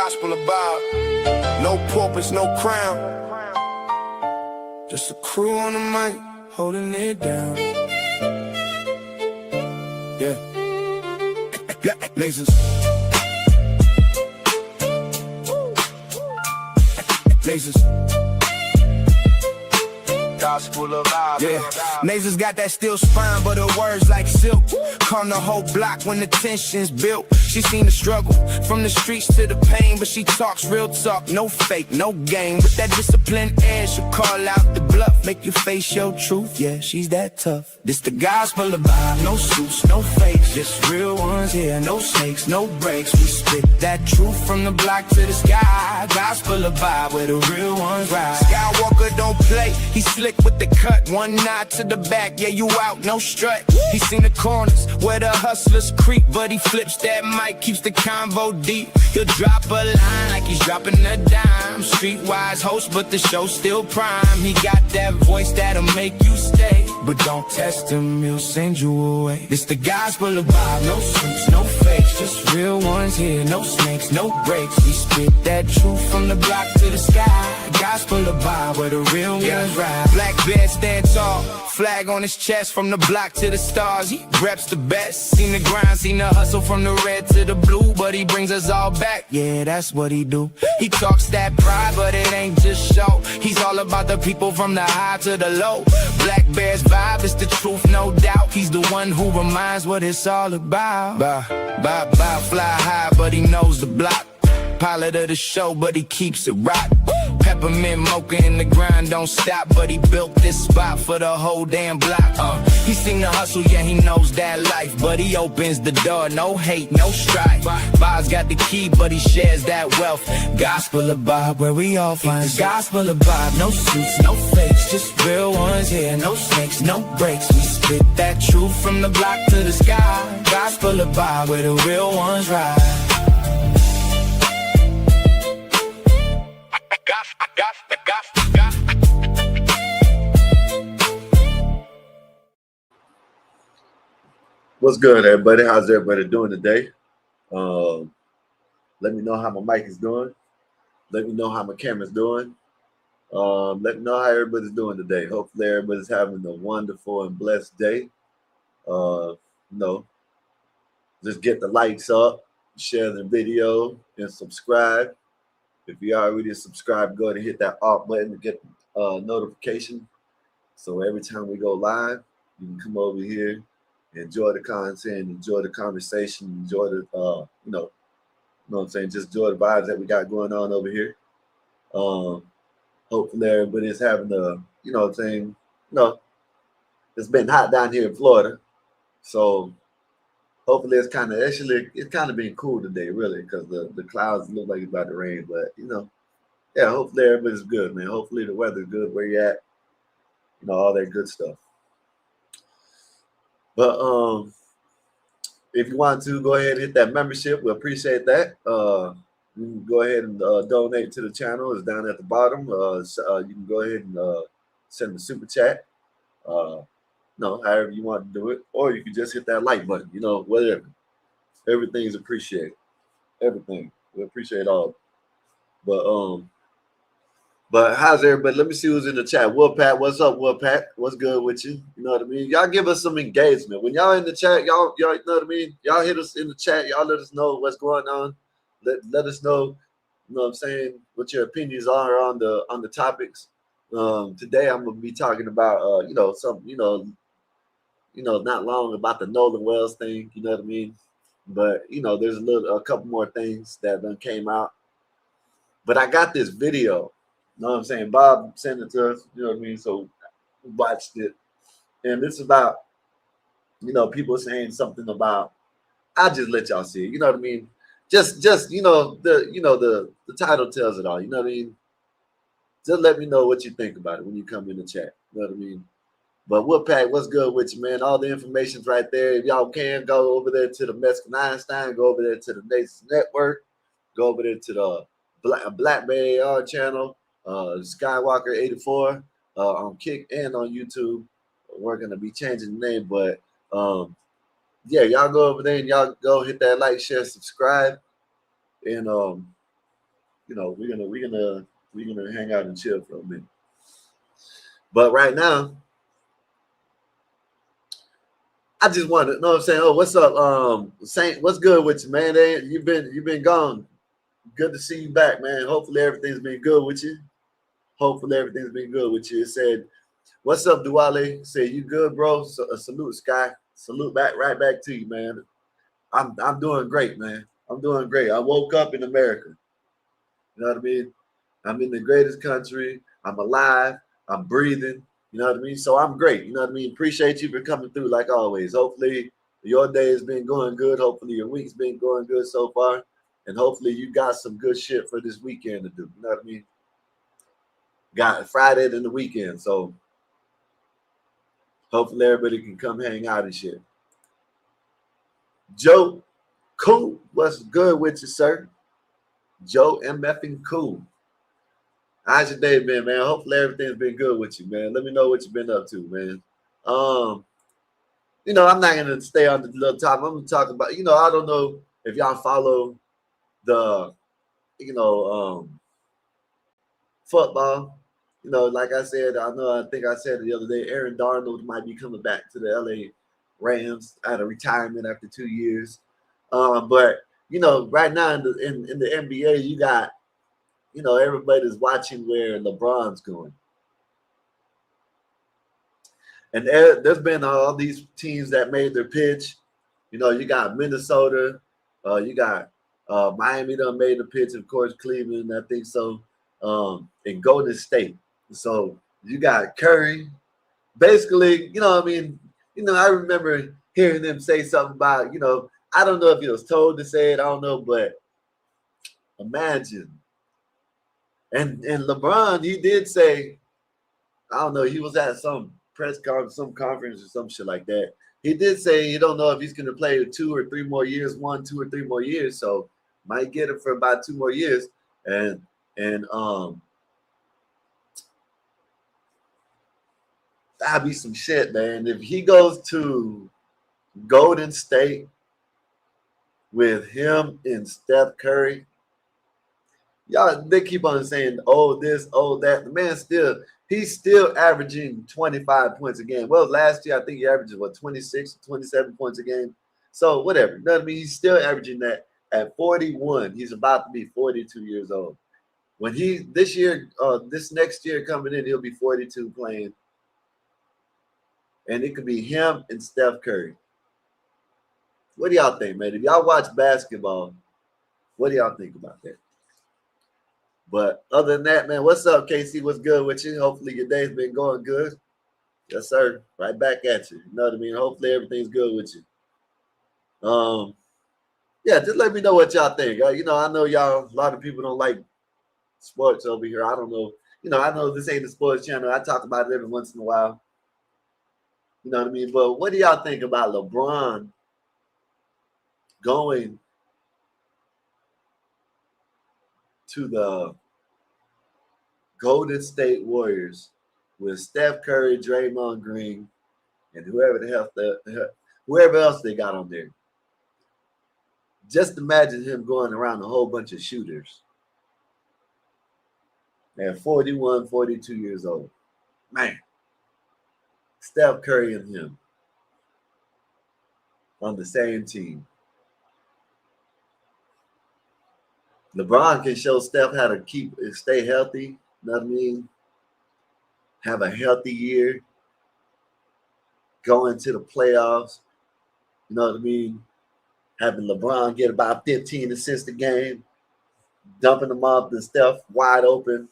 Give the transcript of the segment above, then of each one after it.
gospel about no purpose, no crown. Just a crew on the mic, holding it down. Yeah. Lasers. Lasers. Gospel of God. Yeah, Nasers got that steel spine, but her words like silk. Calm the whole block when the tension's built. She seen the struggle from the streets to the pain, but she talks real talk, no fake, no game. With that disciplined air, she'll call out the bluff, make you face your truth. Yeah, she's that tough. This the gospel of vibe, no suits, no fakes, just real ones here, no snakes, no breaks. We spit that truth from the block to the sky. Gospel of vibe, where the real ones ride. Skywalker don't play, he slick with the cut, one nod to the back, yeah, you out, no strut. He seen the corners where the hustlers creep, but he flips that mic, keeps the convo deep. He'll drop a line like he's dropping a dime. Streetwise host, but the show's still prime. He got that voice that'll make you stay, but don't test him, he'll send you away. This the gospel of vibe, no suits, no fakes, just real ones here, no snakes, no breaks. We spit that truth from the block to the sky. Gospel of vibe, where the real ones ride. Black bear stand tall, flag on his chest, from the block to the stars. He reps the best. Seen the grind, seen the hustle from the red to the blue, but he brings us all back. Yeah, that's what he do. He talks that pride, but it ain't just show. He's all about the people from the high to the low. Black Bear's vibe is the truth, no doubt. He's the one who reminds what it's all about. Fly high, but he knows the block. Pilot of the show, but he keeps it rock. Peppermint mocha in the grind, don't stop, but he built this spot for the whole damn block. He seen the hustle, yeah, he knows that life, but he opens the door, no hate, no strife. Bob's got the key, but he shares that wealth. Gospel of Bob, where we all find the gospel of Bob. No suits, no fakes, just real ones here, no snakes, no breaks. We spit that truth from the block to the sky. Gospel of Bob, where the real ones ride. What's good, everybody? How's everybody doing today? Let me know how my mic is doing. Let me know how my camera's doing. Let me know how everybody's doing today. Hopefully everybody's having a wonderful and blessed day. Just get the likes up, share the video, and subscribe. If you already subscribed, go ahead and hit that alt button to get notification. So every time we go live, you can come over here, enjoy the content, enjoy the conversation, enjoy the you know what I'm saying, just enjoy the vibes that we got going on over here. Hopefully everybody's having a, it's been hot down here in Florida, so hopefully it's kind of been cool today, really, because the clouds look like it's about to rain. But yeah, hopefully everybody's good, man. Hopefully the weather's good where you're at, all that good stuff. But if you want to, go ahead and hit that membership. We appreciate that. You can go ahead and donate to the channel. It's down at the bottom. You can go ahead and send a super chat. However you want to do it, or you can just hit that like button. Whatever. Everything's appreciated. Everything. We appreciate all. But how's everybody? Let me see who's in the chat. Wolfpack, what's up, Wolfpack? What's good with you? You know what I mean? Y'all give us some engagement. When y'all in the chat, y'all know what I mean? Y'all hit us in the chat. Y'all let us know what's going on. Let us know, what I'm saying, what your opinions are on the topics. Today I'm gonna be talking about not long about the Nolan Wells thing, you know what I mean? But there's a couple more things that done came out. But I got this video. You know what I'm saying? Bob sent it to us, you know what I mean? So we watched it. And it's about, people saying something about, I'll just let y'all see it, you know what I mean? Just the title tells it all, you know what I mean? Just let me know what you think about it when you come in the chat, you know what I mean? But Wolfpack, what's good with you, man? All the information's right there. If y'all can, go over there to the Mexican Einstein, go over there to the Nations Network, go over there to the Blackberry AR channel, Skywalker 84 on Kick and on YouTube. We're gonna be changing the name, but yeah, y'all go over there and y'all go hit that like, share, subscribe, and you know, we're gonna hang out and chill for a minute. But right now, I just want to know what I'm saying. Oh, what's up, Saint? What's good with you, man? You've been gone. Good to see you back, man. Hopefully everything's been good with you. Hopefully everything's been good with you. It said, "What's up, Duale?" Said, "You good, bro?" So, salute, Sky. Salute back, right back to you, man. I'm doing great, man. I'm doing great. I woke up in America. You know what I mean? I'm in the greatest country. I'm alive. I'm breathing. You know what I mean? So I'm great. You know what I mean? Appreciate you for coming through like always. Hopefully your day has been going good. Hopefully your week's been going good so far. And hopefully you got some good shit for this weekend to do. You know what I mean? Got Friday and the weekend. So hopefully everybody can come hang out and shit. Joe Cool, what's good with you, sir? Joe MFing Cool. How's your day been, man? Hopefully everything's been good with you, man. Let me know what you've been up to, man. You know, I'm not gonna stay on the little topic. I'm gonna talk about, you know, I don't know if y'all follow the, you know, football. You know, like I said, I think I said it the other day, Aaron Darnold might be coming back to the LA Rams out of retirement after 2 years. But you know, right now in the NBA, you got, you know, everybody's watching where LeBron's going. And there's been all these teams that made their pitch. You know, you got Minnesota, you got Miami done made the pitch, of course, Cleveland, I think so, and Golden State. So you got Curry. Basically, you know, I mean, you know, I remember hearing them say something about, you know, I don't know if he was told to say it, I don't know, but imagine. And LeBron, he did say, I don't know, he was at some press conference, some conference or some shit like that. He did say he don't know if he's gonna play 2 or 3 more years, 1, 2 or 3 more years. So might get him for about 2 more years. And that'd be some shit, man. If he goes to Golden State with him and Steph Curry, y'all, they keep on saying, oh, this, oh, that. The man he's still averaging 25 points a game. Well, last year, I think he averaged, 26, 27 points a game. So, whatever. You know what I mean? He's still averaging that at 41. He's about to be 42 years old. When this next year coming in, he'll be 42 playing. And it could be him and Steph Curry. What do y'all think, man? If y'all watch basketball, what do y'all think about that? But other than that, man, what's up, KC? What's good with you? Hopefully your day's been going good. Yes, sir. Right back at you. You know what I mean? Hopefully everything's good with you. Yeah, just let me know what y'all think. You know, I know y'all, a lot of people don't like sports over here. I don't know. You know, I know this ain't the sports channel. I talk about it every once in a while. You know what I mean? But what do y'all think about LeBron going to the Golden State Warriors with Steph Curry, Draymond Green, and whoever else they got on there? Just imagine him going around a whole bunch of shooters at 41, 42 years old. Man, Steph Curry and him on the same team. LeBron can show Steph how to stay healthy. You know what I mean? Have a healthy year. Go into the playoffs. You know what I mean? Having LeBron get about 15 assists a game. Dumping them off to Steph wide open.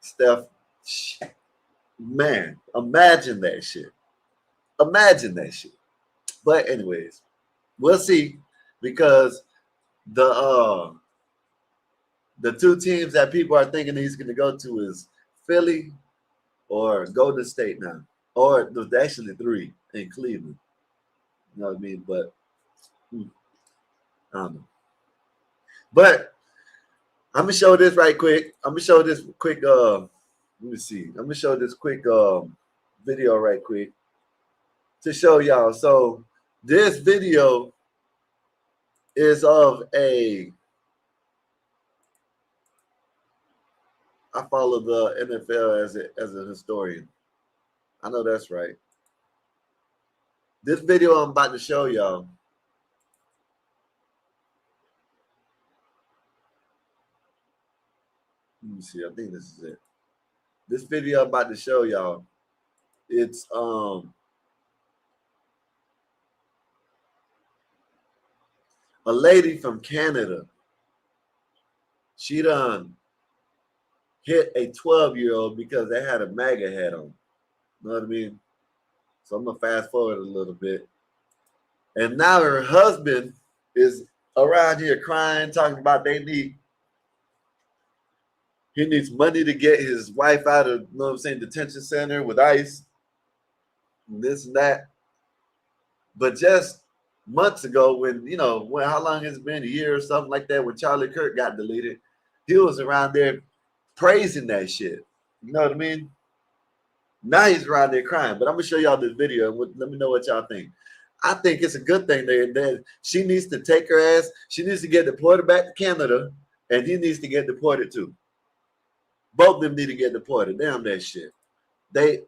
Steph, man, imagine that shit. Imagine that shit. But anyways, we'll see, because the two teams that people are thinking he's going to go to is Philly or Golden State now. Or there's actually 3 in Cleveland. You know what I mean? But I don't know. But I'm going to show this right quick. I'm going to show this quick, let me see. I'm going to show this quick video right quick to show y'all. So this video is of a I follow the NFL as a historian. I know that's right. This video I'm about to show y'all. Let me see. I think this is it. This video I'm about to show y'all. It's a lady from Canada. She done hit a 12-year-old because they had a MAGA hat on. You know what I mean? So I'm gonna fast forward a little bit. And now her husband is around here crying, talking about he needs money to get his wife out of, you know what I'm saying, detention center with ICE, and this and that. But just months ago, when how long has it been, a year or something like that, when Charlie Kirk got deleted, he was around there praising that shit. You know what I mean? Now he's around there crying. But I'm gonna show y'all this video and let me know what y'all think. I think it's a good thing that she needs to take her ass. She needs to get deported back to Canada, and he needs to get deported too. Both of them need to get deported. Damn that shit. They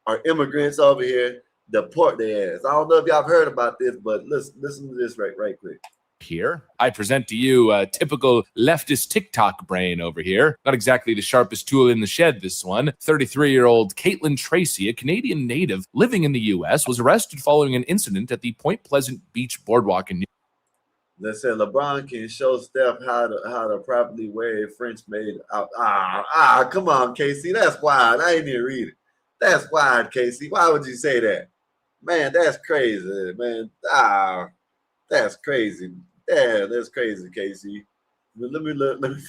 are immigrants over here. Deport their ass. I don't know if y'all heard about this, but listen to this right quick. Here, I present to you a typical leftist TikTok brain over here. Not exactly the sharpest tool in the shed, this one. 33-year-old Caitlin Tracy, a Canadian native living in the U.S., was arrested following an incident at the Point Pleasant Beach Boardwalk in New York. They said LeBron can show Steph how to properly wear a French-made out. Come on, Casey. That's wild. I ain't even read it. That's wild, Casey. Why would you say that? Man, that's crazy, man. That's crazy. Yeah, that's crazy, Casey. Let me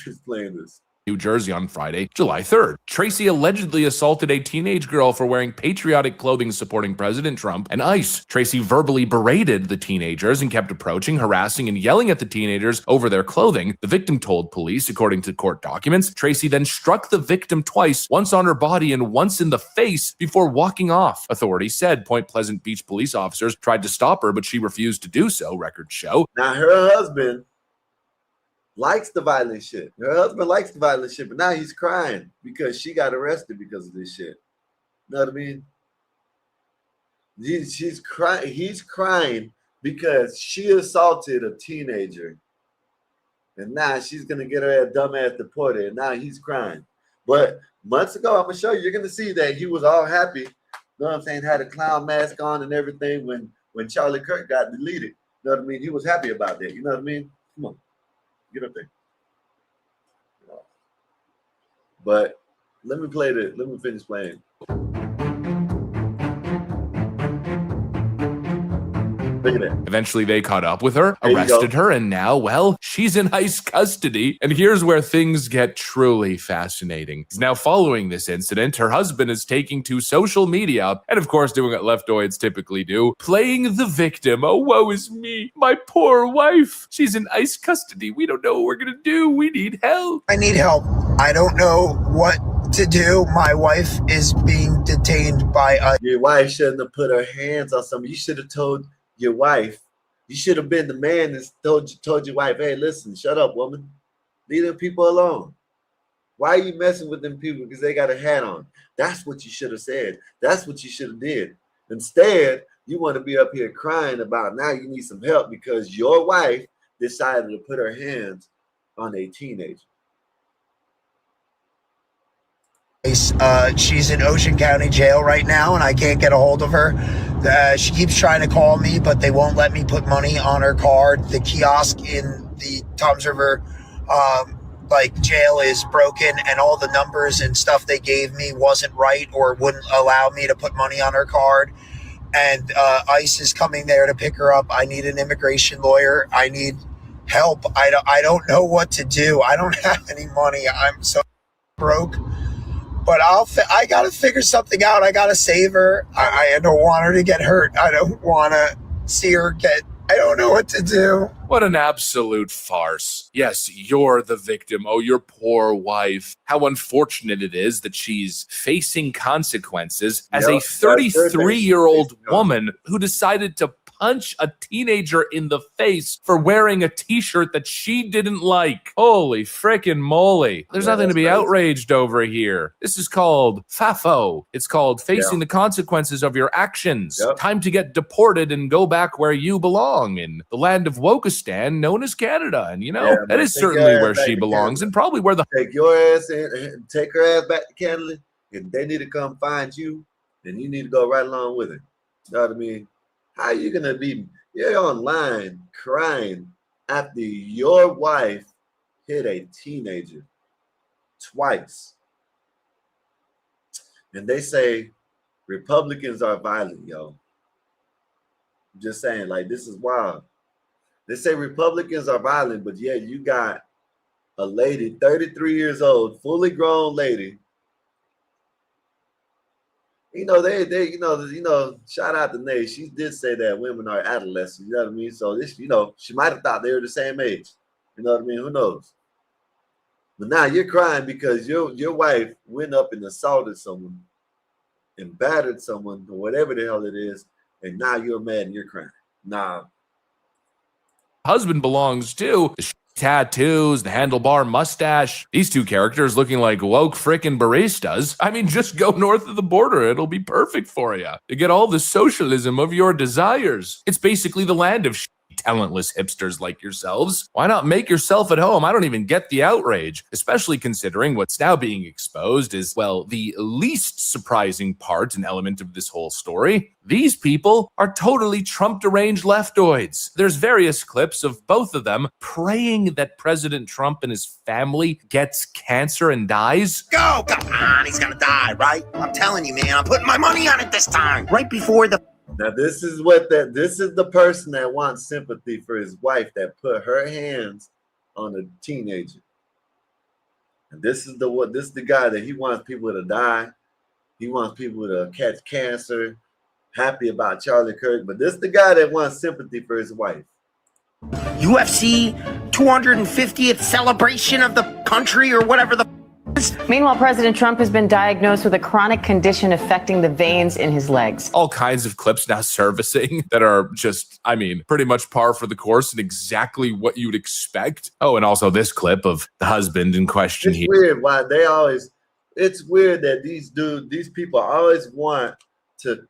explain this. New Jersey on Friday, July 3rd. Tracy allegedly assaulted a teenage girl for wearing patriotic clothing supporting President Trump and ICE. Tracy verbally berated the teenagers and kept approaching, harassing, and yelling at the teenagers over their clothing. The victim told police, according to court documents. Tracy then struck the victim twice, once on her body and once in the face, before walking off. Authorities said Point Pleasant Beach police officers tried to stop her, but she refused to do so, records show. Now, her husband likes the violent shit. Her husband likes the violent shit, but now he's crying because she got arrested because of this shit. You know what I mean? She's crying. He's crying because she assaulted a teenager, and now she's gonna get her dumbass deported. And now he's crying. But months ago, I'm gonna show you. You're gonna see that he was all happy. You know what I'm saying? Had a clown mask on and everything when Charlie Kirk got deleted. You know what I mean? He was happy about that. You know what I mean? Come on. Get up there. But let me finish playing. Look at that. Eventually, they caught up with her, arrested her, and now, well, she's in ICE custody. And here's where things get truly fascinating. Now, following this incident, her husband is taking to social media, and of course, doing what leftoids typically do, playing the victim. Oh, woe is me. My poor wife. She's in ICE custody. We don't know what we're gonna do. We need help. I need help. I don't know what to do. My wife is being detained by us. Your wife shouldn't have put her hands on somebody. You should have told your wife. You should have been the man that told your wife, hey, listen, shut up, woman. Leave them people alone. Why are you messing with them people because they got a hat on? That's what you should have said. That's what you should have did. Instead, you want to be up here crying about now you need some help because your wife decided to put her hands on a teenager. She's in Ocean County Jail right now, and I can't get a hold of her. She keeps trying to call me, but they won't let me put money on her card. The kiosk in the Toms River jail is broken, and all the numbers and stuff they gave me wasn't right or wouldn't allow me to put money on her card. And ICE is coming there to pick her up. I need an immigration lawyer. I need help. I don't know what to do. I don't have any money. I'm so broke. But I got to figure something out. I got to save her. I don't want her to get hurt. I don't want to see her I don't know what to do. What an absolute farce. Yes, you're the victim. Oh, your poor wife. How unfortunate it is that she's facing consequences as a 33-year-old woman who decided to punch a teenager in the face for wearing a t-shirt that she didn't like. Holy frickin' moly. There's nothing to be outraged over here. This is called FAFO. It's called facing the consequences of your actions. Time to get deported and go back where you belong, in the land of Wokistan known as Canada. And you know, that is certainly where she belongs, and probably where the take your ass in, take her ass back to Canada. If they need to come find you, then you need to go right along with it. You know what I mean? How are you gonna be? You're online crying after your wife hit a teenager twice, and they say Republicans are violent, yo. I'm just saying, like, this is wild. They say Republicans are violent, but yeah, you got a lady, 33 years old, fully grown lady. You know, shout out to Nay. She did say that women are adolescents, you know what I mean? So this, she might have thought they were the same age. You know what I mean? Who knows? But now you're crying because your wife went up and assaulted someone and battered someone or whatever the hell it is, and now you're mad and you're crying. Nah. husband belongs too. The tattoos, the handlebar mustache, these two characters looking like woke frickin' baristas. I mean, just go north of the border. It'll be perfect for you to get all the socialism of your desires. It's basically the land of talentless hipsters like yourselves. Why not make yourself at home? I don't even get the outrage, especially considering what's now being exposed is, well, the least surprising part and element of this whole story. These people are totally Trump-deranged leftoids. There's various clips of both of them praying that President Trump and his family gets cancer and dies. Go! Come on, he's gonna die, right? I'm telling you, man, I'm putting my money on it this time. Right before the... Now this is the person that wants sympathy for his wife that put her hands on a teenager. And this is the guy that he wants people to die. He wants people to catch cancer. Happy about Charlie Kirk, but this is the guy that wants sympathy for his wife. UFC 250th celebration of the country or whatever the is. Meanwhile, President Trump has been diagnosed with a chronic condition affecting the veins in his legs. All kinds of clips now surfacing that are just, I mean, pretty much par for the course and exactly what you'd expect. Oh, and also this clip of the husband in question here. It's weird why it's weird that these people always want to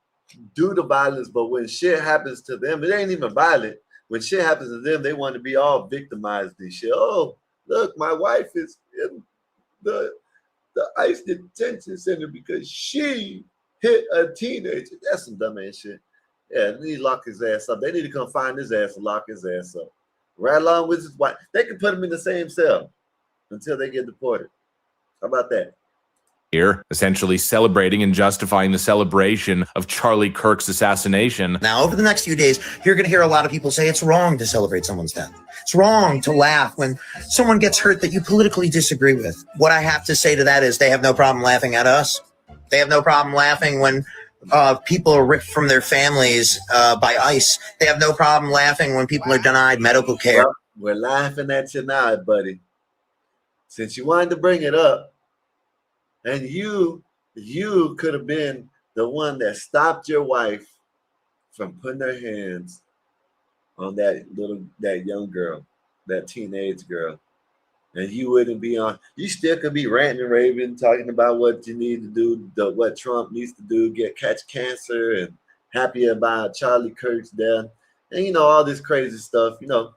do the violence, but when shit happens to them, it ain't even violent. When shit happens to them, they want to be all victimized and shit. Oh, look, my wife is in the ICE detention center because she hit a teenager. That's some dumb ass shit. Yeah, they need to lock his ass up. They need to come find his ass and lock his ass up. Right along with his wife. They can put him in the same cell until they get deported. How about that? Here, essentially celebrating and justifying the celebration of Charlie Kirk's assassination. Now, over the next few days, you're going to hear a lot of people say it's wrong to celebrate someone's death. It's wrong to laugh when someone gets hurt that you politically disagree with. What I have to say to that is they have no problem laughing at us. They have no problem laughing when people are ripped from their families by ICE. They have no problem laughing when people are denied medical care. Well, we're laughing at you now, buddy. Since you wanted to bring it up, and you could have been the one that stopped your wife from putting her hands on that young girl, that teenage girl. And you wouldn't be on, you still could be ranting and raving, talking about what you need to do, what Trump needs to do, catch cancer, and happy about Charlie Kirk's death. And, all this crazy stuff, But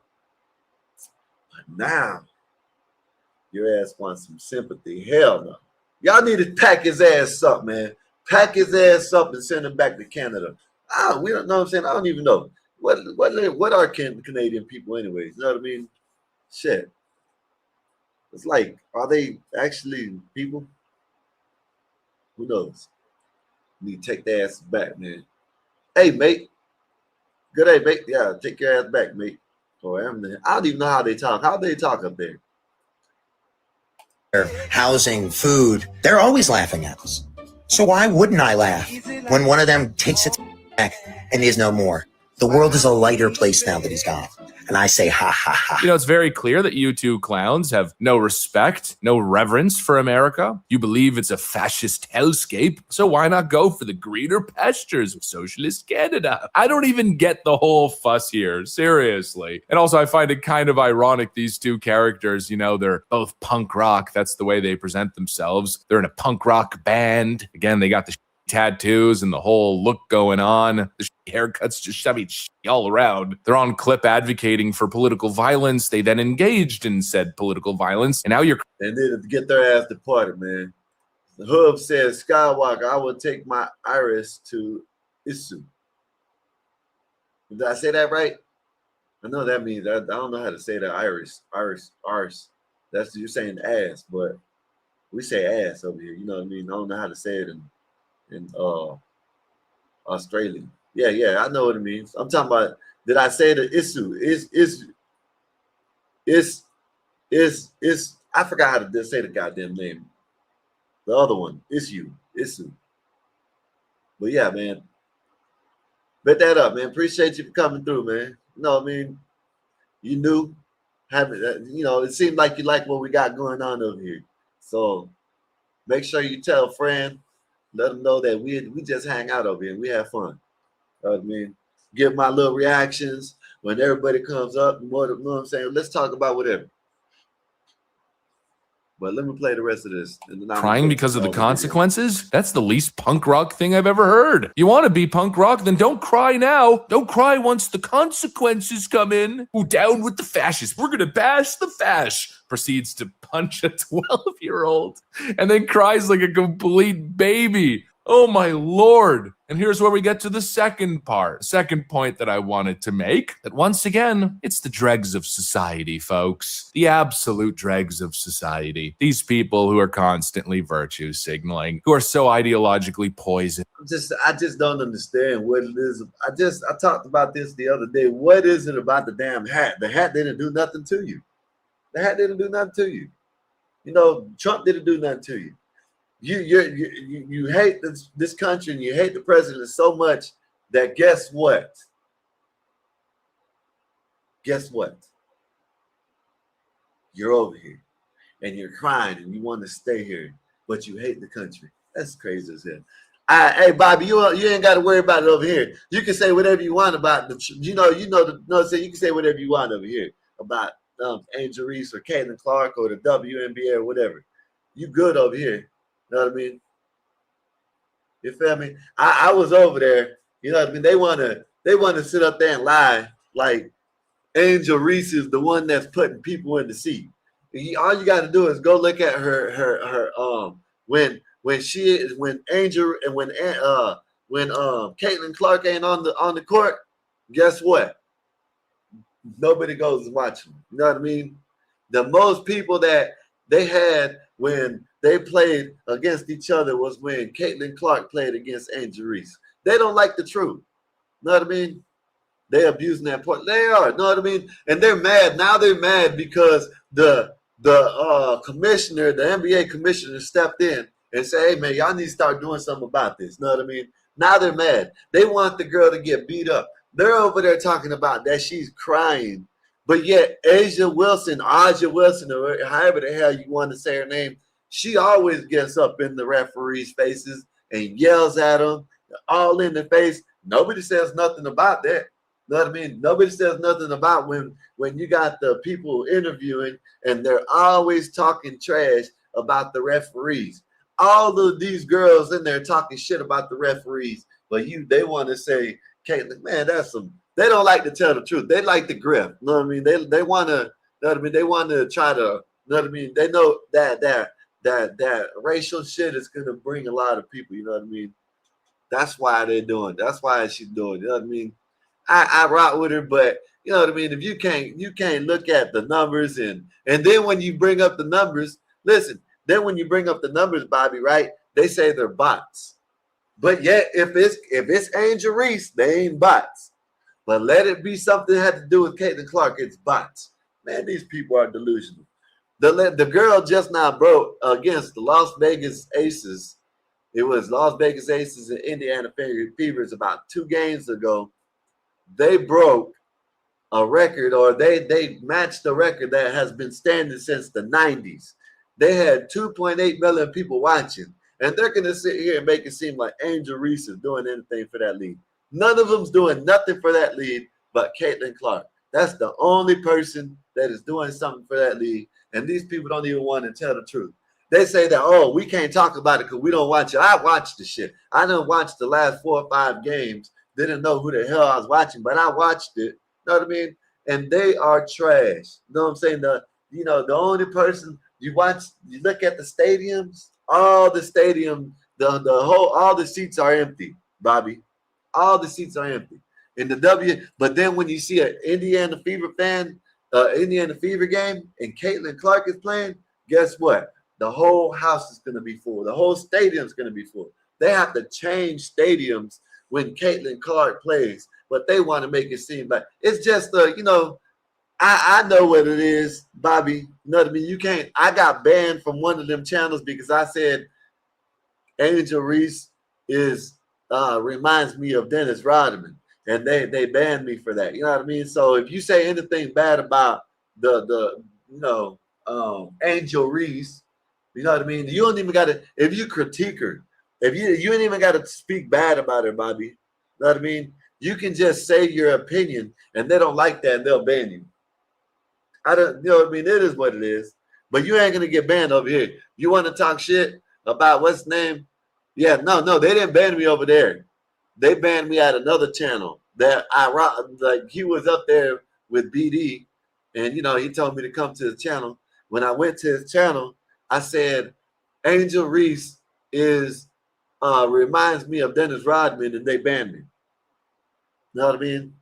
now, your ass wants some sympathy. Hell no. Y'all need to pack his ass up, man. Pack his ass up and send him back to Canada. We don't know what I'm saying. I don't even know. What are Canadian people anyways? You know what I mean? Shit. It's like, are they actually people? Who knows? You need to take their ass back, man. Hey, mate. Good day, mate. Yeah, take your ass back, mate. I don't even know how they talk. How do they talk up there? Housing, food, they're always laughing at us. So why wouldn't I laugh when one of them takes it back and is no more? The world is a lighter place now that he's gone. And I say, ha, ha, ha. You know, it's very clear that you two clowns have no respect, no reverence for America. You believe it's a fascist hellscape, so why not go for the greener pastures of socialist Canada? I don't even get the whole fuss here, seriously. And also, I find it kind of ironic, these two characters, you know, they're both punk rock. That's the way they present themselves. They're in a punk rock band. Again, they got the tattoos and the whole look going on. The haircuts just shoving all around. They're on clip advocating for political violence. They then engaged in said political violence, and now you're... They need to get their ass deported, man. The Hub says, Skywalker, I will take my iris to Isu. Did I say that right? I know that means, I don't know how to say that. Iris. That's, you're saying ass, but we say ass over here. You know what I mean? I don't know how to say it in Australia. Yeah, I know what it means. I'm talking about, did I say the Isu? Is I forgot how to say the goddamn name. The other one, Isu. But yeah, man. Bet that up, man. Appreciate you for coming through, man. You know what I mean? You knew, you know, it seemed like you like what we got going on over here. So make sure you tell a friend, let them know that we just hang out over here and we have fun. You know what I mean? Give my little reactions when everybody comes up. You know what I'm saying? Let's talk about whatever. But let me play the rest of this. And then crying because of the consequences? That's the least punk rock thing I've ever heard. You want to be punk rock? Then don't cry now. Don't cry once the consequences come in. Ooh, down with the fascists. We're going to bash the fash. Proceeds to punch a 12-year-old and then cries like a complete baby. Oh my Lord. And here's where we get to the second point that I wanted to make. That once again, it's the dregs of society, folks. The absolute dregs of society. These people who are constantly virtue signaling, who are so ideologically poisoned. I just don't understand what it is. I talked about this the other day. What is it about the damn hat? The hat didn't do nothing to you. The hat didn't do nothing to you. You know, Trump didn't do nothing to you. You hate this country and you hate the president so much that guess what? Guess what? You're over here and you're crying and you want to stay here, but you hate the country. That's crazy as hell. Hey, Bobby, you ain't got to worry about it over here. You can say whatever you want about the, you can say whatever you want over here about Angel Reese or Caitlin Clark or the WNBA or whatever. You good over here. You know what I mean? You feel me? I was over there. You know what I mean? They want to sit up there and lie like Angel Reese is the one that's putting people in the seat. All you got to do is go look at her when Caitlin Clark ain't on the court. Guess what? Nobody goes to watch them. You know what I mean? The most people that they had when they played against each other was when Caitlin Clark played against Angel Reese. They don't like the truth. You know what I mean? They abusing that point. They are. You know what I mean? And they're mad. Now they're mad because the commissioner, the NBA commissioner stepped in and said, hey, man, y'all need to start doing something about this. You know what I mean? Now they're mad. They want the girl to get beat up. They're over there talking about that she's crying. But yet Aja Wilson, or however the hell you want to say her name, she always gets up in the referees' faces and yells at them, all in the face. Nobody says nothing about that. You know what I mean? Nobody says nothing about when you got the people interviewing and they're always talking trash about the referees. All of these girls in there talking shit about the referees, but they want to say, Caitlin, man, they don't like to tell the truth. They like the grip. You know what I mean? They want to, you know what I mean? They want to try to, you know what I mean? They know that racial shit is going to bring a lot of people, you know what I mean? That's why they're doing. That's why she's doing. You know what I mean? I rock with her, but you know what I mean? If you can't look at the numbers and then when you bring up the numbers, listen, then when you bring up the numbers, Bobby, right? They say they're bots. But yet, if it's Angel Reese, they ain't bots. But let it be something that had to do with Caitlin Clark, it's bots. Man, these people are delusional. The girl just now broke against the Las Vegas Aces. It was Las Vegas Aces and Indiana Fevers about 2 games ago. They broke a record, or they matched the record that has been standing since the 90s. They had 2.8 million people watching, and they're going to sit here and make it seem like Angel Reese is doing anything for that league. None of them's doing nothing for that league but Caitlin Clark. That's the only person that is doing something for that league, and these people don't even want to tell the truth. They say that, oh, we can't talk about it because we don't watch it. I watched the shit. I done watched the last 4 or 5 games. Didn't know who the hell I was watching, but I watched it. You know what I mean? And they are trash. You know what I'm saying? The only person you watch, you look at the stadiums, all the stadium, all the seats are empty, Bobby. All the seats are empty. In the but then when you see an Indiana Fever game, and Caitlin Clark is playing, guess what? The whole house is going to be full. The whole stadium is going to be full. They have to change stadiums when Caitlin Clark plays, but they want to make it seem like it's just I know what it is, Bobby. You know what I mean? You can't. I got banned from one of them channels because I said Angel Reese reminds me of Dennis Rodman, and they banned me for that. You know what I mean? So if you say anything bad about Angel Reese, you know what I mean? You don't even got to. If you critique her, if you ain't even got to speak bad about her, Bobby. You know what I mean? You can just say your opinion, and they don't like that, and they'll ban you. I don't, you know what I mean? It is what it is. But you ain't gonna get banned over here. You want to talk shit about what's name? Yeah, no, they didn't ban me over there. They banned me at another channel that he was up there with BD, and he told me to come to his channel. When I went to his channel, I said Angel Reese reminds me of Dennis Rodman, and they banned me. You know what I mean?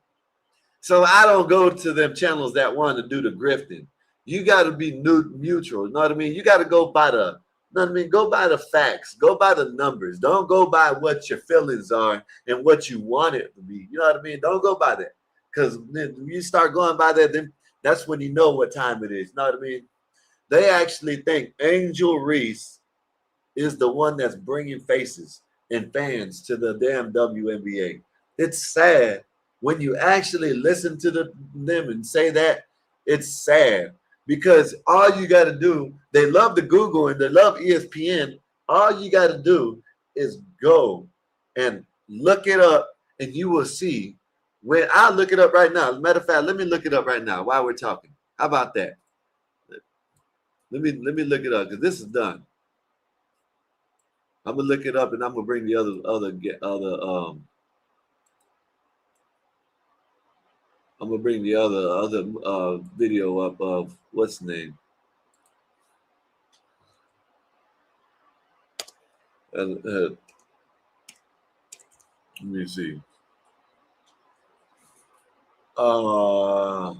So I don't go to them channels that want to do the grifting. You got to be neutral. You know what I mean? You got to go by the, you know what I mean? Go by the facts. Go by the numbers. Don't go by what your feelings are and what you want it to be. You know what I mean? Don't go by that. Because when you start going by that, then that's when you know what time it is. You know what I mean? They actually think Angel Reese is the one that's bringing faces and fans to the damn WNBA. It's sad. When you actually listen to them and say that, it's sad because all you got to do, they love the Google and they love ESPN. All you got to do is go and look it up, and you will see. When I look it up right now, as a matter of fact, let me look it up right now while we're talking. How about that? Let me look it up because this is done. I'm gonna look it up and I'm gonna bring the I'm gonna bring the other video up of what's the name. Let me see. Let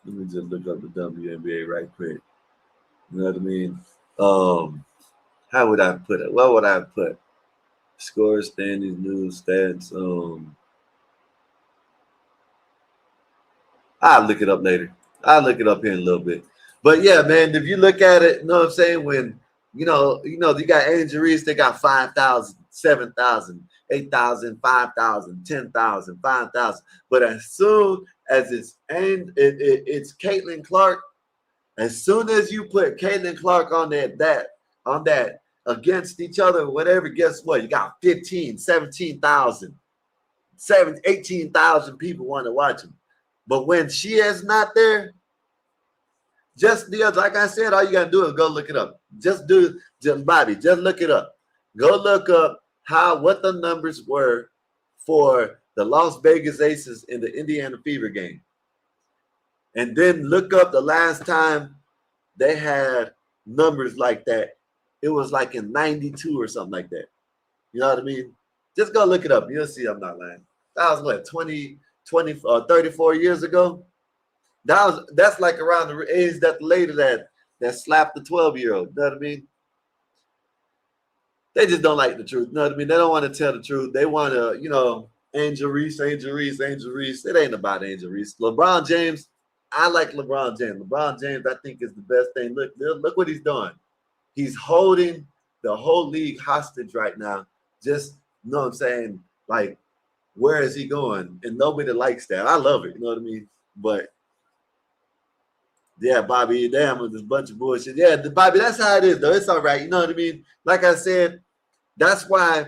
me just look up the WNBA right quick. You know what I mean? How would I put it? What would I put? Scores, standings, news, stats. I'll look it up later. I'll look it up here in a little bit. But yeah, man, if you look at it, you know what I'm saying? When you got injuries, they got 5,000, 7,000, 8,000, 5,000, 10,000, 5,000. But as soon as it's Caitlin Clark, as soon as you put Caitlin Clark on that against each other, whatever, guess what? You got 15, 17,000, 18,000 people want to watch them. But when she is not there, like I said, all you gotta do is go look it up. Bobby, just look it up. Go look up what the numbers were for the Las Vegas Aces in the Indiana Fever game. And then look up the last time they had numbers like that. It was like in 92 or something like that. You know what I mean? Just go look it up. You'll see I'm not lying. That was what, 34 years ago? That's like around the age that the lady that slapped the 12-year-old. You know what I mean? They just don't like the truth. You know what I mean? They don't want to tell the truth. They want to, Angel Reese. It ain't about Angel Reese. LeBron James, I like LeBron James. LeBron James, I think, is the best thing. Look what he's doing. He's holding the whole league hostage right now. Just, you know what I'm saying? Like where is he going? And nobody likes that. I love it, you know what I mean? But yeah, Bobby, damn, with this bunch of bullshit. Yeah, Bobby, that's how it is, though. It's all right, you know what I mean? Like I said, that's why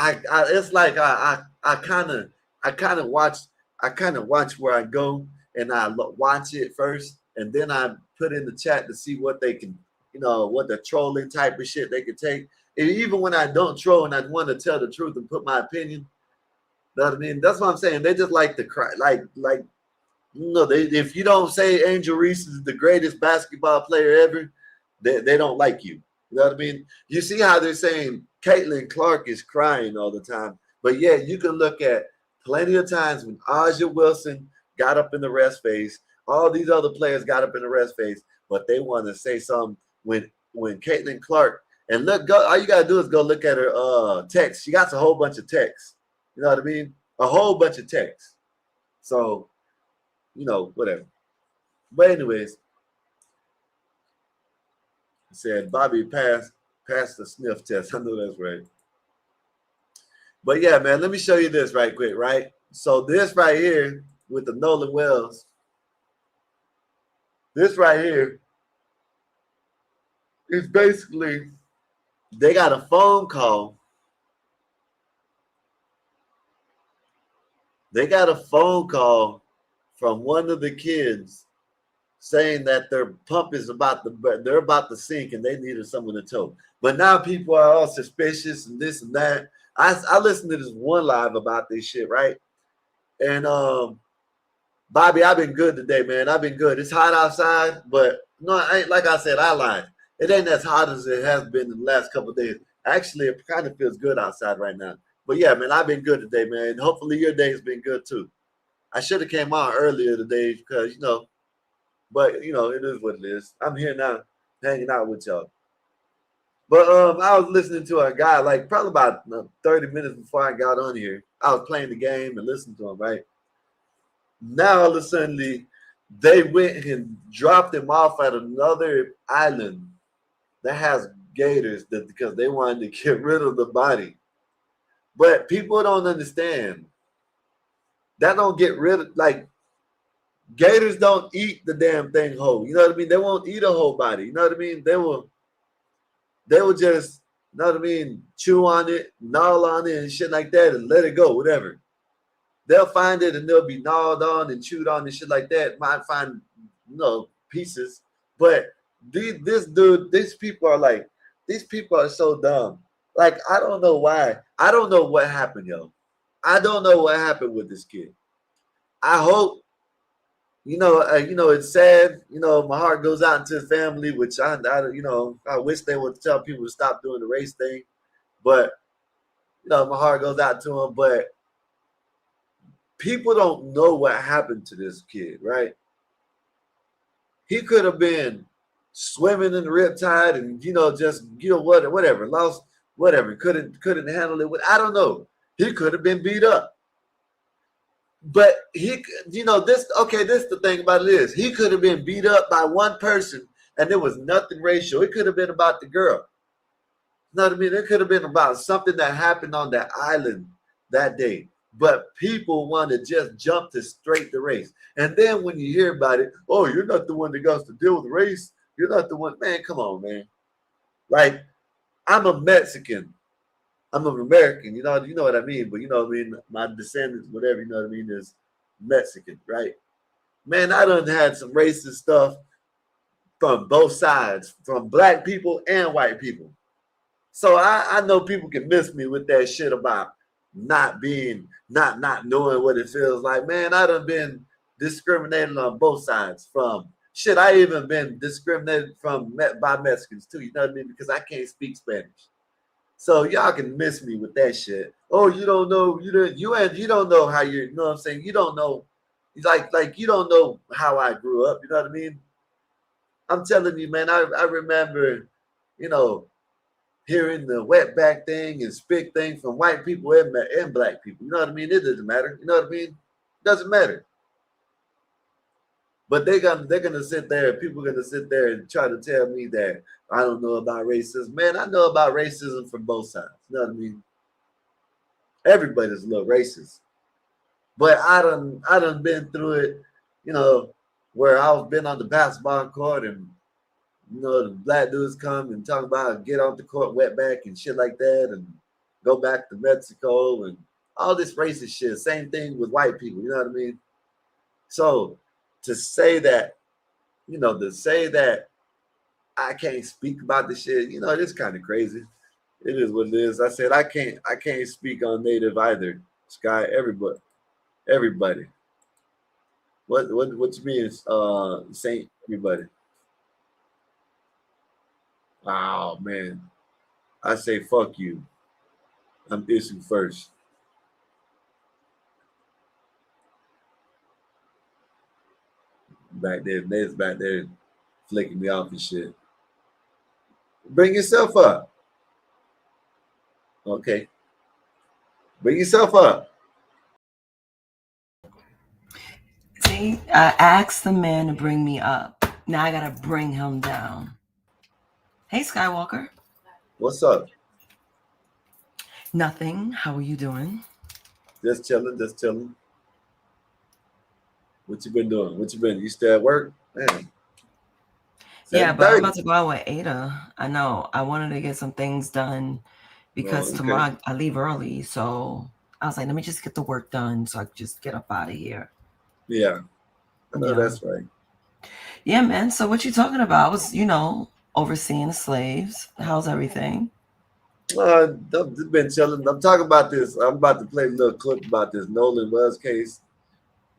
it's like I kind of watch where I go, and I watch it first, and then I put in the chat to see what they can, you know, what the trolling type of shit they could take. And even when I don't troll and I want to tell the truth and put my opinion, you know what I mean? That's what I'm saying. They just like to cry, like you know, if you don't say Angel Reese is the greatest basketball player ever, they don't like you. You know what I mean? You see how they're saying Caitlin Clark is crying all the time, but yeah, you can look at plenty of times when Aja Wilson got up in the rest phase, all these other players got up in the rest phase, but they want to say something when Caitlin Clark, and look, go, all you gotta do is go look at her text. She got a whole bunch of texts. You know what I mean? A whole bunch of texts. So, you know, whatever. But anyways, he said Bobby passed the sniff test. I know that's right. But yeah, man, let me show you this right quick, right? So this right here with the Nolan Wells, this right here is basically they got a phone call. They got a phone call from one of the kids saying that their pump is about to sink and they needed someone to tow. But now people are all suspicious and this and that. I listened to this one live about this shit, right? And Bobby, I've been good today, man. I've been good. It's hot outside, but no, I ain't, like I said, I lied. It ain't as hot as it has been in the last couple of days. Actually, it kind of feels good outside right now. But yeah, man, I've been good today, man. Hopefully your day has been good too. I should have came on earlier today because, you know, but you know, it is what it is. I'm here now, hanging out with y'all. But I was listening to a guy like probably about 30 minutes before I got on here. I was playing the game and listening to him, right? Now all of a sudden they went and dropped him off at another island that has gators because they wanted to get rid of the body. But people don't understand. That don't get rid of, like, gators don't eat the damn thing whole. You know what I mean? They won't eat a whole body. You know what I mean? They will just, you know what I mean, chew on it, gnaw on it and shit like that and let it go, whatever. They'll find it and they'll be gnawed on and chewed on and shit like that. Might find, you know, pieces. But these people are so dumb. Like, I don't know why. I don't know what happened, yo. I don't know what happened with this kid. I hope, you know, it's sad. You know, my heart goes out to his family, which I wish they would tell people to stop doing the race thing. But, you know, my heart goes out to him. But people don't know what happened to this kid, right? He could have been swimming in the riptide and, you know, just, you know, whatever, lost, whatever, couldn't handle it. I don't know. He could have been beat up. But he, you know, this the thing about it is he could have been beat up by one person and there was nothing racial. It could have been about the girl. You know what I mean? It could have been about something that happened on that island that day. But people want to just jump to straight the race. And then when you hear about it, oh, you're not the one that got to deal with the race. You're not the one. Man, come on, man. Like, I'm a Mexican. I'm an American, you know what I mean? But you know what I mean? My descendants, whatever, you know what I mean, is Mexican, right? Man, I done had some racist stuff from both sides, from black people and white people. So I know people can miss me with that shit about not knowing what it feels like. Man, I done been discriminated on both sides from shit. I even been discriminated by Mexicans too, you know what I mean? Because I can't speak Spanish. So y'all can miss me with that shit. Oh, you don't know, you don't know how you know what I'm saying? You don't know, like you don't know how I grew up, you know what I mean? I'm telling you, man, I remember, you know, hearing the wetback thing and spit thing from white people and black people. You know what I mean? It doesn't matter. You know what I mean? It doesn't matter. But they're gonna sit there, people are gonna sit there and try to tell me that I don't know about racism. Man, I know about racism from both sides. You know what I mean? everybody's a little racist. But I done been through it, you know, where I've been on the basketball court and you know the black dudes come and talk about get off the court wet back and shit like that and go back to Mexico and all this racist shit. Same thing with white people, you know what I mean? So to say that, you know, to say that I can't speak about this shit, you know, it's kind of crazy. It is what it is. I said I can't speak on native either. Sky, everybody. What you mean saying everybody? Oh man. I say fuck you. I'm issue first. Back there, Ned's back there flicking me off and shit. Bring yourself up. Okay. Bring yourself up. See, I asked the man to bring me up. Now I gotta bring him down. Hey, Skywalker. What's up? Nothing. How are you doing? Just chilling. What you been doing? You still at work? Man. Yeah, but I'm about to go out with Ada. I know. I wanted to get some things done because tomorrow I leave early. So I was like, let me just get the work done so I can just get up out of here. Yeah. I know that's right. Yeah, man. So what you talking about? I was, overseeing the slaves. How's everything? I've been chilling. I'm talking about this. I'm about to play a little clip about this Nolan Wells case.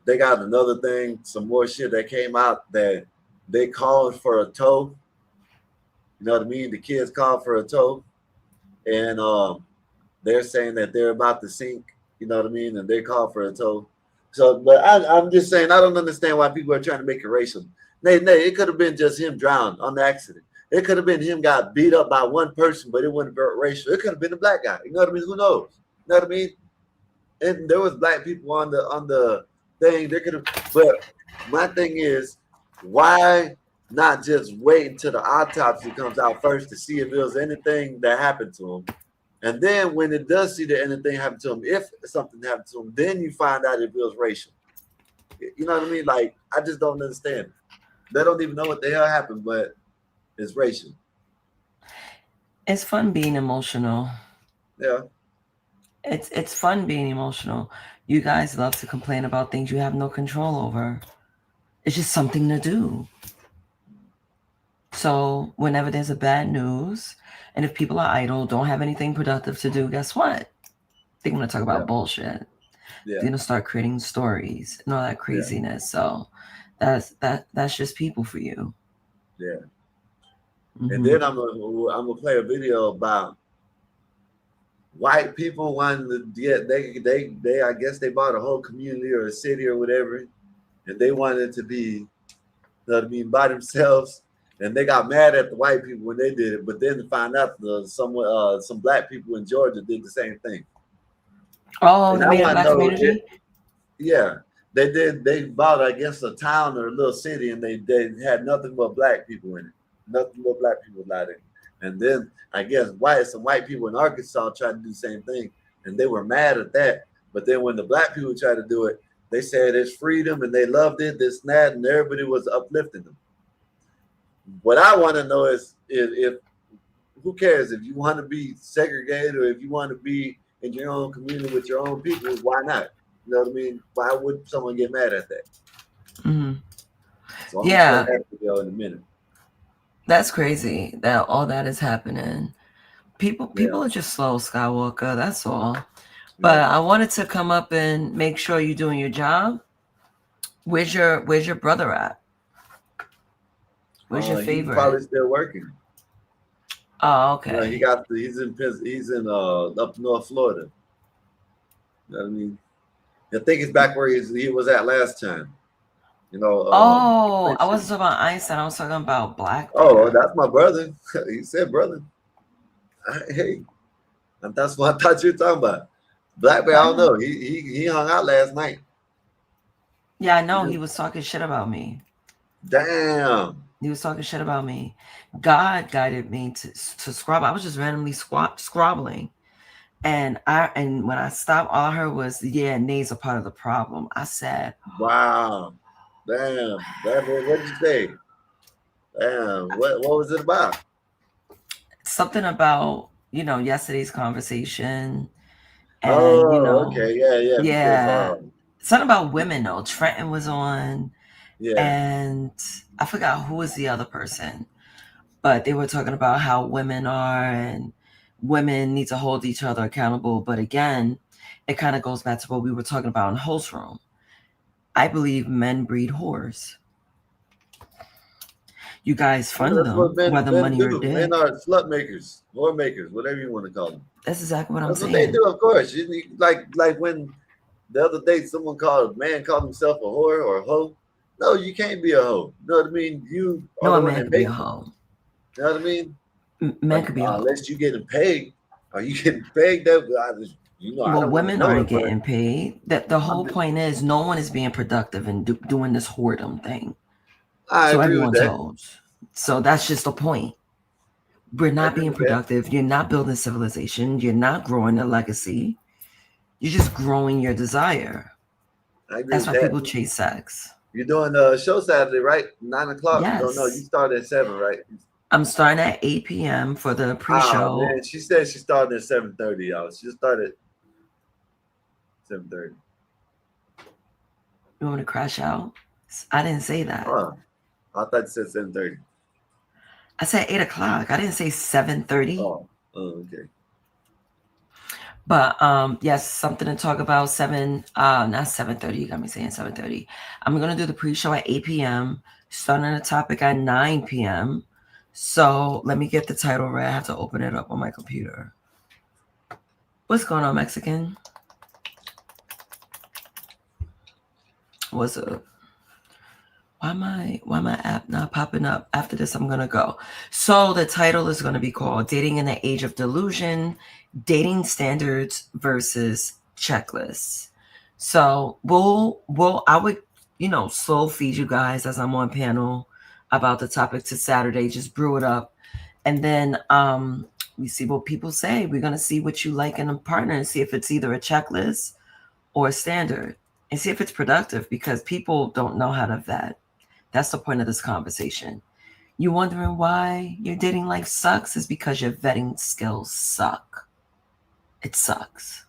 They got another thing, some more shit that came out that they called for a tow. You know what I mean? The kids called for a tow. And they're saying that they're about to sink. You know what I mean? And they called for a tow. So, but I'm just saying, I don't understand why people are trying to make it racial. Nay, it could have been just him drowned on the accident. It could have been him got beat up by one person, but it wouldn't be racial. It could have been a black guy. You know what I mean? Who knows? You know what I mean? And there was black people on the thing. They could have, but my thing is, why not just wait until the autopsy comes out first to see if there was anything that happened to him? And then when it does see that anything happened to him, if something happened to him, then you find out if it was racial. You know what I mean? Like, I just don't understand. They don't even know what the hell happened, but it's racial. It's fun being emotional. Yeah. It's fun being emotional. You guys love to complain about things you have no control over. It's just something to do. So whenever there's a bad news, and if people are idle, don't have anything productive to do, guess what? They're going to talk about bullshit. Yeah. They're going to start creating stories and all that craziness. Yeah. So that's just people for you. Yeah. Mm-hmm. And then I'm gonna play a video about white people wanting to get they I guess they bought a whole community or a city or whatever, and they wanted to be, you know what I mean, by themselves. And they got mad at the white people when they did it, but then to find out some black people in Georgia did the same thing. Oh, they made a black community? Yeah, they did. They bought, I guess, a town or a little city, and they had nothing but black people in it. Nothing but black people allowed in. And then I guess some white people in Arkansas tried to do the same thing, and they were mad at that. But then when the black people tried to do it, they said it's freedom and they loved it, this and that, and everybody was uplifting them. What I want to know is if who cares if you want to be segregated or if you want to be in your own community with your own people, why not? You know what I mean? Why would someone get mad at that? Mm-hmm. So I'm gonna play that video in a minute. That's crazy that all that is happening. People are just slow, Skywalker. That's all. But I wanted to come up and make sure you're doing your job. Where's your brother at? Where's your favorite? He's probably still working. Oh, okay. You know, he's in up North Florida. You know what I mean? I think it's back where he was at last time. You know. I wasn't talking about Einstein. I was talking about Black. Oh, that's my brother. He said brother. Hey, that's what I thought you were talking about. Black Bear, I don't know. He hung out last night. Yeah, I know. He was talking shit about me. Damn. He was talking shit about me. God guided me to scrabble. I was just randomly scrobbling. And when I stopped, all I heard was, yeah, Nays are part of the problem. I said, wow, damn, what did you say? Damn, what was it about? something about, yesterday's conversation. And, Oh, okay, yeah, yeah, because something about women though. Trenton was on, yeah, and I forgot who was the other person, but they were talking about how women are, and women need to hold each other accountable. But again, it kind of goes back to what we were talking about in Host Room. I believe men breed whores. You guys fund that's what them, whether men money or do. Men dick. are slut makers, whore makers, whatever you want to call them. That's exactly what I'm That's what they saying. do, of course. Like when the other day someone called a man called himself a whore or a hoe. No, you can't be a hoe. You know what I mean? You are No, the a one man that could be make a them. hoe. You know what I mean? Men could be a hoe. Unless you getting paid. Are you getting paid? That I Well, don't want to women know aren't it, but getting paid. That the whole I'm, point is no one is being productive and doing this whoredom thing. I So agree with everyone's that. hoes. So that's just the point. We're I not agree being with that. productive. You're not building civilization. You're not growing a legacy. You're just growing your desire. I agree That's with why that. people chase sex. You're doing a show Saturday, right? 9 o'clock. Oh no, you Yes. start at 7, right? I'm starting at 8 p.m. for the Oh pre-show. man, she said she started at 7:30, y'all. She started 7:30. You want me to crash out? I didn't say that. Oh, I thought you said 7:30. I said 8 o'clock. I didn't say 7:30. Oh, okay. But yes, something to talk about. Not 7:30. You got me saying 7:30. I'm gonna do the pre-show at 8 p.m. Starting the topic at 9 p.m. So let me get the title right. I have to open it up on my computer. What's going on, Mexican? What's up? Why my app not popping up? After this, I'm gonna go. So the title is gonna be called "Dating in the Age of Delusion: Dating Standards versus Checklists." So I would slow feed you guys as I'm on panel about the topic to Saturday. Just brew it up, and then we see what people say. We're gonna see what you like in a partner and see if it's either a checklist or a standard, and see if it's productive, because people don't know how to vet. That's the point of this conversation. You wondering why your dating life sucks is because your vetting skills suck. It sucks.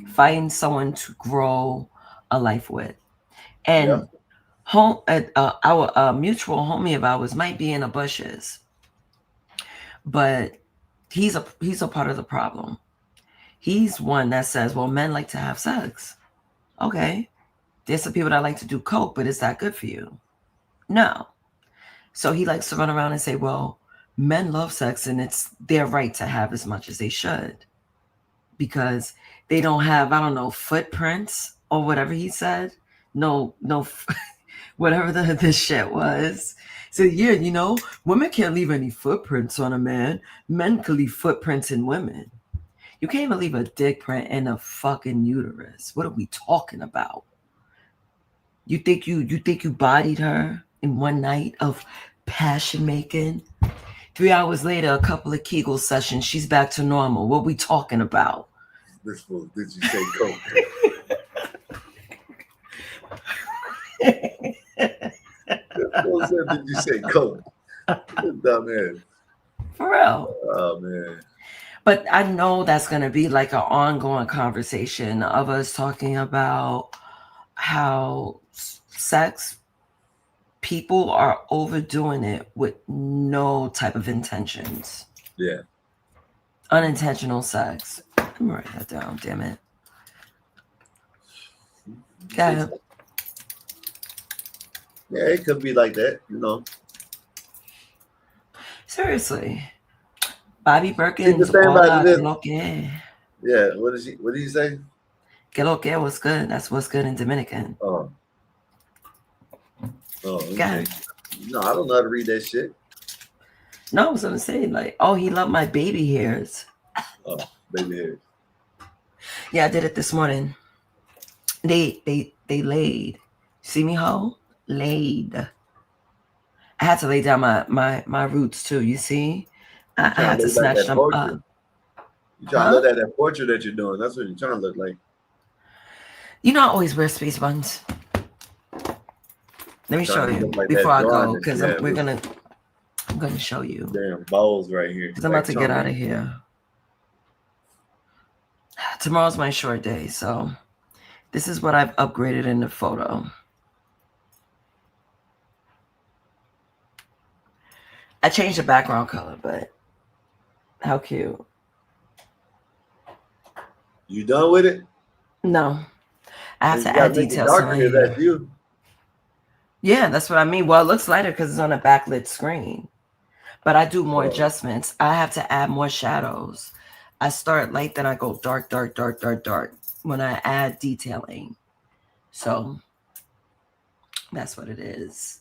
Find someone to grow a life with. And our mutual homie of ours might be in the bushes, but he's a part of the problem. He's one that says, well, men like to have sex. Okay. There's some people that like to do coke, but is that good for you? No. So he likes to run around and say, well, men love sex and it's their right to have as much as they should, because they don't have, I don't know, footprints or whatever he said. No, whatever the shit was. So yeah, women can't leave any footprints on a man. Men can leave footprints in women. You can't even leave a dick print in a fucking uterus. What are we talking about? You think you bodied her in one night of passion making? 3 hours later, a couple of Kegel sessions, she's back to normal. What we talking about? This fool, did you say coke? This fool said, did you say coke? Dumbass. For real. Oh man. But I know that's going to be like an ongoing conversation of us talking about how sex, people are overdoing it with no type of intentions. Yeah. Unintentional sex. Let me write that down, damn it. Yeah, it could be like that, Seriously. Bobby Perkins. See, the thing about it is, lo que. Yeah, what did he say? Que lo que was good. That's what's good in Dominican. Oh, okay. No, I don't know how to read that shit. No, I was gonna say, like, oh, he loved my baby hairs. Oh, baby hairs. Yeah, I did it this morning. They laid. See me, ho? Laid. I had to lay down my roots too. You see, I had to snatch them up. You trying to look at that portrait that you're doing. That's what you're trying to look like. You know, I always wear space buns. Let me show you like before I go, that because you had I'm with gonna show you. damn balls right here. Because I'm about to get out of here. Tomorrow's my short day, so this is what I've upgraded in the photo. I changed the background color, but how cute. You done with it? No. I have You to gotta add make it details to darker my if hair. that's you. Yeah, that's what I mean. Well, it looks lighter because it's on a backlit screen. But I do more adjustments. I have to add more shadows. I start light, then I go dark, dark, dark, dark, dark when I add detailing. So that's what it is.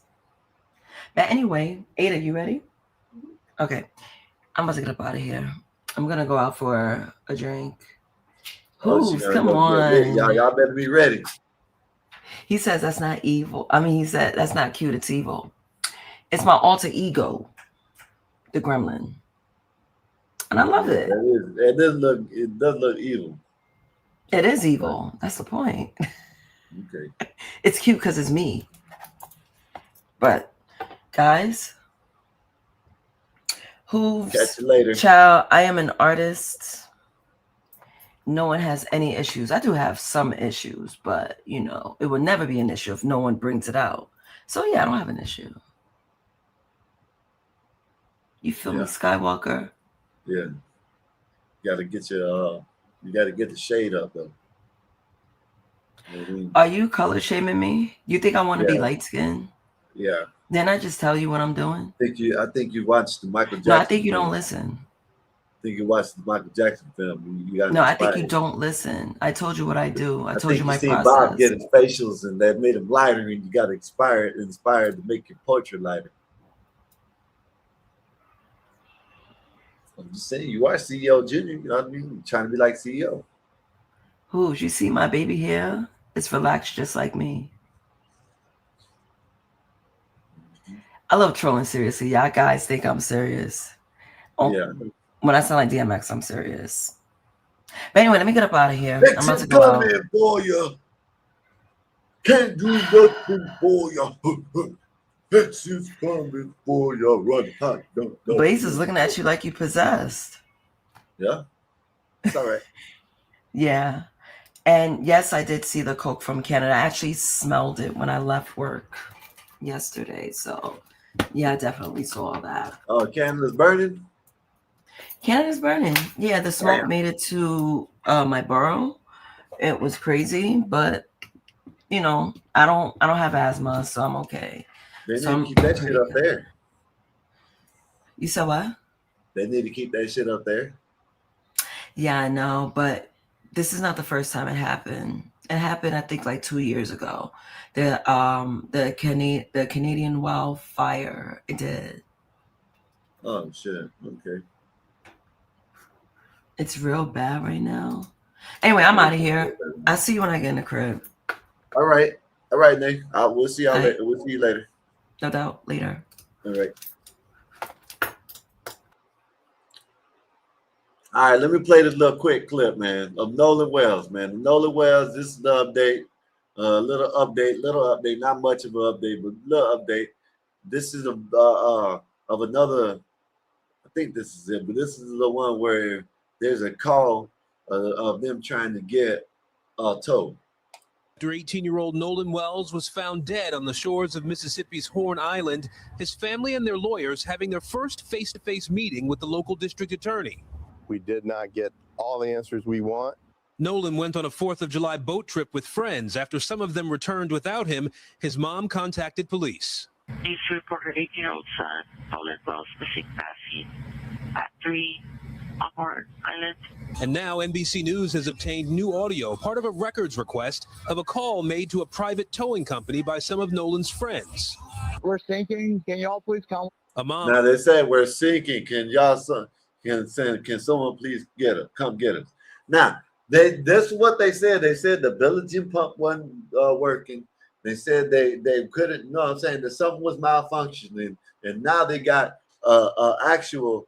But anyway, Ada, you ready? Okay. I'm about to get up out of here. I'm going to go out for a drink. Who's? Come on. Y'all better be ready. He says that's not evil. I mean, he said that's not cute. It's evil. It's my alter ego, the gremlin. And I love it. It does look evil. It is evil. That's the point. Okay. It's cute because it's me. But guys, catch you later. Child, I am an artist. No one has any issues. I do have some issues, but you know, it would never be an issue if no one brings it out. So yeah, I don't have an issue. You feel me, Skywalker? Yeah. You gotta get the shade up though. Are you color shaming me? You think I want to be light skinned? Yeah. Then I just tell you what I'm doing. I think you watched the Michael Jackson. No, I think you don't listen. I think you watched the Michael Jackson film. No, I think you don't listen. I told you what I do. I told you my process. Bob get his facials and that made him lighter, and you got inspired to make your portrait lighter. I'm just saying, you are CEO Junior. You know what I mean? You're trying to be like CEO. Who? You see my baby hair? It's relaxed just like me. I love trolling seriously. Y'all guys think I'm serious. Yeah. When I sound like DMX, I'm serious. But anyway, let me get up out of here. I'm about to go out. For you. Can't do nothing for you. Texas coming for you. Run hot. Blaze is looking at you like you possessed. Yeah. It's all right. Yeah. And yes, I did see the Coke from Canada. I actually smelled it when I left work yesterday. So yeah, I definitely saw that. Oh, Canada's burning? Canada's burning. Yeah, the smoke made it to my borough. It was crazy, but you know, I don't have asthma, so I'm okay. They need to keep that shit up there. You said what? They need to keep that shit up there. Yeah, I know, but this is not the first time it happened. It happened, I think, like 2 years ago. The Canadian wildfire. It did. Oh shit. Okay. It's real bad right now. Anyway, I'm out of here. I'll see you when I get in the crib. All right, Nate. We'll see y'all later. We'll see you later. No doubt. Later. All right. All right, let me play this little quick clip, man, of Nolan Wells, man. Nolan Wells, this is the update. Little update, not much of an update, but little update. This is of another, I think this is it, but this is the one where there's a call of them trying to get tow. After 18-year-old Nolan Wells was found dead on the shores of Mississippi's Horn Island, his family and their lawyers having their first face-to-face meeting with the local district attorney. We did not get all the answers we want. Nolan went on a 4th of July boat trip with friends. After some of them returned without him, his mom contacted police. Please report her 18-year-old son, Nolan Wells, missing passing at 3 on Horn Island. And now NBC News has obtained new audio, part of a records request of a call made to a private towing company by some of Nolan's friends. We're sinking. Can y'all please come? A mom. Now they said we're sinking. Can someone please come get us? Now this is what they said. They said the bilging pump wasn't working. They said they couldn't. You know what I'm saying? That something was malfunctioning, and now they got actual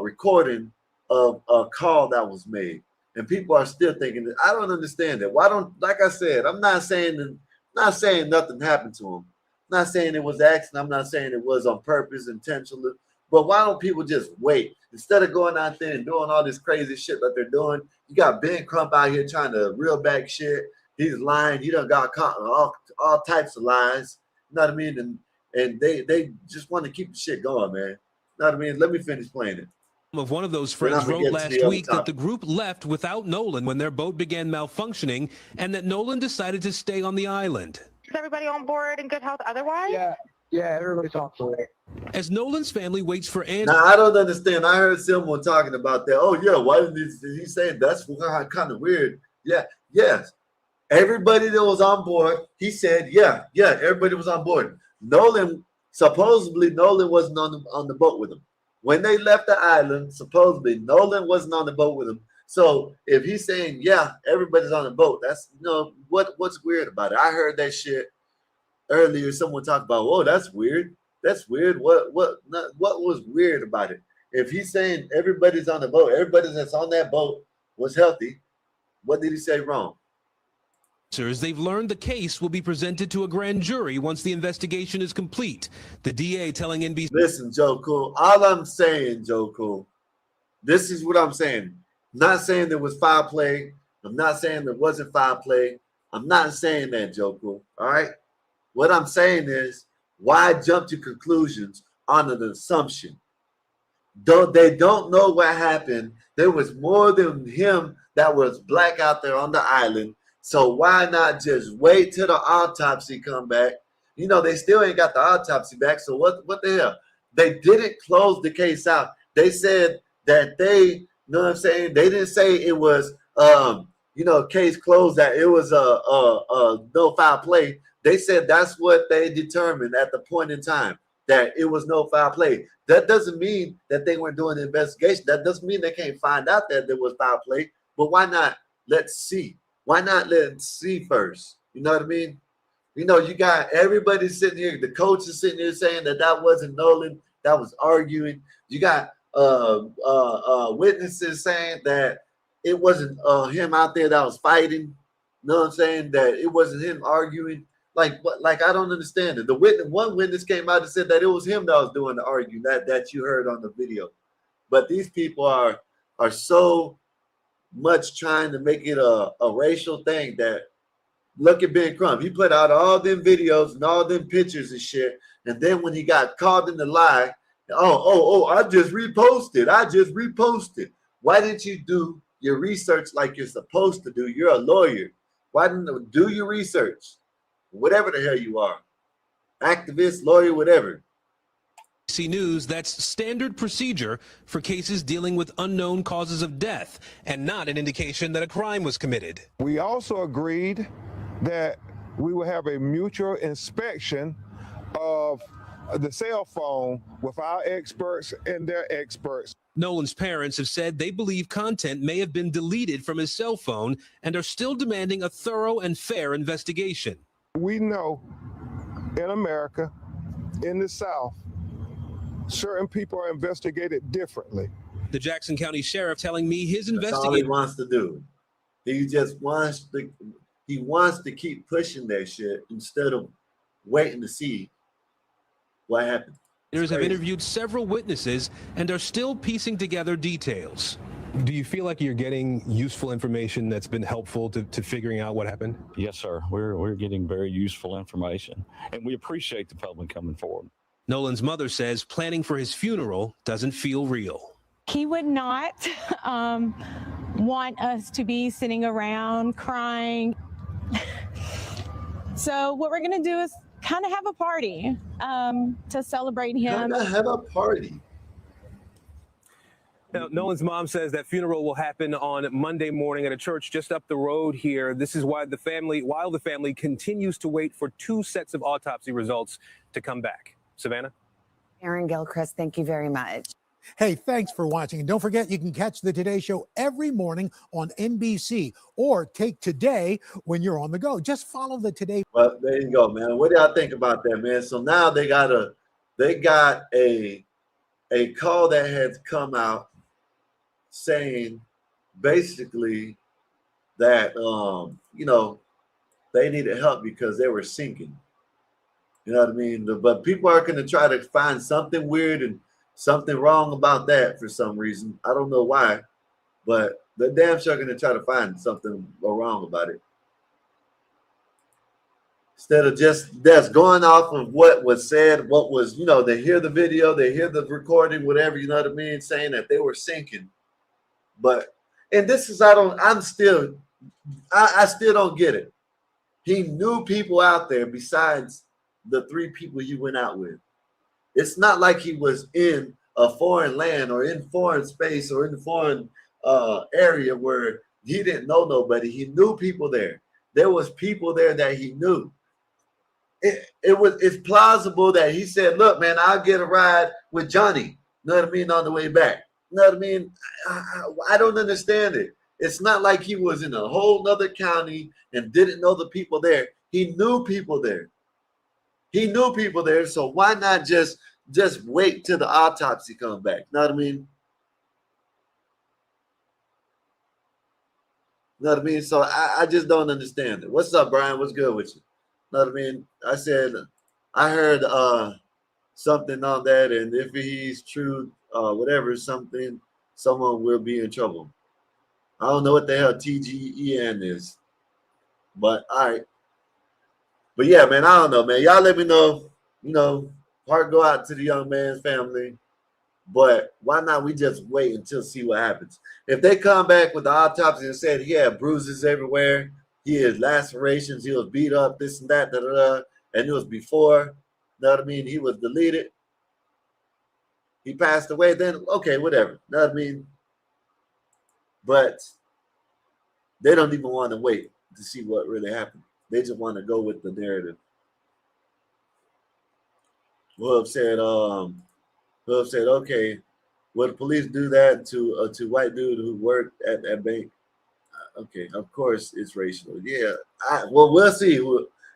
recording of a call that was made, and people are still thinking that. I don't understand that. Why don't, like I said, I'm not saying nothing happened to him. I'm not saying it was accident. I'm not saying it was on purpose, intentional. But why don't people just wait instead of going out there and doing all this crazy shit that they're doing? You got Ben Crump out here trying to reel back shit. He's lying. He done got caught in all types of lies. You know what I mean? And they just want to keep the shit going, man. You know what I mean? Let me finish playing it. Of one of those friends wrote last week that the group left without Nolan when their boat began malfunctioning, and that Nolan decided to stay on the island. Is everybody on board in good health otherwise? Yeah, everybody's on board. As Nolan's family waits for Andy. Now, I don't understand. I heard someone talking about that. Oh, yeah, why did he say that's kind of weird? Yeah, yes. Everybody that was on board, he said, yeah, everybody was on board. Supposedly Nolan wasn't on the boat with him. When they left the island, supposedly Nolan wasn't on the boat with him. So if he's saying, yeah, everybody's on the boat, that's, what's weird about it? I heard that shit earlier. Someone talked about, oh, that's weird. That's weird. What was weird about it? If he's saying everybody's on the boat, everybody that's on that boat was healthy, what did he say wrong? They've learned the case will be presented to a grand jury once the investigation is complete. The DA telling NBC. Listen, Joe Cool. All I'm saying, Joe Cool, this is what I'm saying. I'm not saying there was foul play. I'm not saying there wasn't foul play. I'm not saying that, Joe Cool. All right. What I'm saying is, why jump to conclusions on an assumption? They don't know what happened. There was more than him that was black out there on the island. So why not just wait till the autopsy come back? They still ain't got the autopsy back. So what the hell? They didn't close the case out. They said that they they didn't say it was case closed, that it was a no foul play. They said that's what they determined at the point in time, that it was no foul play. That doesn't mean that they weren't doing the investigation. That doesn't mean they can't find out that there was foul play. But why not? Let's see. Why not let's see first? You know what I mean? You got everybody sitting here. The coach is sitting here saying that wasn't Nolan. That was arguing. You got witnesses saying that it wasn't him out there that was fighting. You know what I'm saying? That it wasn't him arguing. Like I don't understand it. One witness came out and said that it was him that was doing the arguing that you heard on the video. But these people are so much trying to make it a racial thing that, look at Ben Crump. He put out all them videos and all them pictures and shit. And then when he got caught in the lie, I just reposted. Why didn't you do your research like you're supposed to do? You're a lawyer. Why didn't you do your research? Whatever the hell you are. Activist, lawyer, whatever. NBC News, that's standard procedure for cases dealing with unknown causes of death and not an indication that a crime was committed. We also agreed that we will have a mutual inspection of the cell phone with our experts and their experts. Nolan's parents have said they believe content may have been deleted from his cell phone and are still demanding a thorough and fair investigation. We know in America, in the South, certain people are investigated differently. The Jackson County Sheriff telling me his investigation. That's all he wants to do. He just wants to keep pushing that shit instead of waiting to see what happened. Leaders have interviewed several witnesses and are still piecing together details. Do you feel like you're getting useful information that's been helpful to figuring out what happened? Yes, sir. We're getting very useful information, and we appreciate the public coming forward. Nolan's mother says planning for his funeral doesn't feel real. He would not want us to be sitting around crying. So what we're going to do is kind of have a party to celebrate him. Have a party. Now, Nolan's mom says that funeral will happen on Monday morning at a church just up the road here. This is why while the family continues to wait for 2 sets of autopsy results to come back. Savannah? Aaron Gilchrist, thank you very much. Hey, thanks for watching. And don't forget, you can catch the Today Show every morning on NBC or take Today when you're on the go. Just follow the Today. Well, there you go, man. What do y'all think about that, man? So now they got a call that has come out saying basically that you know, they needed help because they were sinking. You know what I mean? But people are going to try to find something weird and something wrong about that for some reason. I don't know why, but they're damn sure going to try to find something wrong about it. Instead of just that's going off of what was said, what was, you know, they hear the video, they hear the recording, whatever, you know what I mean, saying that they were sinking. But, and this is, I still don't get it. He knew people out there besides the 3 people he went out with. It's not like he was in a foreign land or in foreign space or in foreign area where he didn't know nobody. He knew people there. There was people there that he knew. It's plausible that he said, look, man, I'll get a ride with Johnny. You know what I mean? On the way back. You know what I mean? I don't understand it. It's not like he was in a whole nother county and didn't know the people there. He knew people there. He knew people there. So why not just wait till the autopsy comes back? You know what I mean? You know what I mean? So I just don't understand it. What's up, Brian? What's good with you? You know what I mean? I said, I heard something on that, and if he's true, whatever, something, someone will be in trouble. I don't know what the hell TGEN is, but all right. But yeah, man, I don't know, man. Y'all let me know. You know, heart go out to the young man's family. But why not we just wait until see what happens? If they come back with the autopsy and said he had bruises everywhere, he had lacerations, he was beat up, this and that, and it was before, you know what I mean? He was deleted. He passed away, then okay, whatever. You know what I mean? But they don't even want to wait to see what really happened. They just want to go with the narrative. Hub said, okay, would the police do that to white dude who worked at that bank? Okay, of course it's racial. Yeah, well, we'll see.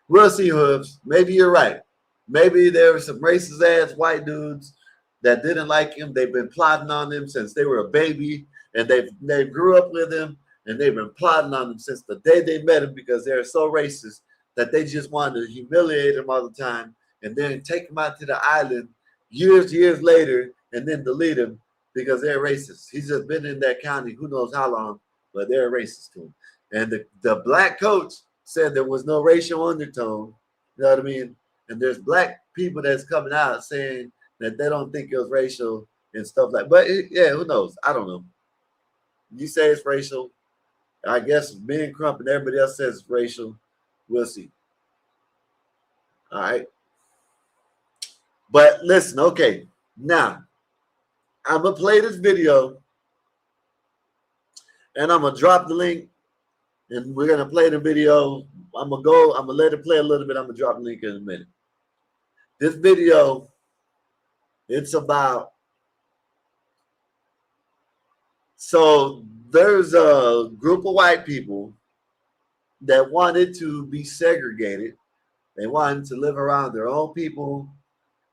We'll see, Hubs. Maybe you're right. Maybe there were some racist ass white dudes that didn't like him. They've been plotting on him since they were a baby, and they grew up with him, and they've been plotting on him since the day they met him because they're so racist that they just wanted to humiliate him all the time and then take him out to the island years later and then delete him because they're racist. He's just been in that county who knows how long, but they're racist to him. And the black coach said there was no racial undertone. You know what I mean? And there's black people that's coming out saying that they don't think it was racial and stuff like. But yeah, who knows? I don't know. You say it's racial. I guess me and Crump and everybody else says it's racial. We'll see. All right. But listen, okay. Now, I'm going to play this video. And I'm going to drop the link. And we're going to play the video. I'm going to let it play a little bit. I'm going to drop the link in a minute. This video, it's about. So there's a group of white people that wanted to be segregated. They wanted to live around their own people.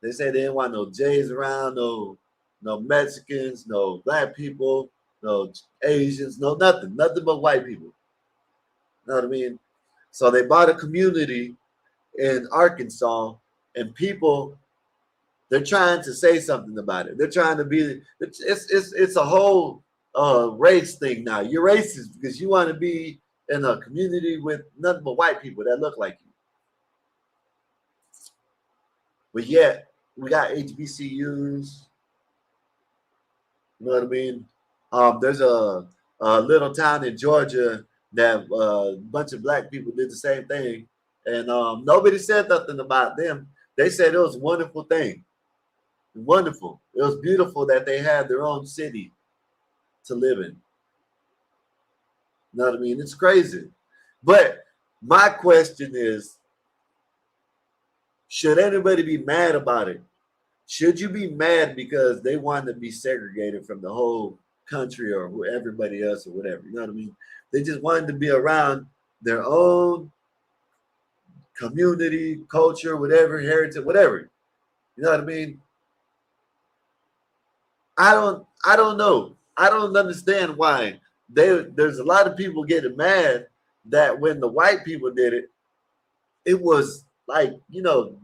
They said they didn't want no Jays around, no Mexicans, no black people, no Asians, no nothing but white people. You know what I mean? So they bought a community in Arkansas, and people, they're trying to say something about it. They're trying to be. It's a whole race thing now. You're racist because you want to be in a community with nothing but white people that look like you. But yet, we got HBCUs. You know what I mean? There's a little town in Georgia that a bunch of black people did the same thing. And nobody said nothing about them. They said it was a wonderful thing. Wonderful. It was beautiful that they had their own city to live in. You know what I mean? It's crazy. But my question is, should anybody be mad about it? Should you be mad because they want to be segregated from the whole country or everybody else or whatever? You know what I mean? They just wanted to be around their own community, culture, whatever, heritage, whatever. You know what I mean? I don't know. I don't understand why there's a lot of people getting mad that when the white people did it, it was like, you know,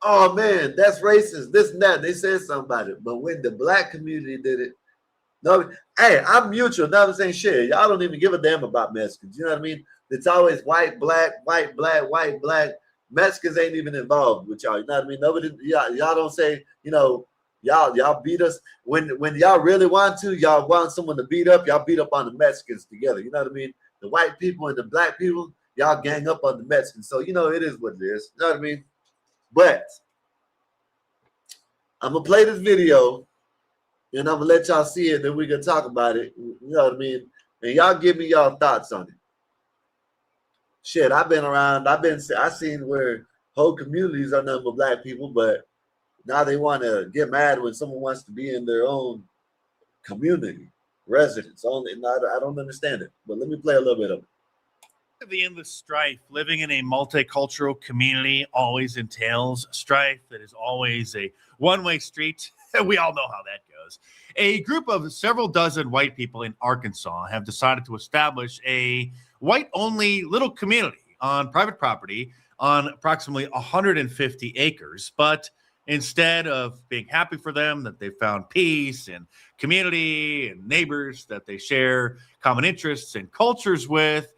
oh man, that's racist, this and that. They said something about it. But when the black community did it, no, hey, I'm mutual, not saying shit. Y'all don't even give a damn about Mexicans. You know what I mean? It's always white, black, white, black, white, black. Mexicans ain't even involved with y'all. You know what I mean? Nobody, y'all don't say, you know, y'all beat us when y'all really want to. Y'all want someone to beat up. Y'all beat up on the Mexicans together. You know what I mean? The white people and the black people, y'all gang up on the Mexicans. So you know it is what it is. You know what I mean? But I'm gonna play this video and I'm gonna let y'all see it. Then we can talk about it. You know what I mean? And y'all give me y'all thoughts on it. Shit, I've been around. I seen where whole communities are nothing but black people, but now they want to get mad when someone wants to be in their own community, residence. Only, I don't understand it. But let me play a little bit of it. The endless strife. Living in a multicultural community always entails strife. That is always a one-way street. We all know how that goes. A group of several dozen white people in Arkansas have decided to establish a white-only little community on private property on approximately 150 acres. But instead of being happy for them that they found peace and community and neighbors that they share common interests and cultures with,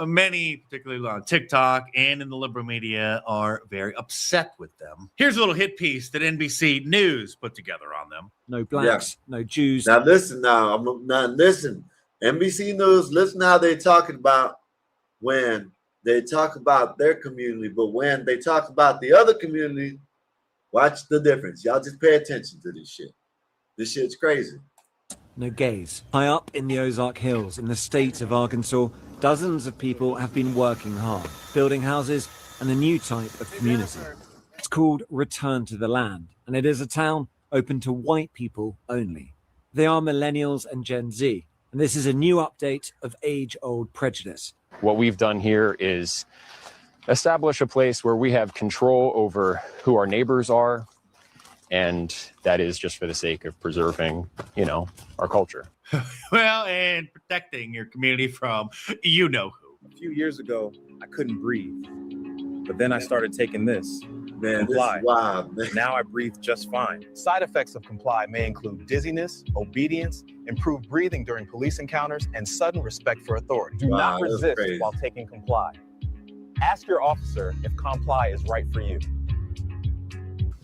many, particularly on TikTok and in the liberal media, are very upset with them. Here's a little hit piece that NBC News put together on them. No blacks, no Jews. Now listen, listen. NBC News, listen how they talking about when they talk about their community, but when they talk about the other community, watch the difference. Y'all just pay attention to this shit. This shit's crazy. No gays. High up in the Ozark Hills in the state of Arkansas, dozens of people have been working hard, building houses and a new type of community. It's called Return to the Land, and it is a town open to white people only. They are millennials and Gen Z, and this is a new update of age-old prejudice. What we've done here is establish a place where we have control over who our neighbors are, and that is just for the sake of preserving, you know, our culture. Well, and protecting your community from you know who. A few years ago, I couldn't breathe, but then I started taking this. Man, Comply. this is wild, man. Now I breathe just fine. Side effects of Comply may include dizziness, obedience, improved breathing during police encounters, and sudden respect for authority. Do not resist while taking Comply. Ask your officer if Comply is right for you.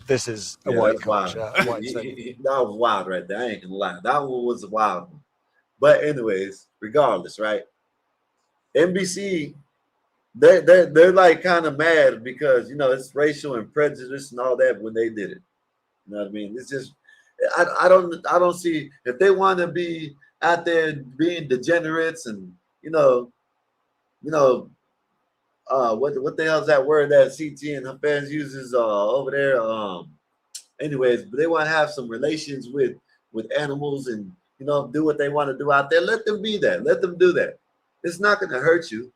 This is a Yeah, white that's wild. culture. That was wild right there. I ain't gonna lie. That one was a wild one. But anyways, regardless, right? NBC, they're like kind of mad because, you know, it's racial and prejudice and all that when they did it. You know what I mean? It's just I don't see if they want to be out there being degenerates and what the hell's that word that CT and her fans uses over there? Anyways, but they want to have some relations with animals and, you know, do what they want to do out there. Let them be that. Let them do that. It's not going to hurt you.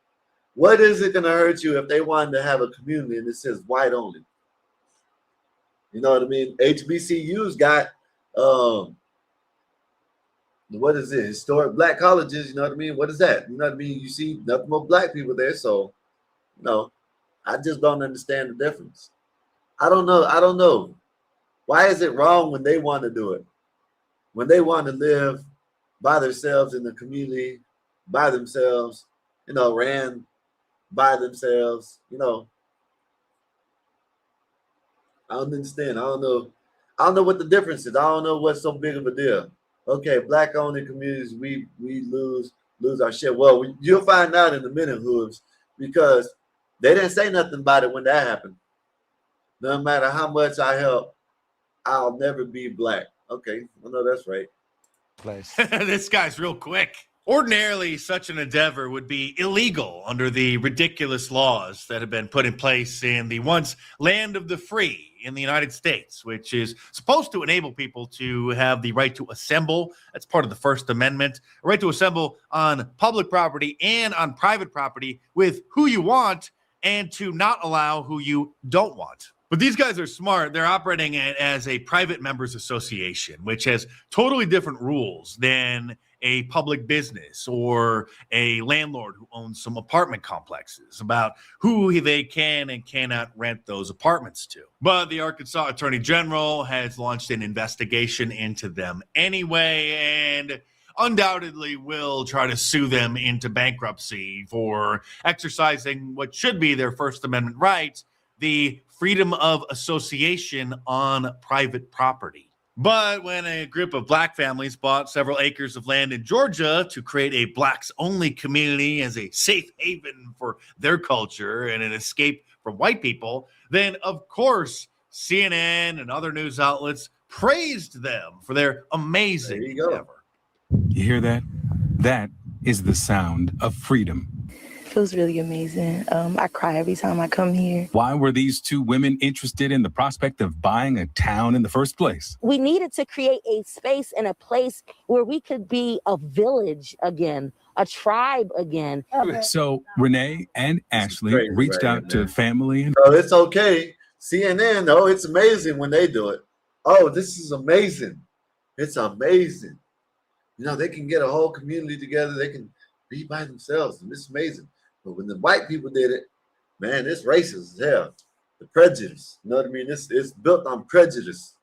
What is it going to hurt you if they wanted to have a community and it says white only? You know what I mean? HBCU's got what is it? Historic black colleges. You know what I mean? What is that? You know what I mean? You see nothing but black people there, so. No, I just don't understand the difference. I don't know. Why is it wrong when they want to do it? When they want to live by themselves in the community, by themselves, you know, ran by themselves, you know. I don't understand. I don't know what the difference is. I don't know what's so big of a deal. Okay, black only communities, we lose our shit. Well, you'll find out in a minute, Hooves, because they didn't say nothing about it when that happened. No matter how much I help, I'll never be black. Okay, I know that's right. This guy's real quick. Ordinarily, such an endeavor would be illegal under the ridiculous laws that have been put in place in the once land of the free in the United States, which is supposed to enable people to have the right to assemble. That's part of the First Amendment, a right to assemble on public property and on private property with who you want, and to not allow who you don't want. But these guys are smart. They're operating it as a private members association, which has totally different rules than a public business or a landlord who owns some apartment complexes about who they can and cannot rent those apartments to. But the Arkansas Attorney General has launched an investigation into them anyway, and undoubtedly will try to sue them into bankruptcy for exercising what should be their First Amendment rights, the freedom of association on private property. But when a group of black families bought several acres of land in Georgia to create a blacks-only community as a safe haven for their culture and an escape from white people, then of course CNN and other news outlets praised them for their amazing endeavor. You hear that? That is the sound of freedom. Feels really amazing. I cry every time I come here. Why were these two women interested in the prospect of buying a town in the first place? We needed to create a space and a place where we could be a village again, a tribe again. So Renee and Ashley reached out to family. And oh, it's okay. CNN, oh, it's amazing when they do it. Oh, this is amazing. It's amazing. You know, they can get a whole community together. They can be by themselves, and it's amazing. But when the white people did it, man, it's racist as hell. The prejudice, you know what I mean? It's built on prejudice.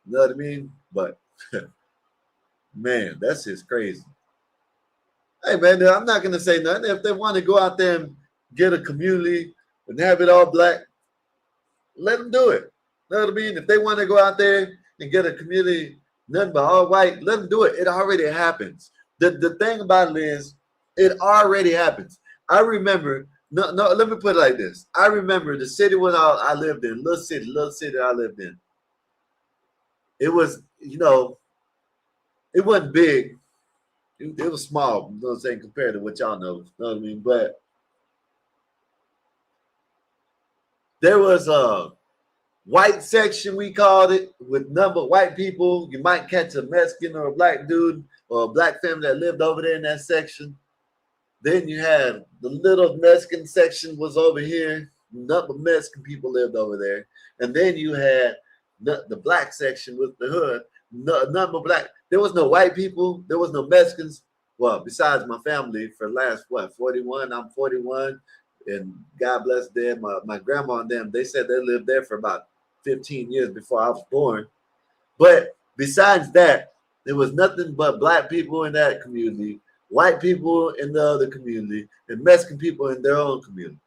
You know what I mean? But man, that's just crazy. Hey man, I'm not gonna say nothing. If they want to go out there and get a community and have it all black, let them do it. You know what I mean? If they want to go out there and get a community nothing but all white, let them do it. It already happens. The thing about it is, it already happens. I remember, no, let me put it like this. I remember the city when I lived in, little city I lived in. It was, you know, it wasn't big. It was small, you know what I'm saying, compared to what y'all know. You know what I mean? But there was a white section, we called it, with number of white people. You might catch a Mexican or a black dude or a black family that lived over there in that section. Then you had the little Mexican section was over here. Nothing but Mexican people lived over there. And then you had the black section with the hood. None but black. There was no white people. There was no Mexicans. Well, besides my family for the last, 41? I'm 41. And God bless them. My grandma and them, they said they lived there for about 15 years before I was born. But besides that, there was nothing but black people in that community, white people in the other community, and Mexican people in their own community.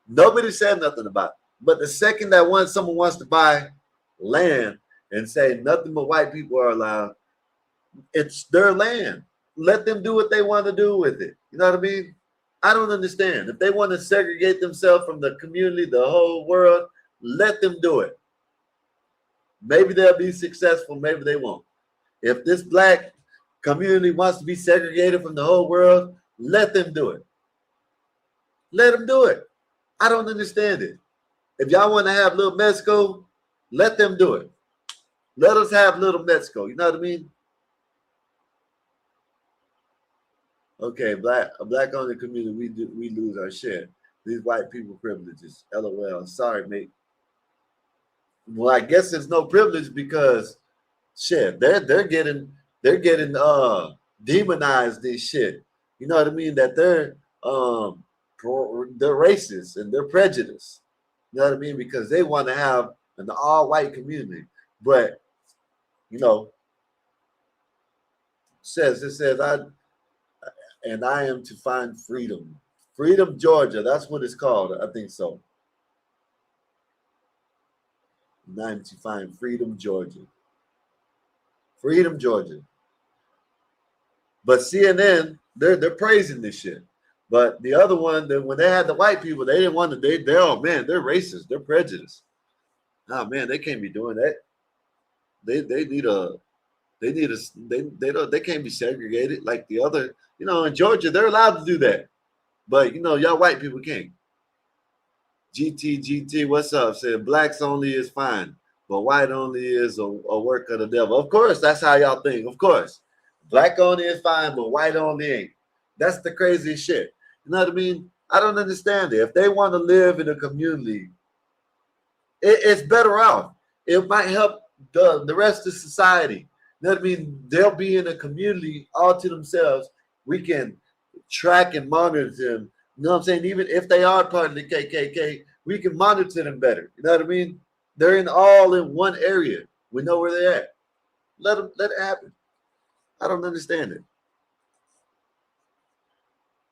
Nobody said nothing about it. But the second that someone wants to buy land and say nothing but white people are allowed, it's their land. Let them do what they want to do with it. You know what I mean? I don't understand. If they want to segregate themselves from the community, the whole world, let them do it. Maybe they'll be successful, maybe they won't. If this black community wants to be segregated from the whole world, let them do it. Let them do it. I don't understand it. If y'all want to have little Mexico, let them do it. Let us have little Mexico. You know what I mean? Okay, a black owned community, we lose our share. These white people privileges. LOL. Sorry, mate. Well, I guess there's no privilege because shit, they're getting demonized this shit. You know what I mean? That they're racist and they're prejudiced. You know what I mean? Because they want to have an all-white community. But you know, it says I am to find freedom. Freedom, Georgia. That's what it's called. I think so. And I am to find freedom, Georgia. Freedom, Georgia. But CNN, they're praising this shit. But the other one, when they had the white people, they didn't want to. They oh man, they're racist. They're prejudiced. Oh man, they can't be doing that. They can't be segregated like the other. You know, in Georgia, they're allowed to do that. But, you know, y'all white people can't. GT, what's up? Said blacks only is fine, but white only is a work of the devil. Of course, that's how y'all think. Of course. Black only is fine, but white only ain't. That's the craziest shit. You know what I mean? I don't understand it. If they want to live in a community it's better off. It might help the rest of society. You know what I mean? They'll be in a community all to themselves. We can track and monitor them. You know what I'm saying? Even if they are part of the KKK, we can monitor them better. You know what I mean? They're all in one area. We know where they're at. Let it happen. I don't understand it.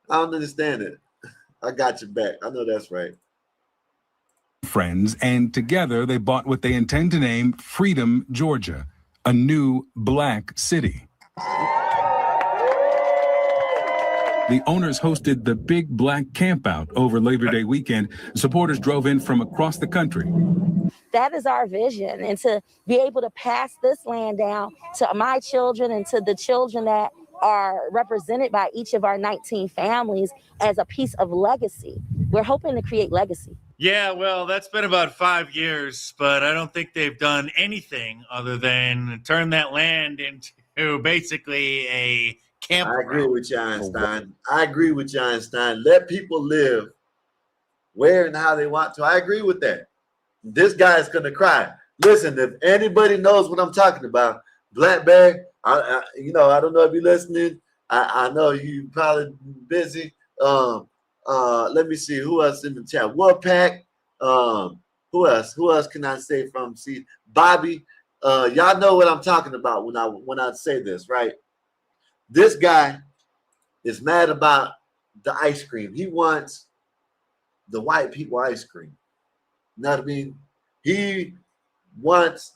I don't understand it. I got your back. I know that's right. Friends, and together they bought what they intend to name Freedom, Georgia, a new black city. The owners hosted the Big Black Campout over Labor Day weekend. Supporters drove in from across the country. That is our vision, and to be able to pass this land down to my children and to the children that are represented by each of our 19 families as a piece of legacy. We're hoping to create legacy. Yeah, well, that's been about 5 years, but I don't think they've done anything other than turn that land into basically a campground. I agree with you, Einstein. I agree with you, Einstein. Let people live where and how they want to. I agree with that. This guy is going to cry. Listen, if anybody knows what I'm talking about, Black Bear, I don't know if you're listening. I know you probably busy. Let me see who else in the chat. Wolfpack. Who else? Who else can I say from? See, Bobby. Y'all know what I'm talking about when I say this, right? This guy is mad about the ice cream. He wants the white people ice cream. You know what I mean? He wants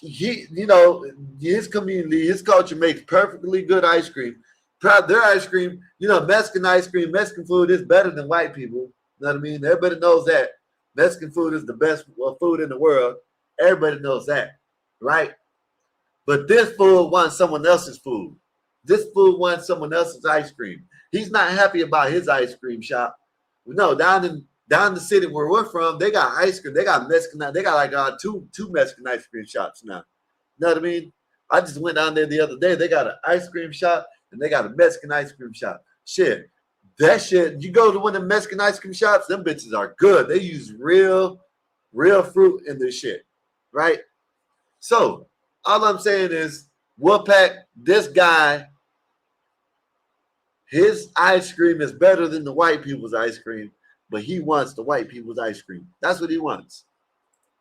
his community, his culture makes perfectly good ice cream. Their ice cream, Mexican ice cream, Mexican food is better than white people. You know what I mean? Everybody knows that. Mexican food is the best food in the world. Everybody knows that, right? But this fool wants someone else's food. This fool wants someone else's ice cream. He's not happy about his ice cream shop. No, down the city where we're from, they got ice cream. They got Mexican. They got like two Mexican ice cream shops now. You know what I mean? I just went down there the other day. They got an ice cream shop and they got a Mexican ice cream shop. Shit, that shit. You go to one of the Mexican ice cream shops, them bitches are good. They use real fruit in this shit, right? So all I'm saying is, Wolfpack, this guy, his ice cream is better than the white people's ice cream, but he wants the white people's ice cream. That's what he wants.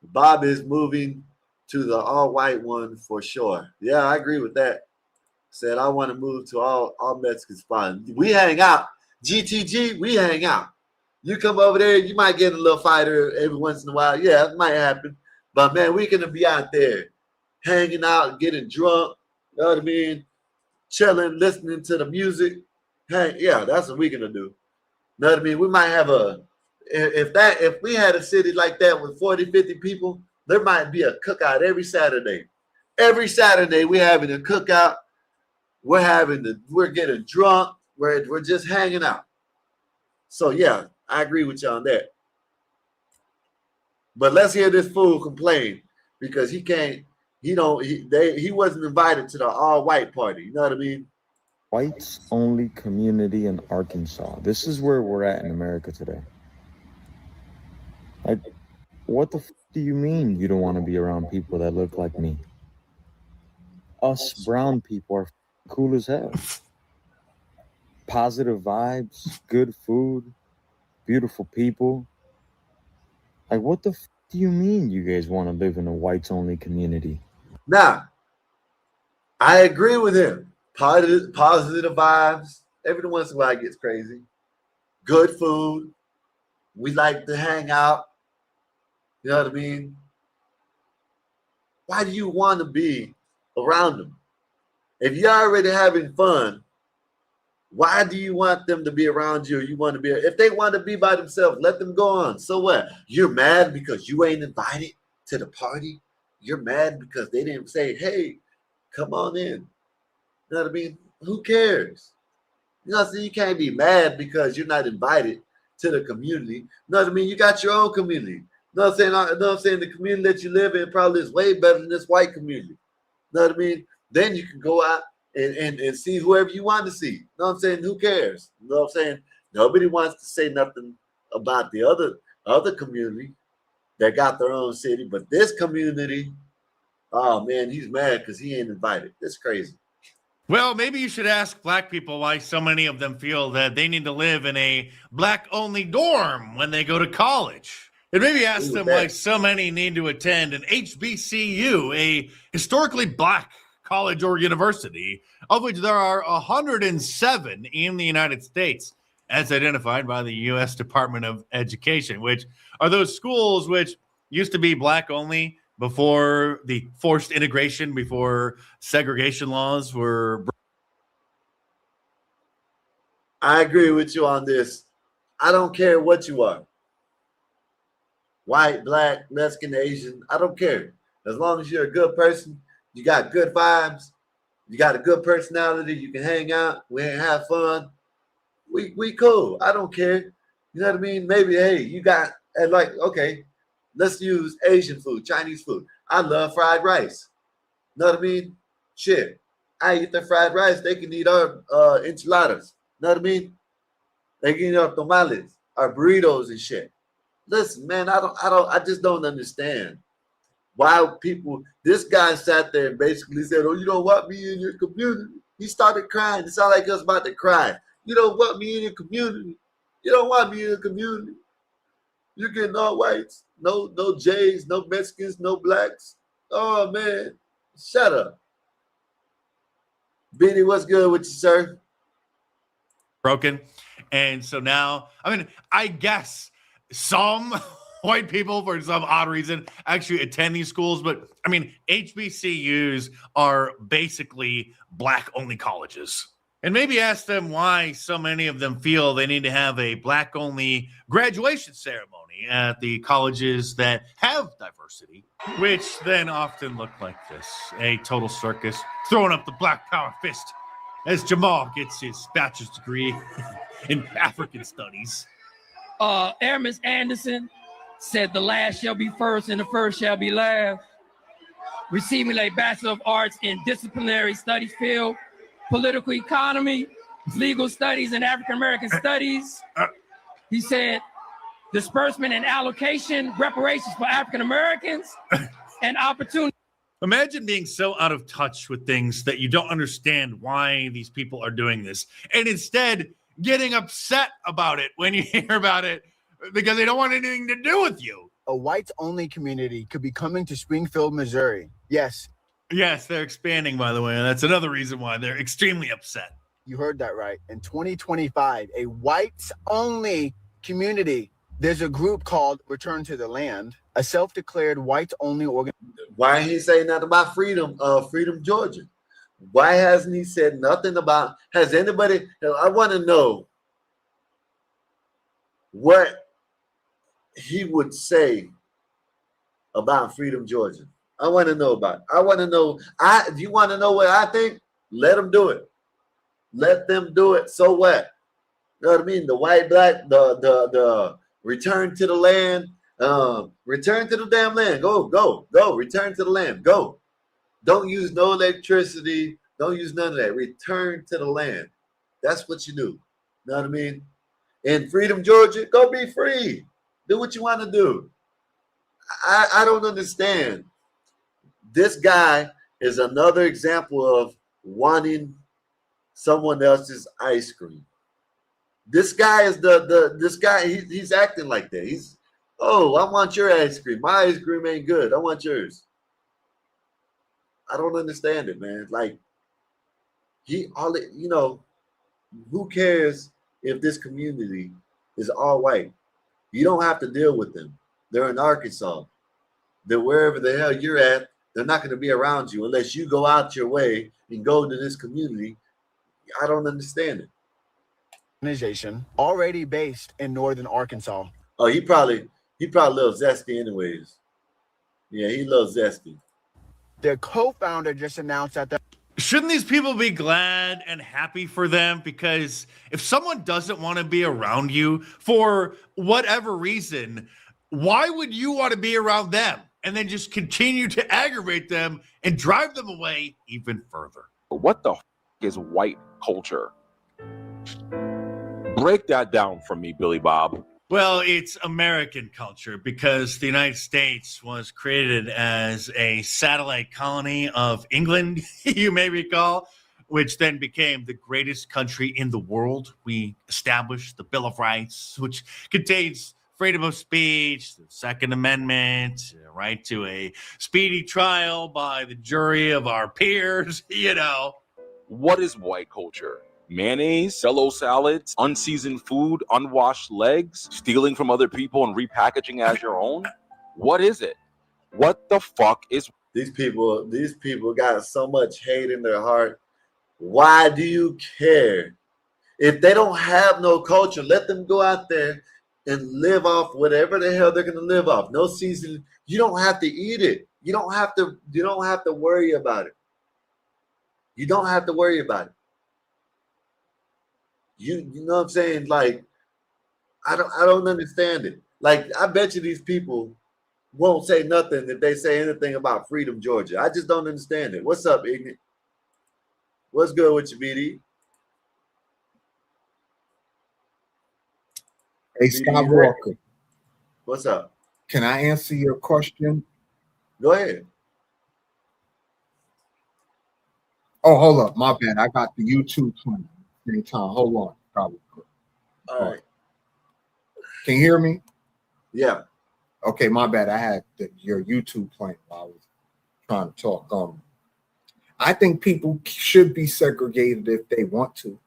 Bob is moving to the all-white one for sure. Yeah, I agree with that. Said I want to move to all Mexican spots. We hang out. GTG, we hang out. You come over there, you might get a little fighter every once in a while. Yeah, it might happen. But man, we're gonna be out there hanging out, getting drunk, you know what I mean? Chilling, listening to the music. Hey, yeah, that's what we're gonna do. You know what I mean? We might have if we had a city like that with 40, 50 people, there might be a cookout every Saturday. Every Saturday we're having a cookout. We're getting drunk. We're just hanging out. So yeah, I agree with you on that. But let's hear this fool complain because he wasn't invited to the all-white party. You know what I mean? Whites only community in Arkansas. This is where we're at in America today. Like, what the f do you mean you don't want to be around people that look like me? Us brown people are cool as hell. Positive vibes, good food, beautiful people. Like, what the f do you mean you guys want to live in a whites only community? Now, I agree with him. Positive vibes. Every once in a while it gets crazy. Good food. We like to hang out. You know what I mean? Why do you want to be around them? If you're already having fun, why do you want them to be around you? You want to be, if they want to be by themselves, let them go on. So what? You're mad because you ain't invited to the party? You're mad because they didn't say, hey, come on in. You know what I mean? Who cares? You know what I'm saying? You can't be mad because you're not invited to the community. You know what I mean? You got your own community. You know what I'm saying? The community that you live in probably is way better than this white community. You know what I mean? Then you can go out and see whoever you want to see. You know what I'm saying? Who cares? You know what I'm saying? Nobody wants to say nothing about the other community. that got their own city. But this community, oh man, he's mad because he ain't invited. That's crazy. Well, maybe you should ask black people why so many of them feel that they need to live in a black-only dorm when they go to college. And maybe ask them why so many need to attend an HBCU, a historically black college or university, of which there are 107 in the United States, as identified by the U.S. Department of Education, which are those schools which used to be black only before the forced integration, before segregation laws were. I agree with you on this. I don't care what you are. White, black, Mexican, Asian, I don't care. As long as you're a good person, you got good vibes, you got a good personality, you can hang out, we can have fun. We cool. I don't care. You know what I mean? Maybe, hey, you got, and like, okay, let's use Asian food, Chinese food. I love fried rice. You know what I mean? Shit. I eat the fried rice. They can eat our enchiladas. You know what I mean? They can eat our tamales, our burritos and shit. Listen, man, I just don't understand why people, this guy sat there and basically said, oh, you don't want me in your community. He started crying. It sounded like he was about to cry. You don't want me in your community. You don't want me in your community. You're getting all whites, no Jays, no Mexicans, no blacks. Oh man, shut up. Beanie, what's good with you, sir? Broken. And so now, I mean, I guess some white people, for some odd reason, actually attend these schools. But I mean, HBCUs are basically black-only colleges. And maybe ask them why so many of them feel they need to have a black-only graduation ceremony at the colleges that have diversity, which then often look like this. A total circus, throwing up the black power fist as Jamal gets his bachelor's degree in African studies. Aramis Anderson said the last shall be first and the first shall be last. Receiving a Bachelor of Arts in Disciplinary Studies field, Political Economy, Legal Studies, and African American Studies. He said disbursement and allocation, reparations for African Americans, and opportunity. Imagine being so out of touch with things that you don't understand why these people are doing this, and instead getting upset about it when you hear about it because they don't want anything to do with you. A whites-only community could be coming to Springfield, Missouri. Yes, they're expanding, by the way, and that's another reason why they're extremely upset. You heard that right. In 2025, a whites-only community. There's a group called Return to the Land, a self-declared whites-only organization. Why ain't he saying nothing about Freedom Georgia? Why hasn't he said nothing about, has anybody, I want to know what he would say about Freedom Georgia. I want to know about it. I want to know, do you want to know what I think? Let them do it. Let them do it. So what? You know what I mean? The white, black, the return to the land, return to the damn land. Go, return to the land. Go. Don't use no electricity. Don't use none of that. Return to the land. That's what you do. You know what I mean? In Freedom, Georgia, go be free. Do what you want to do. I don't understand. This guy is another example of wanting someone else's ice cream. This guy is this guy, he's acting like that. He's, oh, I want your ice cream. My ice cream ain't good. I want yours. I don't understand it, man. Like, who cares if this community is all white? You don't have to deal with them. They're in Arkansas. They're wherever the hell you're at. They're not going to be around you unless you go out your way and go to this community. I don't understand it. Organization already based in northern Arkansas. Oh, he probably loves Zesty anyways. Yeah, he loves Zesty. Their co-founder just announced that Shouldn't these people be glad and happy for them? Because if someone doesn't want to be around you for whatever reason, why would you want to be around them and then just continue to aggravate them and drive them away even further? What the is white culture? Break that down for me, Billy Bob. Well, it's American culture because the United States was created as a satellite colony of England, you may recall, which then became the greatest country in the world. We established the Bill of Rights, which contains freedom of speech, the Second Amendment, right to a speedy trial by the jury of our peers, you know. What is white culture? Mayonnaise, cello salads, unseasoned food, unwashed legs, stealing from other people and repackaging as your own? What is it? What the fuck is These people got so much hate in their heart. Why do you care? If they don't have no culture, let them go out there and live off whatever the hell they're gonna live off. No season. You don't have to eat it. You don't have to worry about it. You don't have to worry about it. You know what I'm saying? Like, I don't understand it. Like, I bet you these people won't say nothing if they say anything about Freedom, Georgia. I just don't understand it. What's up, Ignorant? What's good with you, BD? Hey, Skywalker. What's up? Can I answer your question? Go ahead. Oh, hold up. My bad. I got the YouTube playing at the same time. Hold on. Probably. All right. Can you hear me? Yeah. Okay, my bad. I had your YouTube playing while I was trying to talk. I think people should be segregated if they want to.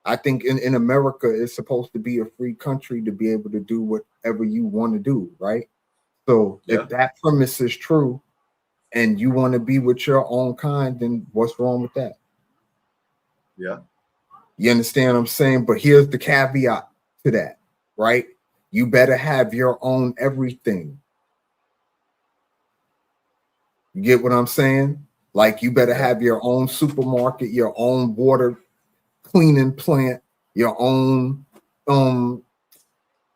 I think in America, it's supposed to be a free country to be able to do whatever you want to do, right? So if that premise is true and you want to be with your own kind, then what's wrong with that? Yeah. You understand what I'm saying? But here's the caveat to that, right? You better have your own everything. You get what I'm saying? Like, you better have your own supermarket, your own water cleaning plant, your own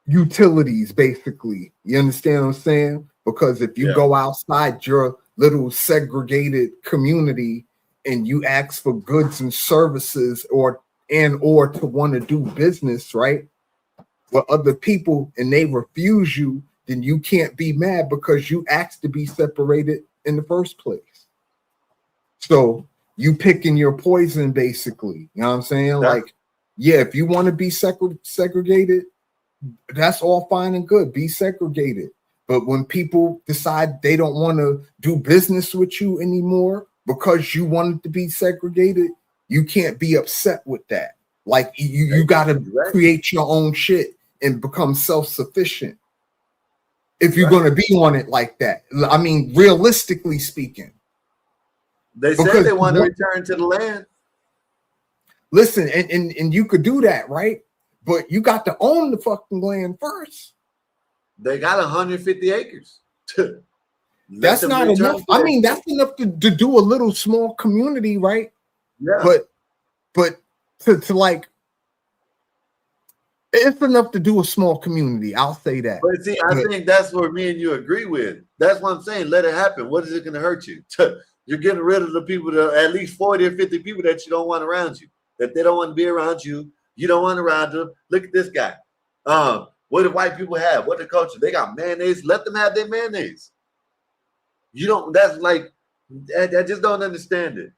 utilities, basically. You understand what I'm saying? Because if you go outside your little segregated community and you ask for goods and services or to want to do business, right, with other people and they refuse you, then you can't be mad because you asked to be separated in the first place. So you picking your poison, basically. You know what I'm saying? Like, yeah, if you want to be segregated, that's all fine and good. Be segregated. But when people decide they don't want to do business with you anymore because you wanted to be segregated, you can't be upset with that. Like, you got to create your own shit and become self-sufficient if you're going to be on it like that. I mean, realistically speaking. They said they want to return to the land. Listen, and you could do that, right? But you got to own the fucking land first. They got 150 acres. That's not enough. I mean, that's enough to do a little small community, right? Yeah. But to like, it's enough to do a small community. I'll say that. But see, I think that's where me and you agree with. That's what I'm saying. Let it happen. What is it going to hurt you? You're getting rid of the people, at least 40 or 50 people that you don't want around you, that they don't want to be around you. You don't want around them. Look at this guy. What do white people have? What the culture? They got mayonnaise. Let them have their mayonnaise. You don't, that's like, I just don't understand it.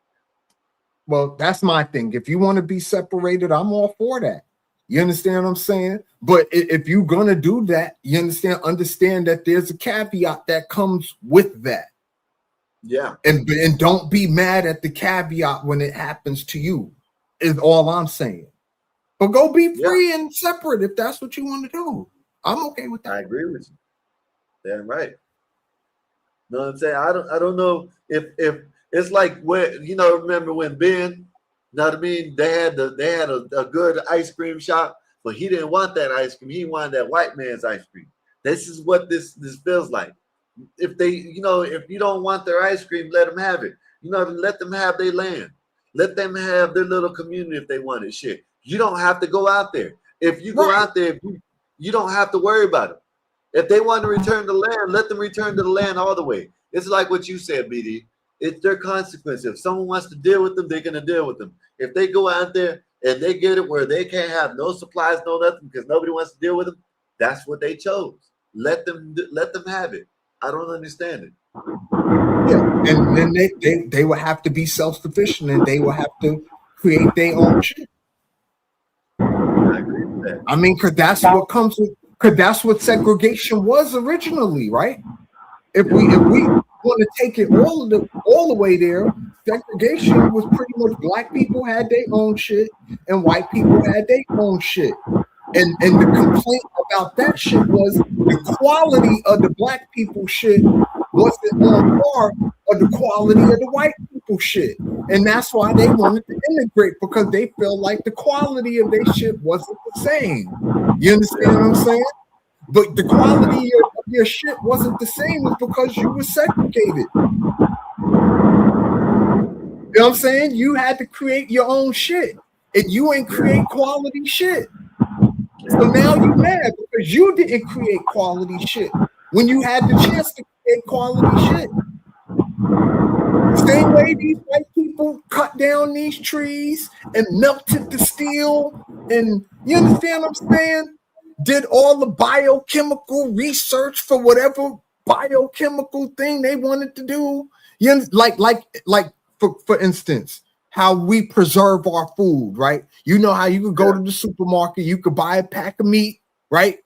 Well, that's my thing. If you want to be separated, I'm all for that. You understand what I'm saying? But if you're going to do that, you understand that there's a caveat that comes with that. Yeah. And don't be mad at the caveat when it happens to you, is all I'm saying. But go be free and separate if that's what you want to do. I'm okay with that. I agree with you. Damn right. Know what I'm saying? I don't know if it's like where, remember when Ben, you know what I mean? They had a good ice cream shop, but he didn't want that ice cream. He wanted that white man's ice cream. This is what this feels like. If they, if you don't want their ice cream, let them have it. Let them have their land. Let them have their little community if they want it. Shit. You don't have to go out there. If you go out there, you don't have to worry about it. If they want to return to the land, let them return to the land all the way. It's like what you said, BD. It's their consequence. If someone wants to deal with them, they're going to deal with them. If they go out there and they get it where they can't have no supplies, no nothing, because nobody wants to deal with them. That's what they chose. Let them have it. I don't understand it. Yeah, and then they will have to be self-sufficient, and they will have to create their own shit. I agree with that. I mean, because that's what comes with, because that's what segregation was originally, right? If we want to take it all the way there, segregation was pretty much black people had their own shit and white people had their own shit. And the complaint about that shit was the quality of the black people shit wasn't on par of the quality of the white people shit. And that's why they wanted to integrate, because they felt like the quality of their shit wasn't the same. You understand what I'm saying? But the quality of your shit wasn't the same is because you were segregated. You know what I'm saying? You had to create your own shit, and you ain't create quality shit. So now you mad because you didn't create quality shit when you had the chance to create quality shit. Same way these white people cut down these trees and melted the steel, and you understand what I'm saying? Did all the biochemical research for whatever biochemical thing they wanted to do. You like for instance, how we preserve our food, right? You know how you could go to the supermarket, you could buy a pack of meat, right?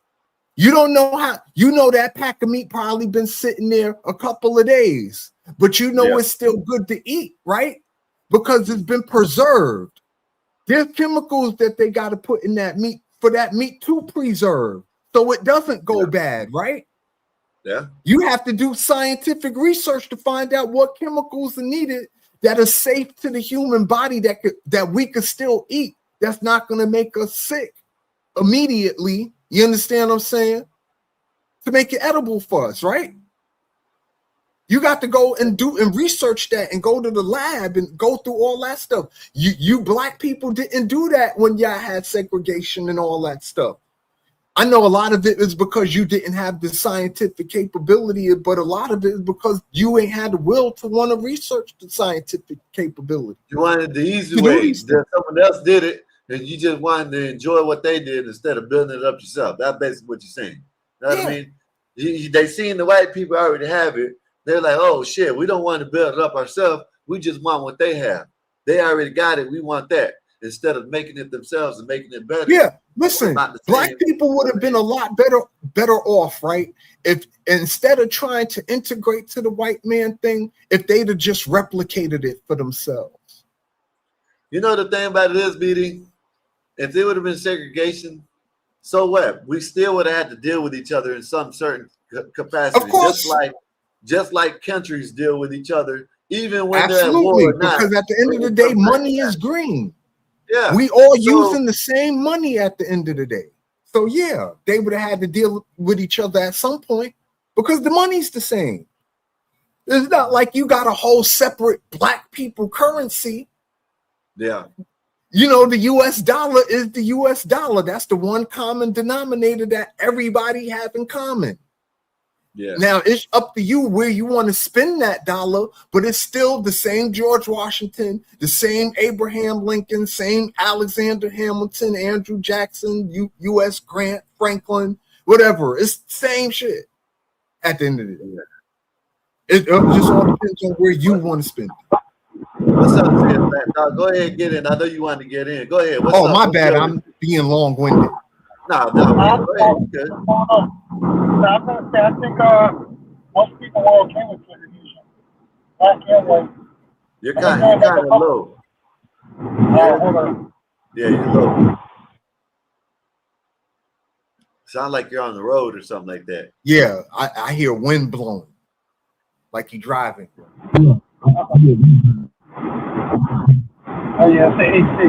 You don't know how, you know that pack of meat probably been sitting there a couple of days, but you know it's still good to eat, right? Because it's been preserved. There's chemicals that they got to put in that meat for that meat to preserve so it doesn't go bad, right? Yeah. You have to do scientific research to find out what chemicals are needed that are safe to the human body that we could still eat. That's not going to make us sick immediately. You understand what I'm saying? To make it edible for us, right? You got to go and do and research that and go to the lab and go through all that stuff. You black people didn't do that when y'all had segregation and all that stuff. I know a lot of it is because you didn't have the scientific capability, but a lot of it is because you ain't had the will to want to research the scientific capability. You wanted the easy way. That someone else did it, and you just wanted to enjoy what they did instead of building it up yourself. That's basically what you're saying. You know what I mean? They seen the white people already have it. They're like, oh shit, we don't want to build it up ourselves. We just want what they have. They already got it. We want that. Instead of making it themselves and making it better. Yeah, listen, black people would have been a lot better off, right? If instead of trying to integrate to the white man thing, if they'd have just replicated it for themselves. You know the thing about it is, BD, if there would have been segregation, so what? We still would have had to deal with each other in some certain capacity. Of course. Just like countries deal with each other, even when Absolutely, they're at war or not. because at the end of the day, money is green. Yeah, we all using the same money at the end of the day. So yeah, they would have had to deal with each other at some point because the money's the same. It's not like you got a whole separate black people currency. Yeah. You know, the US dollar is the US dollar. That's the one common denominator that everybody have in common. Yeah. Now it's up to you where you want to spend that dollar, but it's still the same George Washington, the same Abraham Lincoln, same Alexander Hamilton, Andrew Jackson, U.S. Grant, Franklin, whatever. It's the same shit at the end of the day. It just all depends on where you want to spend it. What's up, dog? Go ahead and get in. I know you want to get in. Go ahead. What's up? My bad. I'm being long-winded. No, man. Go ahead. Good. I'm going to say, I think most people were okay with segregation. Black and white. You're kind of low. Hold on. Yeah, you're low. Sound like you're on the road or something like that. Yeah, I hear wind blowing, like you're driving. Oh yeah, say AC.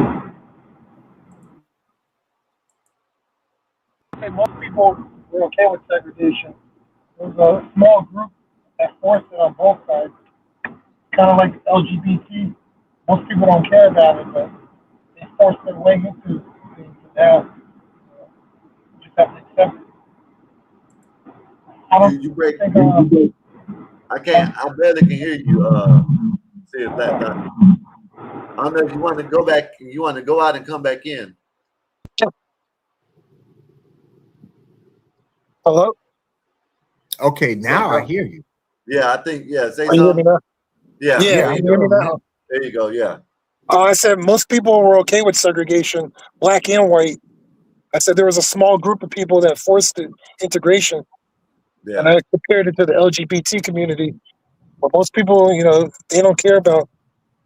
Most people were okay with segregation. There was a small group that forced it on both sides. Kind of like LGBT. Most people don't care about it, but they forced their way into things. Now, you just have to accept it. You break. I barely can hear you. See if that. I don't know if you want to go back. You want to go out and come back in. Hello? Okay, now I hear you. Yeah, I think, say Can you hear me something. now? Yeah, Yeah, there can you you hear me go. now? There you go, yeah. I said most people were okay with segregation, black and white. I said there was a small group of people that forced the integration, and Yeah. I compared it to the LGBT community. But most people, they don't care about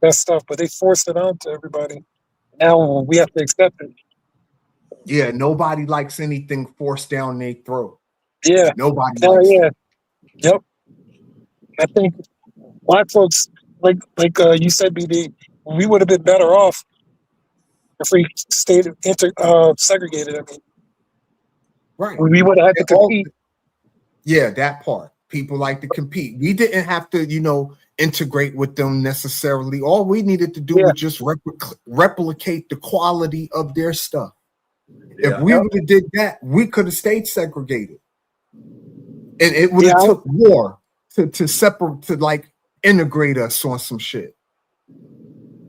that stuff, but they forced it on to everybody. Now we have to accept it. Yeah, nobody likes anything forced down their throat. Yeah. Nobody likes Yeah. it. Yep. I think black folks, like you said, BD, we would have been better off if we stayed segregated. I mean, Right. we would have had to compete. Yeah, that part. People like to compete. We didn't have to, integrate with them necessarily. All we needed to do was just replicate the quality of their stuff. Yeah. If we would have did that, we could have stayed segregated. And it would have took war to separate, to like integrate us on some shit.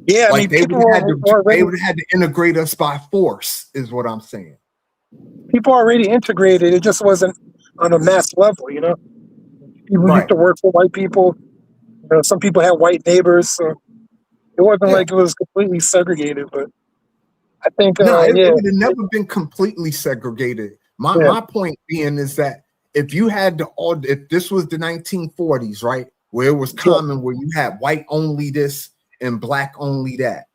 Yeah, I like mean, they would have had to integrate us by force, is what I'm saying. People already integrated. It just wasn't on a mass level, People used to work for white people. Some people had white neighbors, so it wasn't like it was completely segregated. But I think, it would have never been completely segregated. My point being is that if you had if this was the 1940s, right, where it was common, where you had white only this and black only that,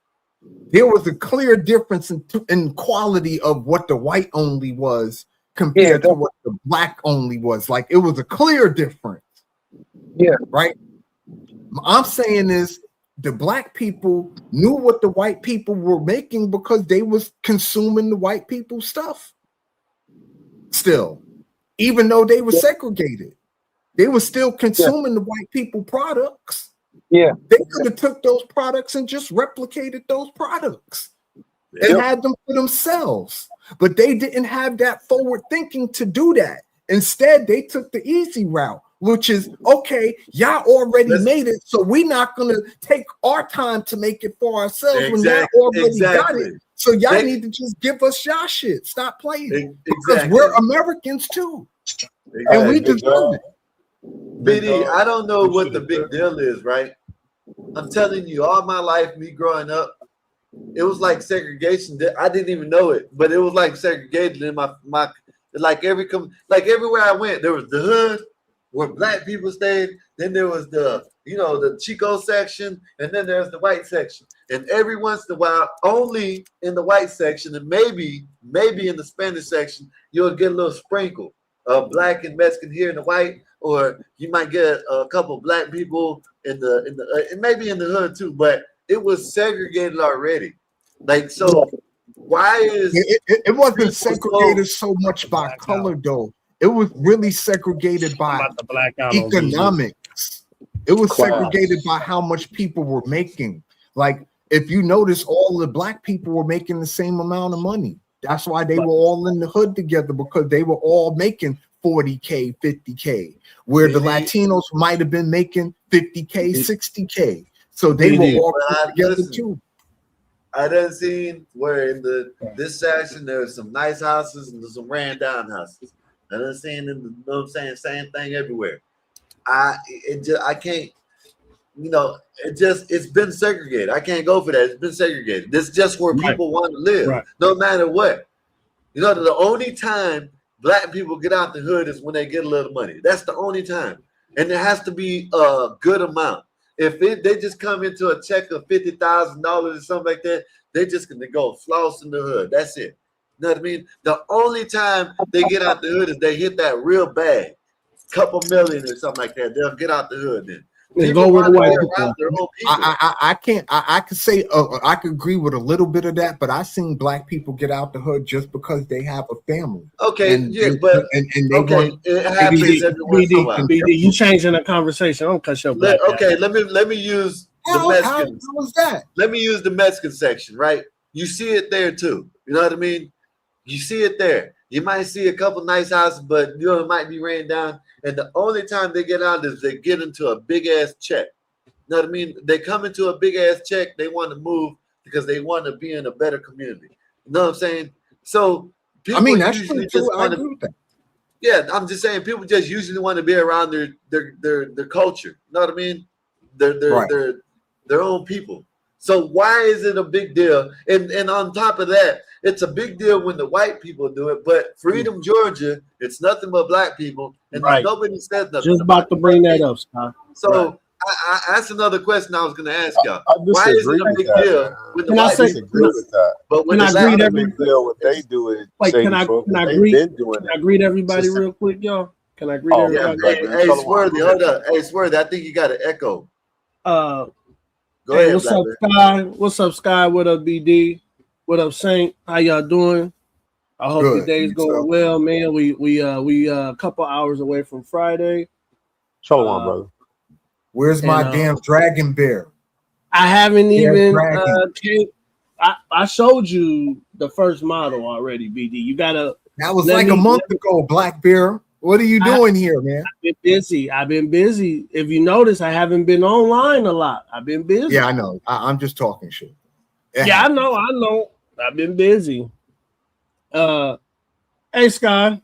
there was a clear difference in quality of what the white only was compared to what the black only was. Like, it was a clear difference. Yeah. Right. I'm saying is the black people knew what the white people were making because they was consuming the white people's stuff. Still, even though they were segregated, they were still consuming the white people products. Yeah. They could have took those products and just replicated those products and had them for themselves. But they didn't have that forward thinking to do that. Instead, they took the easy route, which is, okay, y'all already made it, so we're not going to take our time to make it for ourselves when y'all already got it. So y'all need to just give us y'all shit. Stop playing. Because we're Americans too. And we deserve it. BD, I don't know what the big deal is, right? I'm telling you, all my life, me growing up, it was like segregation. I didn't even know it, but it was like segregated in my like everywhere I went, there was the hood where black people stayed. Then there was the Chico section, and then there's the white section. And every once in a while, only in the white section, and maybe in the Spanish section, you'll get a little sprinkle of black and Mexican here in the white, or you might get a couple black people in the and maybe in the hood too. But it was segregated already. Like, so why is it wasn't segregated so much by color though? It was really segregated by economics. It was segregated by how much people were making. Like, if you notice, all the black people were making the same amount of money. That's why they were all in the hood together, because they were all making 40K, 50K, where the Latinos might have been making 50K, 60K. So they were all put together too. I done seen where in this section there was some nice houses and there's some ran down houses. I done seen same thing everywhere. It's been segregated. I can't go for that. It's been segregated. This is just where people want to live, no matter what. The only time black people get out the hood is when they get a little money. That's the only time, and it has to be a good amount. If they just come into a check of $50,000 or something like that, they're just gonna go floss in the hood. That's it. You know what I mean? The only time they get out the hood is they hit that real bag, couple million or something like that. They'll get out the hood then. People want to around their own people. I could say I could agree with a little bit of that, but I seen black people get out the hood just because they have a family. Okay, and yeah, they, but and they want it happens every once in a while. BD, you changing the conversation. I don't cut your black. Let me use the Mexicans. How was that? Let me use the Mexican section, right? You see it there too. You know what I mean? You see it there. You might see a couple nice houses, but it might be ran down. And the only time they get out is they get into a big ass check. You know what I mean? They come into a big ass check, they want to move because they want to be in a better community. You know what I'm saying? So people that's usually true just too. I want agree to. with that. Yeah, I'm just saying people just usually want to be around their culture. You know what I mean? Right. Their own people. So why is it a big deal? And on top of that, it's a big deal when the white people do it. But Freedom, Georgia, it's nothing but black people, and Right. nobody says nothing Just about about to it. bring that up, Scott. So that's another question I was going to ask y'all. I Why is it disagree a with big that, deal man. when the Can I white say? people Disagree do with it? that. But when Can the I It's black not greet a people every? big do deal what it, they do it, Wait, Shady Folk, can I because they've greet? been doing Can I it. greet everybody Since, real quick, y'all? Can I greet oh, yeah. man, everybody? Black Hey, man, hey, tell them I'm Swarthy, good. hold up. Hey, Swarthy, I think you got an echo. Uh, Go hey, ahead, what's up, Blackbeard. Sky? What's up, Sky? What up, BD? What up, Saint? How y'all doing? I hope your Good. day's going well, man. We a couple hours away from Friday. Shalom, brother. Where's my damn dragon bear? I haven't Yeah, even dragon. I showed you the first model already, BD. You gotta. That was like a month ago, Black Bear. What are you doing here, man? I've been busy. I've been busy. If you notice, I haven't been online a lot. I've been busy. Yeah, I know. I'm just talking shit. Yeah, I know. I've been busy. Hey, Scott.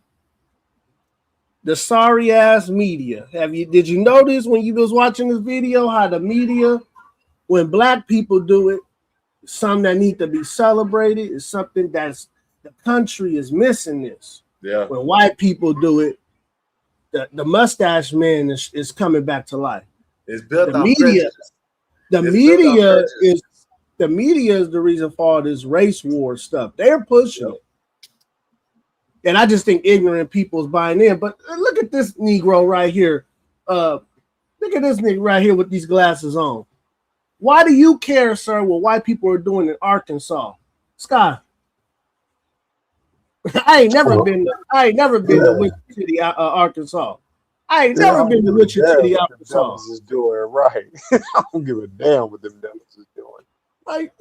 The sorry ass media. Did you notice when you was watching this video how the media, when black people do it, something that need to be celebrated, is something that's the country is missing this. Yeah. When white people do it, the mustache man is coming back to life. It's built The on media, prejudice. the It's built on media prejudice. is the media is the reason for all this race war stuff. They're pushing it. And I just think ignorant people's buying in. But look at this Negro right here. Look at this nigga right here with these glasses on. Why do you care, sir, what white people are doing in Arkansas? Scott. I ain't never been to Wichita City, Arkansas. I ain't never been to Wichita City, What them Arkansas. devils is doing right. I don't give a damn what them devils is doing. Like,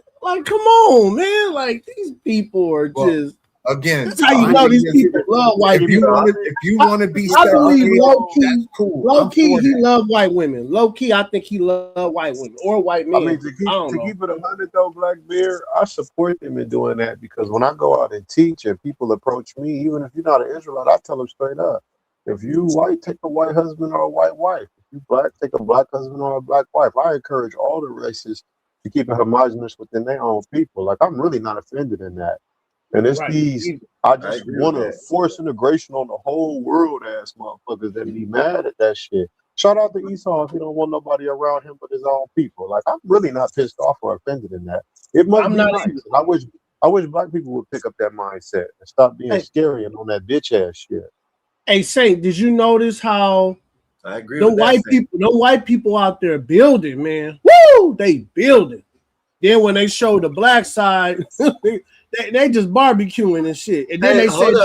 come on, man. Like, these people are just. Again, That's how you know these people love white people. If you want to be I believe segregated, low key, that's cool. low I'm key, for he that. love white women. Low key, I think he love white women or white men. I mean, to keep it 100 though, Black Bear, I support them in doing that because when I go out and teach and people approach me, even if you're not an Israelite, I tell them straight up: if you white, take a white husband or a white wife. If you black, take a black husband or a black wife. I encourage all the races to keep it homogenous within their own people. Like, I'm really not offended in that. And it's these, I just want to force integration on the whole world ass motherfuckers that be mad at that shit. Shout out to Esau if he don't want nobody around him but his own people. Like, I'm really not pissed off or offended in that. It must be nice. And I wish black people would pick up that mindset and stop being scary and on that bitch ass shit. Hey, Saint, did you notice how I agree the with that. white people out there building, man? Woo! They building. Then when they show the black side, they just barbecuing and shit. And then they said hold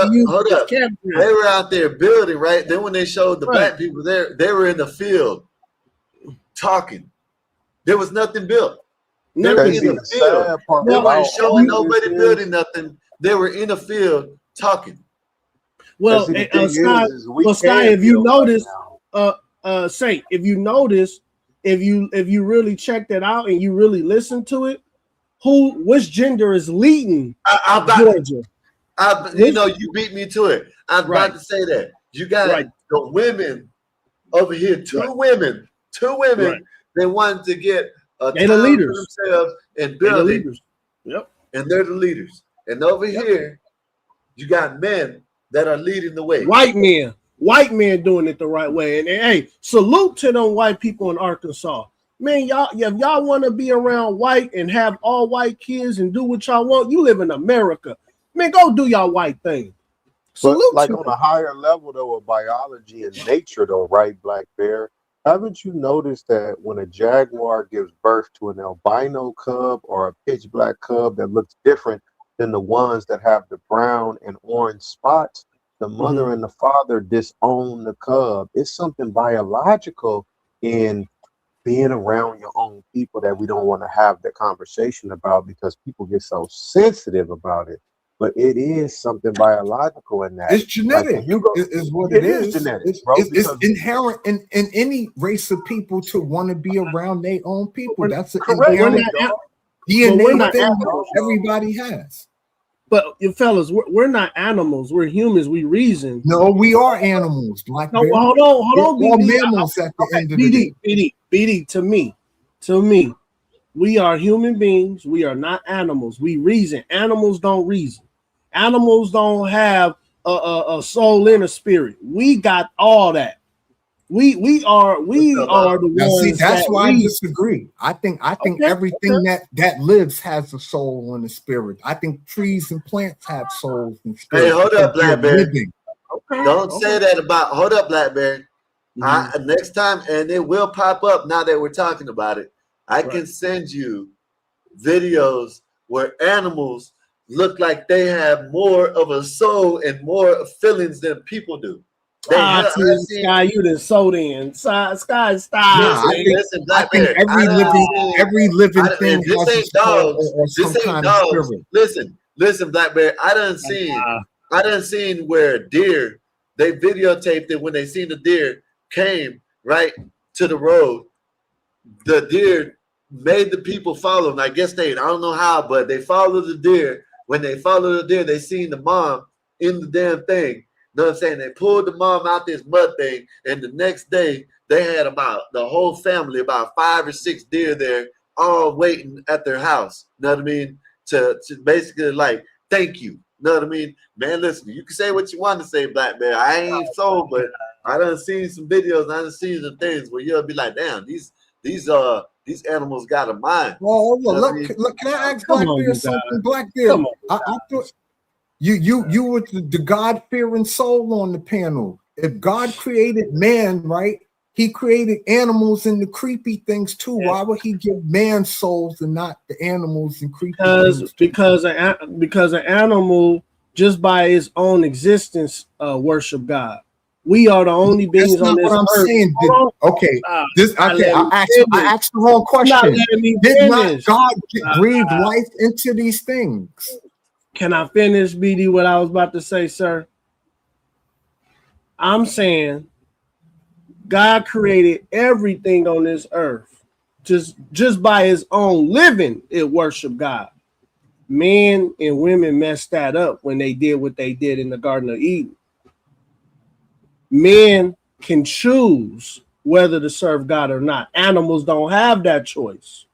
up. They were out there building, right? Then when they showed the black people there, they were in the field talking. There was nothing built. They were in the field. They weren't showing nobody building nothing. They were in the field talking. Well, Sky, if you notice, Saint, if you notice, if you really check that out and you really listen to it, which gender is leading Georgia? You beat me to it. I was about to say that. You got the women over here, two women. They wanted to get a they time the leaders for themselves and build it. Yep. And they're the leaders. And over here, you got men that are leading the way. White men doing it the right way. And hey, salute to them white people in Arkansas. Man, if y'all want to be around white and have all white kids and do what y'all want, you live in America. Man, go do y'all white thing. But like on a higher level though of biology and nature though, right, Black Bear? Haven't you noticed that when a jaguar gives birth to an albino cub or a pitch black cub that looks different than the ones that have the brown and orange spots, the mother and the father disown the cub? It's something biological in being around your own people that we don't want to have the conversation about because people get so sensitive about it. but it is something biological in that. It's genetic. Like, you go, Is what it it is is. genetic, bro. It's inherent in any race of people to want to be around their own people. That's an inherent DNA thing that everybody has. But you fellas, we're not animals. We're humans. We reason. No, we are animals, Black Bear. No, hold on, We're all BD. mammals at the end of the day. BD. To me, we are human beings. We are not animals. We reason. Animals don't reason. Animals don't have a soul and a spirit. We got all that. We are the Now, ones. see, that's that why I reason. disagree. I think everything that lives has a soul and a spirit. I think trees and plants have souls and spirits. Hey, hold up, Blackberry. Living. Don't say that about. Hold up, Blackberry. Next time, and it will pop up now that we're talking about it. I can send you videos where animals look like they have more of a soul and more feelings than people do. Sky, you done sold in. Sky, style. Nah, I think every living thing has a soul or some kind of spirit. Listen, Blackberry. I done seen where deer, they videotaped it when they seen the deer came right to the road. The deer made the people follow them. I guess I don't know how, but they followed the deer. When they followed the deer, they seen the mom in the damn thing. You know what I'm saying? They pulled the mom out this mud thing, and the next day they had about the whole family, about 5 or 6 deer there, all waiting at their house. You know what I mean? To basically like thank you. You know what I mean? Man, listen, you can say what you want to say, Black Bear. I ain't sold, but I done seen some videos, and I done seen some things where you'll be like, damn, these animals got a mind. Well, You know what I mean? look, can I ask Black Bear something? Black Bear, I thought you were the God-fearing soul on the panel. If God created man, right? He created animals and the creepy things too. Why would he give man souls and not the animals and creepy things? Because an animal just by its own existence worship God. We are the only beings on this earth. That's not what I'm saying. I asked the wrong question. Did not God breathe life into these things? Can I finish, BD, what I was about to say, sir? I'm saying God created everything on this earth. Just by his own living, it worshiped God. Men and women messed that up when they did what they did in the Garden of Eden. Men can choose whether to serve God or not. Animals don't have that choice.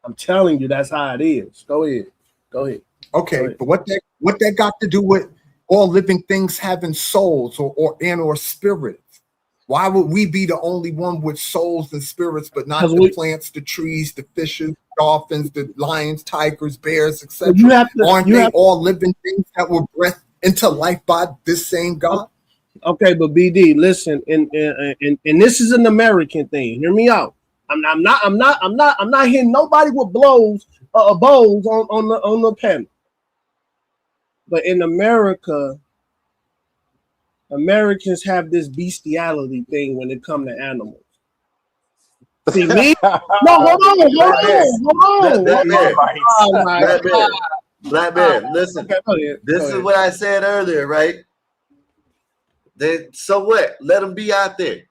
I'm telling you, that's how it is. Go ahead. Okay, but what that got to do with all living things having souls or spirits? Why would we be the only one with souls and spirits, but not the plants, the trees, the fishes, dolphins, the lions, tigers, bears, etc.? Aren't they all living things that were breathed into life by this same God? Okay, but BD, listen, and this is an American thing. Hear me out. I'm not hitting nobody with bows on the panel. But in America, Americans have this bestiality thing when it comes to animals. See me? No, hold on. Black Bear, listen. This is what I said earlier, right? So what? Let them be out there.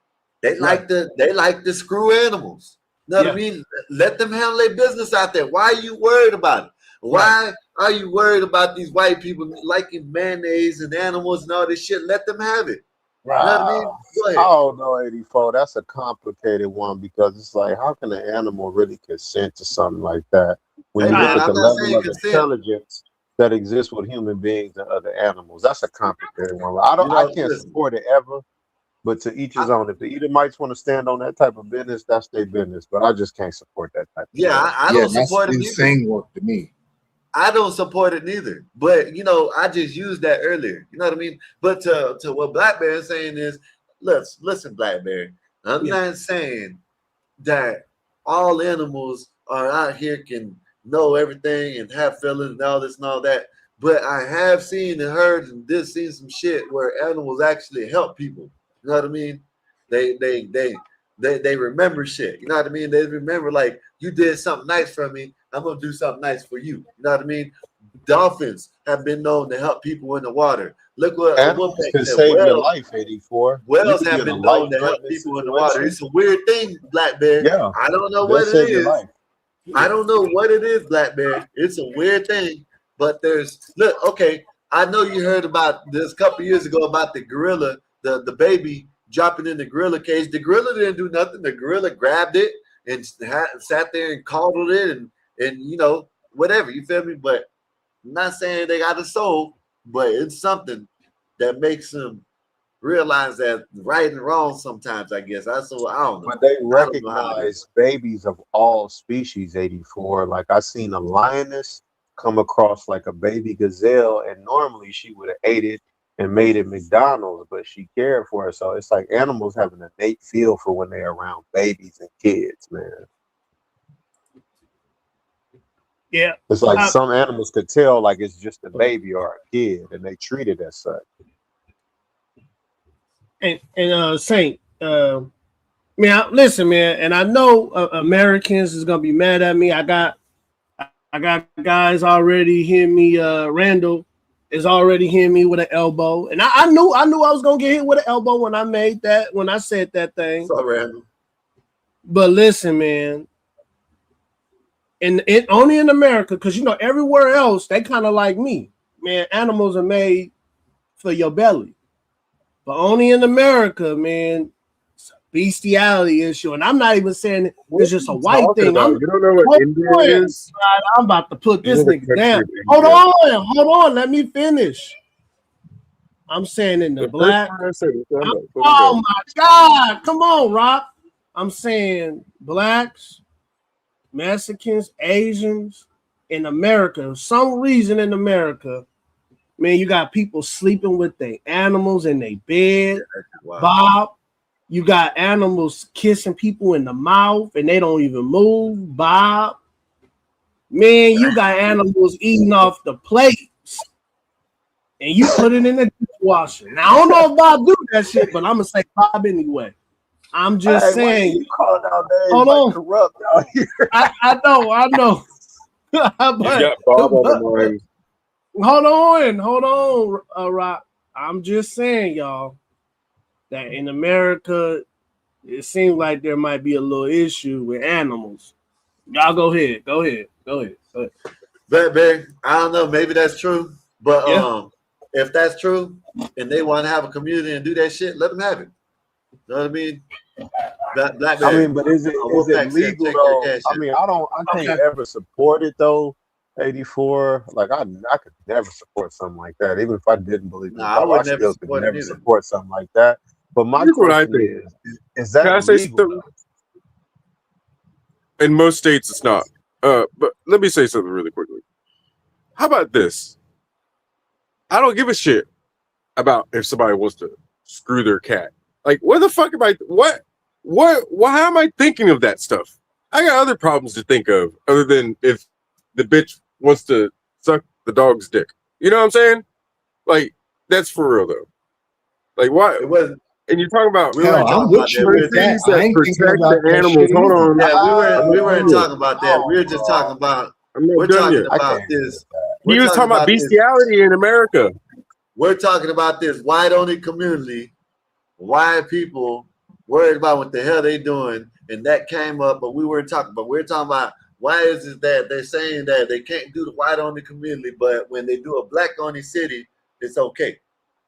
They like to screw animals. You know what I mean? Let them handle their business out there. Why are you worried about it? Why are you worried about these white people liking mayonnaise and animals and all this shit? Let them have it. Right. You know what I mean? Go ahead. I don't know, 84. That's a complicated one because it's like, how can an animal really consent to something like that? When you look at the level of intelligence that exists with human beings and other animals, that's a complicated one. I can't support it ever, but to each his own. If the Edomites want to stand on that type of business, that's their business. But I just can't support that type of business. I don't support it. Insane work to me. I don't support it neither. But I just used that earlier. You know what I mean? But to what Blackberry is saying is, listen, Blackberry. I'm not saying that all animals are out here can know everything and have feelings and all this and all that. But I have seen and heard and seen some shit where animals actually help people. You know what I mean? They remember shit. You know what I mean? They remember like you did something nice for me. I'm gonna do something nice for you. You know what I mean? Dolphins have been known to help people in the water. Look what Animals Wolfpack can said. save your life, 84. You Whales could be have in a been known to help life-threatening people in the water. situation. It's a weird thing, Black Bear. Yeah, I don't know they'll what it save your is. life. I don't know what it is, Black Bear. It's a weird thing, but okay. I know you heard about this a couple years ago about the gorilla, the baby dropping in the gorilla cage. The gorilla didn't do nothing. The gorilla grabbed it and sat there and coddled it and whatever. You feel me? But I'm not saying they got a soul, but it's something that makes them realize that right and wrong sometimes. I guess I don't know. But they I don't know how to do it. recognize babies of all species, 84. Like I seen a lioness come across like a baby gazelle, and normally she would have ate it and made it McDonald's, but she cared for it. So it's like animals have an innate feel for when they're around babies and kids, man. Yeah. It's like some animals could tell like it's just a baby or a kid, and they treat it as such. And Saint, listen, man, and I know Americans is gonna be mad at me. I got guys already hitting me. Randall is already hitting me with an elbow, and I knew I was gonna get hit with an elbow when I said that thing. So Randall. But listen, man, and it only in America, because everywhere else they kind of like me, man. Animals are made for your belly, but only in America, man. Bestiality issue, and I'm not even saying it's just a white thing. You don't know what India is? I'm about to put this nigga down. Hold on, let me finish. I'm saying in the black. Oh my God, come on, Rock. I'm saying blacks, Mexicans, Asians in America. For some reason in America, man, you got people sleeping with their animals in their bed. Wow. Bob. You got animals kissing people in the mouth and they don't even move. Bob. Man, you got animals eating off the plates and you put it in the dishwasher. Now, I don't know if Bob do that shit, but I'm going to say Bob anyway. I'm just saying. You calling out names Hold on. corrupt out here. I know. You got Bob on the mind. Hold on, Rock. I'm just saying, y'all, that in America, it seems like there might be a little issue with animals. Y'all go ahead. But I don't know. Maybe that's true. But if that's true, and they want to have a community and do that shit, let them have it. You know what I mean? But is it legal though? I mean, I can't ever support it though. 84, like I could never support something like that, even if I didn't believe it. I still could never support something like that. But my question is that can I say legal? something? In most states, it's not. But let me say something really quickly. How about this? I don't give a shit about if somebody wants to screw their cat. Like, what the fuck am I? What? How am I thinking of that stuff? I got other problems to think of other than if the bitch wants to suck the dog's dick. You know what I'm saying? Like, that's for real though. Like, why? It wasn't. And you're talking about I'm with you with that. I ain't thinking about the animals. Hold on. Yeah, we weren't talking about that. We were just talking about. We're talking about this. He was talking about bestiality in America. We're talking about this white-only community, white people worried about what the hell they doing, and that came up. But we weren't talking. But we're talking about why is it that they're saying that they can't do the white-only community, but when they do a black-only city, it's okay.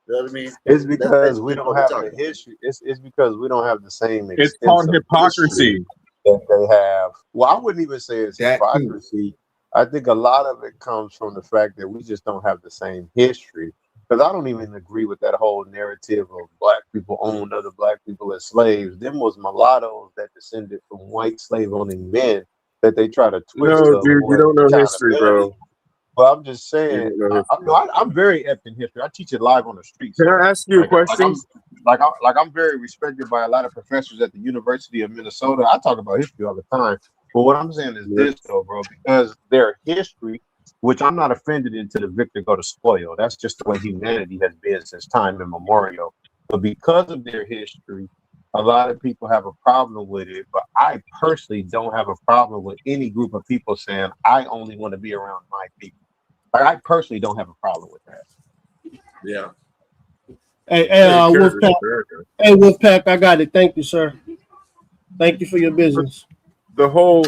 You know what I mean? It's because we don't have the history. It's because we don't have the same. It's called hypocrisy that they have. Well, I wouldn't even say it's hypocrisy. I think a lot of it comes from the fact that we just don't have the same history. Because I don't even agree with that whole narrative of black people owned other black people as slaves. Them was mulattoes that descended from white slave-owning men that they try to twist. No, dude, you don't know history, bro. But I'm just saying, I'm very apt in history. I teach it live on the streets. Can I ask you a question? I'm very respected by a lot of professors at the University of Minnesota. I talk about history all the time. But what I'm saying is this, though, bro, because their history, which I'm not offended into the victor go to spoil. That's just the way humanity has been since time immemorial. But because of their history, a lot of people have a problem with it. But I personally don't have a problem with any group of people saying, I only want to be around my people. I personally don't have a problem with that. Yeah. Hey, Yeah, it cares Wolfpack. America. Hey, Wolfpack, I got it. Thank you, sir. Thank you for your business. The whole,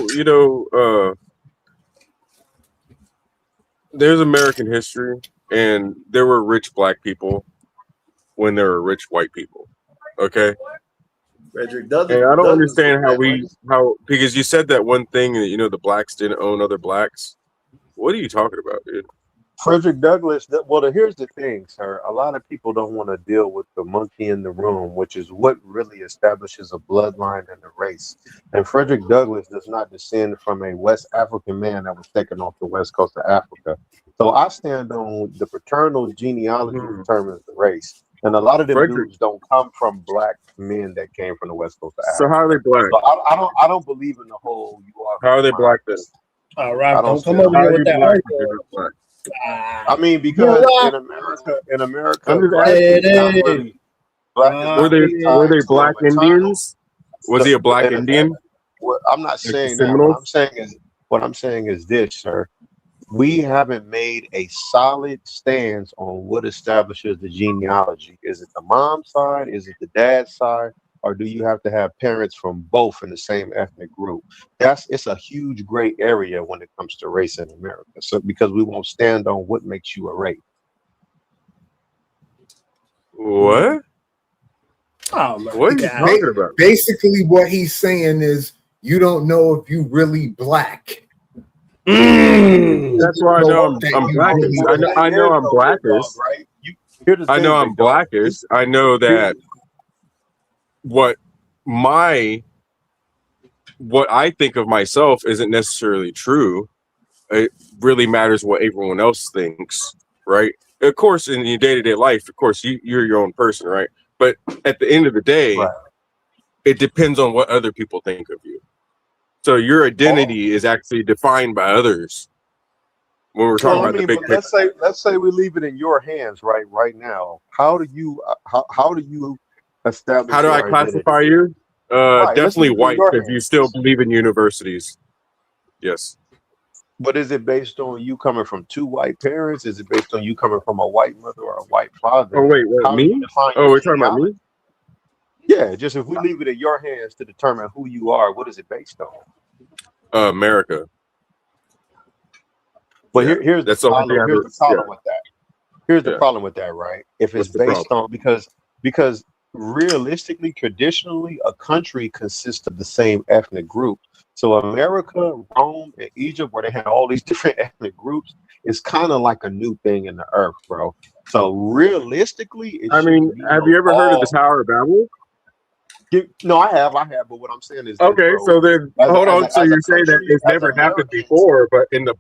there's American history, and there were rich black people when there were rich white people. Okay. Frederick And I don't Douglass was understand that, right? because you said that one thing that the blacks didn't own other blacks. What are you talking about, dude? Frederick Douglass, here's the thing, sir. A lot of people don't want to deal with the monkey in the room, which is what really establishes a bloodline and a race. And Frederick Douglass does not descend from a West African man that was taken off the west coast of Africa. So I stand on the paternal genealogy determines the race. And a lot of them Frederick. dudes don't come from black men that came from the west coast of So Africa. how are they black? So I don't believe in the whole you are. How are they black then? All right, I don't don't come stand over on here How are with you that black if argument. you're not black? I mean, because in America, I'm just black asking. is not really black is not really Were tied they to black a maternal. Indians? Was he a black Indian? I'm not Like the saying that. Seminoles? What I'm saying is this, sir. We haven't made a solid stance on what establishes the genealogy. Is it the mom's side? Is it the dad's side? Or do you have to have parents from both in the same ethnic group? It's a huge gray area when it comes to race in America. So because we won't stand on what makes you a race. What? Oh my What are you God. talking about? Basically, what he's saying is you don't know if you really black. That's why I know that I'm you blackest. really I know I'm blackest. Here's the I know thing, I'm big dog. blackest. I know that what I think of myself isn't necessarily true. It really matters what everyone else thinks, right? Of course, in your day-to-day life, of course, you're your own person, right? But at the end of the day, it depends on what other people think of you. So your identity is actually defined by others. When we're talking Well, I about the mean, big but picture. let's say we leave it in your hands right now. How do you establish How do I your identity? classify you? Right, let's Definitely leave it in white, your because you hands. still believe in universities. Yes. But is it based on you coming from two white parents? Is it based on you coming from a white mother or a white father? Oh wait, what, How do you me? define Oh, your we're talking about me? genealogy? Yeah, just if we leave it in your hands to determine who you are, what is it based on? America. But Yeah, here's the that's the only thing problem. I Here's ever. the problem Yeah, with that. Here's the yeah. problem with that, right? If it's What's the based problem? on because realistically, traditionally, a country consists of the same ethnic group. So America, Rome, and Egypt, where they had all these different ethnic groups, is kind of like a new thing in the earth, bro. So realistically, it I mean, shouldn't be have no you ever heard of the law. Tower of Babel? No, I have, but what I'm saying is this, Okay, bro. so then hold on. So As a you're saying that country, it's as never happened Americans, before, but in no,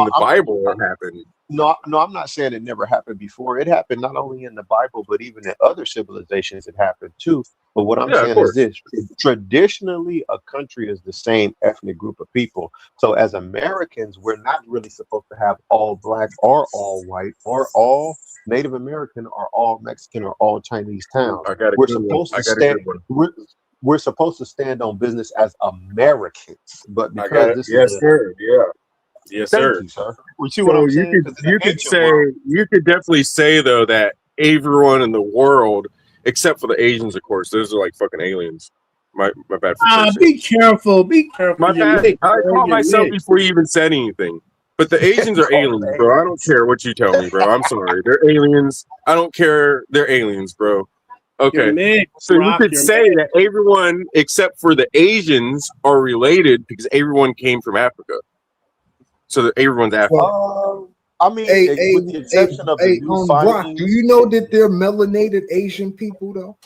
the Bible it happened. No, I'm not saying it never happened before. It happened not only in the Bible, but even in other civilizations, it happened too. But what I'm Yeah, of saying is course. this: traditionally, a country is the same ethnic group of people. So, as Americans, we're not really supposed to have all black or all white or all Native American or all Mexican or all Chinese towns. I got a We're good one. supposed I to got a stand. good one. We're supposed to stand on business as Americans, but I got because it. this is Yes, sir. Yeah. Yes, thank sir. you, sir. You see what So I'm saying? Because in the you could ancient say world. you could definitely say though that everyone in the world, except for the Asians, of course, those are like fucking aliens. My bad for cursing. Be careful. Be careful. My Your bad. mix, I man. caught Your myself mix. before you even said anything. But the Asians are Call them aliens, bro. I don't care what you tell me, bro. I'm sorry. They're aliens. I don't care. They're aliens, bro. Your Okay. mix, So you Rock. could Your say mix. that everyone except for the Asians are related because everyone came from Africa. So that everyone's African. I mean, with the exception of the new Rock, do findings, you know that they're melanated Asian people though?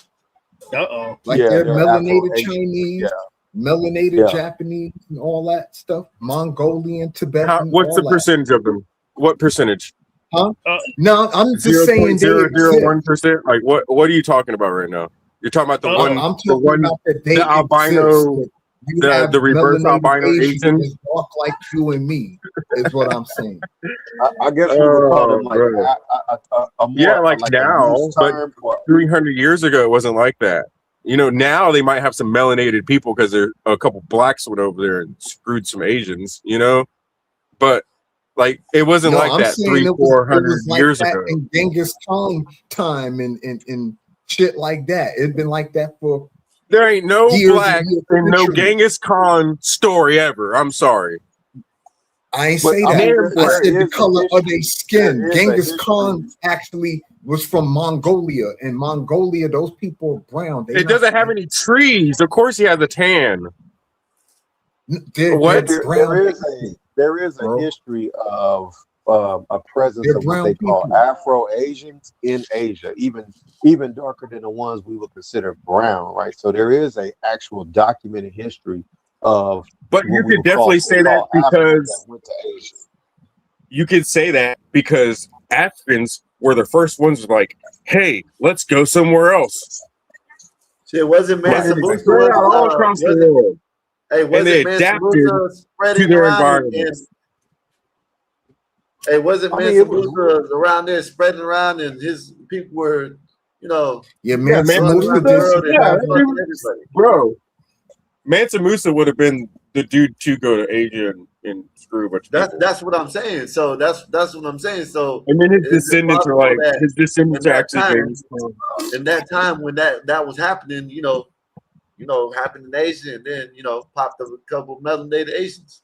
Uh-oh. Like yeah, they're they're melanated Afro-Asian. Chinese, melanated Yeah. Japanese, and all that stuff. Mongolian, Tibetan, What's the all that. percentage of them? What percentage? Huh? No, I'm just saying they exist. 0.001%. Like what are you talking about right now? You're talking about the one, I'm talking about that they the albino, exist. That you have the reverse melanated albino Asians Asian. that walk like you and me, is what I'm saying. I guess we would call them Oh, like bro. a Yeah, more like like a now, loose but term. Or, 300 years ago, it wasn't like that. Now they might have some melanated people because there a couple blacks went over there and screwed some Asians. But Like it wasn't No, like I'm that saying it 300-400 was like years that ago. in Genghis Khan time and shit like that. It's been like that for There ain't no years black and years, in no centuries. Genghis Khan story ever. I'm sorry. I ain't But say I that. mean, I there said the is a color of history. their skin. There is a Genghis history. Khan actually was from Mongolia. In Mongolia, those people are brown. They It not doesn't have any trees. Of course, he has a tan. they're What? brown There is a bro. history of a presence They're of what brown they call people. Afro-Asians in Asia, even darker than the ones we would consider brown, right? So there is a actual documented history of But what you we could would definitely say that call Africans because that went to Asia. you could say that because Africans were the first ones like, hey, let's go somewhere else. Shit, wasn't And Mansa they Musa spread out all across the world. And they wasn't Mansa adapted Musa to spreading their around environments. hey, wasn't I mean, Mansa it was Musa around there spreading around and his people were, you know, Yeah, Yeah, Mansa going Musa around the did world and yeah, fucking everybody. bro. Mansa Musa would have been the dude to go to Asia and screw a bunch of people. That's what I'm saying. So that's what I'm saying. So And then his is it descendants are possible like, that his descendants in are that actually time, Genghis Khan. when that was happening, happened in Asia, and then popped up a couple of melanated Asians.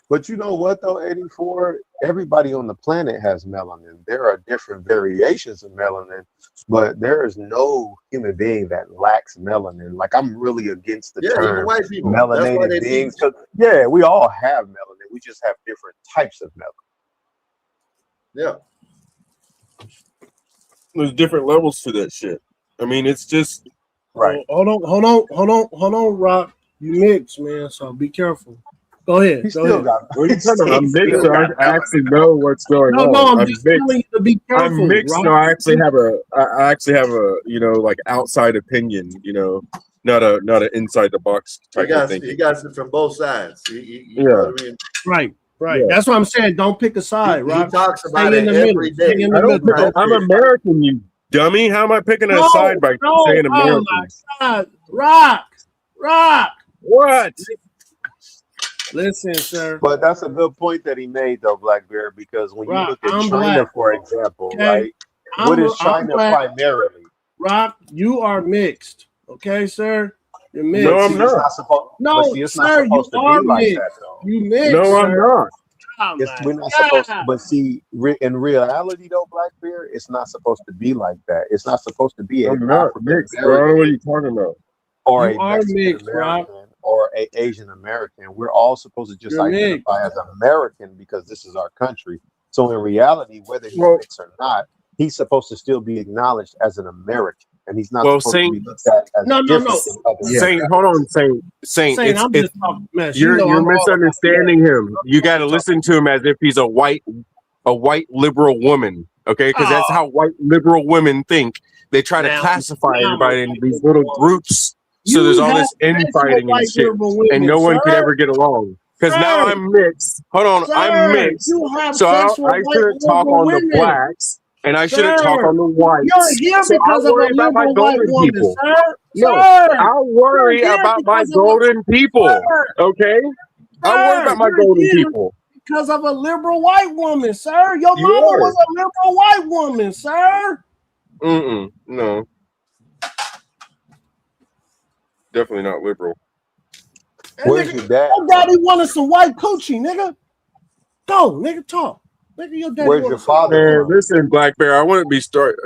But you know what though, 84, everybody on the planet has melanin. There are different variations of melanin, but there is no human being that lacks melanin. Like I'm really against the Yeah, even term white people. That's why melanated they beings. bleach. 'Cause, yeah, we all have melanin. We just have different types of melanin. Yeah. There's different levels to that shit. I mean, it's just right. Hold on, Rock. You mix, man. So be careful. Go ahead. Go ahead. What are you talking about? I'm mixed, so I actually know what's going No, on. I'm just telling you to be careful. I'm mixed, Rock. so I actually have a like outside opinion. Not an inside the box type of thinking. He got it from both sides. You know what I mean? Right. Yeah. That's what I'm saying. Don't pick a side, Rock. He talks Stay about in it the middle. every day. Stay in the I don't middle. pick. I'm American, you dummy. How am I picking a side by saying Oh American? my God, Rock. What? Listen, sir. But that's a good point that he made, though, Black Bear, because when you Rock, look at I'm China, black. for example, Okay? right? What is China black. primarily? Rock, you are mixed. Okay, sir? You're mixed. No, I'm not. No, it's sir, not supposed you to are be like mixed. that, though. You mixed, No, sir. I'm not. Oh, We're not supposed to, but see, in reality, though, Black Bear, it's not supposed to be like that. It's not supposed to be an I'm not African mixed, bro. I don't know what American you're talking about. or You a are Mexican mixed, Rock. American or a Asian American. We're all supposed to just You're identify as American because this is our country. So in reality, whether he's mixed or not, he's supposed to still be acknowledged as an American, and he's not supposed to be looked at as different than other Saint, hold on, Saint. Saint, It's I'm just talking mess. You you're know I'm all about misunderstanding him. You got to listen to him as if he's a white liberal woman, okay? Because that's how white liberal women think. They try to classify everybody in these little groups. So there's all this infighting and shit, and no one can ever get along. Because now I'm mixed. Hold on, I'm mixed. So I shouldn't talk on the blacks, and I shouldn't talk on the whites. You're here So because I'll of a worry about my liberal white golden woman, people. sir. No, Sir, I'll worry you're here about my because of a- golden people. Okay, I'll worry about my You're golden here people. because of a liberal white woman, sir. Your You mama are. was a liberal white woman, sir. No, definitely not liberal. Where's your dad? Your daddy wanted some white coochie, nigga. Go, nigga, talk. Nigga, your daddy Where's your wanted some father Man, listen, Black Bear, I wouldn't be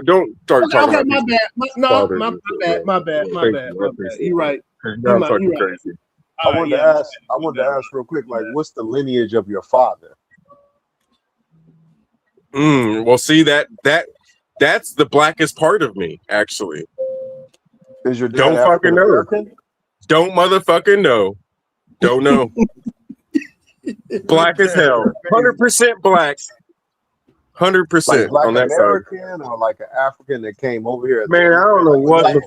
don't start talking Okay, about my these bad. My fathers bad. and shit, My bro. bad. Thank you, I appreciate You right. it. Now I'm fucking crazy. I wanted to ask real quick, like, what's the lineage of your father? Well, see that's the blackest part of me, actually. Is your dad Don't fucking know. African-American? Don't motherfucking know. Don't know. Black as hell. 100% black. 100% Like Black on that side. American or like an African that came over here? Man, I don't know what this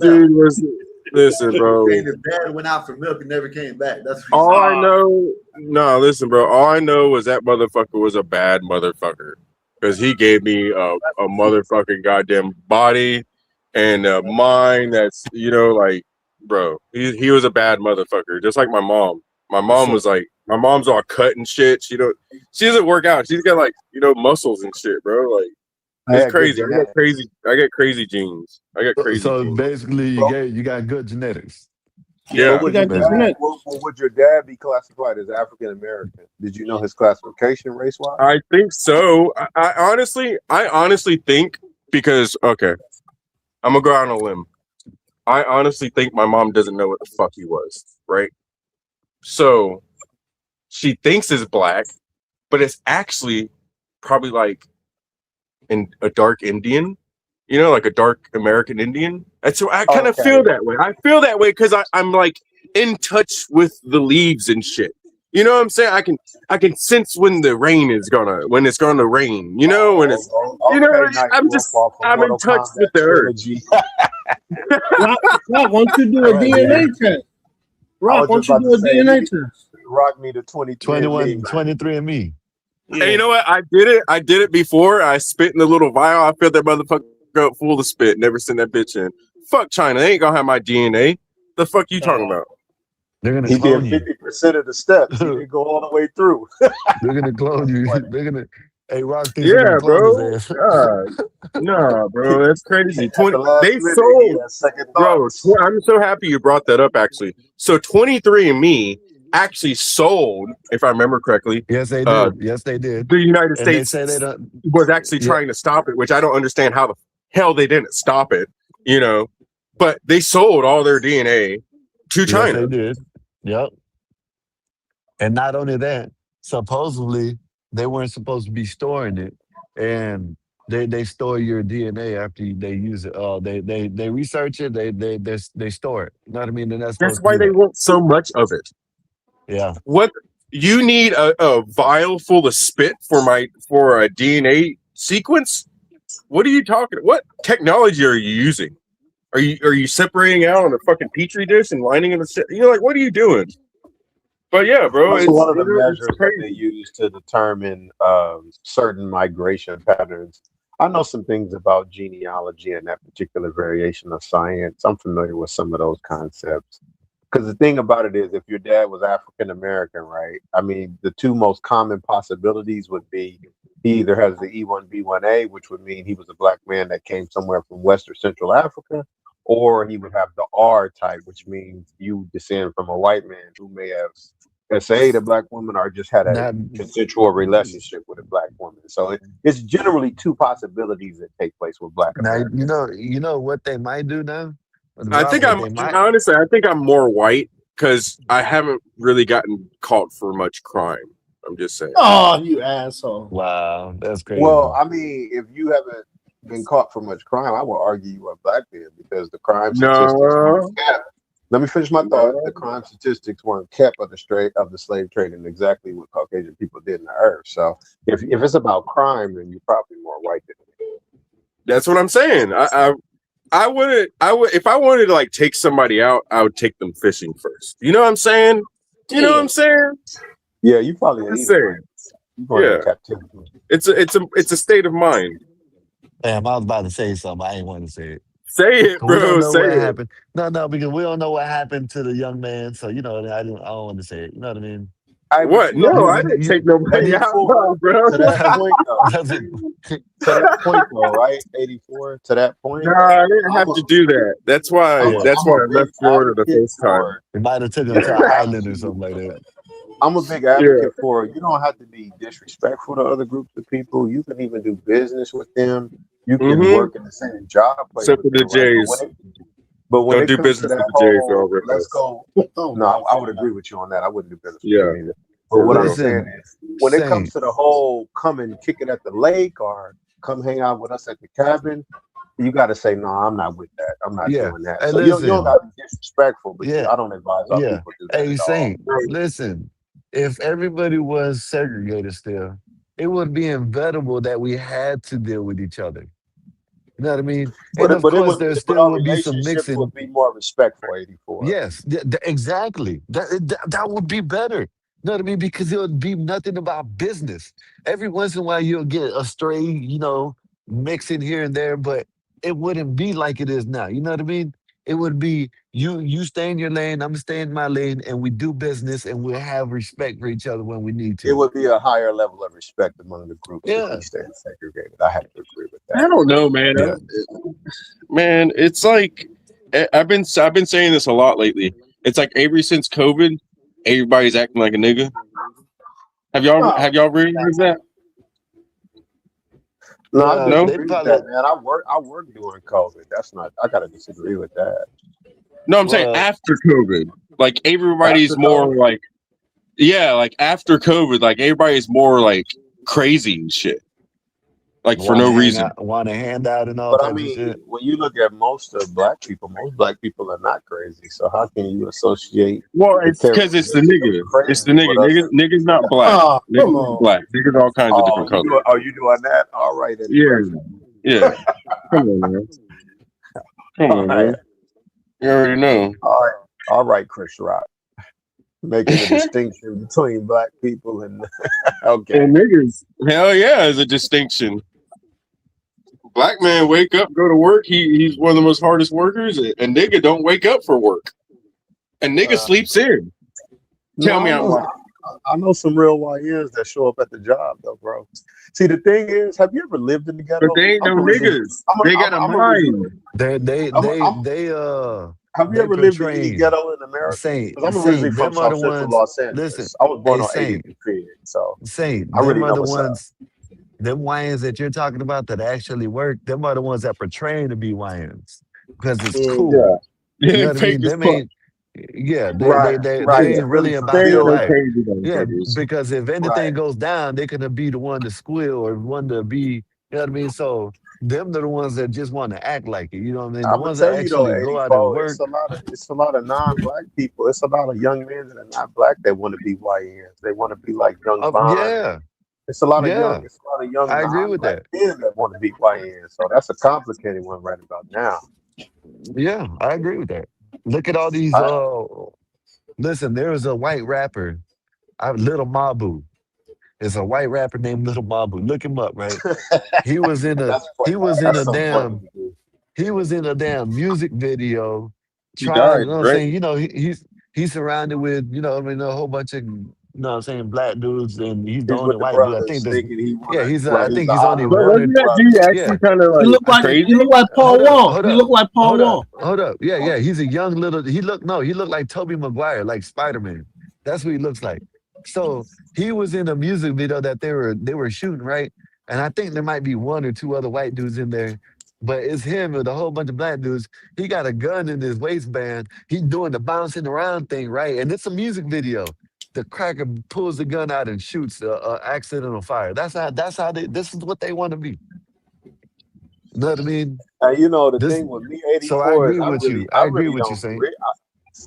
dude was. Listen, bro. Saying his dad went out for milk and never came back. That's what All I know, listen, bro. All I know was that motherfucker was a bad motherfucker because he gave me a motherfucking goddamn body and a mind that's like, bro. He was a bad motherfucker, just like my mom. My mom was like My mom's all cut and shit. She doesn't work out. She's got like muscles and shit, bro. Like it's crazy. I got crazy genes. I got crazy So genes. basically, you got good genetics. Yeah. Would your dad be classified as African American? Did you know his classification race wise? I think so. I honestly think because okay, I'm gonna go out on a limb. I honestly think my mom doesn't know what the fuck he was, right? So she thinks it's black, but it's actually probably like a dark Indian, like a dark American Indian. And so I kind of feel that way. I feel that way because I'm like in touch with the leaves and shit. You know what I'm saying? I can sense when it's gonna rain. When it's I'm in touch with the earth. Rock, why don't you do a DNA test? Rock, why don't you do a DNA test? Rock me to 23 and me. Yeah. Hey, you know what? I did it before. I spit in the little vial. I filled that motherfucker up full of spit. Never sent that bitch in. Fuck China. They ain't gonna have my DNA. The fuck you talking about? They're gonna he clone did 50% of the steps. He didn't go all the way through. They're gonna clone you. They're gonna. Hey, Rock thinks Yeah, they're gonna clone bro. his ass. Nah, bro. That's crazy. They sold, bro. I'm so happy you brought that up. Actually, so 23andMe actually sold, if I remember correctly. Yes, they did. Yes, they did. The United And they States say they don't. was actually trying to stop it, which I don't understand how the hell they didn't stop it. But they sold all their DNA to China. Yes, they did. Yep. And not only that, supposedly they weren't supposed to be storing it, and they store your DNA after they use it. They research it. They store it. You know what I mean? They're not That's supposed why to do they that. want so much of it. Yeah. What you need a vial full of spit for a DNA sequence? What are you talking? What technology are you using? Are you separating out on a fucking petri dish and lining it with shit? Like, what are you doing? But yeah, bro, That's it's one of the it's measures that crazy. they use to determine certain migration patterns. I know some things about genealogy and that particular variation of science. I'm familiar with some of those concepts. Because the thing about it is, if your dad was African American, right? I mean, the two most common possibilities would be he either has the E1B1A, which would mean he was a black man that came somewhere from West or Central Africa, or he would have the R type, which means you descend from a white man who may have SA'd a black woman or just had a consensual relationship with a black woman. So it's generally two possibilities that take place with black Now Americans. you know what they might do now. I think I think I'm more white because I haven't really gotten caught for much crime. I'm just saying. Oh, you asshole! Wow, that's crazy. Well, I mean, if you haven't been caught for much crime, I would argue you are black then because the crime statistics weren't kept. Let me finish my thought. The crime statistics weren't kept of the slave trade and exactly what Caucasian people did in the earth. So if it's about crime, then you're probably more white than me. That's what I'm saying. I would if I wanted to like take somebody out, I would take them fishing first. You know what I'm saying? You know what I'm saying? Yeah, you probably ain't saying. Yeah, it's a state of mind. Damn, I was about to say something. I ain't want to say it. Say it, bro. We don't know say what it. happened. No, because we don't know what happened to the young man. So I don't want to say it. You know what I mean? What? No, I didn't take nobody out, bro. To that point, though. To that point, though, right? 84. To that point. No, I didn't have to do that. That's why. That's why I left Florida the first time. It might have took him to an island or something like that. I'm a big advocate for you don't have to be disrespectful to other groups of people. You can even do business with them. You can work in the same job place. Except for the Jays. But when don't it do comes business to that with the Jays, whole, though. let's go. No, I would agree with you on that. I wouldn't do business with them either. But For what I'm real. saying is, when it comes to the whole come and kick it at the lake or come hang out with us at the cabin, you got to say, no, I'm not with that. I'm not doing that. Hey, So you don't got to be disrespectful, but I don't advise our people to do that Hey, at Saint, all. listen. If everybody was segregated still, it would be inevitable that we had to deal with each other. You know what I mean? But, And of but it course, would, there but still our would be some relationship mixing. would be more respectful. 84. Yes, exactly. That would be better. You know what I mean? Because it would be nothing about business. Every once in a while, you'll get a stray, mixing here and there, but it wouldn't be like it is now. You know what I mean? It would be you stay in your lane, I'm stay in my lane, and we do business and we'll have respect for each other when we need It to. would be a higher level of respect among the groups if Yeah. we stayed segregated. I have to agree with I that. don't know, man. Yeah. Man, it's like I've been saying this a lot lately. It's like ever since COVID, everybody's acting like a nigga. Have y'all realized that? No, I Well, No. they disagree with probably that, man. I worked during COVID. That's not. I gotta disagree with that. No, I'm saying well after COVID, like everybody's After more COVID, like, yeah, like after COVID, like everybody's more like crazy and shit, like for want no to hang reason. out, want to hand out and all but I types of mean, shit. when you look at most black people are not crazy. So how can you associate Well, the it's because it's the characteristic of nigga. It's the crazy nigga. with us? Niggas not black. Oh, Niggas come not on. black. Niggas all kinds of different colors. You doing that? All right, Eddie Yeah, Murphy. yeah. Come on, man. Come All on, right, man. You already know. all right, Chris Rock, making a distinction between black people and okay. And niggas, hell yeah, is a distinction. Black man wake up, go to work. He's one of the most hardest workers. And nigga don't wake up for work. And nigga Uh, sleeps in. no, Tell me I'm lying. I know some real YNs that show up at the job though, bro. See, the thing is, have you ever lived in the But ghetto? they ain't no niggas. They got a I'm a mind. They Have you they ever lived in any portray ghetto in America? Because I'm originally Saint, from them are the South Central ones. Los Listen, Angeles. I was born hey on Saint, 80th period, so Saint, I them really are know the what's up. ones. Them YNs that you're talking about that actually work. Them are the ones that portraying to be YNs because it's Yeah, cool. Yeah, You know they what I fake mean? as Them fuck. ain't. Yeah, right, right. they To ain't really really about They that ain't no life. fulfill, crazy Yeah, motherfuckers. because if right. anything goes down, they're gonna be the one to squeal or one to be. You know what I mean? So them are the ones that just want to act like it. You know what I mean? The I'm gonna ones that tell you though, actually go out and 84. work. It's a lot of non-black people. It's a lot of young men that are not black that want to be YNs. They want to be like Young Bond. Yeah, It's a lot of yeah, young I agree with non-black that. men that want to be YNs. So that's a complicated one right about now. Yeah, I agree with that. Look at all these. I, Listen, there was a white rapper, Little Mabu. It's a white rapper named Little Mabu. Look him up, right? He was in a that's funny. he was in That's a so funny. damn he was in a damn music video He trying, you died, know what I'm right? saying? He's surrounded with, you know what I mean, a whole bunch of, you know what I'm saying, black dudes, and he's the He's only with the white dude. I think brothers, there's thinking he yeah, wanna right. I He's think the he's only But honorable one or wasn't that dude brother. yeah. actually kind of You like look like crazy? Paul Wall. Hold You up. look like Paul Wall. Hold up. Yeah, yeah. He's a young little. He looked like Tobey Maguire, like Spider-Man. That's what he looks like. So he was in a music video that they were shooting, right? And I think there might be one or two other white dudes in there, but it's him with a whole bunch of black dudes. He got a gun in his waistband. He's doing the bouncing around thing, right? And it's a music video. The cracker pulls the gun out and shoots a accidental fire. That's how they. This is what they want to be. You know what I mean? And you know the This. thing with me, So I 84 is agree with you. I I agree really with you, don't Saint.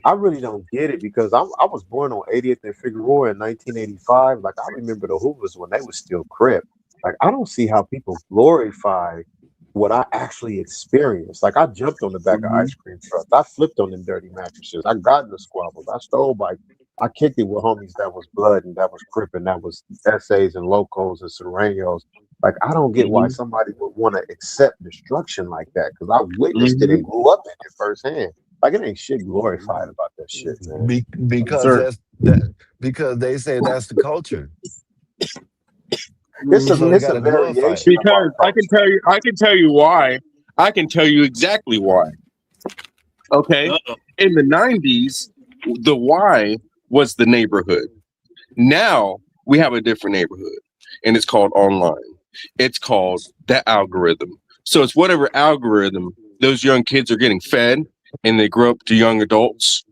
I really don't get it because I was born on 80th and Figueroa in 1985. Like I remember the Hoovers when they was still Crip. Like I don't see how people glorify what I actually experienced. Like I jumped on the back of Mhm. ice cream trucks. I flipped on them dirty mattresses. I got in the squabbles. I stole bikes. I kicked it with homies that was blood and that was Crip and that was essays and locos and Serenos. Like I don't get why Mhm. somebody would want to accept destruction like that because I witnessed it Mhm. and grew up in it firsthand. Like it ain't shit glorified about that shit, man. Yes, Because sir. that's that because they say that's the culture. So they It's a gotta glorify it. variation of our Because culture. I can tell you why. I can tell you exactly why. Okay. Uh-oh. In the 90s, the why was the neighborhood. Now we have a different neighborhood, and it's called online. It's called the algorithm. So it's whatever algorithm those young kids are getting fed, and they grow up to young adults,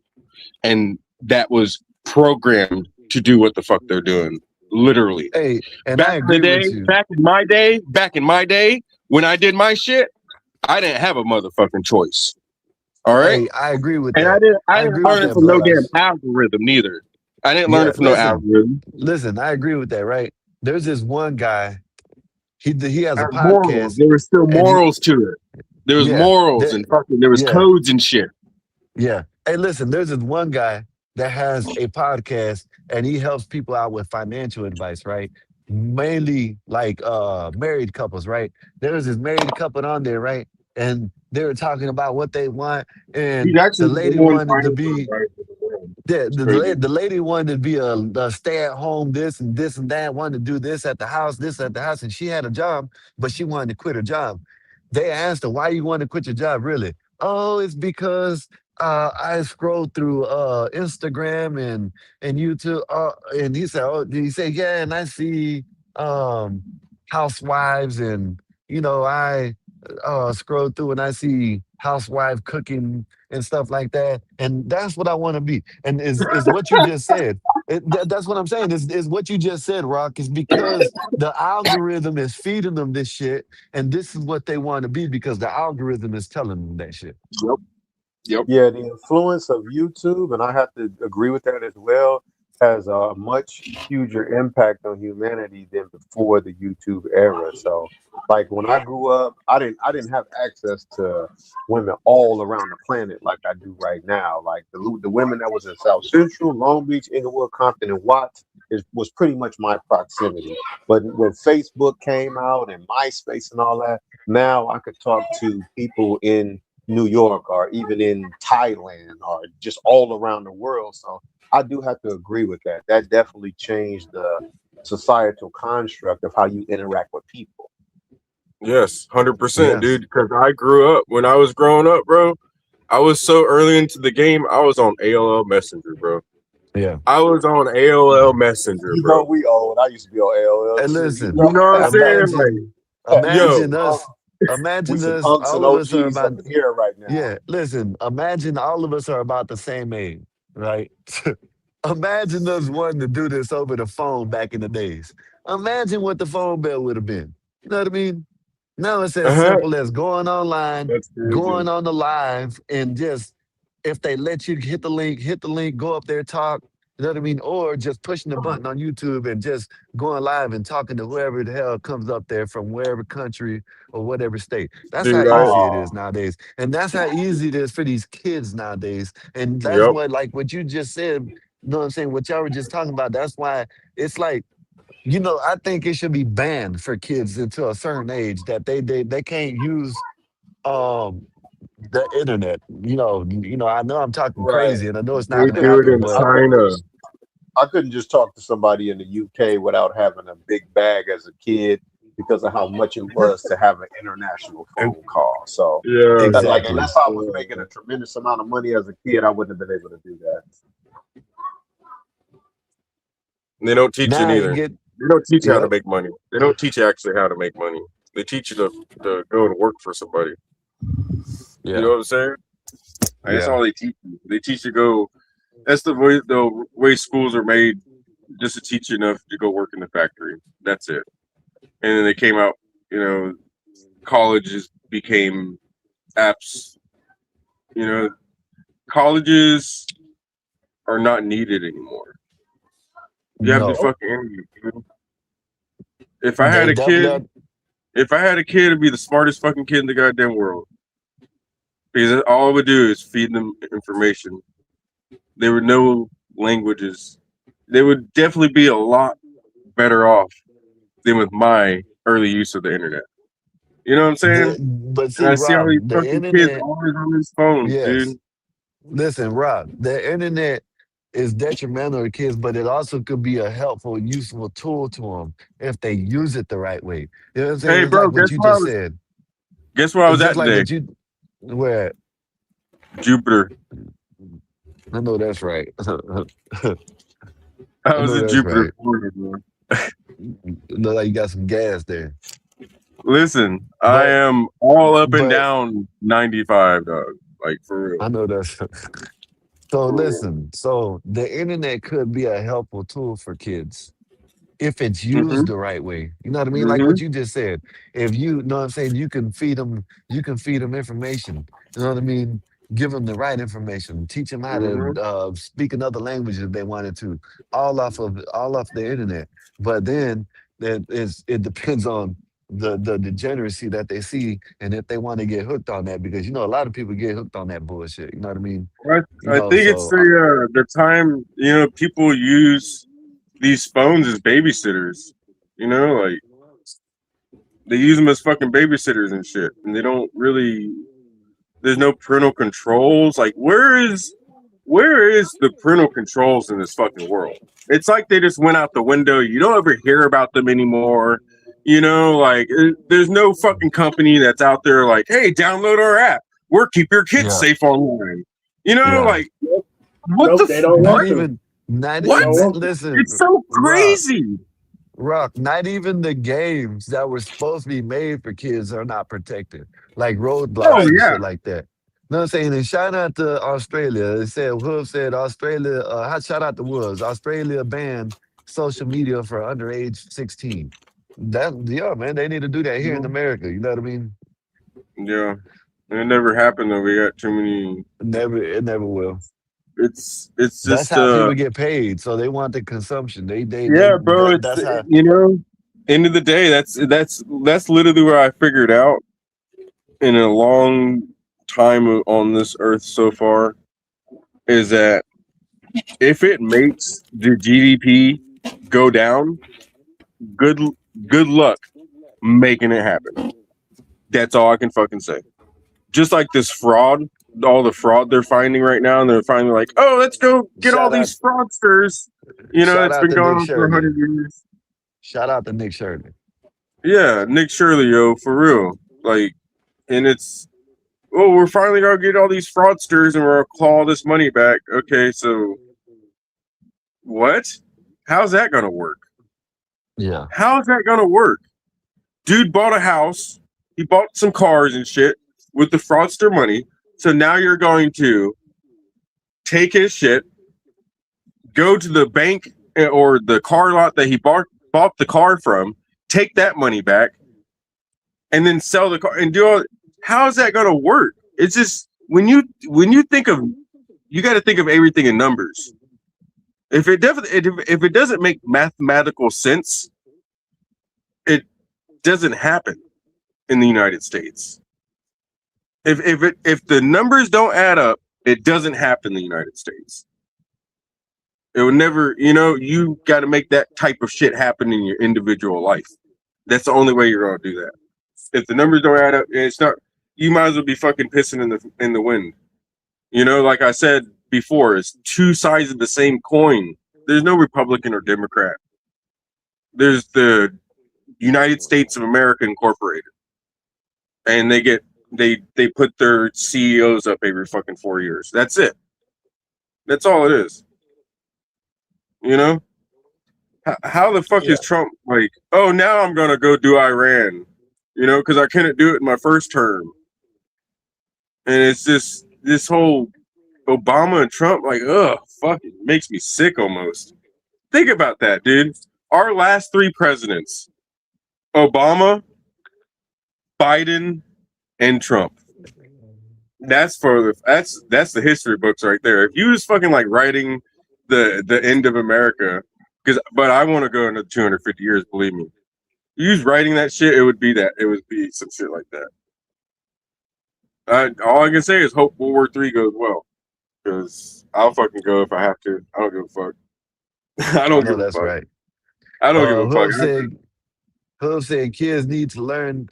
and that was programmed to do what the fuck they're doing. Literally. Hey, and I agree with you. Back in my day, when I did my shit, I didn't have a motherfucking choice. All right? Hey, I agree with And that. I I didn't agree with learn it that, from no damn Blacks. algorithm neither. I didn't learn Yeah, it from no algorithm. listen, I agree with that, right? There's this one guy, he has a There's morals. podcast There was still and morals to it. There was yeah, morals and fucking there was yeah, codes and shit. yeah. Hey, listen, there's this one guy that has a podcast and he helps people out with financial advice, right? Mainly like married couples, right? There's this married couple on there, right? And They were talking about what they want, He's and the actually the lady one wanted to fighting for the be right of the world. yeah, It's crazy. the lady wanted to be a stay at home, this and that, wanted to do this at the house, and she had a job, but she wanted to quit her job. They asked her, why you want to quit your job, really? Oh, it's because I scrolled through Instagram and YouTube. And he said, yeah, and I see um, housewives, and I scroll through and I see housewife cooking and stuff like that. And that's what I want to be. And is what you just said. That's what I'm saying. Is what you just said, Rock, is because the algorithm is feeding them this shit, and this is what they want to be because the algorithm is telling them that shit. Yep. Yep. Yeah, the influence of YouTube, and I have to agree with that as well, has a much huger impact on humanity than before the YouTube era. So, like when I grew up, I didn't have access to women all around the planet like I do right now. Like the women that was in South Central, Long Beach, Inglewood, Compton, and Watts was pretty much my proximity. But when Facebook came out and MySpace and all that, now I could talk to people in New York or even in Thailand or just all around the world. So I do have to agree with that. That definitely changed the societal construct of how you interact with people. Yes, 100%, Yes. dude. Because I grew up when I was growing up, bro. I was so early into the game. I was on AOL Messenger, bro. Yeah. I was on AOL Messenger, You know bro. we old. I used to be on AOL And too. You listen, You know what I'm know, saying? imagine, Like, yo, we imagine some us, unks and all of us are OGs up about, in here right now. yeah, listen, imagine all of us are about the same age, right? Imagine us wanting to do this over the phone back in the days. Imagine what the phone bill would have been. You know what I mean? Now it's as simple as going online, that's crazy. going on the live, and just if they let you hit the link, go up there, talk. You know what I mean? Or just pushing the button on YouTube and just going live and talking to whoever the hell comes up there from wherever country or whatever state. That's how Dude, easy it is nowadays. And that's how easy it is for these kids nowadays. And that's yep. what, like what you just said, you know what I'm saying? What y'all were just talking about. That's why it's like, I think it should be banned for kids until a certain age that they can't use um the internet. I know I'm talking Right. crazy and I know it's not They gonna do it happen, in but China. I couldn't just talk to somebody in the UK without having a big bag as a kid because of how much it was to have an international phone call. So, Yeah, like, exactly. unless I was making a tremendous amount of money as a kid, I wouldn't have been able to do that. they don't teach you Now you neither. get They don't teach you how to yep, make money. They don't teach you actually how to make money. They teach you to go and work for somebody. You know yeah, what I'm saying? Like, that's yeah. all they teach you. They teach you go. That's the way schools are made, just to teach you enough to go work in the factory. That's it. And then they came out. Colleges became apps. You know, colleges are not needed anymore. You have the No. fucking internet. If I had They a kid, definitely it'd be the smartest fucking kid in the goddamn world. Because all it would do is feed them information. There would know languages. They would definitely be a lot better off than with my early use of the internet. You know what I'm saying? but And see, I see all these Rob, the fucking kids internet, always on these phones, yes. dude. Listen, Rob, the internet is detrimental to kids, but it also could be a helpful, useful tool to them if they use it the right way. You know what I'm saying? Hey, It's bro, like what you just said. guess where I was It's just at like today? what you where Jupiter. I know that's right. I I was know in that's Jupiter, right. Florida, bro. Look like you got some gas there. Listen, I But am all up and but down 95, dog. Like, for real. I know that's so For real. listen, so the internet could be a helpful tool for kids if it's Mm-hmm. used the right way. You know what I mean? Like Mm-hmm. what you just said. If you know what I'm saying, you can feed them information. You know what I mean? Give them the right information. Teach them how to Mm-hmm. speak another language if they wanted to, all off the internet. But then it depends on the degeneracy that they see and if they want to get hooked on that because a lot of people get hooked on that bullshit. You know what I mean? I think it's So the time, people use these phones as babysitters. Like, they use them as fucking babysitters and shit. And they don't really There's no parental controls. Like, where is the parental controls in this fucking world? It's like they just went out the window. You don't ever hear about them anymore. You know, like there's no fucking company that's out there like, hey, download our app. We're keep your kids Yeah. safe online. You know, Yeah. like what Nope, the they don't Not want to. even not They don't want to. listen, It's so Rock. crazy. Rock, not even the games that were supposed to be made for kids are not protected. Like roadblocks Oh and yeah. shit like that. You know what I'm saying? And shout out to Australia. They said Wolf said Australia, shout out to Wolves. Australia banned social media for underage 16. That yeah, man, they need to do that here in America. You know what I mean? Yeah. It never happened though. We got too many. It never will. It's That's just how people get paid. So they want the consumption. yeah, bro. It's That's how you know, end of the day, that's literally where I figured out in a long time on this earth so far is that if it makes the GDP go down, good luck making it happen. That's all I can fucking say. Just like this fraud, all the fraud they're finding right now, and they're finally like, oh, let's go get all shout out these fraudsters. You know, shout it's out been to going Nick on for Shirley. 100 years. Shout out to Nick Shirley. Yeah, Nick Shirley, yo, for real. Like, and it's, oh, we're finally gonna get all these fraudsters and we're gonna claw all this money back. Okay, so what? How's that gonna work? Yeah. How's that gonna work? Dude bought a house, he bought some cars and shit with the fraudster money. So now you're going to take his shit, go to the bank or the car lot that he bought the car from, take that money back, and then sell the car and do all. How is that going to work? It's just when you think of, you got to think of everything in numbers. If it doesn't make mathematical sense, it doesn't happen in the United States. If the numbers don't add up, it doesn't happen in the United States. It would never, you got to make that type of shit happen in your individual life. That's the only way you're going to do that. If the numbers don't add up, it's not. You might as well be fucking pissing in the wind. Like I said before, it's two sides of the same coin. There's no Republican or Democrat. There's the United States of America Incorporated, and they put their CEOs up every fucking 4 years. That's it. That's all it is. How the fuck is Trump like, oh, now I'm gonna go do Iran, because I couldn't do it in my first term. And it's just this whole Obama and Trump, like, ugh, fuck, it makes me sick almost. Think about that, dude. Our last three presidents, Obama, Biden, and Trump. That's the history books right there. If you was fucking like writing the end of America, but I want to go another 250 years, believe me. You was writing that shit, it would be some shit like that. All I can say is hope World War III goes well, because I'll fucking go if I have to. I don't give a fuck. I don't give a That's fuck. right. I don't give a fuck. Hub said kids need to learn.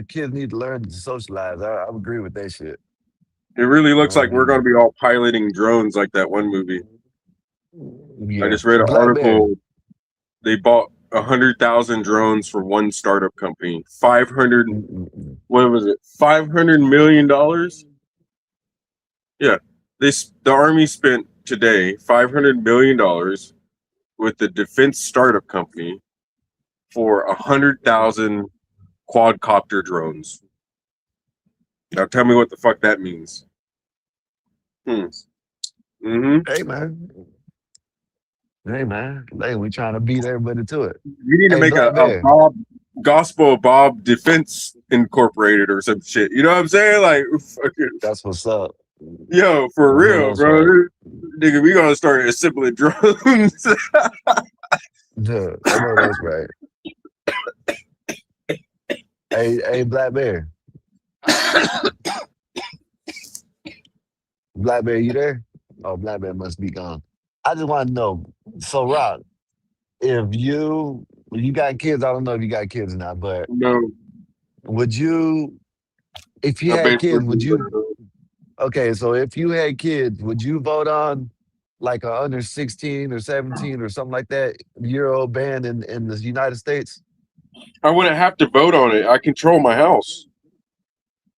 Kids need to learn to socialize. I agree with that shit. It really looks like we're going to be all piloting drones like that one movie. Yeah. I just read an article. They bought 100,000 drones for one startup company. 500. What was it? $500 million. Yeah, the Army spent today $500 million with the defense startup company for 100,000 quadcopter drones. Now tell me what the fuck that means. Mm-hmm. Hey man, we trying to beat everybody to it. You need to make a Bob Gospel of Bob Defense Incorporated or some shit. You know what I'm saying? Like, fucking. That's what's up. Yo, for real, bro. Right. Nigga, we gonna start assembling drones. Yeah, I know that's right. Hey, Black Bear. Black Bear, you there? Oh, Black Bear must be gone. I just want to know. So, Rock, if you got kids, I don't know if you got kids or not, but no. Would you, if you had kids, Okay, so if you had kids, would you vote on like a under 16 or 17 or something like that year-old ban in the United States? I wouldn't have to vote on it. I control my house.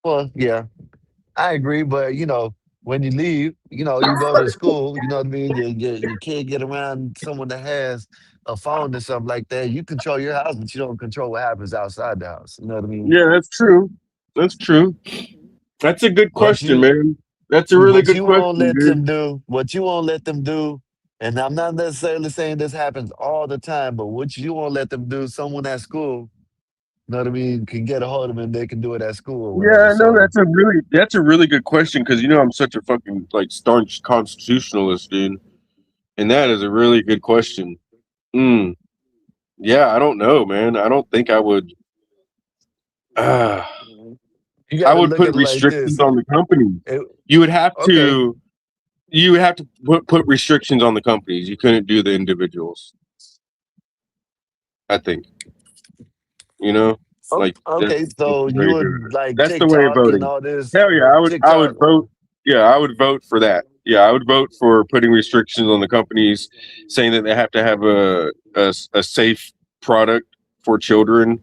Well, yeah, I agree, but when you leave, you go to school, you know what I mean? You can't get around someone that has a phone or something like that. You control your house, but you don't control what happens outside the house. You know what I mean? Yeah, that's true. That's true. That's a good What question, you man. That's a really what good you won't question, let them dude. do, what you won't let them do, and I'm not necessarily saying this happens all the time, but what you won't let them do, someone at school, you know what I mean, can get a hold of them and they can do it at school or whatever. Yeah, no, So, that's a really good question because I'm such a fucking like staunch constitutionalist, dude. And that is a really good question. Mm. Yeah, I don't know, man. I don't think I would. Uh, you I got to would look put at it like restrictions this. on the companies. It, You would have okay, to. You would have to put restrictions on the companies. You couldn't do the individuals. I think. Like okay, that's so the way you to do would it. like That's the way of TikTok and voting. all this, Hell yeah, I TikTok. would vote. Yeah, I would vote for that. Yeah, I would vote for putting restrictions on the companies, saying that they have to have a safe product for children,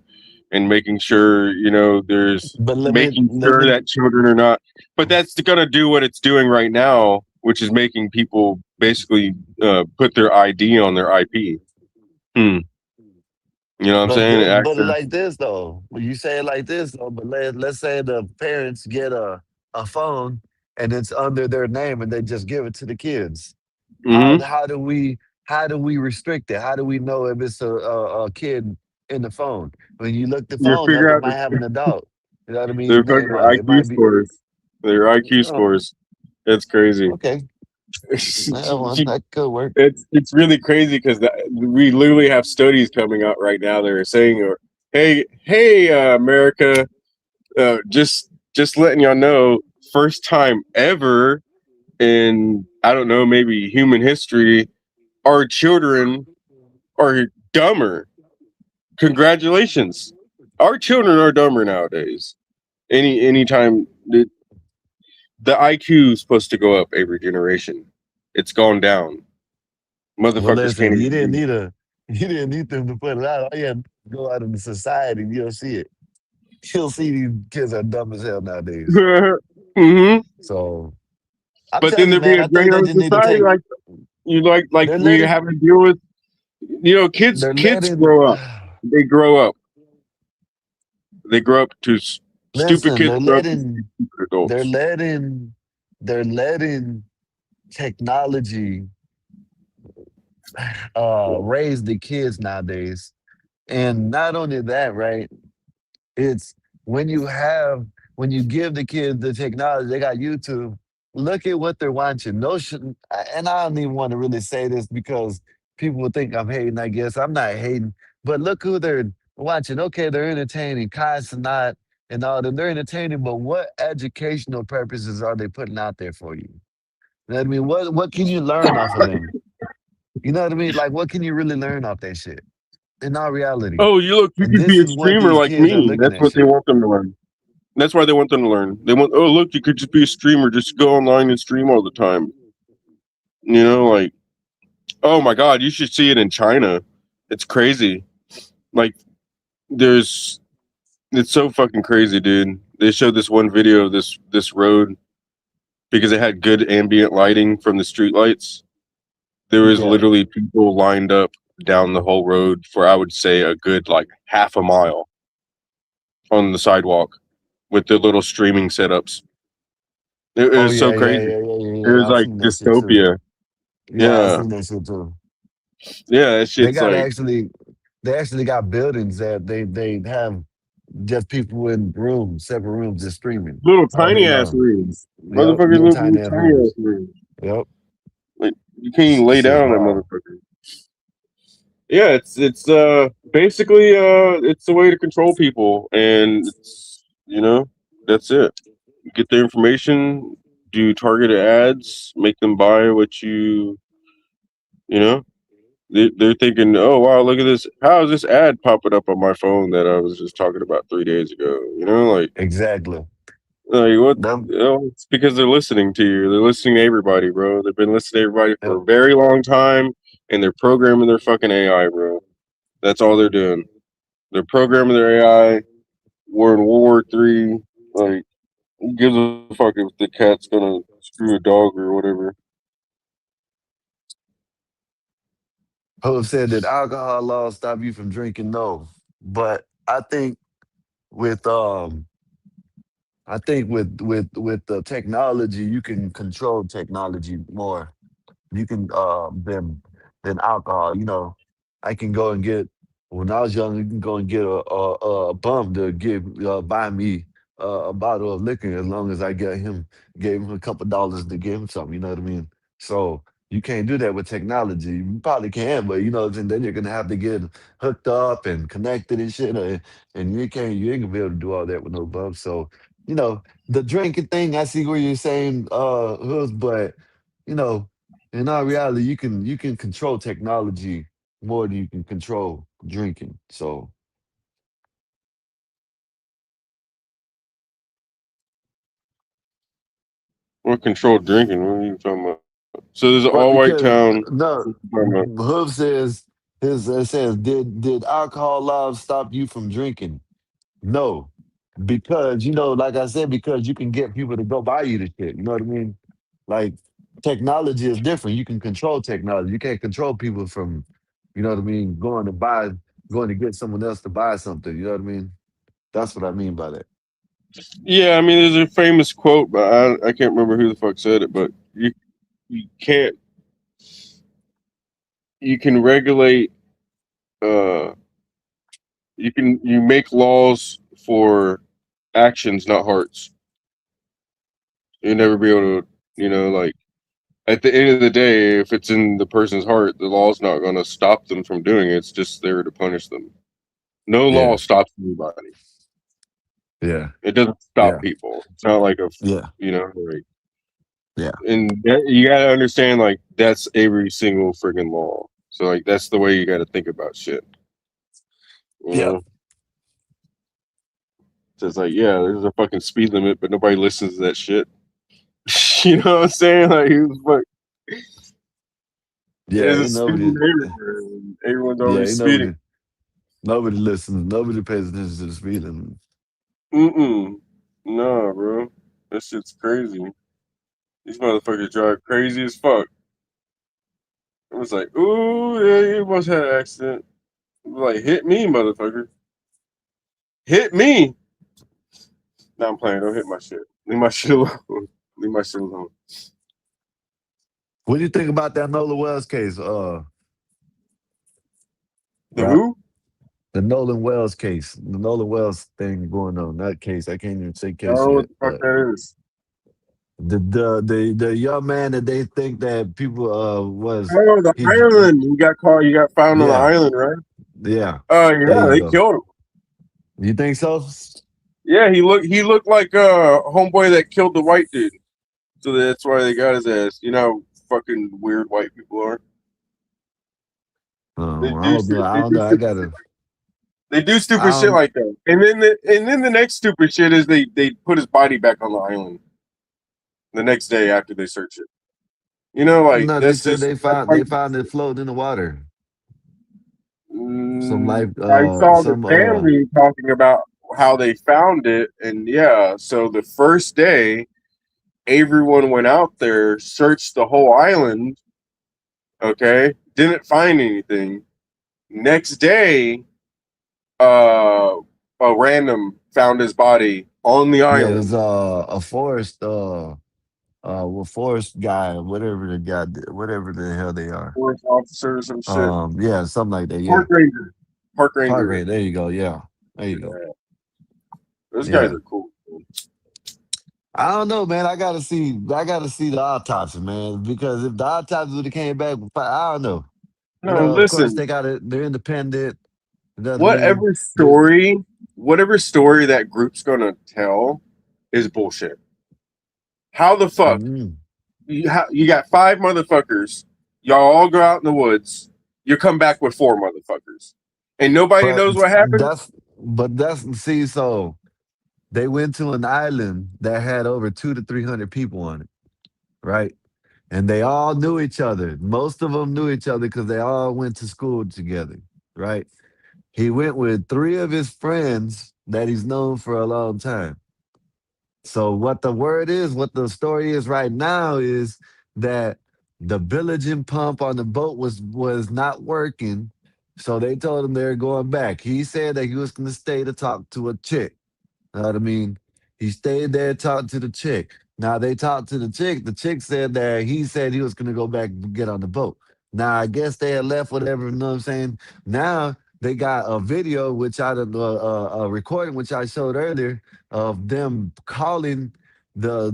and making sure there's But making sure that children are not. But that's gonna do what it's doing right now, which is making people basically put their ID on their IP. Hmm. You know what I'm saying? But it Access. like this though. When you say it like this though, but let's say the parents get a phone and it's under their name and they just give it to the kids. How Mm-hmm. how do we how do we restrict it? How do we know if it's a kid in the phone? When you look the You phone up, figure it out might have an adult. You know what I their mean? Name fucking on it. It IQ might be scores. Their IQ oh, scores. That's crazy. okay. That one that could work. It's really crazy because we literally have studies coming out right now that are saying, hey, America, just letting y'all know, first time ever in I don't know maybe human history, our children are dumber. Congratulations, our children are dumber nowadays. Anytime the IQ is supposed to go up every generation, it's gone down. Well, Motherfuckers can't listen, even read. you didn't need them to put it out. All you had to go out into society and you'll see it. You'll see these kids are dumb as hell nowadays. Hmm. So I'm But then telling you, there'd be man, a I think they greater just need to society take like they're we letting have to deal with. they're Kids letting grow up. They grow up. They grow up to stupid listen, kids grow up to stupid they're adults. letting they're letting technology raise the kids nowadays. And not only that, right? It's when you have when you give the kids the technology, they got YouTube. Look at what they're watching. No, and I don't even want to really say this because people will think I'm hating. I guess I'm not hating, but look who they're watching. Okay, they're entertaining, Kai Sanat and all them. They're entertaining, but what educational purposes are they putting out there for you? You know what I mean? What can you learn off of them? You know what I mean? Like, what can you really learn off that shit? In all reality, Oh, you and could this be a is what streamer these like kids are me. looking That's at what they shit. want them to learn. That's why they want them to learn. They want, oh, look, you could just be a streamer, just go online and stream all the time. Like, oh my God, you should see it in China. It's crazy. Like, there's, it's so fucking crazy, dude. They showed this one video of this road because it had good ambient lighting from the street lights. There was Yeah. literally people lined up down the whole road for I would say a good like half a mile on the sidewalk with the little streaming setups. It Oh was so yeah, yeah, crazy. yeah, yeah, yeah, It yeah. was I've like seen that shit too. dystopia. Yeah, I've Yeah. seen that shit too. Yeah, that They shit's got like actually, they actually got buildings that they have just people in rooms, separate rooms, just streaming little all day tiny ass long. rooms. Yep, Motherfuckers little live in tiny ass tiny ass rooms. rooms. Yep, Like you can't even lay shit, down on that wow. motherfucker. Yeah, it's basically it's a way to control people, and it's that's it. Get the information, do targeted ads, make them buy what you know they're thinking, oh wow, look at this, how is this ad popping up on my phone that I was just talking about 3 days ago, like Exactly. Like what? It's because they're listening to you. They're listening to everybody, bro. They've been listening to everybody for a very long time, and they're programming their fucking AI, bro. That's all they're doing. They're programming their AI. We're in World War III. Like, who gives a fuck if the cat's gonna screw a dog or whatever? Hope said that alcohol laws stop you from drinking. No, but I think with with the technology, you can control technology more. You can than alcohol. You know, I can go and get when I was young. You can go and get a bum to give buy me a bottle of liquor as long as I gave him a couple dollars to give him something. You know what I mean? So you can't do that with technology. You probably can, but you know, and then you're gonna have to get hooked up and connected and shit, and you ain't gonna be able to do all that with no bum. So you know, the drinking thing. I see where you're saying, Hooves, but you know in all reality, you can control technology more than you can control drinking. So What controlled drinking? What are you talking about? So there's an well, all white because town. no, What you talking about? Hoof says his it says did alcohol laws stop you from drinking? No, because you know, like I said, because you can get people to go buy you the shit. You know what I mean? Like technology is different. You can control technology. You can't control people from, you know what I mean, going to get someone else to buy something. You know what I mean? That's what I mean by that. Yeah, I mean, there's a famous quote, but I can't remember who the fuck said it. But you can't you can regulate uh you make laws for actions, not hearts. You'll never be able to, like at the end of the day, if it's in the person's heart, the law's not going to stop them from doing it. It's just there to punish them. No law Yeah, stops anybody. yeah, It doesn't stop yeah, people. It's not like yeah, like, yeah, and you got to understand, like, that's every single friggin' law. So, like, that's the way you got to think about shit. You yeah, know? So it's like, yeah, there's a fucking speed limit, but nobody listens to that shit. You know what I'm saying? Like, he was fuck. yeah. There's a Ain't speed nobody. limit everywhere, and everyone's Yeah, always ain't speeding. nobody listens. Nobody pays attention to the speed limit. Nah, bro. That shit's crazy. These motherfuckers drive crazy as fuck. It was like, ooh, yeah, you must have had an accident. It was like, hit me, motherfucker. Hit me. Nah, I'm playing. Don't hit my shit. Leave my shit alone. Leave my shit alone. What do you think about that Nolan Wells case? The Rap, who? the Nolan Wells case, the Nolan Wells thing going on. That case, I can't even say I don't case know what yet, the fuck but that is. the young man that they think that people was Oh, the he island. He got caught. He got found on the yeah, island, right? yeah. Oh, There yeah, you they go. killed him. You think so? Yeah, he looked like homeboy that killed the white dude. So that's why they got his ass. You know how fucking weird white people are. They I do don't know. shit. I They don't do know. I stupid shit. gotta. They do I stupid shit don't. like that. And then the next stupid shit is they put his body back on the island the next day after they search it. You know, like No, they that's said just that's like they found it floating in the water. Some life. I saw the Some family talking about how they found it, and yeah, so the first day everyone went out there, searched the whole island, okay, didn't find anything. Next day, a random found his body on the Yeah, it was island. a forest well, forest guy, whatever the guy, whatever the hell they are. Forest officer or some shit. Yeah, something like that. Park Yeah, ranger. Park park ranger. rate. There you go. Yeah, there you go. Yeah. Those guys Yeah, are cool. I don't know, man. I gotta see the autopsy, man, because if the autopsy would have came back, I don't know. You No, know, of course listen, they got it. They're independent. You know what I mean? whatever They, story, whatever story that group's gonna tell is bullshit. How the fuck mm, you got five motherfuckers? Y'all all go out in the woods. You come back with four motherfuckers, and nobody but knows what happened. that's see so. They went to an island that had over 200 to 300 people on it, right? And they all knew each other. Most of them knew each other because they all went to school together, right? He went with 3 of his friends that he's known for a long time. So what the word is, what the story is right now is that the bilging pump on the boat was not working. So they told him they're going back. He said that he was going to stay to talk to a chick. Know what I mean? He stayed there, talked to the chick. Now they talked to the chick. The chick said that he said he was gonna go back and get on the boat. Now I guess they had left, whatever. You know what I'm saying? Now they got a video, which I done a recording, which I showed earlier, of them calling the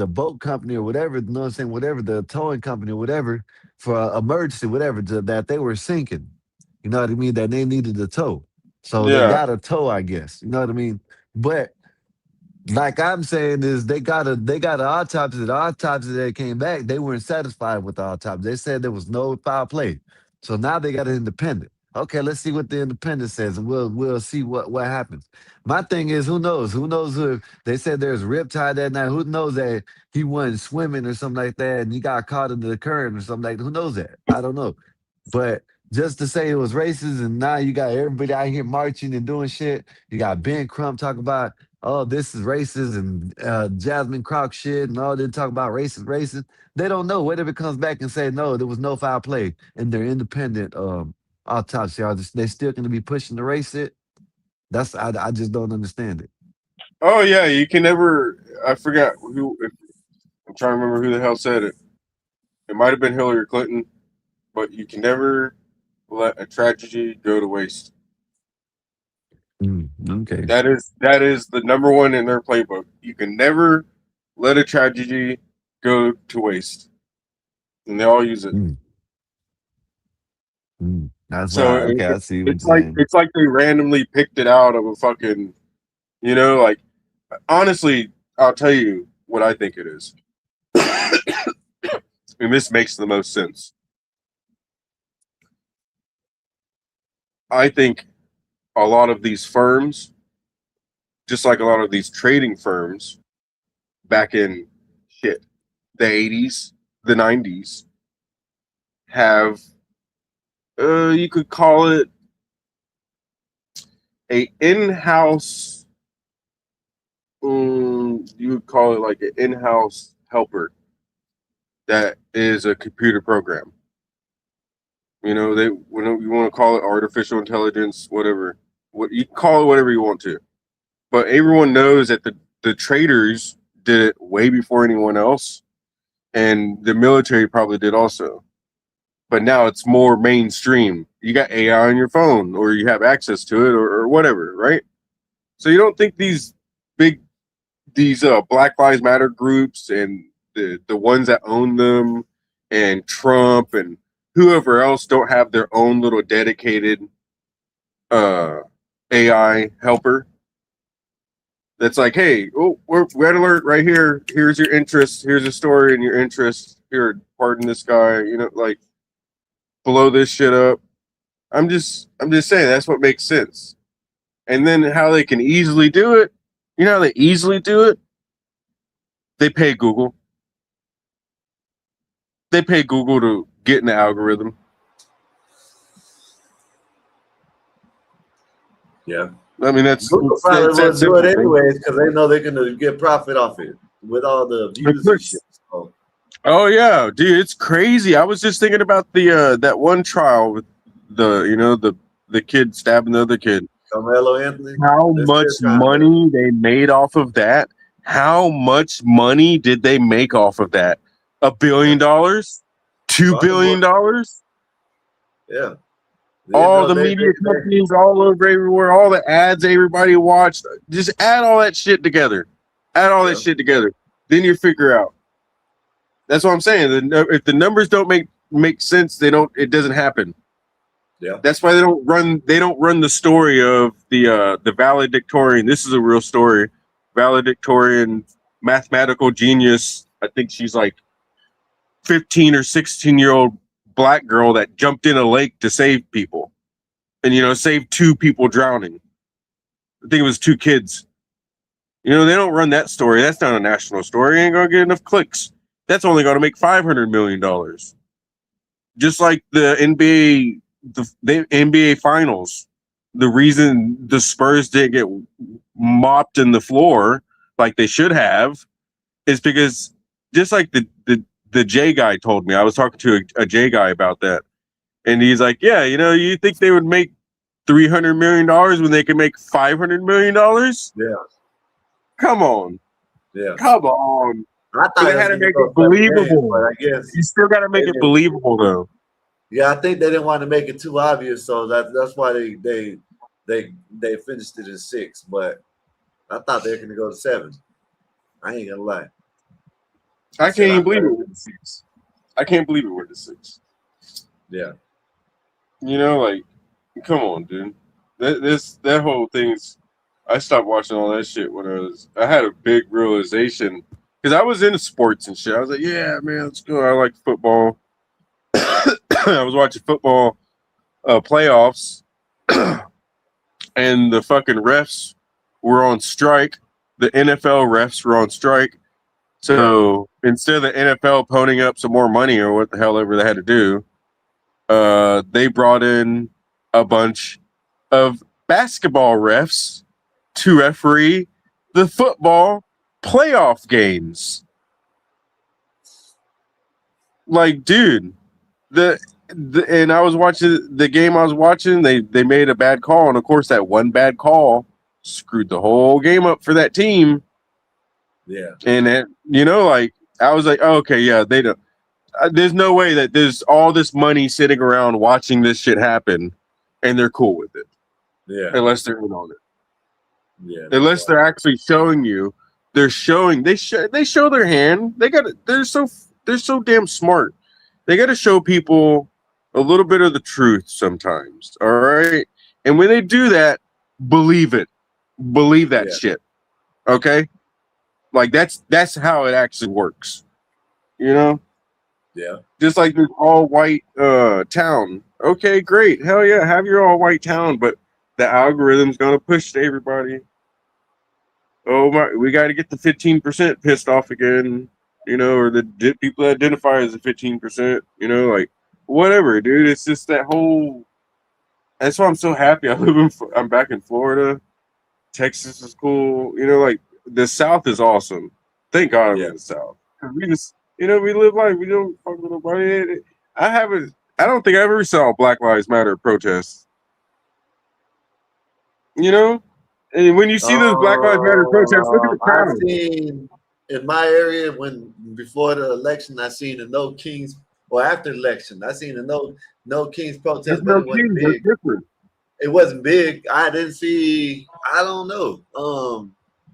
boat company or whatever. You know what I'm saying? Whatever the towing company or whatever for emergency, whatever that they were sinking. You know what I mean? That they needed a tow. So they Yeah. got a toe, I guess. You know what I mean? But like I'm saying is they got an autopsy. The autopsy that came back, they weren't satisfied with the autopsy. They said there was no foul play. So now they got an independent. Okay, let's see what the independent says, and we'll see what happens. My thing is, who knows? Who knows if they said there's a riptide that night? Who knows that he went swimming or something like that, and he got caught in the current or something like that? Who knows that? I don't know. But just to say it was racist, and now you got everybody out here marching and doing shit. You got Ben Crump talking about, oh, this is racist, and Jasmine Crock shit, and all they talk about racist. They don't know. What if it comes back and say, no, there was no foul play, and they're independent autopsy? Are they still going to be pushing to race it? I just don't understand it. Oh yeah, you can never. I forgot who. I'm trying to remember who the hell said it. It might have been Hillary Clinton, but you can never let a tragedy go to waste. Okay. That is the number one in their playbook. You can never let a tragedy go to waste, and they all use it. That's So why. Okay, I see what you're saying. it's like they randomly picked it out of a fucking, like honestly, I'll tell you what I think it is. And this makes the most sense. I think a lot of these firms, just like a lot of these trading firms back in the 80s, the 90s, have you could call it a in-house you would call it like an in-house helper that is a computer program. They when you want to call it artificial intelligence, whatever. What you call it, whatever you want to. But everyone knows that the traders did it way before anyone else, and the military probably did also. But now it's more mainstream. You got AI on your phone, or you have access to it, or whatever, right? So you don't think these Black Lives Matter groups and the ones that own them and Trump and whoever else don't have their own little dedicated AI helper that's like, hey, we're red alert right here. Here's your interest. Here's a story in your interest. Here, pardon this guy. Like blow this shit up. I'm just saying that's what makes sense. And then how they can easily do it. You know how they easily do it? They pay Google. They pay Google to get in the algorithm. Yeah. I mean, Google probably will do it anyways because they know they're going to get profit off it with all the views and shit. So. Oh yeah, dude, it's crazy. I was just thinking about the that one trial with the kid stabbing the other kid. Carmelo Anthony. How much money they made off of that? How much money did they make off of that? $1 billion? $2 billion? Yeah. All the media companies all over everywhere, all the ads everybody watched. Just add all that shit together. Add all that shit together. Then you figure out. That's what I'm saying. If the numbers don't make sense, it doesn't happen. Yeah. That's why they don't run the story of the valedictorian. This is a real story. Valedictorian, mathematical genius. I think she's like 15 or 16-year-old Black girl that jumped in a lake to save people, and saved 2 people drowning. I think it was 2 kids. You know, they don't run that story. That's not a national story. Ain't gonna get enough clicks. That's only gonna make $500 million. Just like the NBA, the NBA Finals. The reason the Spurs didn't get mopped in the floor like they should have is because just like the J guy told me. I was talking to a J guy about that, and he's like, "Yeah, you know, you think they would make $300 million when they can make $500 million? Yeah. Come on, Yeah. come on." I So thought they it was had to gonna make go it 7 games, believable. but I guess You still got to make they it didn't. believable, though. Yeah, I think they didn't want to make it too obvious, so that's why they finished it in 6. But I thought they were gonna go to 7. I ain't gonna lie. I can't even believe heard it with the 6. I can't believe it with the 6. Yeah. You know, like, come on, dude. That whole thing's. I stopped watching all that shit when I had a big realization because I was into sports and shit. I was like, yeah, man, let's go. I like football. I was watching football playoffs, and the fucking refs were on strike. The NFL refs were on strike. So instead of the NFL ponying up some more money or what the hell ever they had to do, they brought in a bunch of basketball refs to referee the football playoff games. Like, dude, and I was watching the game. I was watching. They made a bad call, and of course, that one bad call screwed the whole game up for that team. Yeah. And it, you know, like I was like, oh, okay, yeah, they don't. There's no way that there's all this money sitting around watching this shit happen, and they're cool with it. Yeah. Unless they're in on it. Yeah. Unless they're actually showing you, they show their hand. They're so damn smart. They got to show people a little bit of the truth sometimes. All right, and when they do that, believe it, believe that shit. Okay, like that's how it actually works. You know. Yeah. Just like this all white town. Okay, great. Hell yeah, have your all white town, but the algorithm's gonna push to everybody. Oh my, we got to get the 15% pissed off again, you know, or the people that identify as the 15%, you know, like whatever, dude. It's just that whole. That's why I'm so happy. I'm back in Florida. Texas is cool, you know. Like the South is awesome. Thank God I'm in the South. 'Cause we just, you know, we live life. We don't fuck with nobody. I don't think I ever saw a Black Lives Matter protest. You know. And when you see those Black Lives Matter protests, look at the I crowd. seen in my area before the election, I seen the No Kings, or after the election, I seen the No Kings protest, There's but no it wasn't kings. That's big. different. It wasn't big. I didn't see. I don't know.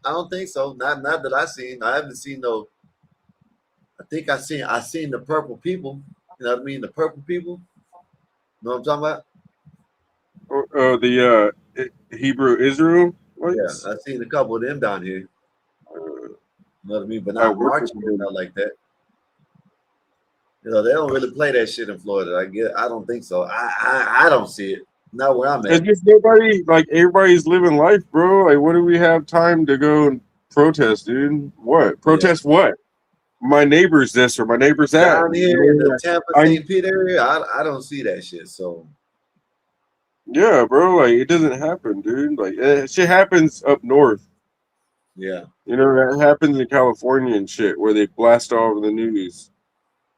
I don't think so. Not that I seen. I haven't seen no. I think I seen the purple people. You know what I mean? The purple people. You know what I'm talking about? The Hebrew Israel. Yeah, I seen a couple of them down here. You know what I mean? But I not work with marching them. and not like that. You know, they don't really play that shit in Florida. I don't think so. I don't see it. Not where I'm It's at. just nobody, like everybody's living life, bro. Like, what do we have time to go and protest, dude? What protest? What? My neighbor's this or my neighbor's that. Down here in the Tampa St. Pete area, I don't see that shit. So yeah, bro. Like it doesn't happen, dude. Like shit happens up north. yeah, You know that happens in California and shit where they blast all over the news.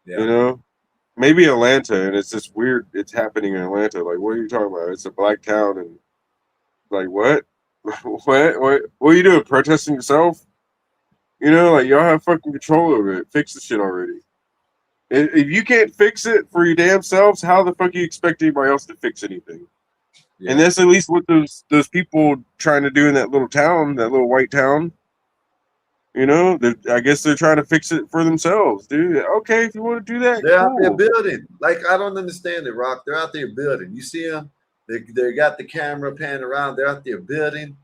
yeah. You know, maybe Atlanta, and it's just weird. It's happening in Atlanta. Like, what are you talking about? It's a black town, and like what? What are you doing? Protesting yourself? You know, like y'all have fucking control over it. Fix the shit already. If you can't fix it for your damn selves, how the fuck do you expect anybody else to fix anything? Yeah. And that's at least what those people trying to do in that little town, that little white town. You know, I guess they're trying to fix it for themselves, dude. Okay, if you want to do that, They're cool. out there building. Like I don't understand it, Rock. They're out there building. You see them? They got the camera panning around. They're out there building.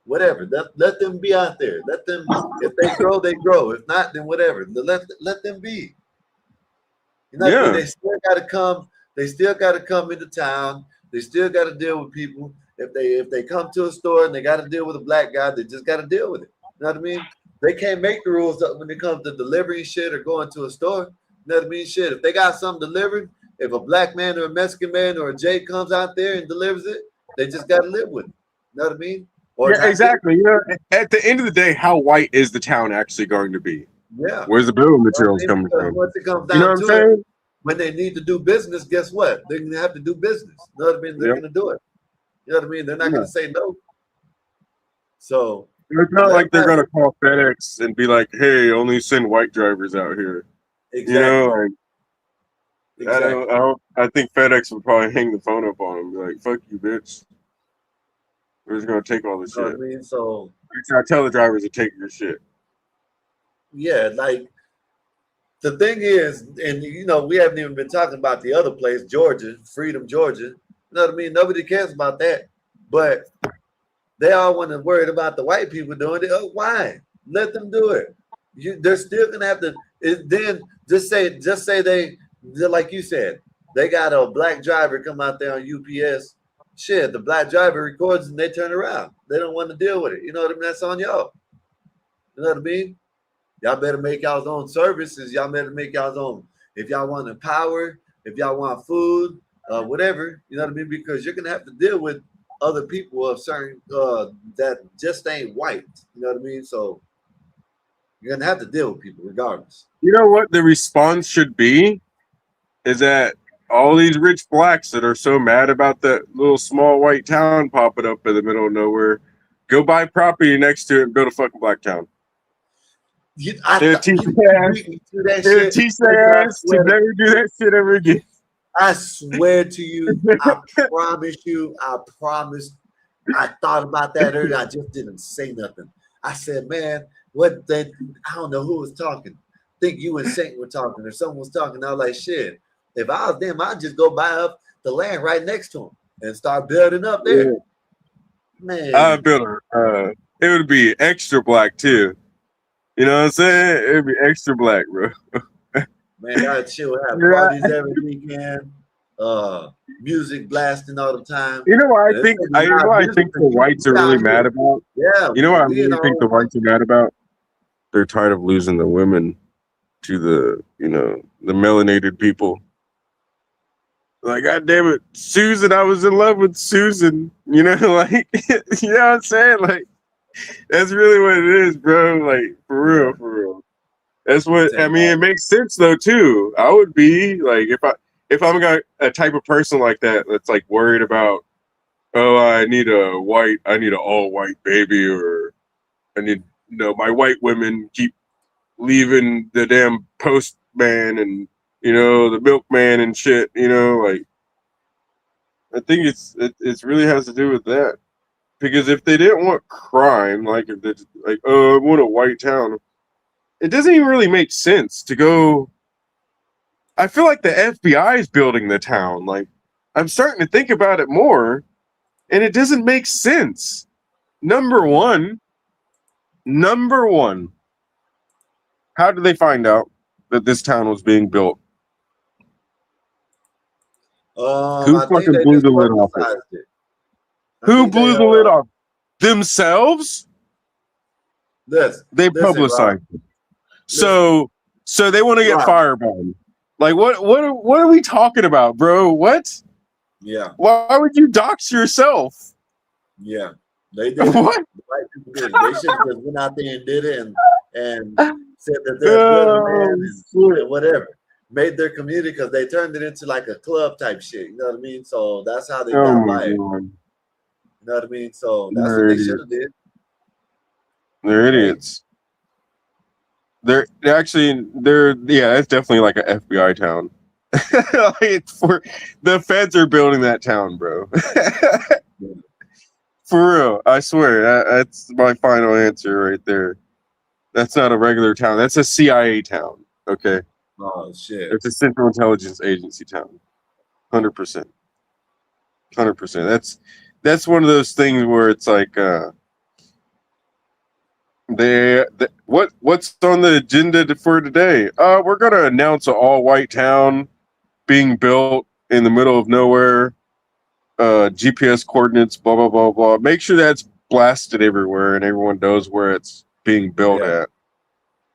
Whatever. Let them be out there. Let them. If they grow, they grow. If not, then whatever. Let them be. You know what I mean? They still got to come. They still got to come into town. They still got to deal with people. If they come to a store and they got to deal with a black guy, they just got to deal with it. You know what I mean? They can't make the rules up when it comes to delivering shit or going to a store. You know what I mean? Shit, if they got something delivered, if a black man or a Mexican man or a Jay comes out there and delivers it, they just got to live with it. You know what I mean? Or Yeah, exactly. You know, at the end of the day, how white is the town actually going to be? Yeah. Where's the building You know what I materials mean? coming Because from? once it comes You know down what I'm to saying? it, when they need to do business, guess what? They're going to have to do business. You know what I mean? They're Yep. going to do it. You know what I mean? They're not Yeah. going to say no. So It's not like they're gonna call FedEx and be like, "Hey, only send white drivers out here." Exactly. You know, like Exactly. I think FedEx would probably hang the phone up on them, be like, "Fuck you, bitch. We're just gonna take all this You know shit." what I mean? So I tell the drivers to take your shit. yeah, like the thing is, and you know, we haven't even been talking about the other place, Georgia, Freedom, Georgia. You know what I mean? Nobody cares about that, but they all want to worry about the white people doing it. Oh, why? Let them do it. They're still gonna have to. Then just say they're like you said, they got a black driver come out there on UPS. Shit, the black driver records and they turn around. They don't want to deal with it. You know what I mean? That's on y'all. You know what I mean? Y'all better make y'all's own services. Y'all better make y'all's own. If y'all want power, if y'all want food, whatever, you know what I mean? Because you're gonna have to deal with other people of certain that just ain't white. You know what I mean? So you're gonna have to deal with people regardless. You know what the response should be? Is that all these rich blacks that are so mad about that little small white town popping up in the middle of nowhere, go buy property next to it and build a fucking black town. It'll teach their ass to never do that shit ever again. I swear to you, I promise you, I promise. I thought about that earlier. I just didn't say nothing. I said, man, what then? I don't know who was talking. I think you and Saint were talking, or someone was talking. I was like, shit, if I was them, I'd just go buy up the land right next to them and start building up there. Yeah. Man, I'd build it would be extra black too. You know what I'm saying? It'd be extra black, bro. man, that shit would have parties every weekend, music blasting all the time. You know what And I think? it's I not I music, think but the whites are we really out mad here. about. Yeah, You know what I we in really think our the own whites are mad about? They're tired of losing the women to the the melanated people. Like, God damn it, Susan, I was in love with Susan. You know, like you know what I'm saying? Like, that's really what it is, bro. Like, for real, for real. That's what I mean. It makes sense though too. I would be like if I'm got a type of person like that that's like worried about, oh, I need an all white baby, or I need my white women keep leaving the damn postman and the milkman and shit. Like, I think it's really has to do with that. Because if they didn't want crime, like if they like, oh, I want a white town, it doesn't even really make sense to go. I feel like the FBI is building the town. Like, I'm starting to think about it more, and it doesn't make sense. Number one, how did they find out that this town was being built? Who I think fucking they blew just the lid off it? publicized it. Who blew the lid off? Themselves? They publicized it. So they want to get firebombed. Like, what are we talking about, bro? What? Yeah. Why would you dox yourself? Yeah. They did. What? The white people did it. They should have just went out there and did it and said that they're building land and whatever. Made their community, because they turned it into like a club type shit. You know what I mean? So that's how they got by it. You know what I mean? So that's what they should have did. They're idiots. They're it's definitely like an FBI town. The feds are building that town, bro. For real, I swear. That's my final answer right there. That's not a regular town. That's a CIA town. Okay. Oh shit. It's a Central Intelligence Agency town. 100%. 100%. That's one of those things where it's like what's on the agenda for today? We're gonna announce an all-white town being built in the middle of nowhere, GPS coordinates, blah blah blah blah. Make sure that's blasted everywhere and everyone knows where it's being built at.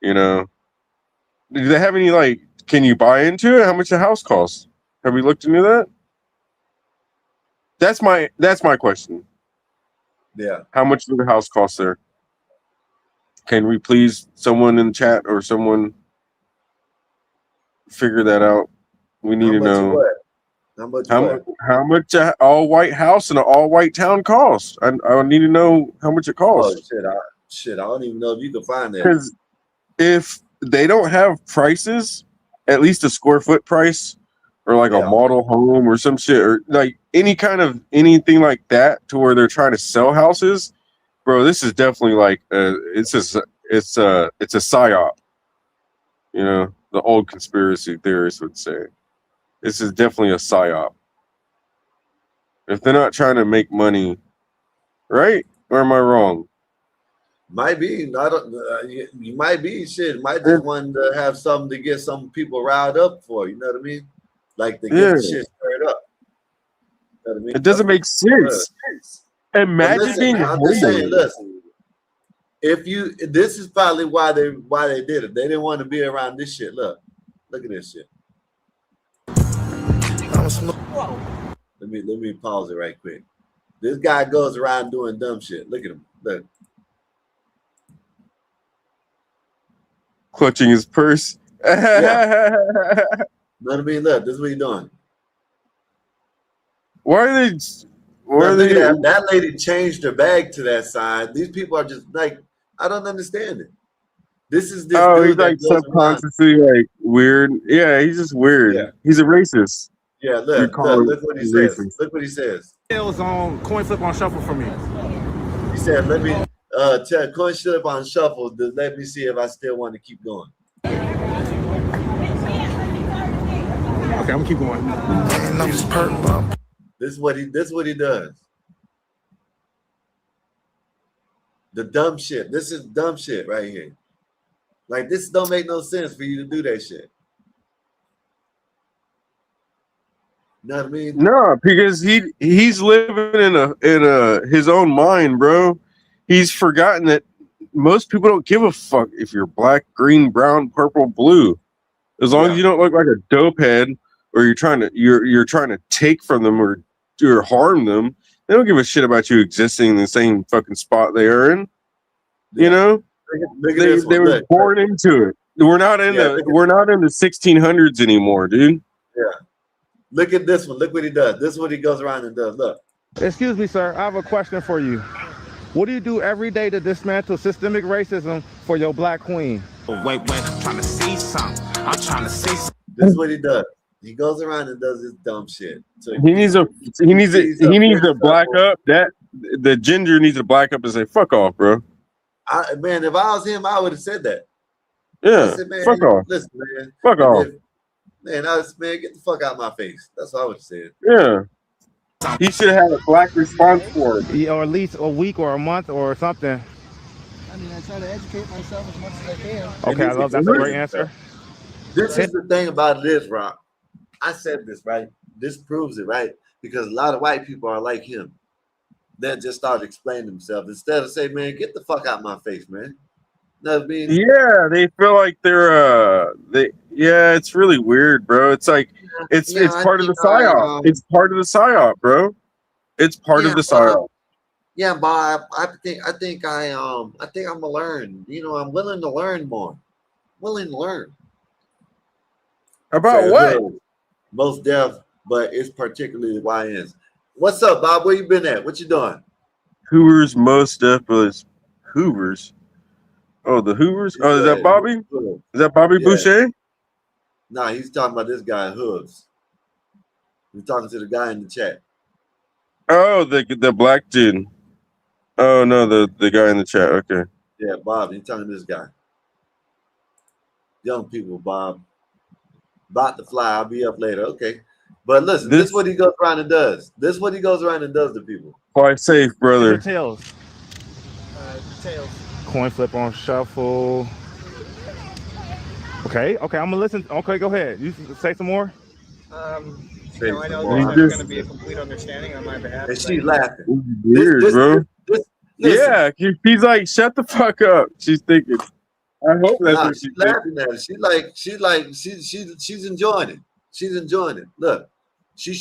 You know, do they have any like? Can you buy into it? How much a house costs? Have we looked into that? That's my question. Yeah. How much does the house cost there? Can we please, someone in the chat or someone figure that out? We need How to much know what? How much what? how much an all white house in an all white town costs. I need to know how much it Oh costs. shit! I don't even know if you can find that. Because if they don't have prices, at least a square foot price or like a model home or some shit or like any kind of anything like that to where they're trying to sell houses, bro, this is definitely like it's a psyop. You know, the old conspiracy theorists would say. This is definitely a psyop. If they're not trying to make money, right? Or am I wrong? Might be. I don't. You might be. Shit. Might just want to have something to get some people riled up for. You know what I mean? Like to get the shit stirred up. You know what I mean? It doesn't make sense. Imagine being I'm just saying. homeless. Listen. This is probably why they did it. They didn't want to be around this shit. Look at this shit. Let me pause it right quick. This guy goes around doing dumb shit. Look at him. Look. Clutching his purse. Yeah. Know what I mean? Look, this is what he's doing. Why are they? That lady changed her bag to that side. These people are just like, I don't understand it. This is this dude he's like subconsciously like weird. Yeah, he's just weird. Yeah. He's a racist. Yeah, look what he says. Look what he says. It was on coin flip on shuffle for me. He said, let me tell coin flip on shuffle. Let me see if I still want to keep going. Okay, I'm gonna keep going. This is what he does. The dumb shit. This is dumb shit right here. Like this don't make no sense for you to do that shit. You know what I mean? No, because he's living in his own mind, bro. He's forgotten that most people don't give a fuck if you're black, green, brown, purple, blue. As long as you don't look like a dope head or you're trying to take from them or harm them, they don't give a shit about you existing in the same fucking spot they are in. You know? They were born into it. We're not in the 1600s anymore, dude. Yeah. Look at this one. Look what he does. This is what he goes around and does. Look. Excuse me, sir. I have a question for you. What do you do every day to dismantle systemic racism for your black queen? Wait, I'm trying to see something. I'm trying to see something. This is what he does. He goes around and does this dumb shit. So he needs to black up. That the ginger needs to black up and say, fuck off, bro. Man, if I was him, I would have said that. Yeah. I said, man, fuck off. Listen, man. Fuck off. Man, get the fuck out of my face. That's what I would have said. Yeah. He should have had a black response for it. Yeah, or at least a week or a month or something. I mean, I try to educate myself as much as I can. Okay, I love that's a great answer. This is the thing about this, Rock. I said this, right? This proves it, right? Because a lot of white people are like him. They just start explaining themselves instead of saying, man, get the fuck out of my face, man. You know what I mean? Yeah, they feel like they're it's really weird, bro. It's like it's part of the psyop. It's part of the psyop, bro. It's part of the psyop. Yeah, Bob. I think I'm gonna learn. You know, I'm willing to learn more. Willing to learn. About what? Most deaf, but it's particularly YNs. What's up, Bob? Where you been at? What you doing? Hoover's most deaf is Hoover's. Oh, the Hoovers? Oh, is that Bobby? Is that Bobby Boucher? No, he's talking about this guy, Hooves. He's talking to the guy in the chat. Oh, the black dude. Oh no, the guy in the chat. Okay. Yeah, Bob. He's talking to this guy. Young people, Bob. About to fly. I'll be up later. Okay. But listen, this is what he goes around and does. This is what he goes around and does to people. Fly safe, brother. Tails. Coin flip on shuffle. Okay, I'm gonna listen. Okay, go ahead. You say some more. face I the know more there's I never miss going to be a it. complete understanding on my behalf. And But she's laughing. Weird, bro. Listen. Yeah, she's like, shut the fuck up. She's thinking. I hope that's Nah, what she's she's laughing thinking. at it. She's enjoying it. She's enjoying it. Look, she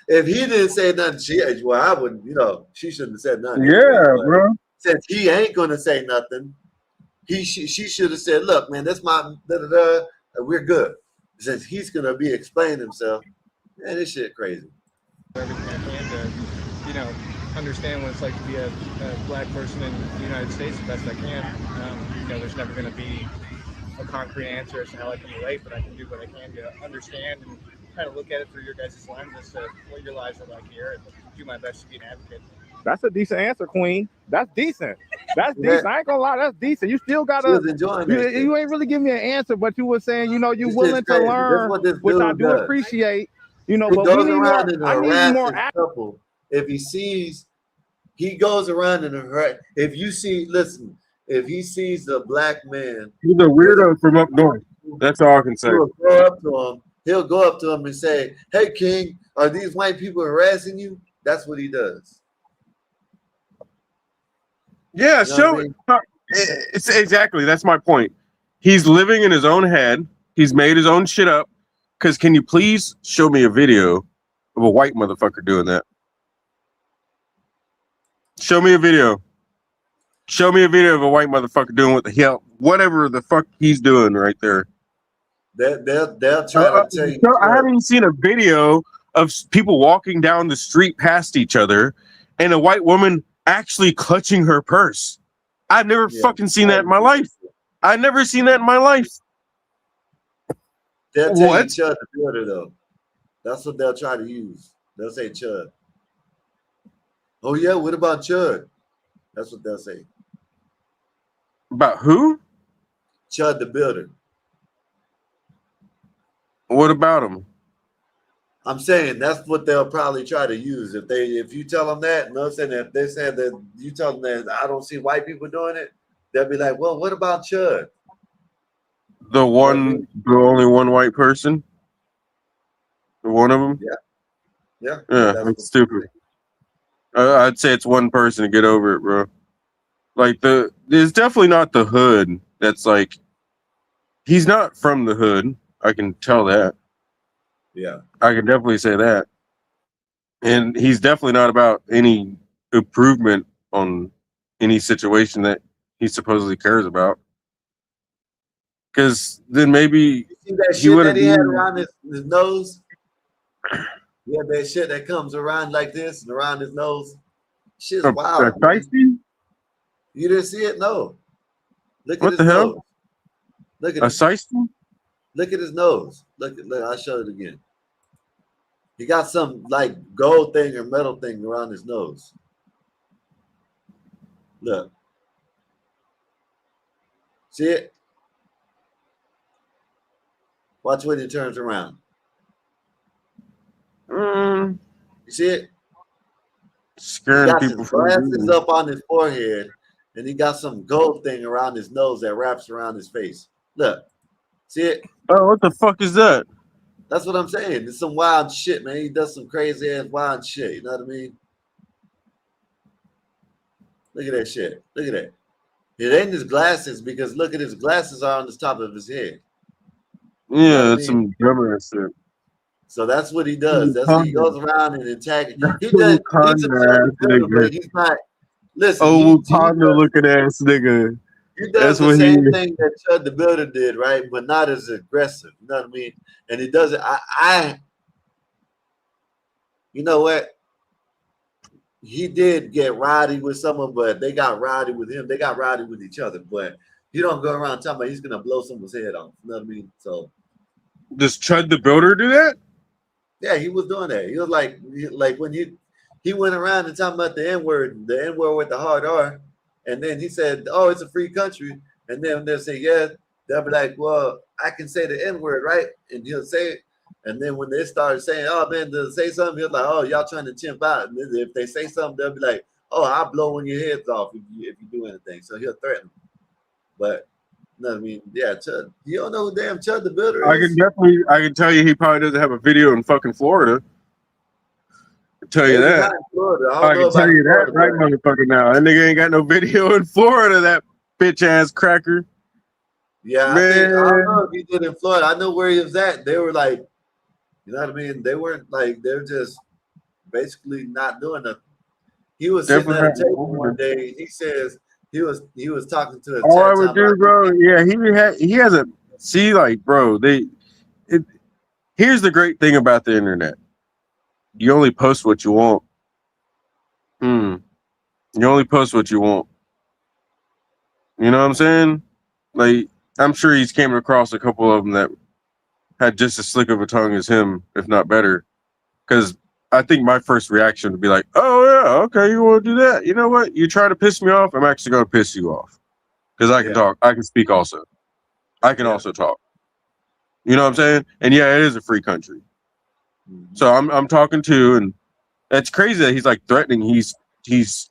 if he didn't say nothing, I wouldn't, she shouldn't have said nothing anyway. Yeah, But bro. since he ain't gonna say nothing, she should have said, look, man, that's my we're good. Since he's gonna be explaining himself, man, this shit crazy. everything I can to, understand what it's like to be a black person in the United States the best I can. There's never going to be a concrete answer as to how I can relate, but I can do what I can to understand and kind of look at it through your guys' lens as to what your lives are like here and do my best to be an advocate. That's a decent answer, Queen. That's decent. That's Yeah. decent. I ain't gonna lie, that's decent. You still She gotta. was enjoying that shit. You ain't really give me an answer, but you were saying, you This willing shit's to crazy. That's learn, what this which I dude do does. appreciate. He But we goes need around more. and I need more. harasses couple. If he goes around and harass. If he sees a black man, He's a weirdo from up north. That's all I can say. he'll go up to him. He'll go up to him and say, "Hey, King, are these white people harassing you?" That's what he does. Yeah, You know what I mean? It's exactly, that's my point. He's living in his own head. He's made his own shit up. Because can you please show me a video of a white motherfucker doing that? Show me a video. Show me a video of a white motherfucker doing what the hell, whatever the fuck he's doing right there. They'll try to tell you. I haven't seen a video of people walking down the street past each other and a white woman actually clutching her purse. I've never fucking seen that in my life. I've never seen that in my life. They'll tell you What? Chud the Builder, though. That's what they'll try to use. They'll say Chud. Oh, yeah, what about Chud? That's what they'll say. About who? Chud the Builder. What about him? I'm saying that's what they'll probably try to use. If you tell them that, no, saying if they said that you tell them that I don't see white people doing it, they'll be like, well, what about Chud? The only one white person? One of them? Yeah. Yeah, that's stupid. I'd say it's one person to get over it, bro. Like there's definitely not the hood that's like, he's not from the hood. I can tell that. Yeah. I can definitely say that. And he's definitely not about any improvement on any situation that he supposedly cares about. Because then maybe See that he shit would that have he had been. around his nose? Yeah, that shit that comes around like this and around his nose. Shit's wild. You didn't see it? No. Look at his nose. Look at it. Look at his nose. Look, I'll show it again. He got some like gold thing or metal thing around his nose. Look. See it? Watch when he turns around. You see it? Scaring he got people his from glasses up on his forehead, and he got some gold thing around his nose that wraps around his face. Look. See it? Oh, what the fuck is that? That's what I'm saying. It's some wild shit, man. He does some crazy ass wild shit. You know what I mean? Look at that shit. Look at that. It ain't his glasses because look at his glasses are on the top of his head. Yeah, You know what I it's mean? some dumber shit. So that's what he does. That's what he goes around and attacks. He That's does. some He's a Wakanda ass builder, nigga. but he's not. Listen, Oh, Wakanda looking ass nigga. he does That's the what same he. thing that Chud the Builder did, right? But not as aggressive. You know what I mean? And he does it. You know what? He did get rowdy with someone, but they got rowdy with him. They got rowdy with each other. But you don't go around talking about he's gonna blow someone's head off. You know what I mean? So Does Chud the Builder do that? yeah, he was doing that. He was like when he went around and talking about the N-word with the hard R, and then he said, "Oh, it's a free country," and then they'll say, "Yeah," they'll be like, "Well, I can say the N-word, right?" And he'll say it. And then when they start saying, "Oh man, to say something," he'll like, "Oh, y'all trying to chimp out." And if they say something, they'll be like, "Oh, I'll blow one of your heads off if you do anything." So he'll threaten them. But No, I mean, yeah, Chud. You don't know who damn Chud the Builder I is? can tell you he probably doesn't have a video in fucking Florida. I can tell you Maybe that. not in Florida. I I don't know can tell about you that Florida, right, but motherfucker. Now that nigga ain't got no video in Florida. That bitch ass cracker. yeah, I don't Man, know if he did in Florida. I know where he was at. They were like, you know what I mean? They weren't like, they're just basically not doing nothing. He was sitting definitely at a not in table Florida. one day. He says he was talking to his All I chat would time do, like, bro. Yeah, he has a see, like, bro. Here's the great thing about the internet. You only post what you want. You only post what you want. You know what I'm saying? Like, I'm sure he's came across a couple of them that had just as slick of a tongue as him, if not better. Because I think my first reaction would be like, "Oh yeah, okay, you want to do that? You know what? You try to piss me off, I'm actually going to piss you off because I can talk, I can speak also, I can also talk. You know what I'm saying? And yeah, it is a free country, so I'm talking to, and it's crazy that he's like threatening. He's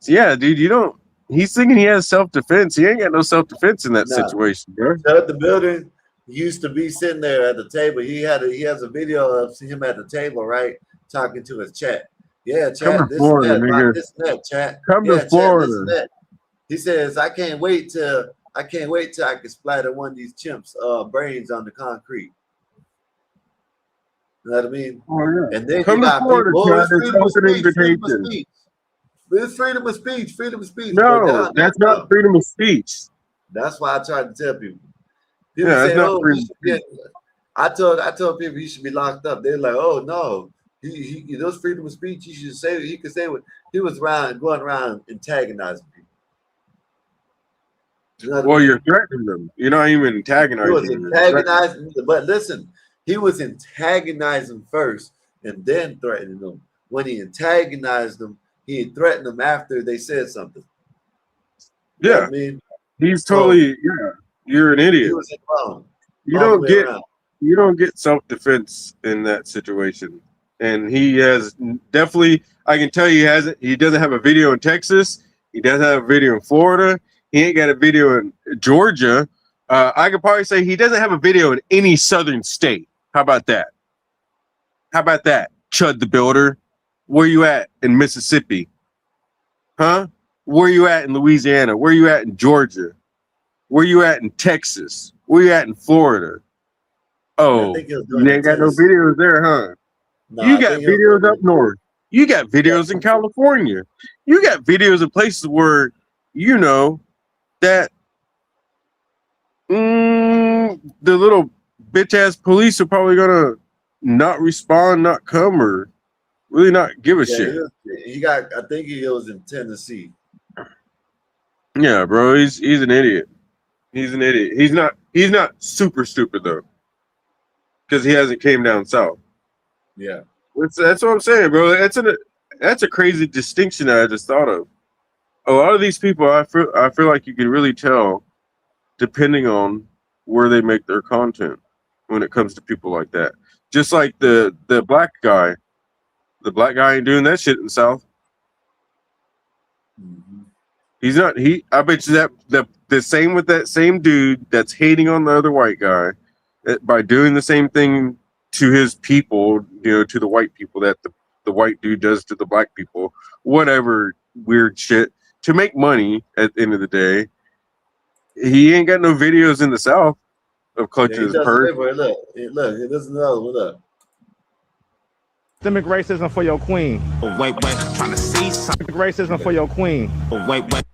yeah, dude. You don't. He's thinking he has self defense. He ain't got no self defense in that nah. situation, bro. Chud the Builder used to be sitting there at the table. He has a video of him at the table, right, talking to his chat. Yeah, Come chat, to this and Florida, that, about nigga. this and that, chat. Come to Yeah, chat, this and Florida. that. He says, I can't wait till I can splatter one of these chimps' brains on the concrete. You know what I mean? Oh yeah. And then Come you to got Florida, people, oh, Chad. it's It's freedom of open speech, freedom of invitation. speech. It's freedom of speech, freedom of speech. But No, that's not freedom of speech. that's why I tried to tell people. People Yeah, that's say, not "Oh, freedom you of should get." I told people he should be locked up. They're like, "Oh no, he those freedom of speech. He should say he could say what he was going around antagonizing people." You know what Well, I mean? you're threatening them. You're not even He antagonizing was them. You're threatening them. antagonizing, but listen, he was antagonizing first and then threatening them. When he antagonized them, he threatened them after they said something. You know Yeah, what I mean? he's So totally. Yeah, you're an he idiot. was in wrong You all the don't way get. around. You don't get self defense in that situation. And he has definitely. I can tell you, he hasn't. He doesn't have a video in Texas. He doesn't have a video in Florida. He ain't got a video in Georgia. I could probably say he doesn't have a video in any southern state. How about that? How about that, Chud the Builder? Where you at in Mississippi? Huh? Where you at in Louisiana? Where you at in Georgia? Where you at in Texas? Where you at in Florida? I Oh, think he was you doing it in ain't got no Tennessee. videos there, huh? No, You I got think he was videos doing up north. You got videos in California. You got videos of places where you know that the little bitch ass police are probably gonna not respond, not come, or really not give a Yeah, shit. he got. I think he was in Tennessee. Yeah, bro, he's an idiot. He's an idiot. He's not super stupid though, because he hasn't came down south. Yeah, That's what I'm saying, bro. That's a crazy distinction that I just thought of. A lot of these people, I feel like you can really tell, depending on where they make their content, when it comes to people like that. Just like the black guy ain't doing that shit in the South. He's not. I bet you that the same with that same dude that's hating on the other white guy, by doing the same thing to his people, to the white people that the white dude does to the black people, whatever weird shit to make money. At the end of the day, he ain't got no videos in the South of clutching he his does purse. look, there's another one. Look. Systemic racism for your queen. Wait, trying to see something. Racism for your queen. Wait. Let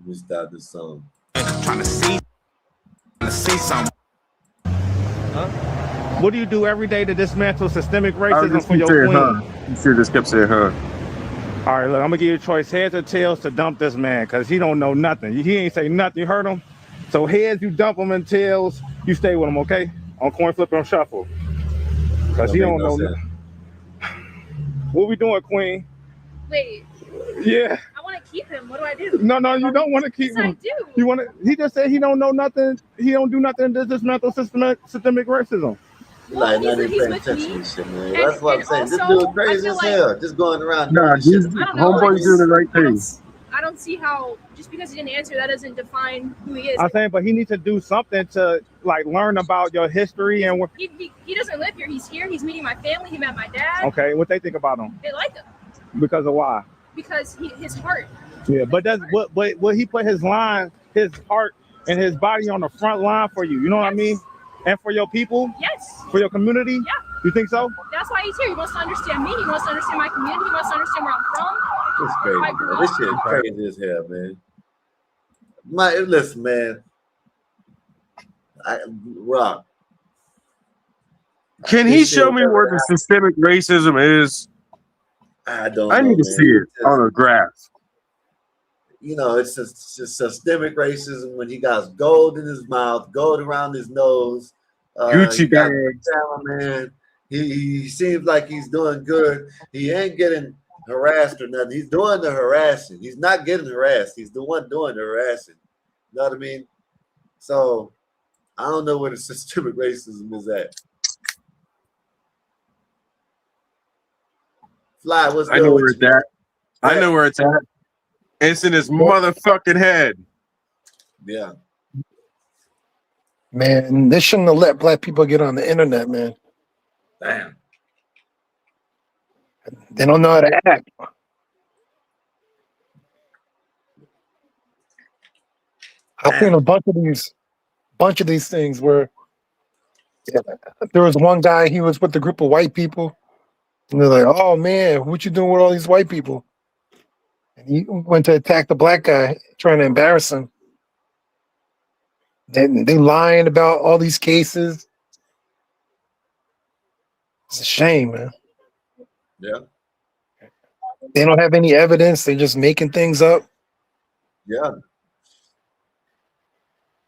me stop this song. Trying to see something. What do you do every day to dismantle systemic I would racism just for keep your saying, queen? huh? You should just kept saying, huh? All right, look, I'm gonna give you a choice: heads or tails to dump this man, cause he don't know nothing. He ain't say nothing. You heard him? So heads, you dump him, and tails, you stay with him, okay? On coin flip and shuffle, cause he don't know. What we doing, Queen? Wait. Yeah. I want to keep him. What do I do? No, you don't want to keep him. Yes, I do. You want to? He just said he don't know nothing. He don't do nothing to dismantle systemic racism. Like, not even paying attention to this shit, man. That's what I'm saying. This dude crazy as hell, just going around doing this shit. Homeboy's doing the right thing. I don't see how just because he didn't answer that doesn't define who he is. I'm saying, but he needs to do something to like learn about your history and. He doesn't live here. He's here. He's meeting my family. He met my dad. Okay, what they think about him? They like him. Because of why? Because his heart. Yeah, but does what he put his heart and his body on the front line for you? You know what I mean? And for your people? Yes. For your community? Yeah. You think so? That's why he's here. He wants to understand me. He wants to understand my community. He wants to understand where I'm from. It's crazy. Man. This shit is crazy as hell, man. Listen, man. Rob. Can he show me where the systemic racism is? I don't know. I need to see it on a graph. You know, it's just systemic racism when he got gold in his mouth, gold around his nose. Gucci bag. Man. He seems like he's doing good. He ain't getting harassed or nothing. He's doing the harassing. He's not getting harassed. He's the one doing the harassing. You know what I mean? So I don't know where the systemic racism is at. Fly, what's good? I know where it's at. I know where it's at. It's in his motherfucking head. Yeah. Man, they shouldn't have let black people get on the internet, man. Damn. They don't know how to act. I've seen a bunch of these things where there was one guy, he was with a group of white people, and they're like, "Oh man, what you doing with all these white people?" And he went to attack the black guy, trying to embarrass him. Then they lying about all these cases. It's a shame, man. Yeah. They don't have any evidence. They're just making things up. Yeah.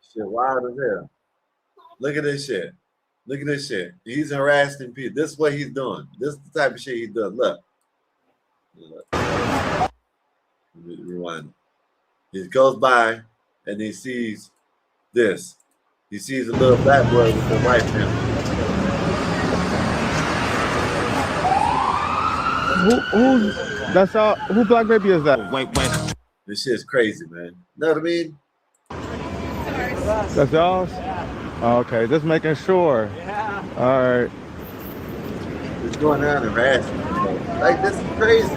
Shit, wild as hell. Look at this shit. Look at this shit. He's harassing people. This is what he's doing. This is the type of shit he's doing. Look. Rewind. He goes by and he sees this. He sees a little black boy with the white family. Who Black Baby is that? Wait. This shit's crazy, man. Know what I mean? That's y'all's? Okay, just making sure. Yeah. All right. It's going on and harassing. Like, this is crazy.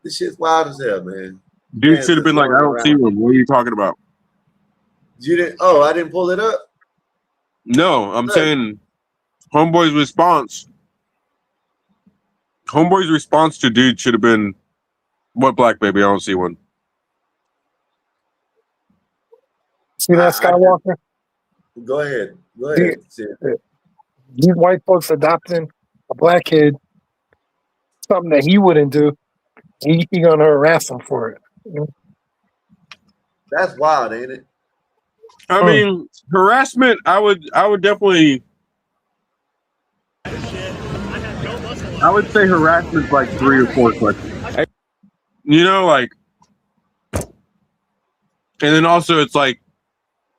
This shit's wild as hell, man. Dude should have been like, I don't see him. What are you talking about? You didn't? Oh, I didn't pull it up? No, I'm saying Homeboy's response. Homeboy's response to dude should have been, what Black Baby? I don't see one. See that, Skywalker? Go ahead. Go ahead. These white folks adopting a black kid, something that he wouldn't do. He gonna harass him for it. That's wild, ain't it? I mean, harassment. I would definitely. I would say harassment's like 3 or 4 questions. You know, like, and then also it's like,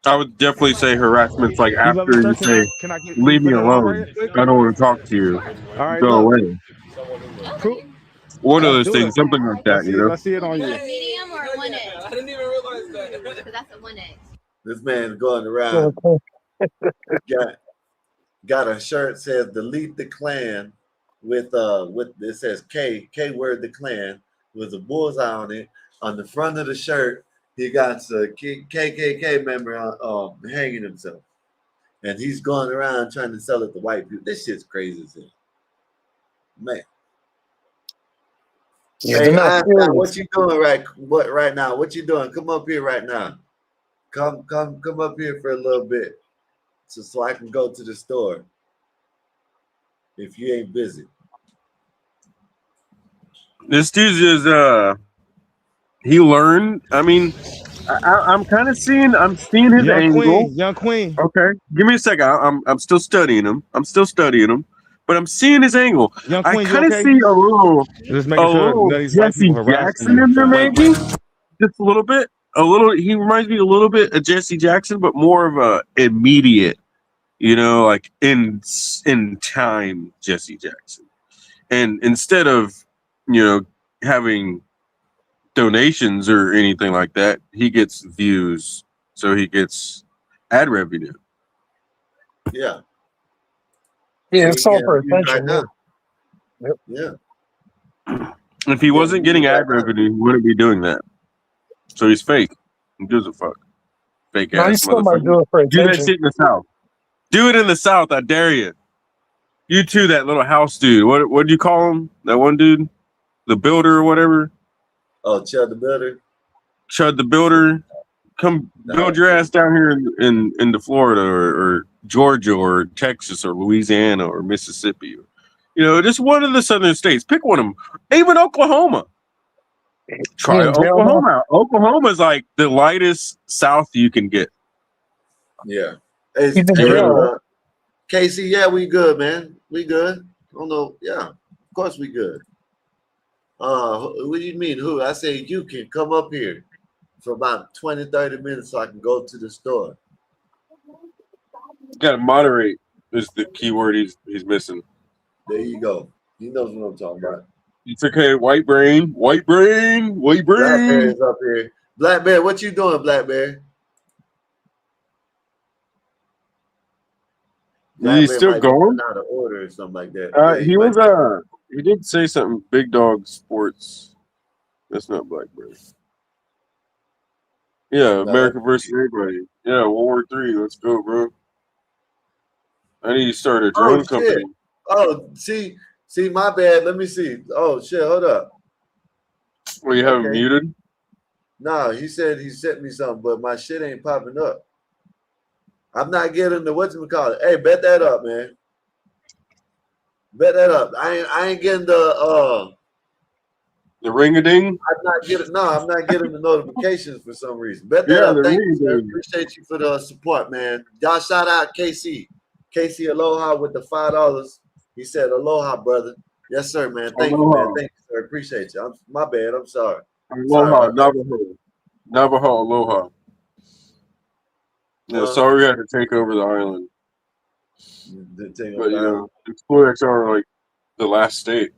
I would definitely say harassment's like after you say, "Leave me alone. I don't want to talk to you. Go away." One of those things, something like that, you know. I see it on you. Medium or 1X? I didn't even realize that. That's a 1X. This man's going around. got a shirt says "Delete the Klan" with it says K word the Klan with a bullseye on it. On the front of the shirt, he got a KKK member hanging himself, and he's going around trying to sell it to white people. This shit's crazy as hell, man. Yeah, hey, Einstein, what you doing right now? What you doing? Come up here right now. Come up here for a little bit, so I can go to the store. If you ain't busy. This dude is he learned. I mean, I'm kind of seeing his angle. Young Queen. Okay, give me a second. I'm still studying him. But I'm seeing his angle. I kind of see a little Jesse Jackson in there, maybe. Just a little bit. He reminds me a little bit of Jesse Jackson, but more of a immediate, you know, like in time Jesse Jackson. And instead of, you know, having donations or anything like that. He gets views, so he gets ad revenue. Yeah. Yeah, He it's ain't all getting for views right attention. now. Yeah. Yeah. If he wasn't getting ad revenue, he wouldn't be doing that. So he's fake. Who gives a fuck? Fake No, he ass still might motherfucker. do it for Do that attention. shit in the South. Do it in the South. I dare you. You too, that little house dude. What do you call him? That one dude, the builder or whatever. Oh, Chud the Builder. Chud the builder. Come build your ass down here in the Florida or Georgia or Texas or Louisiana or Mississippi. You know, just one of the southern states. Pick one of them. Even Oklahoma. Try Oklahoma out. Oklahoma's like the lightest South you can get. Yeah. Hey, He's in hey, jail. Casey, yeah, we good, man. We good. I don't know. Yeah, of course we good. What do you mean who? I say you can come up here for about 20, 30 minutes so I can go to the store. Got to moderate is the key word he's missing. There you go. He knows what I'm talking about. It's okay. White brain. White brain. White brain. Blackberry's up here. Blackberry, what you doing, Blackberry? Is he still might be going? out of order or something like that. He was he did say something. Big Dog Sports. That's not Blackberry. Yeah, America versus everybody. Yeah, World War III. Let's go, bro. I need to start a drone company. Shit. Oh, see, my bad. Let me see. Oh shit, hold up. Well, you have him muted? No, he said he sent me something, but my shit ain't popping up. I'm not getting the whatchamacallit. Hey, bet that up, man. Bet that up. I ain't getting the ring-a-ding? I'm not getting the notifications for some reason. Bet that up. Thank you, sir. Appreciate you for the support, man. Y'all shout out KC. KC Aloha with the $5. He said, "Aloha, brother." Yes, sir, man. Thank you, man. Thank you, sir. Appreciate you. My bad. I'm sorry. Aloha, Navajo, aloha. Yeah, sorry we had to take over the island. But you know, Explorex are like the last state.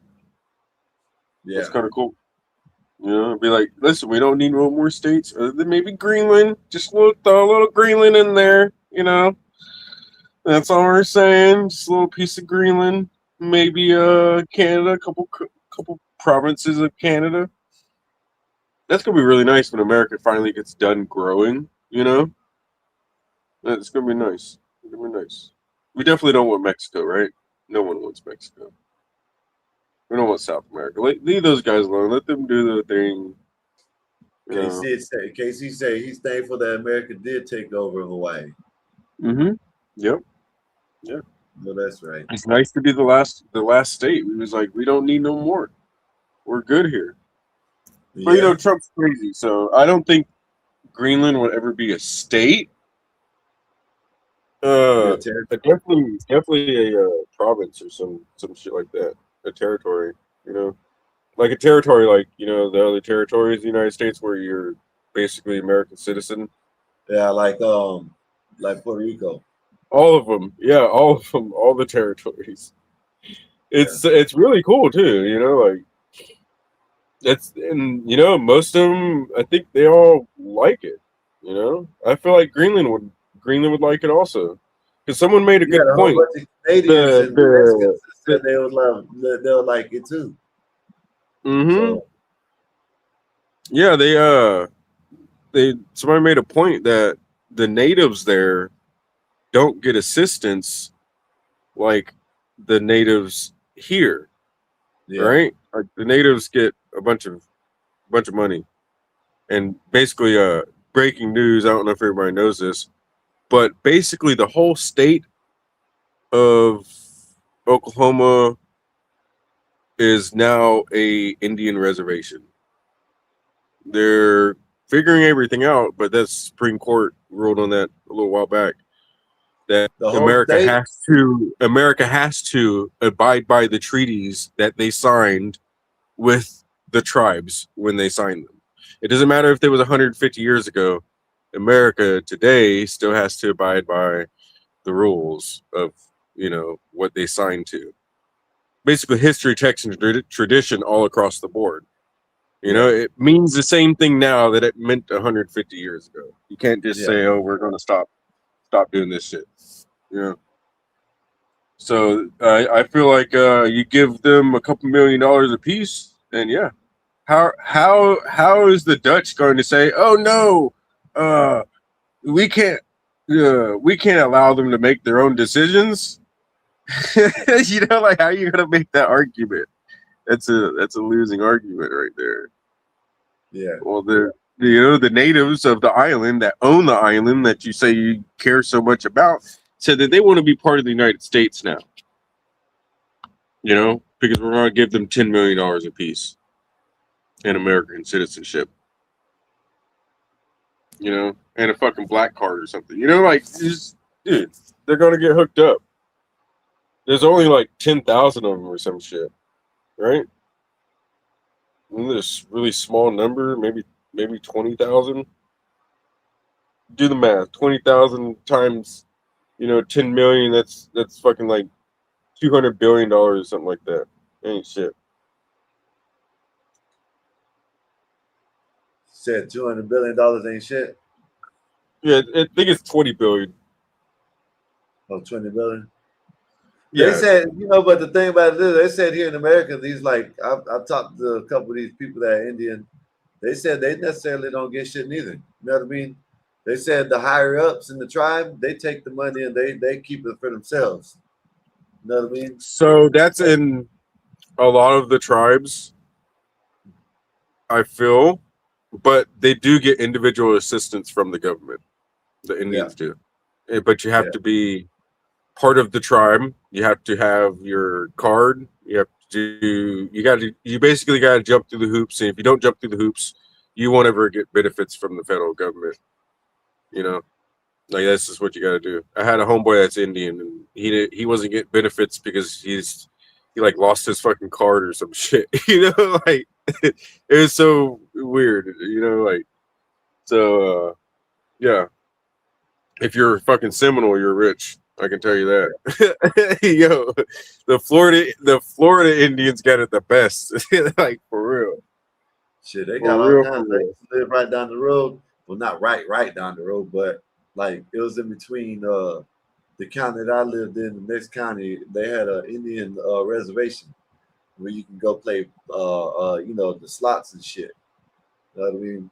Yeah, it's kind of cool. You know, be like, listen, we don't need no more states other than maybe Greenland. Just throw a little Greenland in there. You know, that's all we're saying. Just a little piece of Greenland, maybe Canada, a couple provinces of Canada. That's gonna be really nice when America finally gets done growing. You know, it's gonna be nice. It's gonna be nice. We definitely don't want Mexico, right? No one wants Mexico. We don't want South America. Leave those guys alone. Let them do their thing. KC say he's thankful that America did take over Hawaii. Mm-hmm. Yep. Yeah. No, that's right. It's nice to be the last state. We was like, we don't need no more. We're good here. Yeah. But you know, Trump's crazy, so I don't think Greenland would ever be a state. Definitely a province or some shit like that. A territory, you know, like a territory, like you know, the other territories of the United States where you're basically American citizen. Yeah, like Puerto Rico. All of them, yeah, all of them, all the territories. It's really cool too, you know, like and you know, most of them, I think they all like it. You know, I feel like Greenland would like it also, because someone made a good A point. whole bunch of Canadians and Mexicans said they'll like it too. Mm-hmm. So. Yeah, somebody made a point that the natives there don't get assistance like the natives here. Yeah. Right? Like the natives get a bunch of money. And basically breaking news, I don't know if everybody knows this, but basically the whole state of Oklahoma is now a Indian reservation. They're figuring everything out, but the Supreme Court ruled on that a little while back that America has to abide by the treaties that they signed with the tribes when they signed them. It doesn't matter if it was 150 years ago. America today still has to abide by the rules of, you know, what they signed to. Basically, history, text, and tradition all across the board. You know, it means the same thing now that it meant 150 years ago. You can't just say, "Oh, we're going to stop doing this shit." You know. So I feel like you give them a couple $1 million a piece, and yeah, how is the Dutch going to say, "Oh no, we can't allow them to make their own decisions"? You know, like how are you going to make that argument? That's a losing argument right there. Yeah. Well, the natives of the island that own the island that you say you care so much about said that they want to be part of the United States now. You know, because we're going to give them $10 million a piece in American citizenship. You know, and a fucking black card or something. You know, like, dude, they're going to get hooked up. There's only like 10,000 of them or some shit, right? And this really small number, maybe 20,000. Do the math. 20,000 times, 10 million. That's fucking like $200 billion or something like that. Ain't shit. Said $200 billion ain't shit. Yeah, I think it's 20 billion. Oh, 20 billion. Yeah. They said, but the thing about it is, they said here in America, these like I've talked to a couple of these people that are Indian. They said they necessarily don't get shit neither. You know what I mean? They said the higher ups in the tribe, they take the money and they keep it for themselves. You know what I mean? So that's in a lot of the tribes, I feel, but they do get individual assistance from the government. The Indians do. But you have to be part of the tribe. You have to have your card. You basically got to jump through the hoops. And if you don't jump through the hoops, you won't ever get benefits from the federal government. You know, like that's just what you got to do. I had a homeboy that's Indian, and he wasn't getting benefits because he like lost his fucking card or some shit. You know, like it was so weird. You know, like so. Yeah. If you're fucking Seminole, you're rich. I can tell you that. Yo, the Florida Indians got it the best. Like for real. Shit, they got all kinds. They live right down the road. Well, not right down the road, but like it was in between the county that I lived in, the next county. They had an Indian reservation where you can go play the slots and shit. You know what I mean?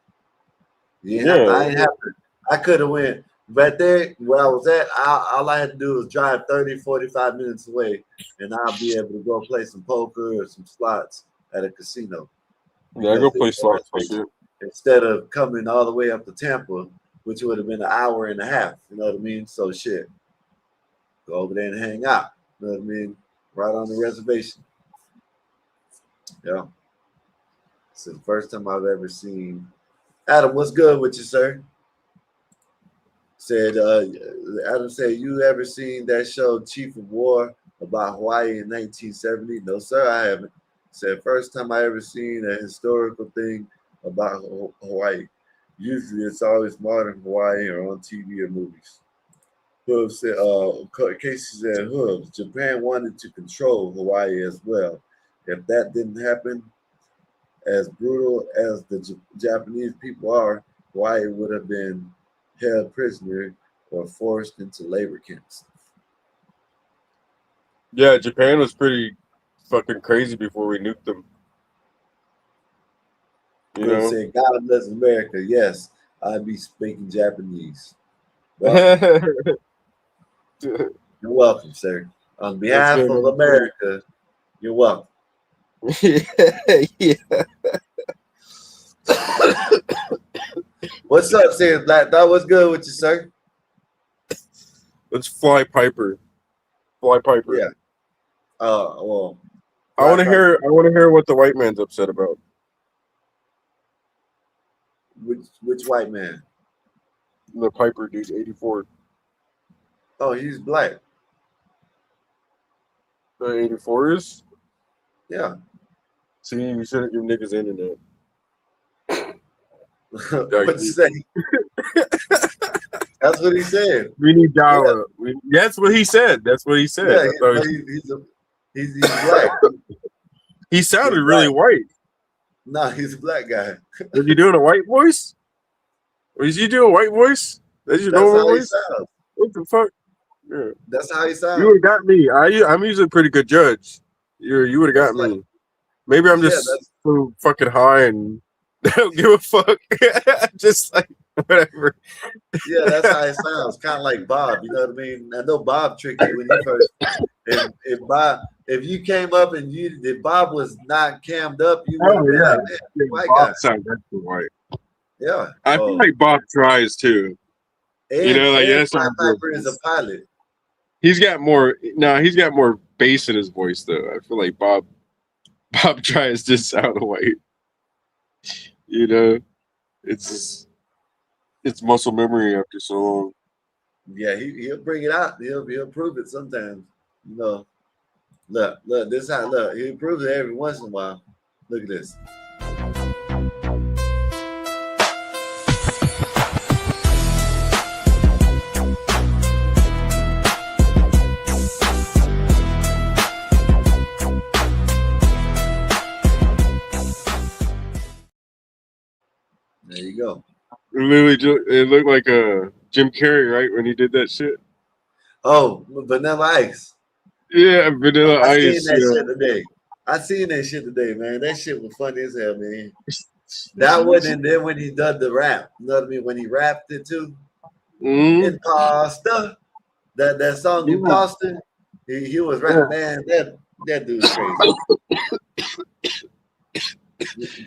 I ain't have to. I could have went right there where I was at. All I had to do was drive 30, 45 minutes away, and I'll be able to go play some poker or some slots at a casino. Yeah, I go play slots instead of coming all the way up to Tampa, which would have been an hour and a half. You know what I mean? So shit, go over there and hang out. You know what I mean? Right on the reservation. Yeah. It's the first time I've ever seen. Adam, what's good with you, sir? Said Adam said, you ever seen that show Chief of War about Hawaii in 1970? No, sir, I haven't. Said first time I ever seen a historical thing about Hawaii. Usually it's always modern Hawaii or on TV or movies. Hooves said, Casey said, Hooves, Japan wanted to control Hawaii as well. If that didn't happen, as brutal as the Japanese people are, Hawaii would have been held prisoner or forced into labor camps. Yeah, Japan was pretty fucking crazy before we nuked them. You know, saying God bless America. Yes, I'd be speaking Japanese. Well, you're welcome, sir. On behalf of America, you're welcome. Yeah. What's up, saying Black Dog? What's good with you, sir? Let's fly Piper. Fly Piper. Yeah. Well, I want to hear what the white man's upset about. Which white man? The Piper dude, 84. Oh, he's black. The 84s? Yeah. See, you shouldn't give niggas internet. What'd you say? That's what he said. We need dial-up. That's what he said. That's what he said. Yeah, he's black. He sounded really white. Nah, he's a black guy. Was you doing a white voice? Was you doing a white voice? That's your That's normal how he voice? sounds. What the fuck? Yeah. That's how he You sounds. would have got me. I'm usually a pretty good judge. You would have got That's like, me. Maybe I'm yeah, just that's so fucking high and don't give a fuck. Just like whatever. yeah, that's how it sounds. Kind of like Bob. You know what I mean? I know Bob tricked you when you first. If you came up and if Bob was not cammed up, you would have Oh been yeah. like, man, Yeah, white Bob guy. sounds actually white. Yeah. I feel like Bob tries too. You know, like And that's Fly not real Piper is a voice. pilot. He's got more. No, he's got more bass in his voice though. I feel like Bob tries to sound white. You know, it's just, it's muscle memory after so long. Yeah, he'll bring it out. He'll prove it sometimes. You know, look, this how look. He proves it every once in a while. Look at this. There you go. It looked like Jim Carrey, right, when he did that shit. Oh, Vanilla Ice. Yeah, Vanilla I seen Ice. that Yeah. shit today. I seen that shit today, man. That shit was funny as hell, man. That one, and then when he did the rap, you know what I mean? When he rapped it too, Imposter. That song Imposter. He was rapping, man. That dude's crazy.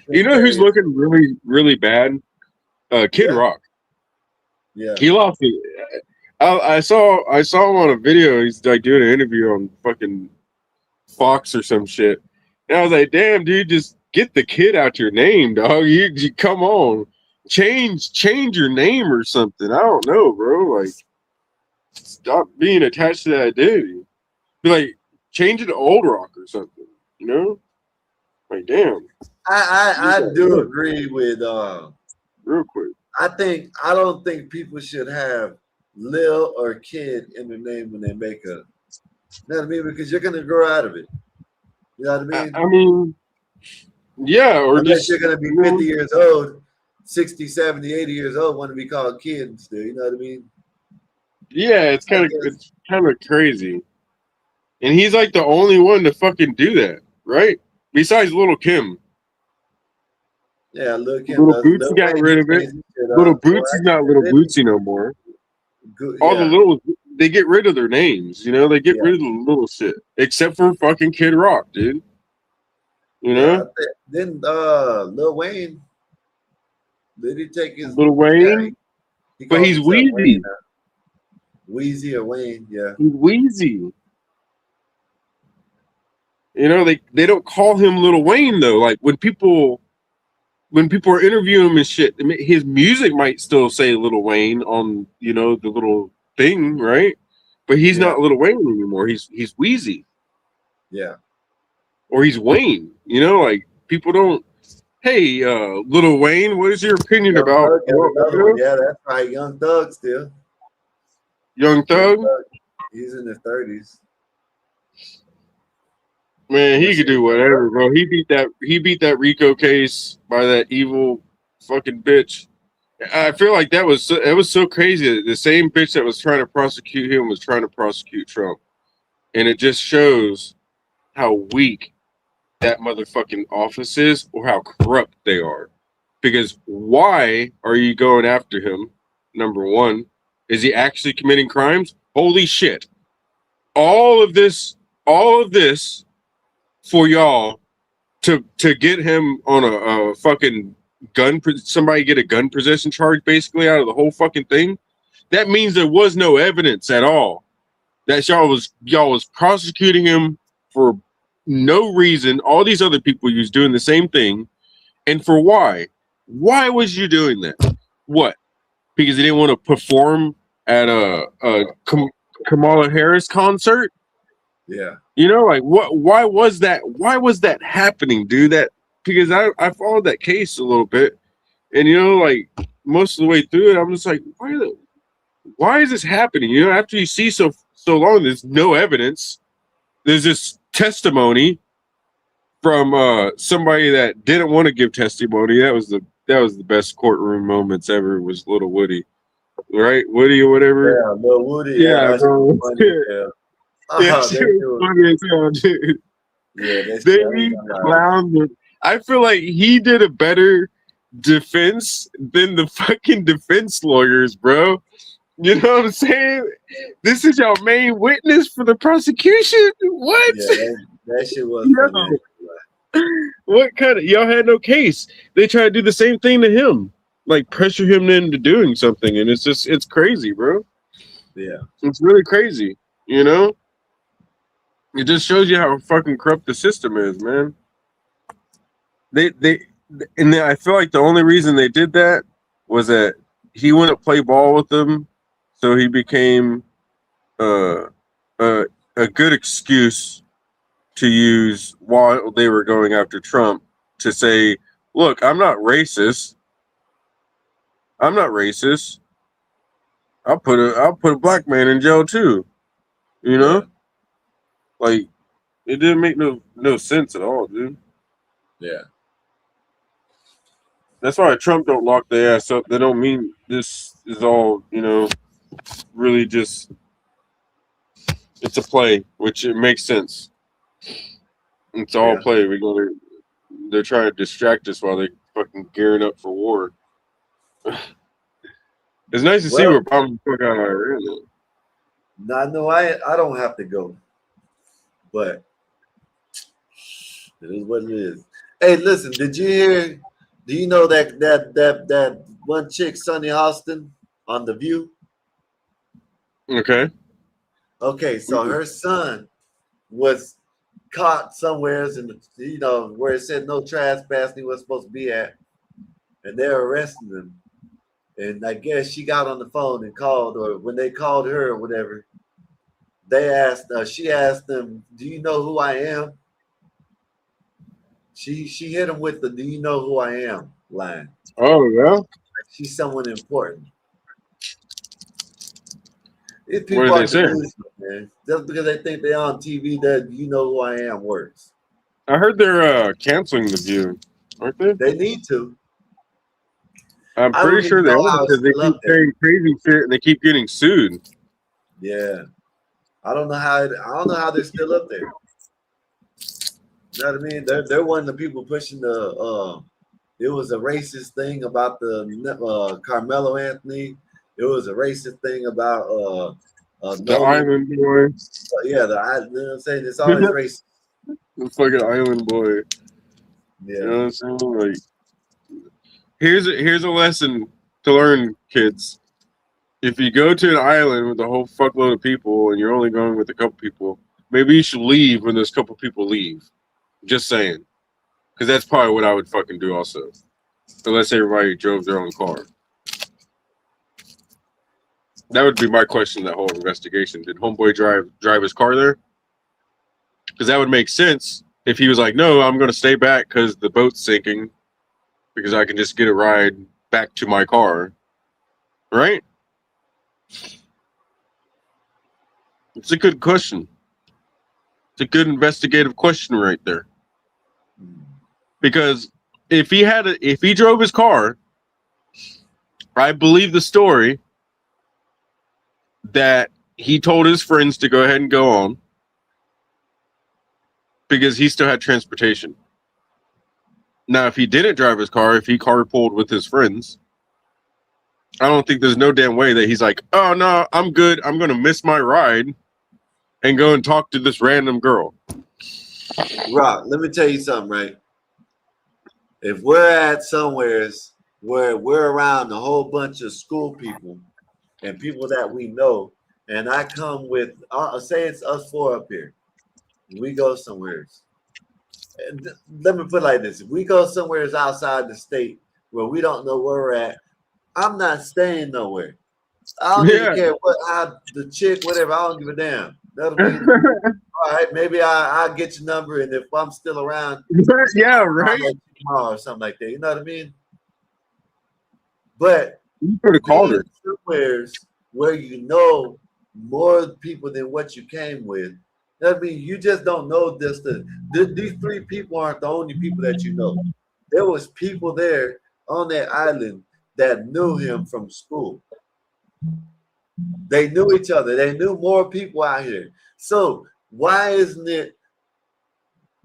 You know who's looking really, really bad? Kid Rock. Yeah. He lost it. I saw him on a video. He's like doing an interview on fucking Fox or some shit. And I was like, damn, dude, just get the kid out your name, dog. You come on. Change your name or something. I don't know, bro. Like, stop being attached to that identity. Be like, change it to Old Rock or something. You know? Like, damn. I do agree with real quick. I don't think people should have Lil or Kid in the name when they make a, you know what I mean? Because you're gonna grow out of it. You know what I mean? I mean, yeah, or unless just you're gonna be 50 years old, 60, 70, 80 years old, want to be called Kid still, you know what I mean? Yeah, it's kind of crazy. And he's like the only one to fucking do that, right? Besides Little Kim. Yeah, Lil Kim Little does. Bootsy got rid of it. Little Bootsy's not Little Bootsy no more. All the little, they get rid of their names, you know? They get rid of the little shit. Except for fucking Kid Rock, dude. You know? Then Lil Wayne, did he take his Lil Wayne? Yeah, he But calls he's himself Wayne Wheezy. now. Wheezy or Wayne, yeah. He's Wheezy. You know, they don't call him Lil Wayne though. Like when people are interviewing him and shit, I mean, his music might still say Lil Wayne on, you know, the little thing, right? But he's not Lil Wayne anymore. He's Wheezy. Yeah. Or he's Wayne. You know, like people don't. Hey, Lil Wayne, what is your opinion Young about? Thug got another one. Yeah, that's right. Young Thug still. Young Thug? He's in his 30s. Man, he could do whatever, bro. He beat that Rico case by that evil fucking bitch. I feel like that was so crazy. The same bitch that was trying to prosecute him was trying to prosecute Trump. And it just shows how weak that motherfucking office is or how corrupt they are. Because why are you going after him? Number one, is he actually committing crimes? Holy shit. All of this for y'all to get him on a fucking gun, somebody get a gun possession charge basically out of the whole fucking thing. That means there was no evidence at all that y'all was prosecuting him for no reason. All these other people you was doing the same thing, and for why? Why was you doing that? What? Because they didn't want to perform at a Kamala Harris concert? Yeah. You know, like what? Why was that? Why was that happening, dude? That because I followed that case a little bit, and you know, like most of the way through it, I'm just like, why is this happening? You know, after you see so long, there's no evidence. There's this testimony, from somebody that didn't want to give testimony. That was the best courtroom moments ever. Was little Woody, right? Woody or whatever. Yeah, Lil Woody. Yeah, Yeah, that shit was bro. funny. Yeah. Yeah, That shit shit was was, funny as hell, dude. yeah, that shit, I ain't They gonna lie. clowned him. I feel like he did a better defense than the fucking defense lawyers, bro. You know what I'm saying? This is your main witness for the prosecution? What? Yeah, that shit was funny. Yo, what kind of y'all had no case? They try to do the same thing to him, like pressure him into doing something, and it's crazy, bro. Yeah. It's really crazy. You know, it just shows you how fucking corrupt the system is, man. They and I feel like the only reason they did that was that he wouldn't play ball with them, so he became uh, a good excuse to use while they were going after Trump to say, "Look, I'm not racist. I'm not racist. I'll put a black man in jail too." You know, like it didn't make no sense at all, dude. Yeah. That's why Trump don't lock their ass up. They don't mean this is all, really just it's a play, which it makes sense. It's all Yeah. play. They're trying to distract us while they fucking gearing up for war. It's nice to see Well, we're bombing the fuck out of Iran. no, I don't have to go, but it is what it is. Hey, listen, did you hear? Do you know that one chick, Sonny Austin, on The View? Okay. Okay, so her son was caught somewheres in where it said no trespassing he was supposed to be at, and they're arresting him. And I guess she got on the phone and called, or when they called her or whatever, she asked them, "Do you know who I am?" She hit him with the "Do you know who I am?" line. Oh yeah. She's someone important. These What did people they are say? delusional, man. Just because they think they're on TV, that "you know who I am" works. I heard they're canceling The View, aren't they? They need to. I'm I don't pretty sure even they know are how it's because they still keep up there. saying crazy shit and they keep getting sued. Yeah, I don't know how they're still up there. You know what I mean? They're one of the people pushing the. It was a racist thing about the Carmelo Anthony. It was a racist thing about The Nolan. Island Boy. Yeah, you know what I'm saying? It's always racist. The fucking Island Boy. Yeah. You know what I'm saying? Like, here's a lesson to learn, kids. If you go to an island with a whole fuckload of people and you're only going with a couple people, maybe you should leave when those couple people leave. Just saying, because that's probably what I would fucking do also. Unless everybody drove their own car. That would be my question. That whole investigation: did Homeboy drive his car there? Because that would make sense if he was like, "No, I'm going to stay back because the boat's sinking, because I can just get a ride back to my car." Right? It's a good question. It's a good investigative question right there. Because if he drove his car, I believe the story that he told his friends to go ahead and go on because he still had transportation. Now, if he didn't drive his car, if he carpooled with his friends, I don't think there's no damn way that he's like, "Oh no, I'm good. I'm gonna miss my ride and go and talk to this random girl." Rock, let me tell you something, right? If we're at somewheres where we're around a whole bunch of school people and people that we know, and I come with, say it's us four up here, we go somewheres. Let me put it like this: if we go somewheres outside the state where we don't know where we're at, I'm not staying nowhere. I don't even Yeah. care how the chick, whatever. I don't give a damn. That'll be all right. Maybe I'll get your number, and if I'm still around, Yeah, I'll right. let you tomorrow or something like that. You know what I mean? But You could have called being her. somewheres where you know more people than what you came with, I mean, you just don't know this. These three people aren't the only people that you know. There was people there on that island that knew him from school. They knew each other. They knew more people out here. So why isn't it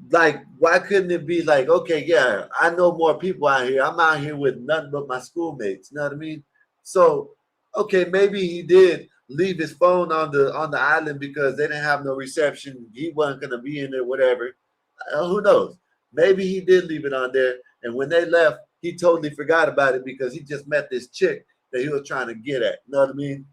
like, why couldn't it be like, okay, yeah, I know more people out here. I'm out here with nothing but my schoolmates. You know what I mean? So, okay, maybe he did leave his phone on the island because they didn't have no reception. He wasn't gonna be in there, whatever. Who knows? Maybe he did leave it on there, and when they left, he totally forgot about it because he just met this chick that he was trying to get at. You know what I mean?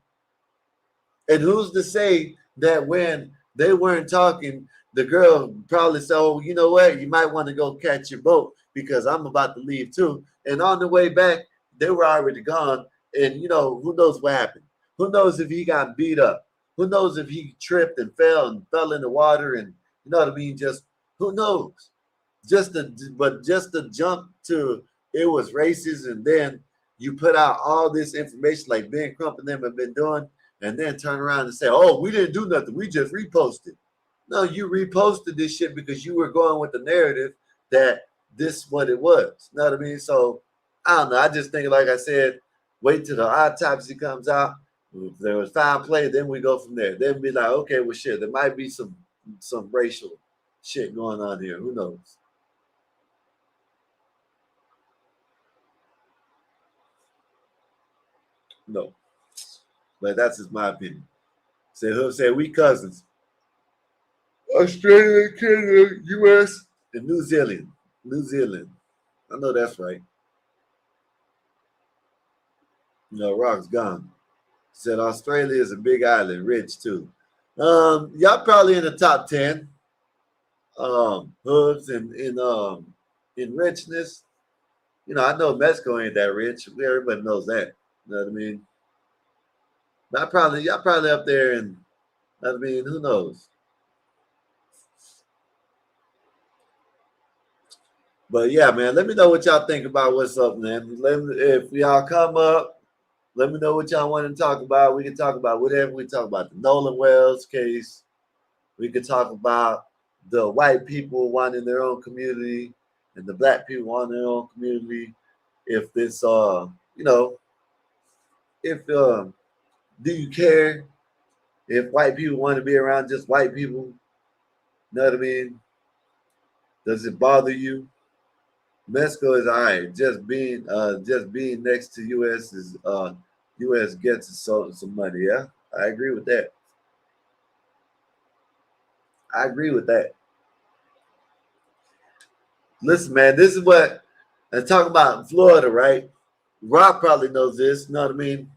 And who's to say that when they weren't talking, the girl probably said, "Oh, you know what? You might want to go catch your boat because I'm about to leave too." And on the way back, they were already gone. And who knows what happened? Who knows if he got beat up? Who knows if he tripped and fell in the water? And you know what I mean? Just who knows? Just to jump to it was racist, and then you put out all this information like Ben Crump and them have been doing, and then turn around and say, "Oh, we didn't do nothing. We just reposted." No, you reposted this shit because you were going with the narrative that this is what it was. You know what I mean? So I don't know. I just think, like I said, wait till the autopsy comes out. If there was foul play, then we go from there. Then be like, okay, well, shit, there might be some racial shit going on here. Who knows? No, but that's just my opinion. Say we cousins. Australia, Canada, U.S., and New Zealand. New Zealand. I know that's right. Rock's gone. Said Australia is a big island, rich too. Y'all probably in the top 10 hoods in richness. I know Mexico ain't that rich. Everybody knows that. You know what I mean? But y'all probably up there, and I mean, who knows? But yeah, man, let me know what y'all think about what's up, man. If y'all come up, let me know what y'all want to talk about. We can talk about whatever. We talk about the Nolan Wells case. We could talk about the white people wanting their own community and the black people wanting their own community. If this, if do you care if white people want to be around just white people? You know what I mean? Does it bother you? Mexico is all right. Just being next to US is US gets some money. Yeah, I agree with that. I agree with that. Listen, man, this is what I talk about Florida, right? Rob probably knows this. You know what I mean?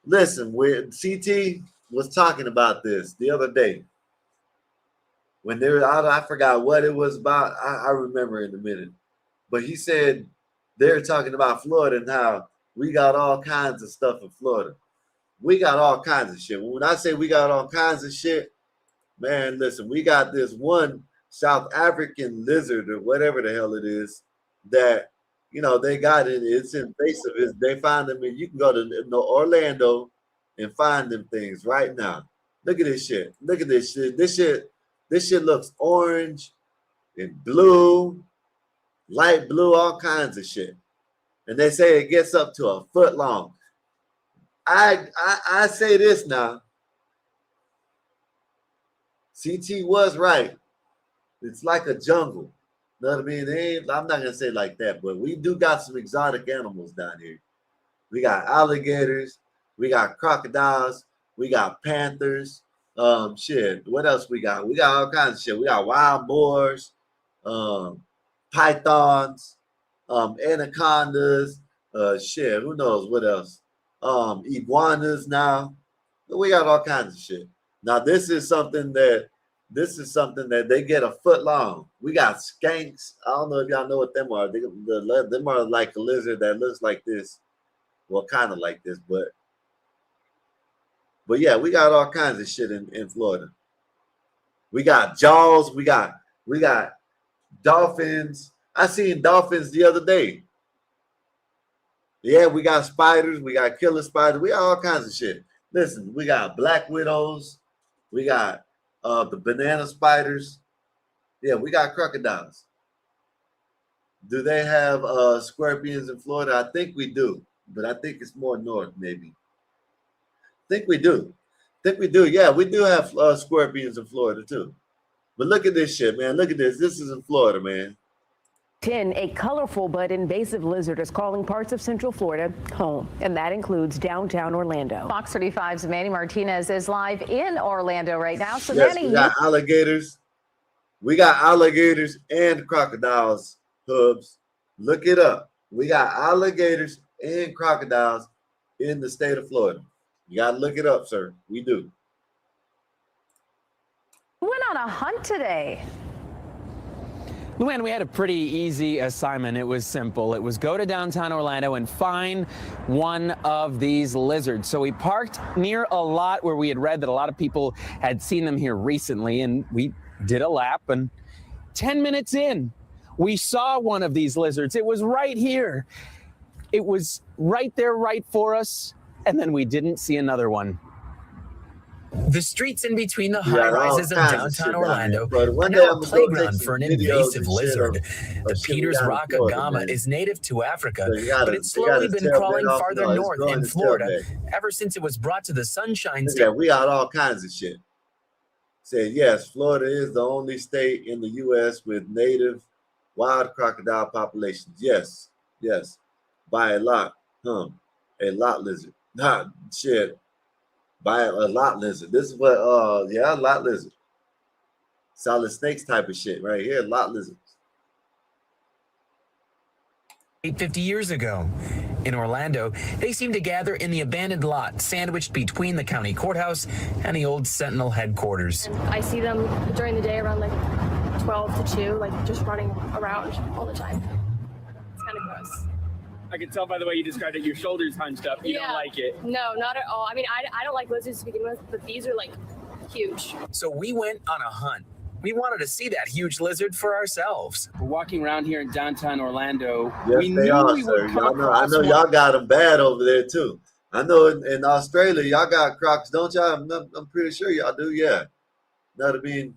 Listen, CT was talking about this the other day when they were out. I forgot what it was about. I remember in a minute, but he said they were talking about Florida and how we got all kinds of stuff in Florida. We got all kinds of shit. When I say we got all kinds of shit, man, listen, we got this one South African lizard or whatever the hell it is that they got it. It's invasive. They find them, and you can go to Orlando and find them things right now. Look at this shit. Look at this shit. This shit looks orange and blue, light blue, all kinds of shit. And they say it gets up to a foot long. I say this now. CT was right. It's like a jungle. You know what I mean? I'm not gonna say like that, but we do got some exotic animals down here. We got alligators, we got crocodiles, we got panthers. Shit. What else we got? We got all kinds of shit. We got wild boars, pythons, anacondas. Shit. Who knows what else? Iguanas now. We got all kinds of shit. Now this is something that they get a foot long. We got skanks. I don't know if y'all know what them are. Them are like a lizard that looks like this. Well, kind of like this, but yeah, we got all kinds of shit in Florida. We got jaws. We got dolphins. I seen dolphins the other day. Yeah, we got spiders. We got killer spiders. We got all kinds of shit. Listen, we got black widows. We got the banana spiders. Yeah, we got crocodiles. Do they have scorpions in Florida? I think we do, but I think it's more north, maybe. I think we do. I think we do. Yeah, we do have scorpions in Florida too. But look at this shit, man. Look at this. This is in Florida, man. 10, a colorful but invasive lizard is calling parts of Central Florida home, and that includes downtown Orlando. Fox 35's Manny Martinez is live in Orlando right now. So Yes, Manny, we got alligators. We got alligators and crocodiles, Hubs. Look it up. We got alligators and crocodiles in the state of Florida. You got to look it up, sir. We do. went on a hunt today. Luann, we had a pretty easy assignment. It was simple. It was go to downtown Orlando and find one of these lizards. So we parked near a lot where we had read that a lot of people had seen them here recently, and we did a lap, and 10 minutes in, we saw one of these lizards. It was right here. It was right there, right for us, and then we didn't see another one. The streets in between the high-rises of downtown Orlando are now a playground for an invasive lizard. The Peter's rock agama is native to Africa, but it's slowly been crawling farther north in Florida ever since it was brought to the Sunshine State. Yeah, we got all kinds of shit. Said, yes, Florida is the only state in the U.S. with native wild crocodile populations. Yes, yes, by a lot. A lot lizard. Not shit. By a lot lizard. This is what yeah, a lot lizard. Solid snakes type of shit right here, lot lizards. 50 years ago. In Orlando, they seem to gather in the abandoned lot sandwiched between the county courthouse and the old Sentinel headquarters. I see them during the day around like 12 to 2, like just running around all the time. It's kind of gross. I can tell by the way you described it, your shoulders hunched up. You don't like it. No, not at all. I mean, I don't like lizards to begin with, but these are like huge. So we went on a hunt. We wanted to see that huge lizard for ourselves. We're walking around here in downtown Orlando. Yes, we they are, sir. I know y'all got them bad over there too. I know in Australia y'all got crocs, don't y'all? I'm pretty sure y'all do. Yeah. Know what I mean?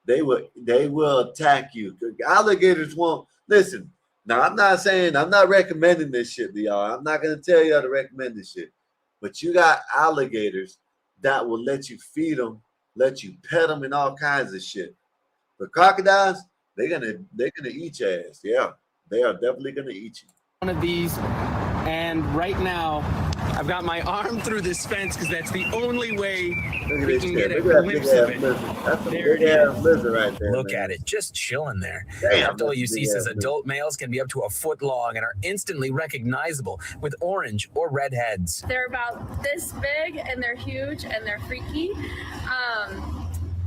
They will attack you. Alligators won't listen. Now I'm not recommending this shit to y'all. I'm not gonna tell y'all to recommend this shit. But you got alligators that will let you feed them, let you pet them, and all kinds of shit. But crocodiles, they're gonna eat your ass. Yeah, they are definitely gonna eat you. One of these, and right now I've got my arm through this fence because that's the only way we can get a glimpse of it. That's a big ass lizard right there. Look at it, just chilling there. Damn, FWC says adult males can be up to a foot long and are instantly recognizable with orange or red heads. They're about this big and they're huge and they're freaky.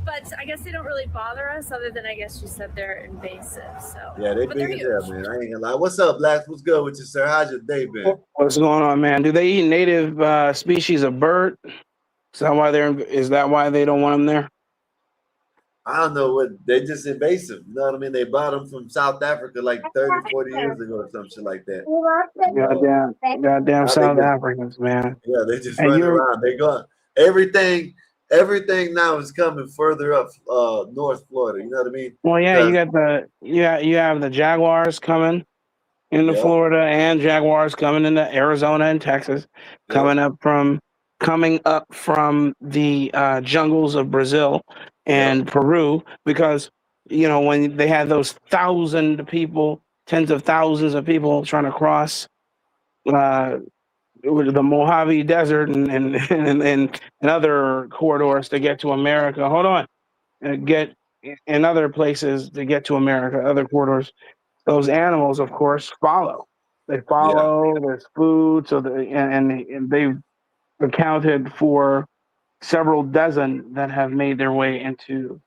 But I guess they don't really bother us other than I guess you said they're invasive. So yeah, they big as hell, man. I ain't gonna lie. What's up, Blacks? What's good with you, sir? How's your day been? What's going on, man? Do they eat native species of bird? Is that why they don't want them there? I don't know what they just invasive. You know what I mean? They brought them from South Africa like 30, 40 years ago or some shit like that. Goddamn South Africans, man. Yeah, they just run around. They go everything now is coming further up North Florida. You know what I mean? Well, yeah, you have the jaguars coming into Florida and jaguars coming into Arizona and Texas, coming up from the jungles of Brazil and Peru, because when they had those tens of thousands of people trying to cross the Mojave Desert and other corridors to get to America. Hold on, and get in other places to get to America, other corridors. Those animals, of course, follow. They follow. Yeah. There's food, so and they've accounted for several dozen that have made their way into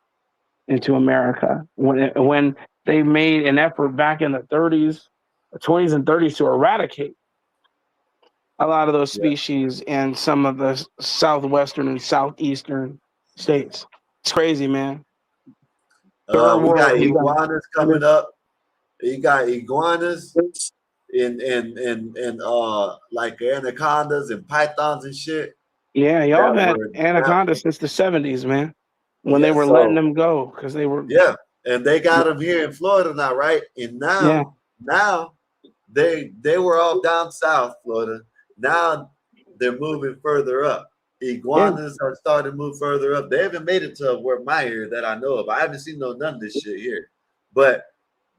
America. When they made an effort back in the 20s and 30s to eradicate a lot of those species in some of the southwestern and southeastern states. It's crazy, man. We got iguanas coming up. You got iguanas and like anacondas and pythons and shit. Yeah, y'all had anacondas since the 70s, man. when they were letting them go because they were and they got them here in Florida now, right? And now they were all down south Florida. Now they're moving further up. Iguanas are starting to move further up. They haven't made it to where my area that I know of. I haven't seen none of this shit here, but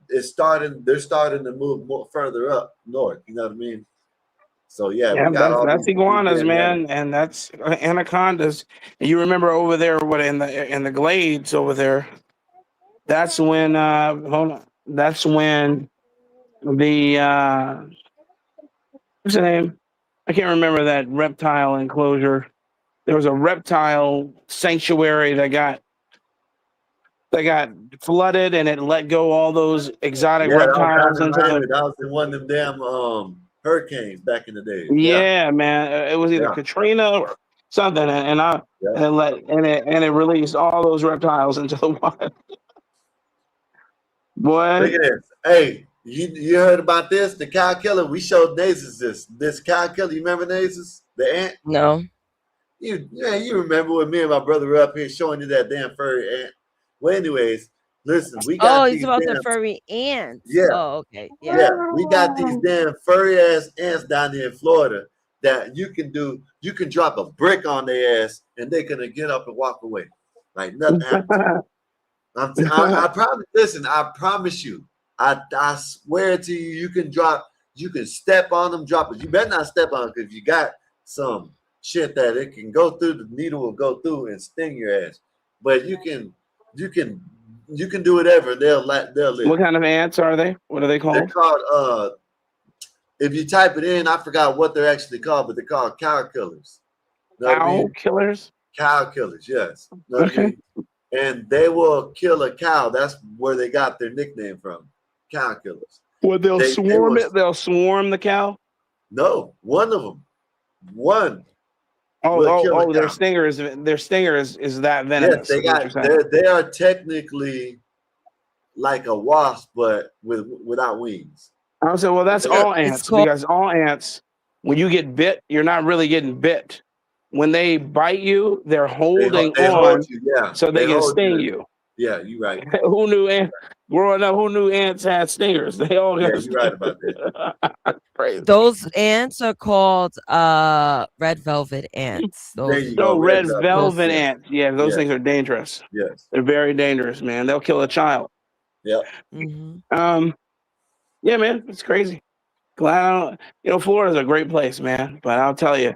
it's starting. They're starting to move more further up north. You know what I mean? So we got all that's these iguanas, man, and that's anacondas. And you remember over there, what in the glades over there? That's when hold on. That's when the what's the name? I can't remember that reptile enclosure. There was a reptile sanctuary that got flooded, and it let go all those exotic reptiles into the. That was in one of them damn hurricanes back in the day. Yeah, man, it was either Katrina or something, and it released all those reptiles into the water. Boy, look at this. Hey, you heard about this? The cow killer. We showed Nasus this cow killer. You remember Nasus, the ant? No. You remember when me and my brother were up here showing you that damn furry ant? Well, anyways, listen, we got it's about the furry ants. Yeah. Oh, okay. Yeah, we got these damn furry ass ants down there in Florida that you can drop a brick on their ass and they're gonna get up and walk away. Like nothing happened. I promise. Listen, I promise you. I swear to you, you can step on them, drop it. You better not step on it because you got some shit that it can go through. The needle will go through and sting your ass. But you can do whatever. They'll live. What kind of ants are they? What are they called? They're called. If you type it in, I forgot what they're actually called, but they're called cow killers. Cow killers. Cow killers, yes. Okay. And they will kill a cow. That's where they got their nickname from. Cow killers. Well, they'll swarm it. They'll swarm the cow. No, one of them. One. Their stinger is that venomous. Yes, they are technically like a wasp, but without wings. I said, well, that's all ants because all ants, when you get bit, you're not really getting bit. When they bite you, they're holding on, so they can sting you. Yeah, you're right. Who knew growing up? Who knew ants had stingers? They all got you're right about that. Crazy. Those ants are called red velvet ants. Red velvet ants. Yeah, those things are dangerous. Yes, they're very dangerous, man. They'll kill a child. Yeah. Yeah, man, it's crazy. Glad Florida's a great place, man. But I'll tell you,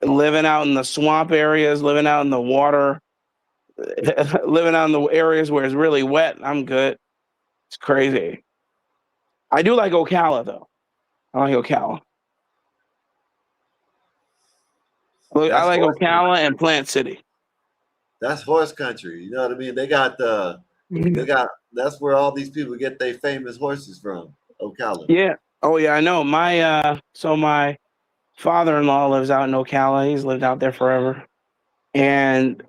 living out in the swamp areas, living out in the water, living out in the areas where it's really wet, I'm good. It's crazy. I do like Ocala, though. I like Ocala. I like Ocala and Plant City. That's horse country. You know what I mean? They got that's where all these people get their famous horses from. Ocala. Yeah. Oh yeah, I know. My father-in-law lives out in Ocala. He's lived out there forever. And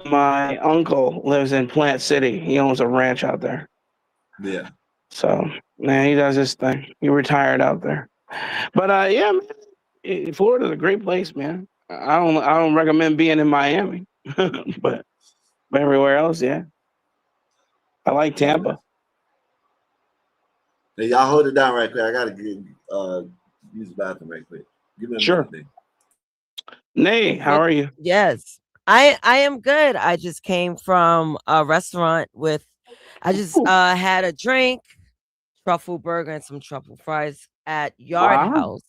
my uncle lives in Plant City. He owns a ranch out there. Yeah. So man, he does his thing. He retired out there. But yeah, man, Florida's a great place, man. I don't recommend being in Miami, but everywhere else, yeah. I like Tampa. Hey, y'all hold it down right quick. I gotta use the bathroom right quick. Give me a sure. minute. Nay, how are you? Yes, I am good. I just came from a restaurant I just had a drink, truffle burger, and some truffle fries at Yard House.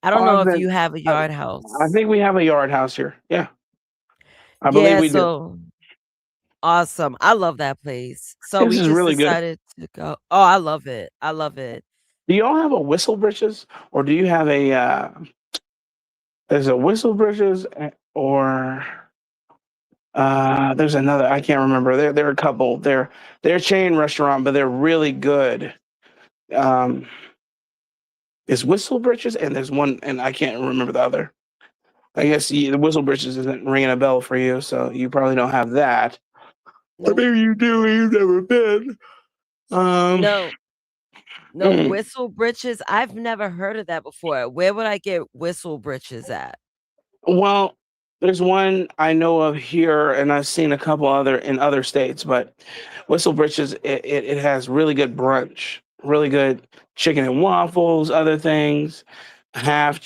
I don't know if you have a Yard House. I think we have a Yard House here. Yeah, I believe we do. Awesome. I love that place. So This we is just really good. decided to go. Oh, I love it. I love it. Do y'all have a Whistle Britches, or do you have a? There's a Whistle Britches, or there's another. I can't remember. They're a couple. They're a chain restaurant, but they're really good. There's Whistle Britches, and there's one, and I can't remember the other. I guess the Whistle Britches isn't ringing a bell for you, so you probably don't have that. Or maybe you do. You've never been. No, Whistle Britches. I've never heard of that before. Where would I get Whistle Britches at? Well, There's one I know of here, and I've seen a couple other in other states. But Whistle Britches, it has really good brunch, really good chicken and waffles, other things, half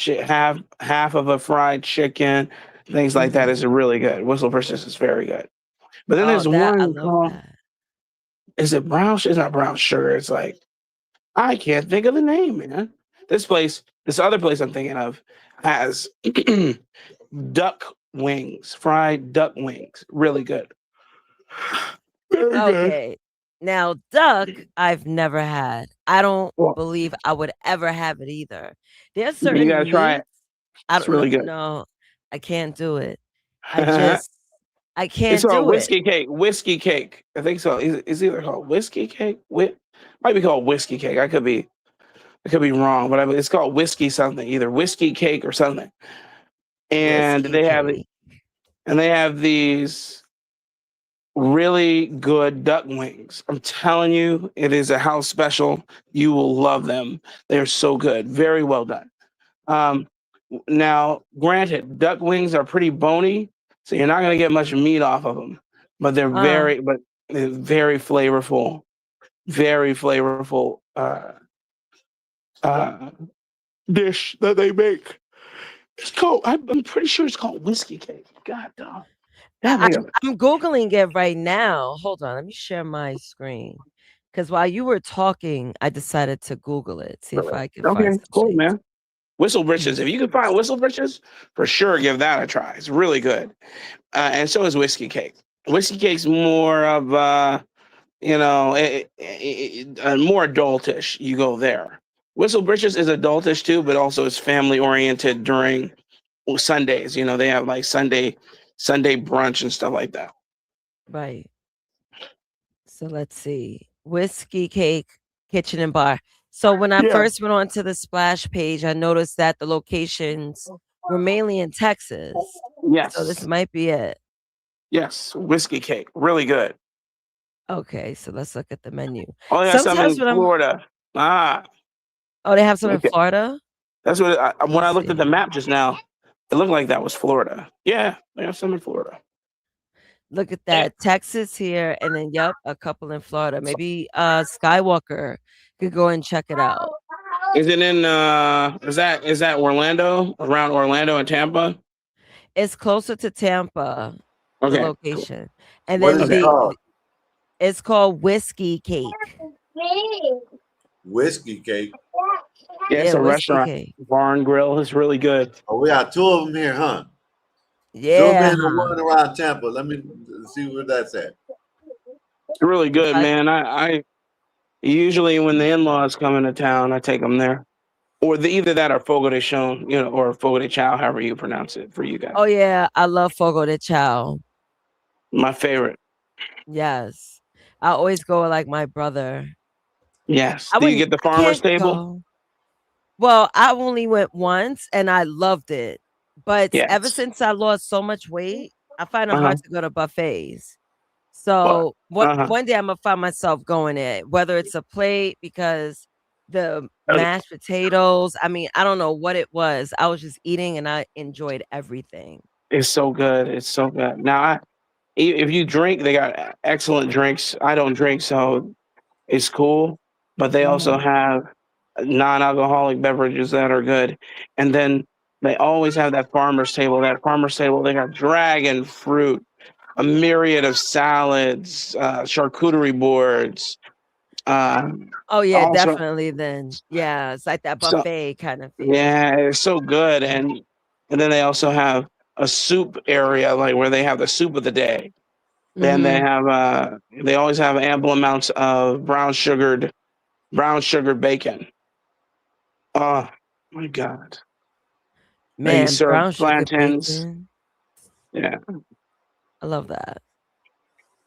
of a fried chicken, things like that is really good. Whistle Britches is very good. But then Oh, there's that I one love called, that. is it brown? It's not brown sugar. It's like I can't think of the name, man. This other place I'm thinking of has duck wings, fried duck wings. Really good. Very good. Okay. Now, duck, I've never had. I don't Well, believe I would ever have it either. There's you gotta certain try it. meats I It's don't know. really good. No, I can't do it. I It's just I can't called do it. whiskey cake. Whiskey cake. I think so. Is either called whiskey cake? Might be called whiskey cake. I could be wrong, but it's called whiskey something, either whiskey cake or something. And Whiskey cake. they have these really good duck wings. I'm telling you, it is a house special. You will love them. They are so good. Very well done. Um, Now, granted, duck wings are pretty bony, so you're not going to get much meat off of them, but they're very flavorful, very flavorful uh, dish that they make. It's called. I'm pretty sure it's called whiskey cake. God damn. I'm Googling it right now. Hold on, let me share my screen. Because while you were talking, I decided to Google it, see if I can find Okay, some cool, shades. man. Whistle Britches. If you can find Whistle Britches, for sure, give that a try. It's really good. And so is whiskey cake. Whiskey cake's more of more adultish. You go there. Whistle Britches is adultish too, but also it's family oriented during Sundays. You know, they have like Sunday brunch and stuff like that. Right. So let's see. Whiskey Cake Kitchen and Bar. So when I Yeah. first went onto the splash page, I noticed that the locations were mainly in Texas. So this Yes. might be it. Yes. Whiskey cake. Really good. Okay, so let's look at the menu. Oh, they got some Sometimes in when I'm Florida. Ah, Oh, they have some in okay. Florida? That's what Let when me I looked at the see. map just now, it looked like that was Florida. Yeah, they have some in Florida. Look at that. Texas here, and then yep, a couple in Florida. Maybe Skywalker could go and check it out. Is it in is that Orlando? Around Orlando and Tampa? It's closer to Tampa, the Okay, cool. location. And What then is it Okay. called? it's called Whiskey Cake. Whiskey cake. Yeah, it's Yeah, a Whiskey restaurant. Cake. Bar and grill. It's really good. Oh, we got two of them here, huh? Zoom Yeah. in the one around Tampa. Let me see where that's at. It's really If good, I man. I usually when the in-laws come into town, I take them there. Or either that or Fogo de Chão, or Fogo de Chao, however you pronounce it for you guys. Oh yeah, I love Fogo de Chao. My favorite. Yes. I always go with like my brother. Yes. I Do you wouldn't get the I farmer's can't table? go. Well, I only went once and I loved it. But ever Yes. since I lost so much weight, I find it Uh-huh. hard to go to buffets. But So uh-huh. one day I'm gonna find myself going there, whether it's a plate because the mashed potatoes. I mean, I don't know what it was. I was just eating and I enjoyed everything. It's so good. It's so good. Now, if you drink, they got excellent drinks. I don't drink, so it's cool. But they also Mhm. have non-alcoholic beverages that are good. And then they always have that farmer's table. That farmer's table, they got dragon fruit, a myriad of salads, charcuterie boards. Oh yeah, Also, definitely then. Yeah, it's like that so buffet kind of feel. yeah, it's so good. And then they also have a soup area, like where they have the soup of the day. Then Mhm. they always have ample amounts of brown sugared bacon. Oh my God. They Man, serve brown sugar plantains. bacon. Yeah. I love that.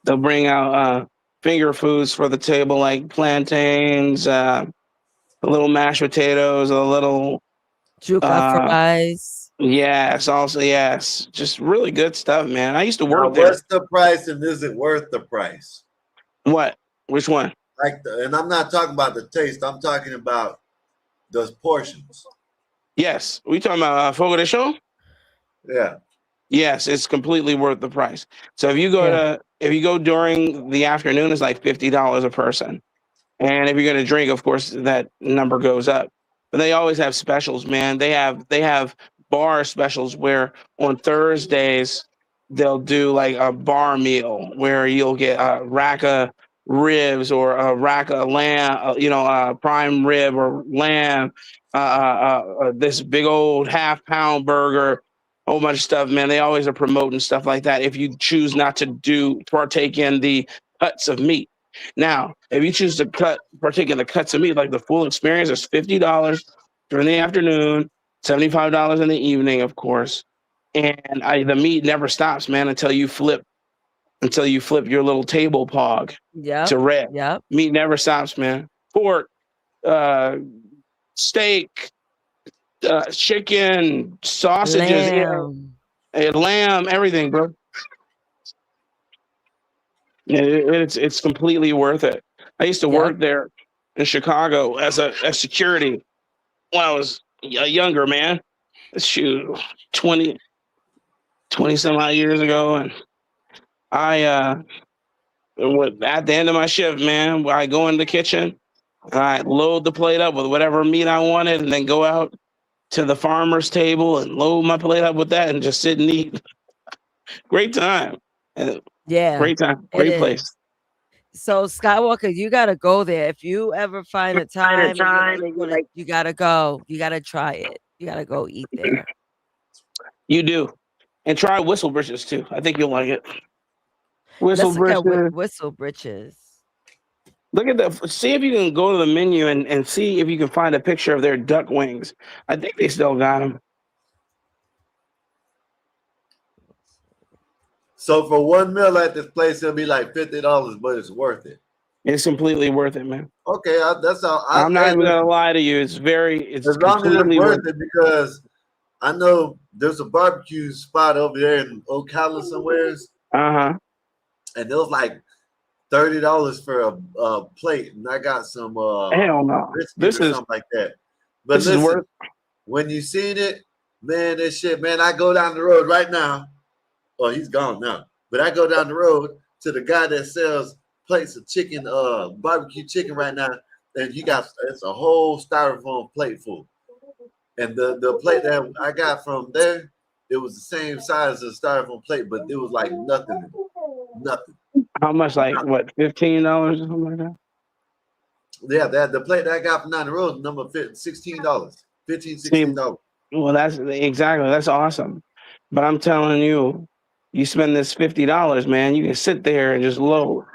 They'll bring out finger foods for the table like plantains, the little mashed potatoes, a little Juca uh fries. yes, also yes. Just really good stuff, man. I used to Now, work there. what's the price and is it worth the price? What? Which one? And I'm not talking about the taste. I'm talking about those portions. Yes. We talking about Fogo de Chão? Yeah. Yes, it's completely worth the price. So if you go during the afternoon, it's like $50 a person. And if you're gonna drink, of course, that number goes up. But they always have specials, man. They have bar specials where on Thursdays they'll do like a bar meal where you'll get a rack of ribs or a rack of lamb, prime rib or lamb, this big old half-pound burger, a whole bunch of stuff, man. They always are promoting stuff like that. If you choose not to partake in the cuts of meat. Now, if you choose to partake in the cuts of meat, like the full experience, is $50 during the afternoon, $75 in the evening, of course. And the meat never stops, man, until you flip your little table pog Yep. to red. Yep. Meat never stops, man. Pork, uh, steak, chicken, sausages, lamb, everything, bro. It's completely worth it. I used to work there in Chicago as security when I was a younger man. Shoot, 20 some odd years ago, and I at the end of my shift, man, I go in the kitchen and I load the plate up with whatever meat I wanted, and then go out to the farmer's table and load my plate up with that and just sit and eat. Great time. Yeah. Great time. It Great place. is. So Skywalker, you gotta go there. If you ever find a time and you gotta go. You gotta try it. You gotta go eat there. You do. And try Whistle Britches too. I think you'll like it. Whistle Let's look at Britches. Whistle Britches. Look at the. See if you can go to the menu and see if you can find a picture of their duck wings. I think they still got them. So for one meal at this place, it'll be like $50, but it's worth it. It's completely worth it, man. Okay, that's all. I'm not even gonna lie to you. It's as long as it's worth it, because I know there's a barbecue spot over there in Ocala somewheres. And it was like $30 for a plate, and I got some hell no. This is something like that. But this listen, is worth. When you seen it, man, this shit, man, I go down the road right now. Oh, he's gone now. But I go down the road to the guy that sells plates of chicken, barbecue chicken right now, and it's a whole styrofoam plate full. And the plate that I got from there, it was the same size as a styrofoam plate, but it was like nothing. Nothing. How much? Like what? $15 or something like that? Yeah, the plate that I got from down the road, number $16. $16. Well, that's awesome. But I'm telling you, you spend this $50, man, you can sit there and just load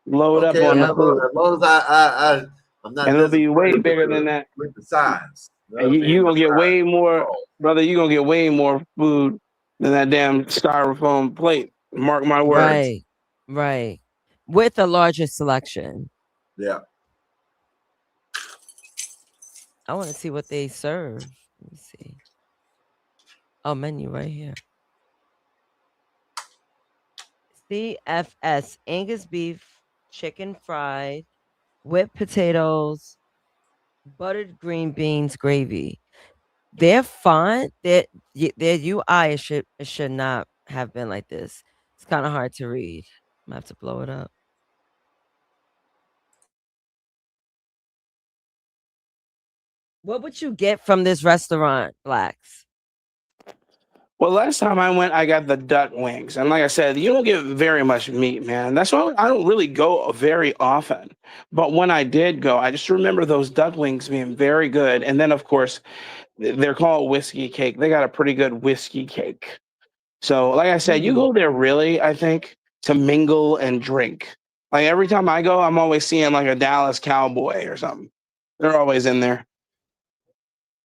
up on the food. As long as I'm not. And it'll be way bigger than that. With the size. And you gonna get way more, brother. You gonna get way more food than that damn styrofoam plate. Mark my words. Right. With a larger selection. Yeah. I want to see what they serve. Let me see. Oh, menu right here. CFS Angus beef, chicken fried, whipped potatoes, buttered green beans gravy. Their font, their UI should not have been like this. It's kind of hard to read. I'm gonna have to blow it up. What would you get from this restaurant, Blacks? Well, last time I went, I got the duck wings. And like I said, you don't get very much meat, man. That's why I don't really go very often. But when I did go, I just remember those duck wings being very good. And then, of course, they're called whiskey cake. They got a pretty good whiskey cake. So, like I said, you go there really, I think, to mingle and drink. Like every time I go, I'm always seeing like a Dallas Cowboy or something. They're always in there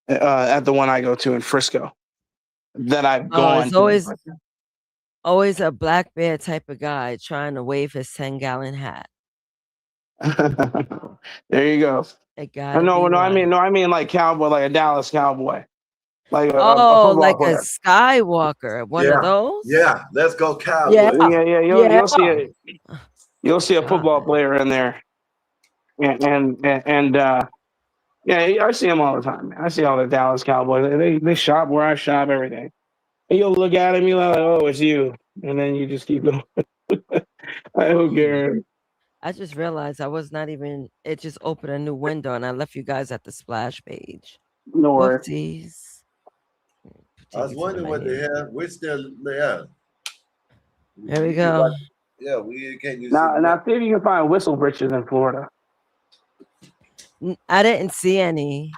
at the one I go to in Frisco. That I've gone. It's always a black bear type of guy trying to wave his 10-gallon hat. There you go. I mean like cowboy, like a Dallas Cowboy, like a like player. a Skywalker, one of those. Yeah, let's go Cowboy. Yeah. You'll see a football player in there, and yeah, I see them all the time. Man. I see all the Dallas Cowboys. They shop where I shop, everything. And you'll look at him, you're like, oh, it's you. And then you just keep going. I don't care. I just realized I was not even. It just opened a new window, and I left you guys at the splash page. No worries. Whoopsies. I was wondering what the hell. We're still there. There we go. Yeah, we can't use Now see if you can find whistle britches in Florida. I didn't see any.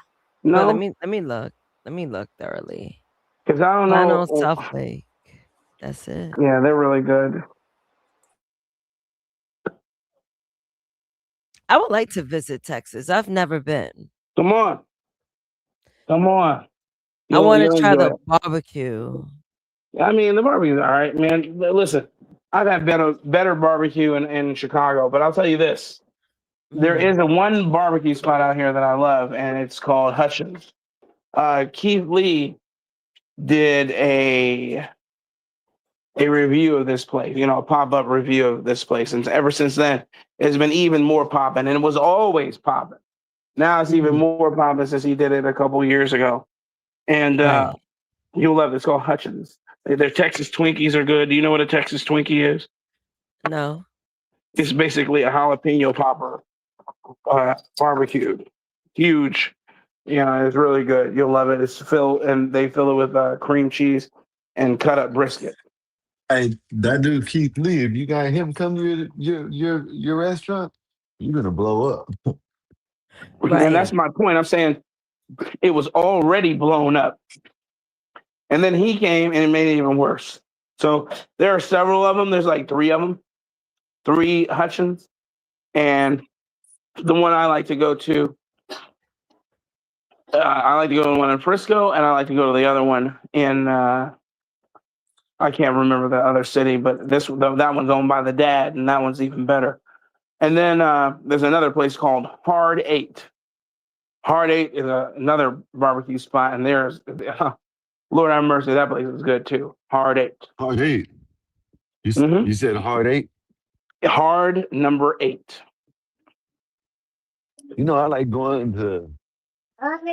But No? let me look. Let me look thoroughly. Because I don't Flannel know. South Lake. That's it. Yeah, they're really good. I would like to visit Texas. I've never been. Come on. Come on. I want to You'll try enjoy the it. barbecue. I mean, the barbecue's all right, man. Listen, I've had better barbecue in Chicago, but I'll tell you this. There is a one barbecue spot out here that I love, and it's called Hutchins. Keith Lee did a review of this place, a pop-up review of this place. And ever since then, it's been even more popping, and it was always popping. Now it's even more popping since he did it a couple years ago. And you'll love it. It's called Hutchins. Their Texas Twinkies are good. Do you know what a Texas Twinkie is? No. It's basically a jalapeno popper barbecued. Huge. It's really good. You'll love it. It's filled, and they fill it with cream cheese and cut up brisket. Hey, that dude Keith Lee, if you got him come to your restaurant, you're gonna blow up. And that's my point. I'm saying it was already blown up. And then he came and it made it even worse. So there are several of them. There's like 3 of them, 3 Hutchins. And the one I like to go to, I like to go to the one in Frisco, and I like to go to the other one in, I can't remember the other city, but that one's owned by the dad, and that one's even better. And then there's another place called Hard 8. Hard 8 is another barbecue spot, and there's, Lord have mercy, that place is good too. Hard 8. Hard 8. You said Hard 8? Hard number 8. I like going to, I'm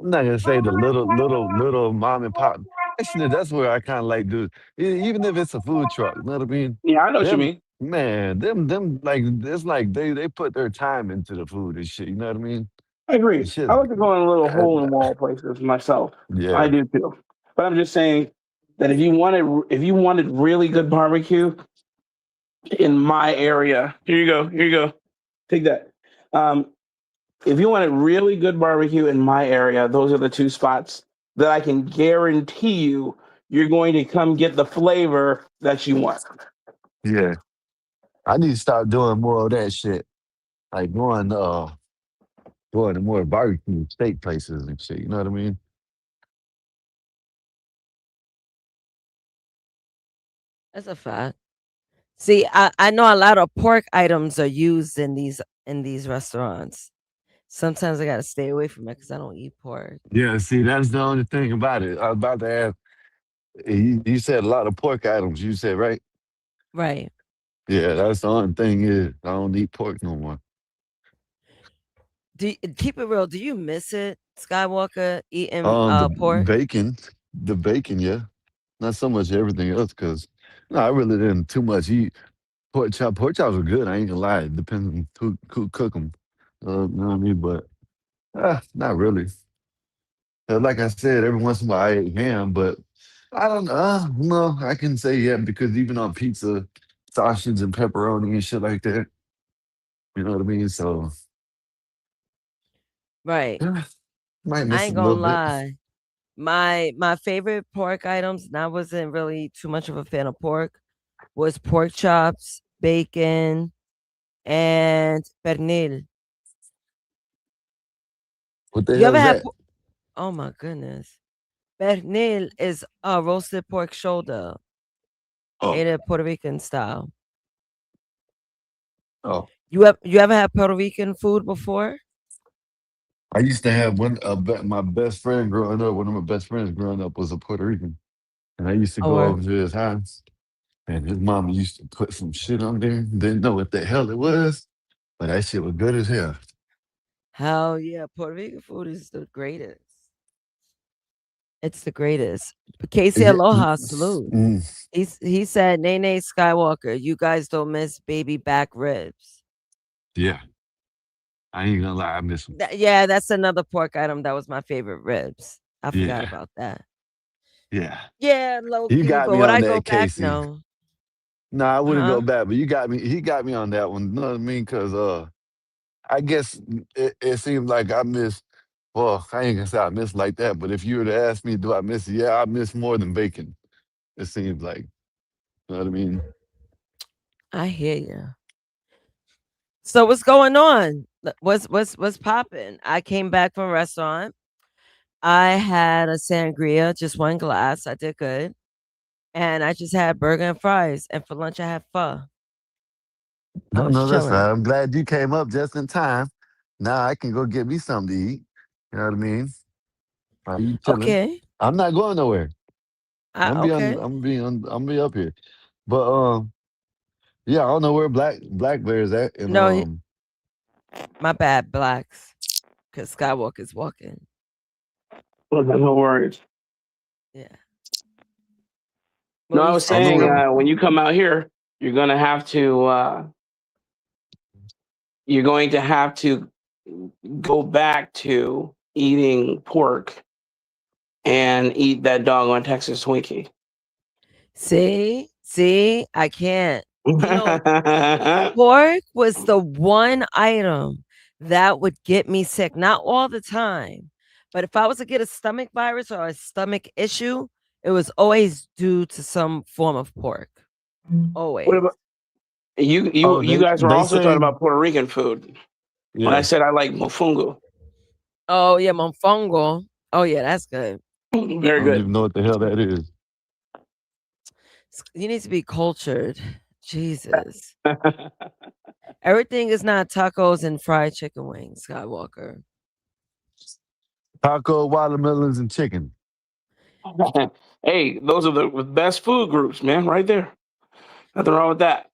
not gonna say the little mom and pop. Actually, that's where I kind of like do. Even if it's a food truck, you know what I mean? Yeah, I know what you mean. Man, them like it's like they put their time into the food and shit. You know what I mean? I agree. Shit. I like to go in little hole in wall places myself. Yeah. I do too. But I'm just saying that if you wanted really good barbecue in my area, here you go. Take that. If you wanted really good barbecue in my area, those are the 2 spots that I can guarantee you're going to come get the flavor that you want. Yeah. I need to start doing more of that shit. Like going to more barbecue steak places and shit. You know what I mean? That's a fact. See, I know a lot of pork items are used in these restaurants. Sometimes I gotta stay away from it because I don't eat pork. Yeah, see, that's the only thing about it. I was about to ask. You said a lot of pork items. You said right? Right. Yeah, that's the only thing is I don't eat pork no more. Keep it real. Do you miss it, Skywalker, eating The pork? bacon, yeah. Not so much everything else, because no, I really didn't too much eat pork chop. Pork chops are good. I ain't gonna lie. It depends on who cook them. You know what I mean? But not really. Like I said, every once in a while I ate ham, but I don't know. No, I can say yeah because even on pizza, sausage and pepperoni and shit like that. You know what I mean? So Right. might I miss ain't a gonna little bit. lie. My favorite pork items, and I wasn't really too much of a fan of pork, was pork chops, bacon, and pernil. What the You hell ever is had? that? Oh my goodness, pernil is a roasted pork shoulder, Oh, made it Puerto Rican style. oh. You ever had Puerto Rican food before? I used to have my best friend growing up. One of my best friends growing up was a Puerto Rican, and I used to Oh go well, over to his house, and his mama used to put some shit on there. Didn't know what the hell it was, but that shit was good as hell. hell yeah, Puerto Rican food is the greatest. It's the greatest. Casey Yeah, Aloha, salute. mm, He said, Nene Skywalker, you guys don't miss baby back ribs. yeah. I ain't gonna lie, I miss them. Yeah, that's another pork item that was my favorite ribs. I forgot Yeah, about that. yeah. Yeah, low You key, got but me would on I go that, back? Casey. No. No, I wouldn't go Huh? back, but you got me. He got me on that one. You know what I mean? Because I guess it seems like I miss. Well, I ain't gonna say I miss like that, but if you were to ask me, do I miss it? Yeah, I miss more than bacon. It seems like. You know what I mean? I hear you. So what's going on? What's popping? I came back from a restaurant. I had a sangria, just one glass. I did good. And I just had burger and fries. And for lunch I had pho. I No, was no, that's chilling. right. I'm glad you came up just in time. Now I can go get me something to eat. You know what I mean? Are you chilling? Okay. I'm not going nowhere. I'm be on. Okay. I'm be on. I'm be up here. But yeah, I don't know where Black Bear is at, and No, my bad, blacks. Because Skywalker's walking. Well, no worries. Yeah. No, What were I you was I don't know saying where. saying? when you come out here, you're gonna have to you're going to have to go back to eating pork and eat that dog on Texas Twinkie. See, I can't. You know, pork was the one item that would get me sick. Not all the time, but if I was to get a stomach virus or a stomach issue, it was always due to some form of pork. What Always. about you Oh, guys were they also talking say about Puerto Rican food. When I yeah. said I like mofongo. Oh yeah, monfongo. Oh yeah, that's good. I Very don't good. even know what the hell that is. You need to be cultured. Jesus. Everything is not tacos and fried chicken wings, Skywalker. Taco, watermelons, and chicken. Hey, those are the best food groups, man, right there. Nothing wrong with that.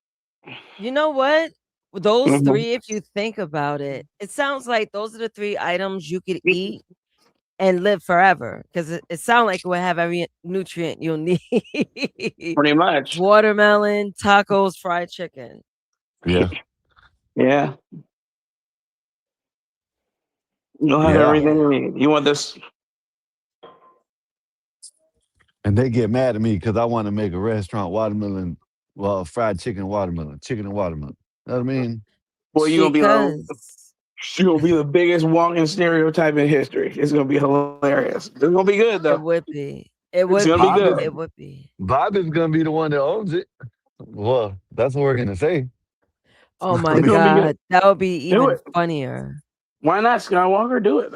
You know what? Those Mhm. three, if you think about it, it sounds like those are the three items you could eat and live forever because it sounds like it would have every nutrient you'll need. Pretty much. Watermelon, tacos, fried chicken. Yeah, Yeah. You'll have yeah. everything Yeah. you need. You want this? And they get mad at me because I want to make a restaurant watermelon, well, fried chicken, watermelon, chicken and watermelon. You know what I mean? Boy, Because you're gonna be the biggest walking stereotype in history. It's gonna be hilarious. It's gonna be good it though. would be. It It's would gonna be be. Bob is good. It would be. Bob is gonna be the one that owns it. Well, that's what we're gonna say. Oh I my It's gonna mean, be good. God. That would be Do even it. funnier. Why not, Skywalker? Do it.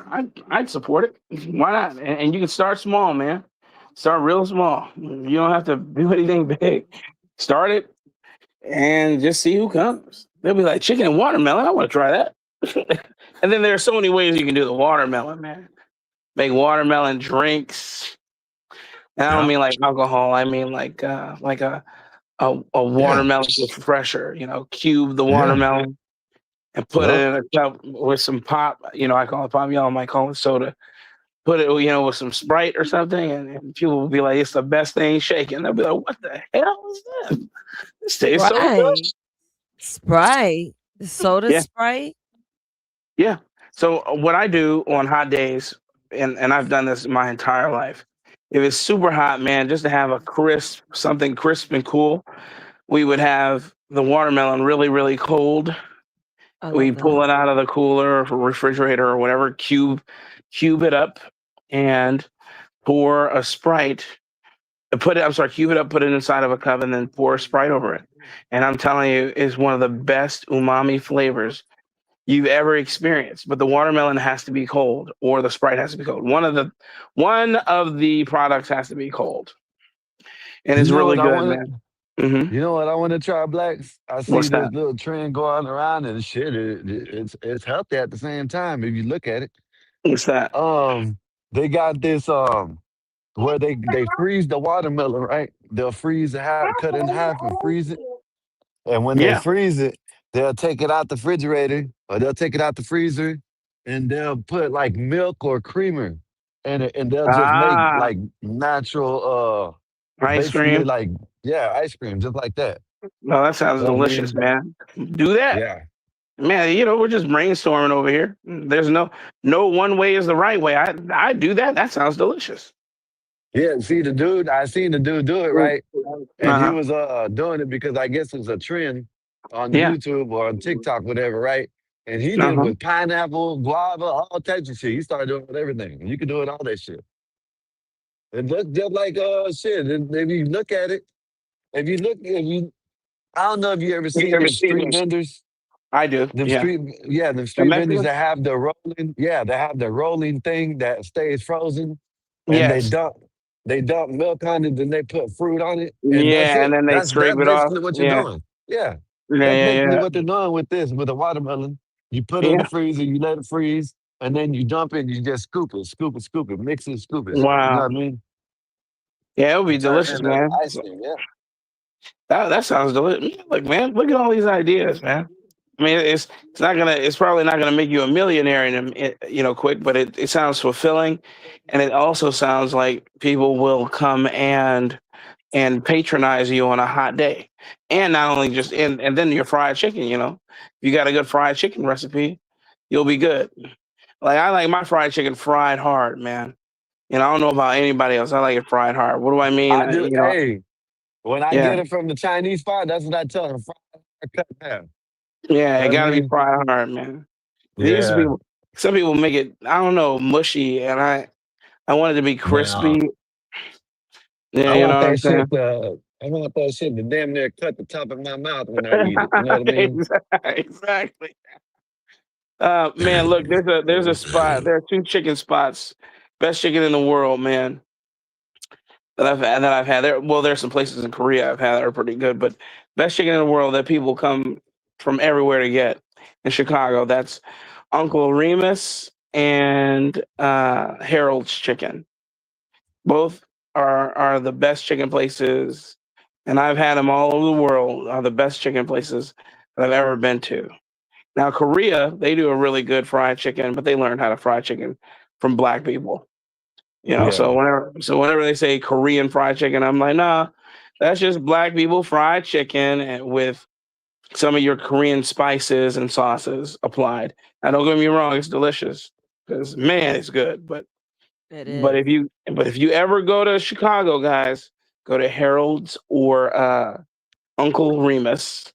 I'd support it. Why not? And you can start small, man. Start real small. You don't have to do anything big. Start it and just see who comes. They'll be like chicken and watermelon. I want to try that. And then there are so many ways you can do the watermelon, man. Make watermelon drinks. And I don't yeah, mean like alcohol. I mean like a yeah, watermelon refresher. You know, cube the yeah, watermelon and put it yep, in a cup with some pop. You know, I call it pop. Y'all might call it soda. Put it, with some Sprite or something, and people will be like, "It's the best thing shaking." They'll be like, "What the hell is this? This tastes so good." Right. Sprite. The soda Yeah, Sprite. yeah. So what I do on hot days, and I've done this my entire life. If it's super hot, man, just to have something crisp and cool, we would have the watermelon really, really cold. I We love pull that. it out of the cooler or refrigerator or whatever, cube it up, and pour a Sprite. Put it. I'm sorry, cube it up, put it inside of a cup, and then pour Sprite over it. And I'm telling you, it's one of the best umami flavors you've ever experienced. But the watermelon has to be cold, or the Sprite has to be cold. One of the products has to be cold, and You it's know really what I good, want man. to? Hmm. You know what I want to try, blacks? I see What's this that? little trend going around, and shit, it's healthy at the same time if you look at it. What's that? Um, they got this where they freeze the watermelon, right? They'll freeze it, cut it in half and freeze it. And when they Yeah. freeze it, they'll take it out the refrigerator or they'll take it out the freezer and they'll put like milk or creamer and they'll just make Ah, like natural, ice basically cream. like yeah, ice cream just like that. No, that sounds You know what I delicious, mean? man. Do that. Yeah. Man, we're just brainstorming over here. There's no one way is the right way. I do that. That sounds delicious. Yeah, see the dude, I seen the dude do it, right? And he Uh-huh. was doing it because I guess it's a trend on Yeah. YouTube or on TikTok, whatever, right? And he did it Uh-huh. with pineapple, guava, all types of shit. He started doing it with everything. You can do it all that shit. It looked just like shit. And if you look at it, if you I don't know if you ever You seen ever them seen street this? vendors. I do. Them Yeah. street, yeah, them The street vendors Mexicans? that have the rolling, yeah, they have the rolling thing that stays frozen, and Yes. they dump milk on it, then they put fruit on it, and that's Yeah, and it. then they That's scrape it off. basically what you're Yeah. doing. Yeah, Yeah, that's yeah, basically yeah. what they're doing with this, with a watermelon. You put it in the Yeah. freezer, you let it freeze, and then you dump it, you just scoop it, mix it, scoop it. You know Wow. what I mean? Yeah, it would be And turn it delicious, into man. ice cream. Yeah. That sounds delicious. Look, man, look at all these ideas, man. I mean, it's probably not gonna make you a millionaire quick, but it sounds fulfilling, and it also sounds like people will come and patronize you on a hot day, and not only just and then your fried chicken. If you got a good fried chicken recipe, you'll be good. Like I like my fried chicken fried hard, man. I don't know about anybody else. I like it fried hard. What do I mean? I do. Hey, when I Yeah. get it from the Chinese spot, that's what I tell them. Cut it down. Yeah, You know it what I gotta be mean? fried hard, man. These Yeah. people, some people make it, I don't know, mushy, and I want it to be No. crispy. Yeah, I you know want what I'm that saying? shit to I want that shit to damn near cut the top of my mouth when I eat it. You know what I mean? Exactly. Man, look, there's a spot. There are two chicken spots, best chicken in the world, man. That I've had there. Well, there's some places in Korea I've had that are pretty good, but best chicken in the world that people come from everywhere to get in Chicago. That's Uncle Remus and Harold's Chicken. Both are the best chicken places, and I've had them all over the world. Are the best chicken places that I've ever been to. Now, Korea, they do a really good fried chicken, but they learned how to fry chicken from black people. Yeah. So whenever they say Korean fried chicken, I'm like, nah, that's just black people fried chicken and with some of your Korean spices and sauces applied. Now, don't get me wrong, it's delicious because man, it's good. But It but is. if you ever go to Chicago, guys, go to Harold's or Uncle Remus.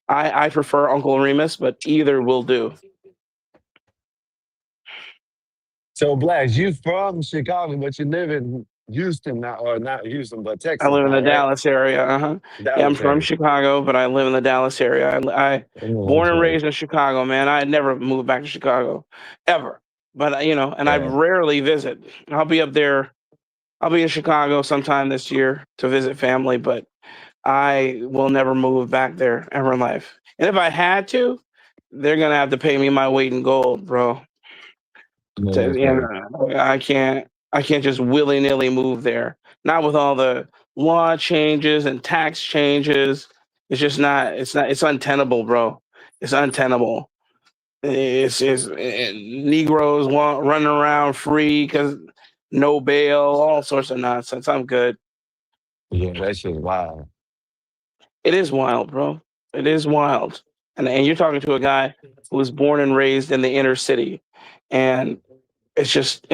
I prefer Uncle Remus, but either will do. So Blacks, you from Chicago, but you live in Houston now, or not Houston, but I Texas live in the now, right? Dallas area. Uh-huh. Yeah, I'm Dallas from area. Chicago, but I live in the Dallas area. I Oh, born and okay. raised in Chicago, man. I never moved back to Chicago ever. But and I Right. rarely visit. I'll be up there. I'll be in Chicago sometime this year to visit family, but I will never move back there ever in life. And if I had to, they're gonna have to pay me my weight in gold, bro. Oh, okay. I can't just willy nilly move there. Not with all the law changes and tax changes. It's just not. It's not. It's untenable, bro. It's untenable. Negroes want running around free because no bail, all sorts of nonsense. I'm good. Yeah, that shit wild. It is wild, bro. It is wild. And you're talking to a guy who was born and raised in the inner city, and it's just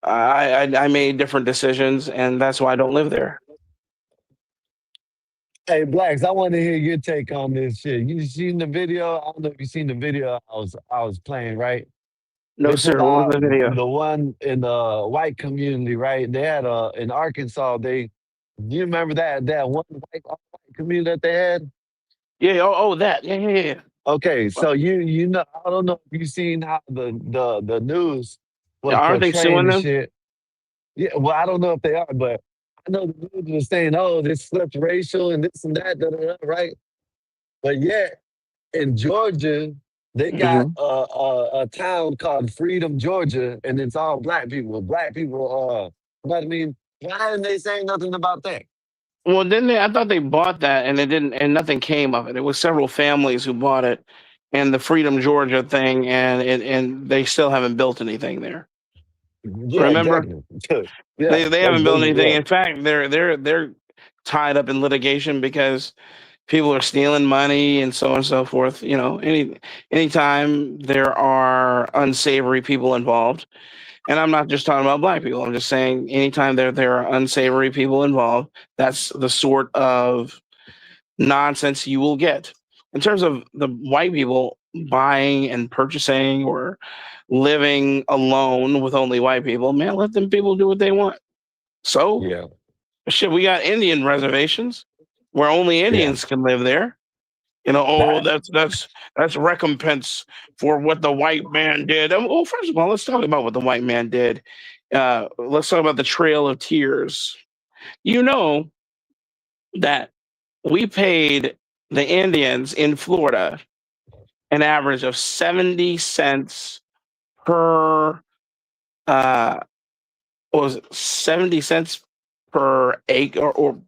I made different decisions, and that's why I don't live there. Hey, Blacks, I want to hear your take on this shit. You seen the video? I don't know if you seen the video I was playing, right? No, They put sir. What was out the video? the one in the white community, right? They had in Arkansas, you remember that one white community that they had? Yeah. Oh, that. Yeah, yeah, yeah. Okay, so you know, I don't know if you seen how the news was Aren't they portraying suing the them? shit. Yeah, well, I don't know if they are, but I know the news was saying, "Oh, this flipped racial and this and that," da, da, da, right? But yet in Georgia, they got Hmm. a town called Freedom, Georgia, and it's all black people. Black people, but I mean, why didn't they say nothing about that? Well, didn't they? I thought they bought that, and it didn't, and nothing came of it. It was several families who bought it, and the Freedom Georgia thing, and they still haven't built anything there. Yeah, Remember, exactly. Yeah, they that's haven't built basically anything. yeah. In fact, they're tied up in litigation because people are stealing money and so on and so forth. You know, anytime there are unsavory people involved, and I'm not just talking about black people. I'm just saying anytime there are unsavory people involved, that's the sort of nonsense you will get. In terms of the white people buying and purchasing or living alone with only white people, man, let them people do what they want. So Yeah, shit, we got Indian reservations where only yeah. Indians can live there. You know, oh, that's recompense for what the white man did. Well, first of all, let's talk about what the white man did. Let's talk about the Trail of Tears. You know that we paid the Indians in Florida an average of 70 cents per uh what was it, 70 cents per acre or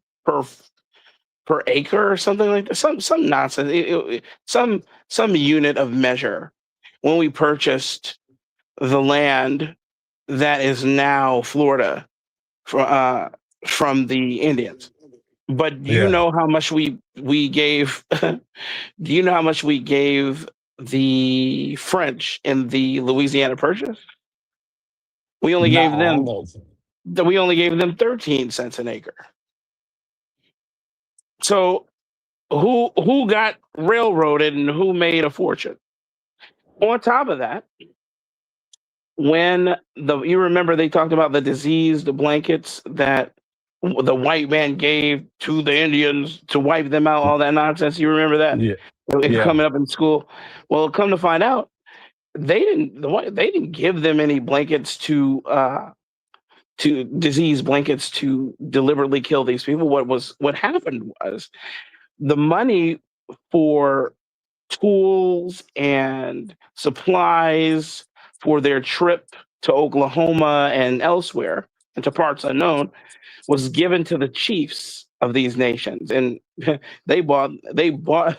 per acre or something like that. Some nonsense. Some unit of measure when we purchased the land that is now Florida from the Indians. But do you Yeah. know how much we gave? Do you know how much we gave the French in the Louisiana Purchase? We only Nah, gave I don't them know. 13 cents an acre. So who got railroaded and who made a fortune? On top of that, when you remember they talked about the diseased blankets that the white man gave to the Indians to wipe them out, all that nonsense. You remember that? Yeah, It's yeah. coming up in school. Well, come to find out, they didn't give them any blankets to disease blankets to deliberately kill these people. What happened was the money for tools and supplies for their trip to Oklahoma and elsewhere and to parts unknown was given to the chiefs of these nations, and they bought they bought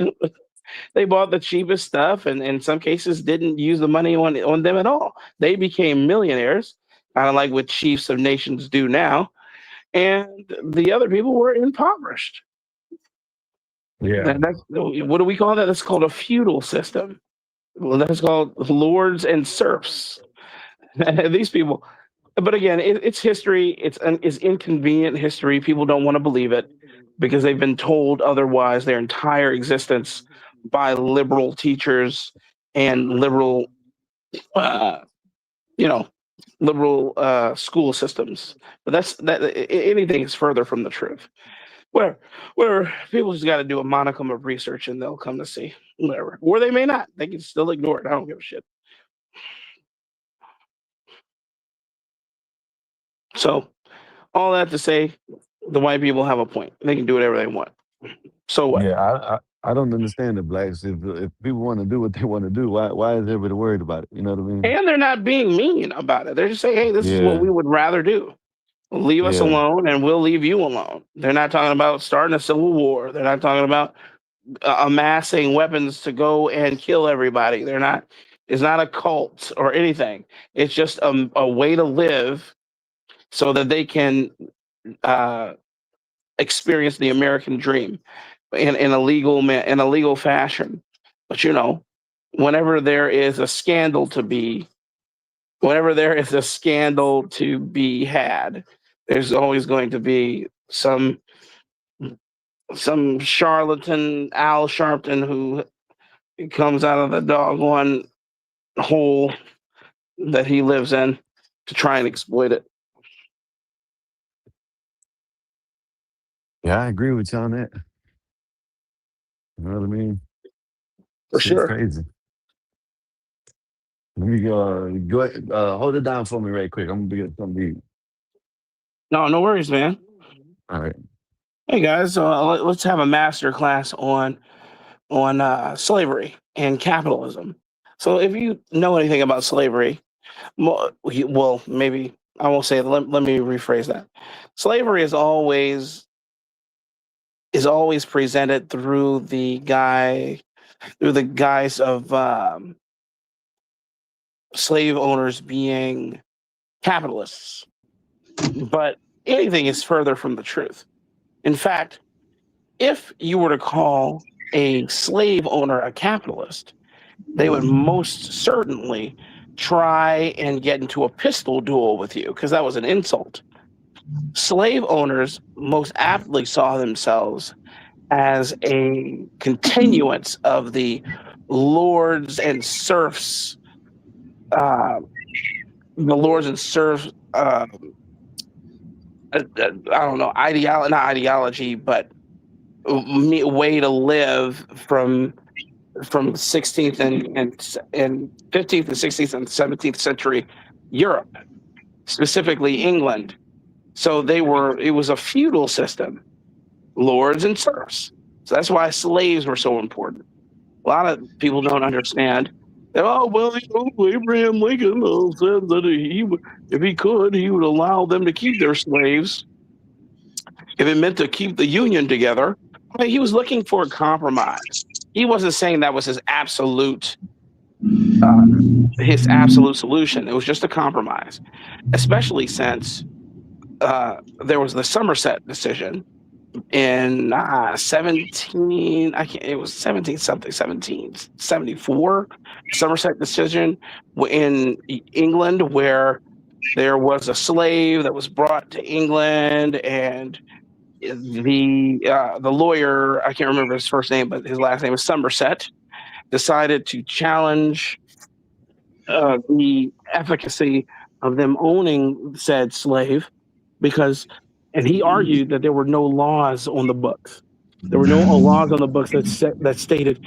the cheapest stuff, and in some cases didn't use the money on them at all. They became millionaires, kind of like what chiefs of nations do now, and the other people were impoverished. Yeah. And that's what do we call that? That's called a feudal system. Well, that's called lords and serfs. These people, but again, it's history. It's inconvenient history. People don't want to believe it because they've been told otherwise their entire existence by liberal teachers and liberal, uh, you know, liberal school systems. But anything is further from the truth. Where people just got to do a modicum of research and they'll come to see whatever, or they may not. They can still ignore it. I don't give a shit. So all that to say, the white people have a point. They can do whatever they want. So what? Yeah, I don't understand the blacks. If people want to do what they want to do, why is everybody worried about it? You know what I mean? And they're not being mean about it. They're just saying, hey, this is what Yeah, we would rather do. Leave us yeah, alone and we'll leave you alone. They're not talking about starting a civil war. They're not talking about amassing weapons to go and kill everybody. They're not, it's not a cult or anything. It's just a way to live so that they can uh, experience the American dream in a legal fashion. But you know, whenever there is a scandal to be, whenever there is a scandal to be had, there's always going to be some charlatan Al Sharpton who comes out of the doggone hole that he lives in to try and exploit it. yeah. I agree with you on that. You know what I mean? For Shit's sure. crazy. Let me go ahead, hold it down for me right quick. I'm gonna get something to eat. No worries, man. All right. Hey guys, let's have a master class on slavery and capitalism. So, if you know anything about slavery, well, maybe I won't say it. Let me rephrase that. Slavery is always presented through the guise of slave owners being capitalists. But anything is further from the truth. In fact, if you were to call a slave owner a capitalist, they would most certainly try and get into a pistol duel with you because that was an insult. Slave owners most aptly saw themselves as a continuance of the lords and serfs, the lords and serfs. I don't know, ideology, not ideology, but way to live from 16th and 15th and 16th and 17th century Europe, specifically England. So it was a feudal system, lords and serfs. So that's why slaves were so important. A lot of people don't understand that, oh, well, Abraham Lincoln said that if he could, he would allow them to keep their slaves if it meant to keep the Union together. I mean, he was looking for a compromise. He wasn't saying that was his absolute solution. It was just a compromise, especially since there was the Somerset decision in 1774 Somerset decision in England, where there was a slave that was brought to England, and the lawyer, I can't remember his first name, but his last name is Somerset, decided to challenge the efficacy of them owning said slave and he argued that there were no laws on the books. There were no laws on the books that stated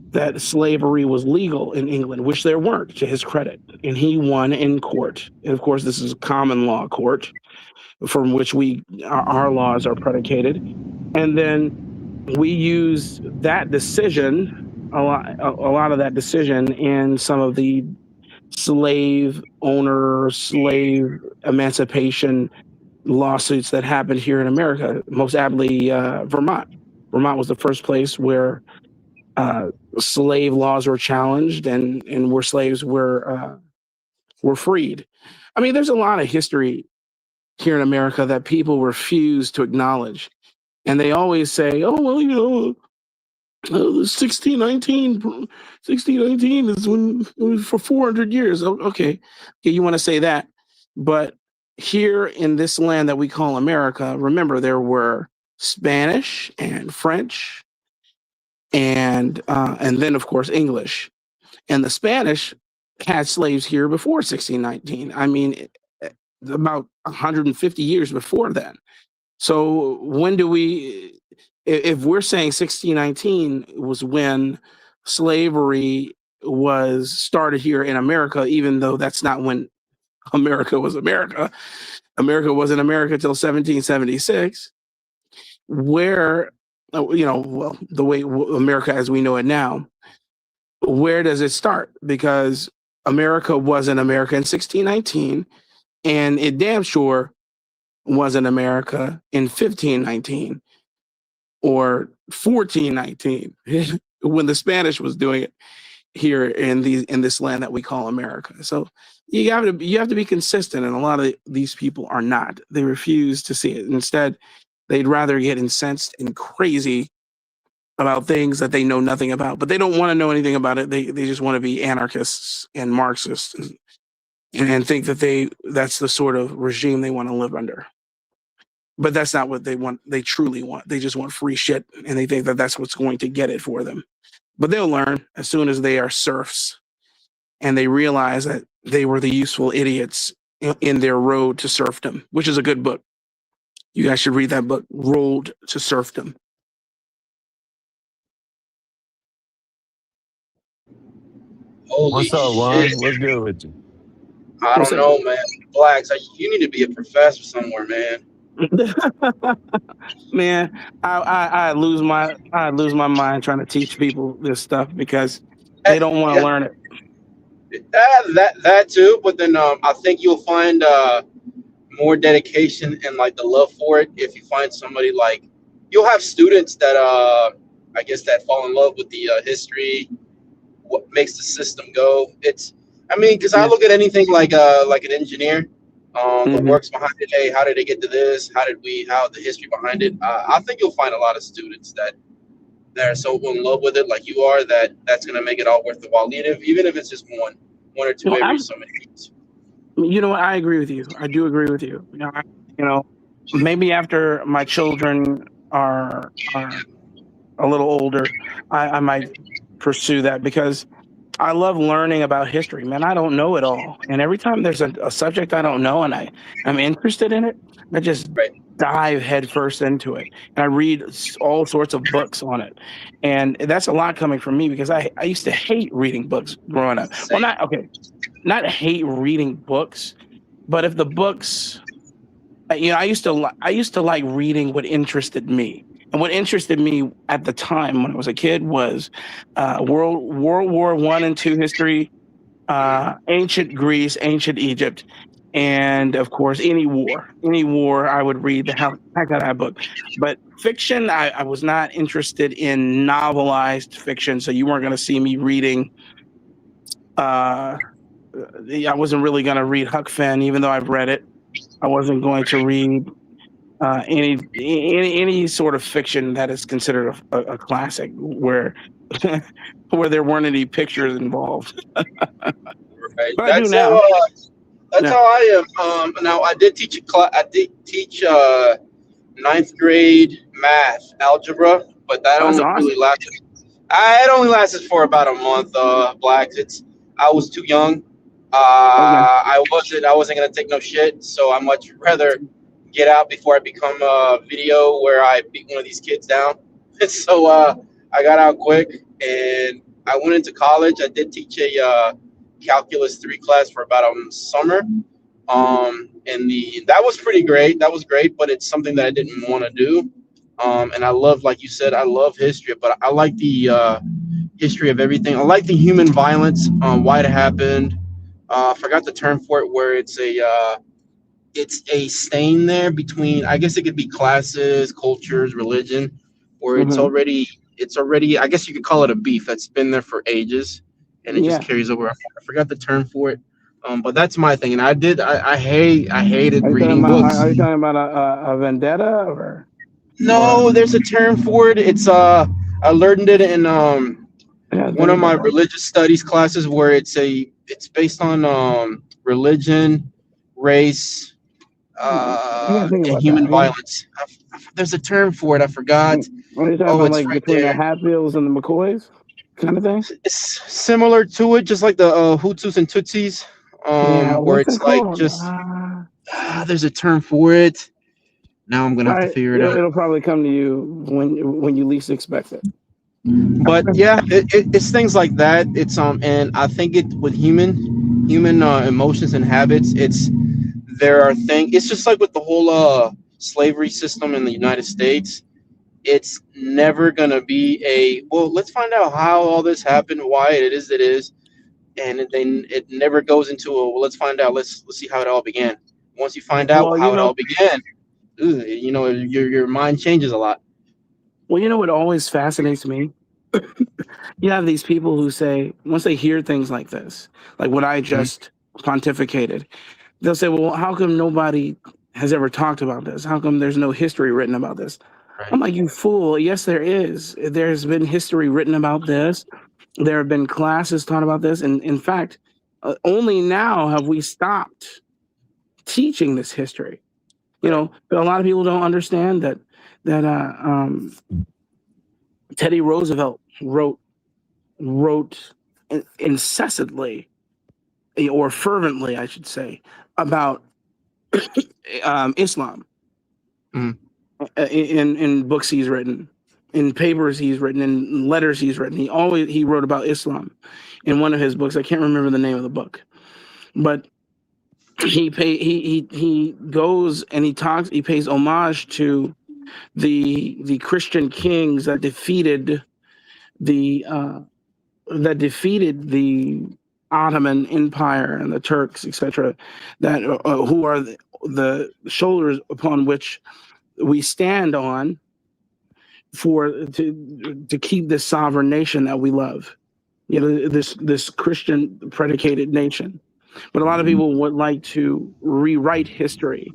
that slavery was legal in England, which there weren't, to his credit. And he won in court. And of course, this is a common law court from which our laws are predicated. And then we use that decision, a lot of that decision in some of the slave emancipation lawsuits that happened here in America, most aptly Vermont. Vermont was the first place where slave laws were challenged and where slaves were freed. I mean, there's a lot of history here in America that people refuse to acknowledge. And they always say, oh, well, 1619 is when it was for 400 years. Okay, you want to say that. But here in this land that we call America, remember, there were Spanish and French and then, of course, English. And the Spanish had slaves here before 1619. I mean, about 150 years before then. So when do if we're saying 1619 was when slavery was started here in America, even though that's not when America was America. America wasn't America till 1776, where, the way America as we know it now, where does it start? Because America wasn't America in 1619, and it damn sure wasn't America in 1519 or 1419 when the Spanish was doing it here in this land that we call America. So you have to be consistent, and a lot of these people are not. They refuse to see it. Instead, they'd rather get incensed and crazy about things that they know nothing about. But they don't want to know anything about it. They just want to be anarchists and Marxists and think that that's the sort of regime they want to live under. But that's not what they want. They truly want. They just want free shit, and they think that that's what's going to get it for them. But they'll learn as soon as they are serfs and they realize that they were the useful idiots in their road to serfdom, which is a good book. You guys should read that book, Road to Serfdom. Holy What's up, shit. Ron? What's good with you? I don't know, man. Blacks, you need to be a professor somewhere, man. Man, I lose my mind trying to teach people this stuff because they don't want to learn it. That too, but then I think you'll find more dedication and like the love for it if you find somebody like you'll have students that I guess that fall in love with the history, what makes the system go. Because I look at anything like an engineer. Mm-hmm. The works behind it. Hey, how did they get to this? How the history behind it? I think you'll find a lot of students that are so in love with it, like you are, that's gonna make it all worth the while. Even if it's just one or two Well, every so many weeks. you know what? I agree with you. I do agree with you. You know, maybe after my children are a little older, I might pursue that because I love learning about history, man. I don't know it all, and every time there's a subject I don't know and I'm interested in it, I just dive headfirst into it, and I read all sorts of books on it, and that's a lot coming from me because I used to hate reading books growing up. Well, not hate reading books, but if the books, I used to like reading what interested me. And what interested me at the time when I was a kid was World War I and II history, ancient Greece, ancient Egypt, and of course any war. Any war, I would read the heck out of that book. But fiction, I was not interested in novelized fiction, so you weren't going to see me reading. I wasn't really going to read Huck Finn, even though I've read it. I wasn't going to read any sort of fiction that is considered a classic where where there weren't any pictures involved. Right. But I do now. That's how I am. Now I did teach I did teach ninth grade math algebra, but that That's only awesome. really lasted. It only lasted for about a month. Blacks. I was too young. Okay. I wasn't gonna take no shit, so I much rather get out before I become a video where I beat one of these kids down. So I got out quick and I went into college. I did teach a calculus 3 class for about a summer. And that was pretty great. That was great, but it's something that I didn't want to do. And I love, like you said, I love history, but I like the history of everything. I like the human violence, why it happened. I forgot the term for it, where it's a stain there between, I guess it could be classes, cultures, religion, where Mm-hmm. it's already, I guess you could call it a beef that's been there for ages, and it just Yeah. carries over. I forgot the term for it, but that's my thing, and I hated Are you talking reading about? books. Are you talking about a vendetta or? No, there's a term for it. It's I learned it in Yeah, one think of my about that. religious studies classes, where it's based on religion, race, I gotta think and about that. human violence. There's a term for it. I forgot. Are you talking Oh, about it's like right between the there. Hatfields and the McCoys, kind of thing? It's similar to it, just like the Hutus and Tutsis, Yeah. where What's it it's like called? just there's a term for it. Now I'm gonna have to figure it out. It'll probably come to you when you least expect it. But yeah, it's things like that. It's and I think it with human emotions and habits. There are things. It's just like with the whole slavery system in the United States. It's never gonna be well. Let's find out how all this happened, why it is, and then it never goes into a well. Let's find out. Let's see how it all began. Once you find out Well, how it all began, your mind changes a lot. Well, you know what always fascinates me? You have these people who say, once they hear things like this, like what I just pontificated, they'll say, well, how come nobody has ever talked about this? How come there's no history written about this? I'm like, you fool. Yes, there is. There's been history written about this. There have been classes taught about this. And in fact, only now have we stopped teaching this history. But a lot of people don't understand that Teddy Roosevelt wrote incessantly or fervently, I should say, about Islam in books he's written, in papers he's written, in letters he's written. He wrote about Islam in one of his books. I can't remember the name of the book, but he goes and he pays homage to the Christian kings that defeated the Ottoman Empire and the Turks, etc., that who are the shoulders upon which we stand on to keep this sovereign nation that we love. This Christian predicated nation. But a lot of people would like to rewrite history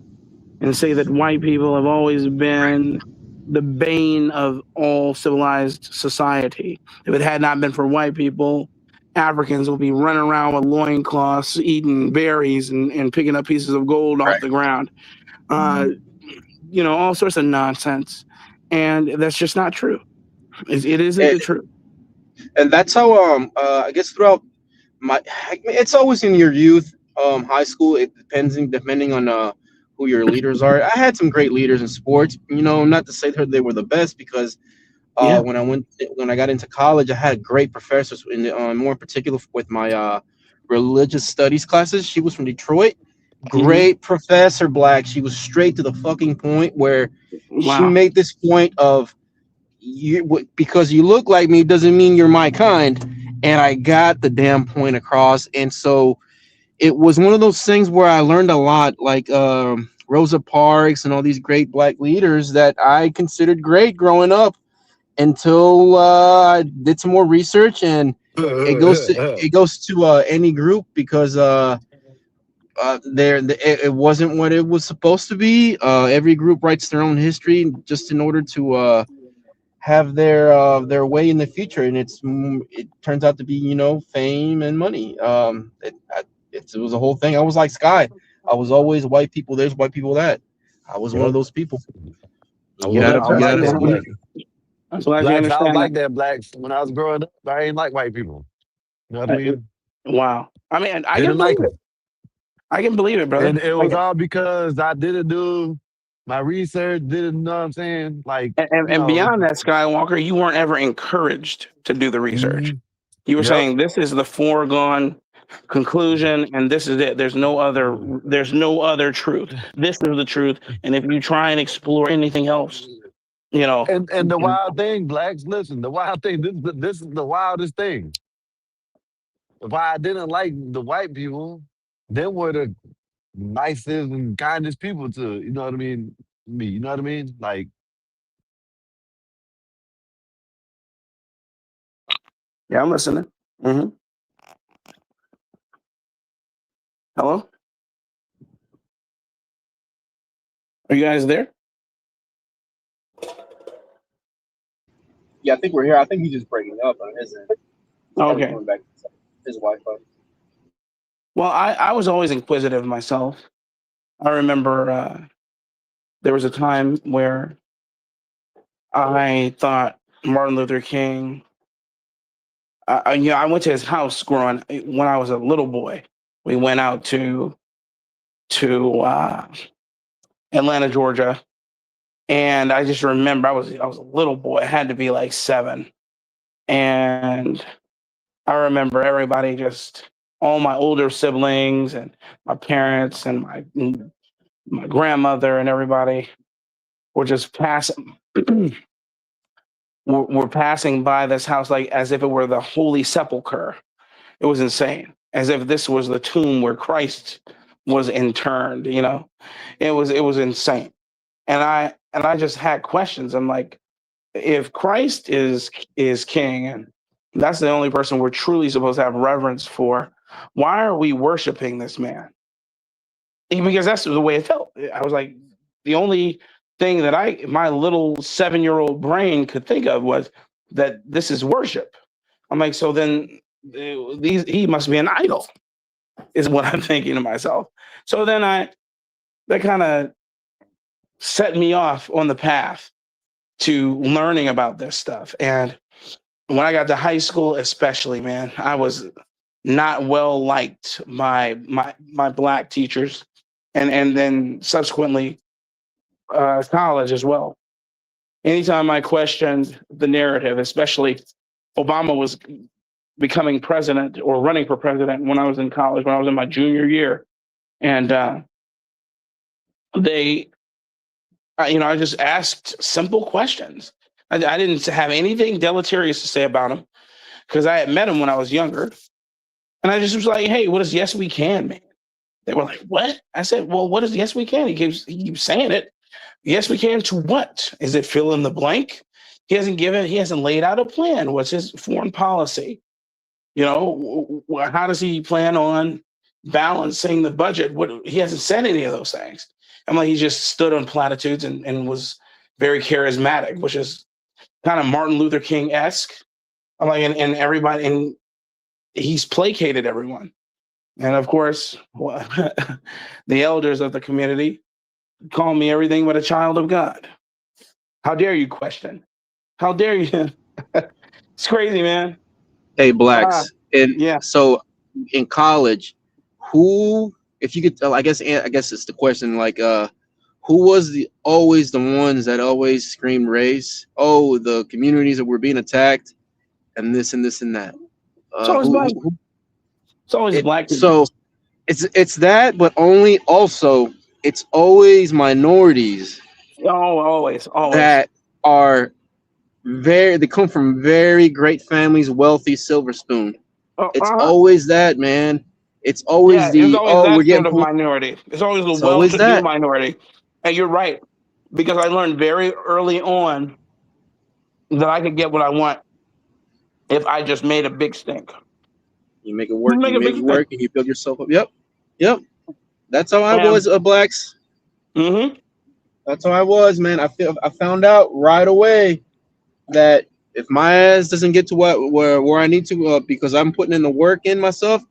and say that white people have always been the bane of all civilized society. If it had not been for white people, Africans would be running around with loincloths, eating berries, and picking up pieces of gold off the ground. All sorts of nonsense. And that's just not true. It isn't the truth. And that's how I guess throughout it's always in your youth, high school. It depending on who your leaders are. I had some great leaders in sports. Not to say that they were the best, because when I got into college, I had great professors. More in particular with my religious studies classes. She was from Detroit. Great professor, Black. She was straight to the fucking point, where she made this point of, because you look like me doesn't mean you're my kind. And I got the damn point across. And so it was one of those things where I learned a lot, like Rosa Parks and all these great Black leaders that I considered great growing up, until I did some more research. And it goes to any group, because it wasn't what it was supposed to be. Every group writes their own history just in order to have their way in the future, and it turns out to be fame and money. It was a whole thing. I was like Sky. I was always white people this, white people that. I was one of those people. I was like that, Black. I'm glad you Blacks, I was understand like that, Blacks. When I was growing up, I ain't like white people. You know what I mean? Wow. I mean, I Didn't can like believe them. it. I can believe it, brother. And it was all because I didn't do my research, didn't know what I'm saying? Like, And beyond that, Skywalker, you weren't ever encouraged to do the research. You were saying this is the foregone conclusion, and this is it. There's no other truth. This is the truth. And if you try and explore anything else, And the wild thing, Blacks, listen, the wild thing, this is the wildest thing. Why I didn't like the white people, they were the nicest and kindest people to, you know what I mean? Me, you know what I mean? Like, yeah, I'm listening. Hello? Are you guys there? Yeah, I think we're here. I think he's just breaking up on his end. Okay. Going back to his Wi-Fi. Well, I was always inquisitive myself. I remember there was a time where I thought Martin Luther King. I went to his house when I was a little boy. We went out to Atlanta, Georgia, and I just remember I was a little boy. I had to be like 7, and I remember everybody, just all my older siblings and my parents and my grandmother and everybody were just passing. We're passing by this house like as if it were the Holy Sepulchre. It was insane, as if this was the tomb where Christ was interned. It was insane, and I just had questions. I'm like, if Christ is king, and that's the only person we're truly supposed to have reverence for, why are we worshiping this man? Because that's the way it felt. I was like, the only thing that my little 7-year-old brain could think of was that this is worship. I'm like, so then he must be an idol, is what I'm thinking to myself. So then that kind of set me off on the path to learning about this stuff. And when I got to high school, especially, man, I was not well liked by my Black teachers, and then subsequently college as well. Anytime I questioned the narrative, especially Obama was becoming president or running for president when I was in college, when I was in my junior year, and I just asked simple questions. I didn't have anything deleterious to say about him, because I had met him when I was younger. And I just was like, hey, what does yes we can mean? They were like, what? I said, well, what does yes we can? He keeps saying it. Yes we can to what? Is it fill in the blank? He hasn't laid out a plan. What's his foreign policy? How does he plan on balancing the budget. He hasn't said any of those things. I'm like, he just stood on platitudes and was very charismatic, which is kind of Martin Luther King-esque. I'm like, and everybody, and he's placated everyone. And of course, the elders of the community call me everything but a child of God. How dare you question? How dare you? It's crazy, man. Hey, blacks, and yeah. so in college, who, if you could tell, I guess it's the question, like, who was always the ones that always screamed race? Oh, the communities that were being attacked, and this and this and that. It's always black. It's always black people. So it's that, but only also it's always minorities. Oh, always. That are they come from very great families, wealthy, silver spoon. It's always that, man. It's always it's always we're that getting sort of minority. It's always the It's always well-to-do that. minority. And you're right, because I learned very early on that I could get what I want if I just made a big stink. You make it work. Make You a make big it work, and you build yourself up. Yep. That's how I was, blacks. That's how I was, man. I found out right away that if my ass doesn't get to where I need to, because I'm putting in the work in myself,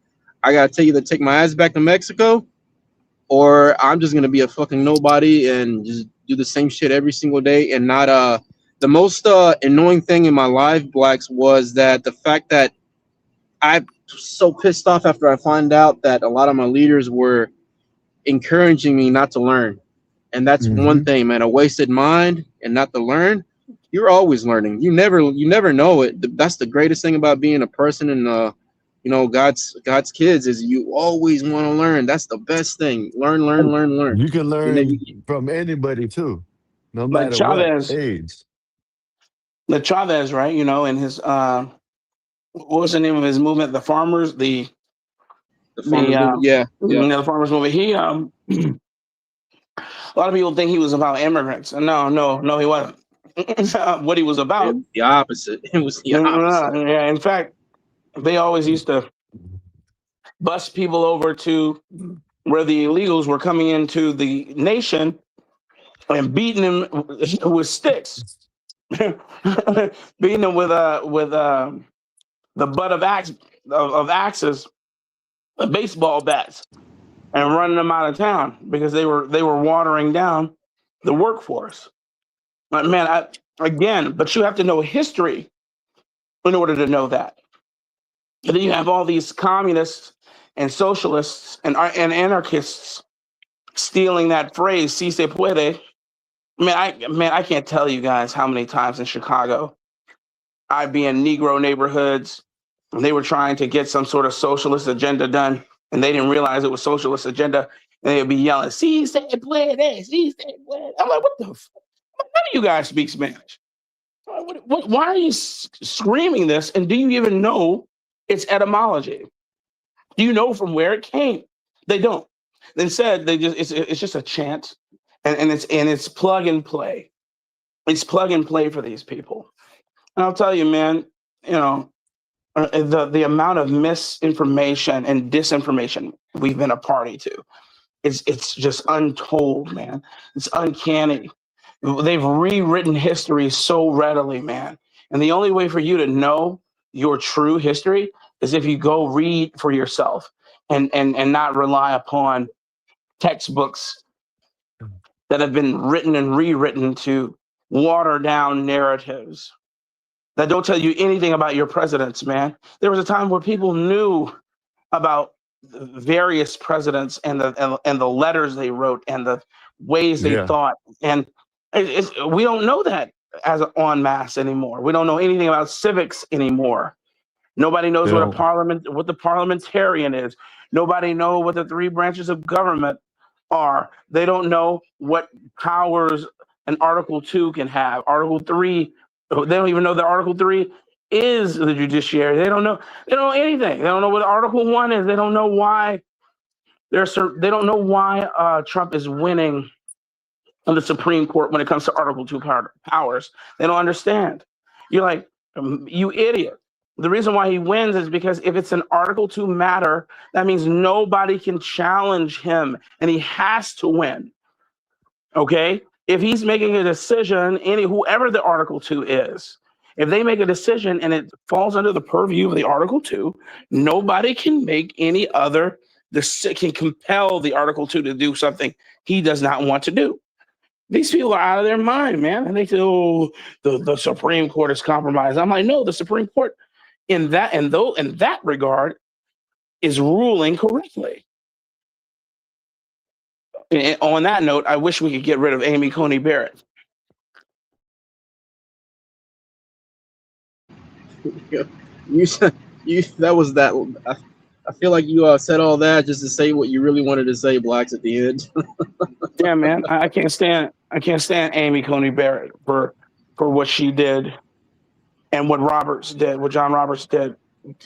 I gotta tell you to take my ass back to Mexico, or I'm just gonna be a fucking nobody and just do the same shit every single day. And not the most annoying thing in my life, blacks, was that the fact that I'm so pissed off after I find out that a lot of my leaders were encouraging me not to learn. And that's one thing, man. A wasted mind and not to learn. You're always learning. You never know it. That's the greatest thing about being a person and God's kids is you always want to learn. That's the best thing. Learn. You can learn You from anybody too, no Like matter what Chavez. age. The Chavez, right? In his what was the name of his movement? The farmers, the farmers movement. Yeah. The farmers movement. He a lot of people think he was about immigrants. No, he wasn't. What he was about. The opposite. It was the opposite. Yeah, in fact, they always used to bus people over to where the illegals were coming into the nation and beating them with sticks, beating them with the butt of axes, baseball bats, and running them out of town because they were watering down the workforce. But man, but you have to know history in order to know that. And then you have all these communists and socialists and anarchists stealing that phrase "si se puede." I can't tell you guys how many times in Chicago I'd be in Negro neighborhoods and they were trying to get some sort of socialist agenda done, and they didn't realize it was socialist agenda, and they'd be yelling "si se puede, si se puede." I'm like, what the fuck? None of you guys speak Spanish. Why are you screaming this? And do you even know its etymology? Do you know from where it came? They don't. Instead, it's just a chant, and it's plug and play. It's plug and play for these people. And I'll tell you, man, the amount of misinformation and disinformation we've been a party to, it's just untold, man. It's uncanny. They've rewritten history so readily, man. And the only way for you to know your true history is if you go read for yourself and not rely upon textbooks that have been written and rewritten to water down narratives that don't tell you anything about your presidents, man. There was a time where people knew about various presidents and the letters they wrote and the ways they thought, and we don't know that as en masse anymore. We don't know anything about civics anymore. Nobody knows what the parliamentarian is. Nobody knows what the three branches of government are. They don't know what powers an Article 2 can have. Article 3, they don't even know that Article 3 is the judiciary. They don't know anything. They don't know what Article 1 is. They don't know why they don't know why Trump is winning on the Supreme Court when it comes to Article 2 powers. They don't understand. You're like, you idiot. The reason why he wins is because if it's an Article 2 matter, that means nobody can challenge him, and he has to win. Okay? If he's making a decision, whoever the Article 2 is, if they make a decision and it falls under the purview of the Article 2, nobody can make any other, can compel the Article 2 to do something he does not want to do. These people are out of their mind, man. And they say, oh, the Supreme Court is compromised. I'm like, no, the Supreme Court in that regard is ruling correctly. And on that note, I wish we could get rid of Amy Coney Barrett. I feel like you said all that just to say what you really wanted to say, Blacks, at the end. Yeah, man, I can't stand Amy Coney Barrett for what she did and what John Roberts did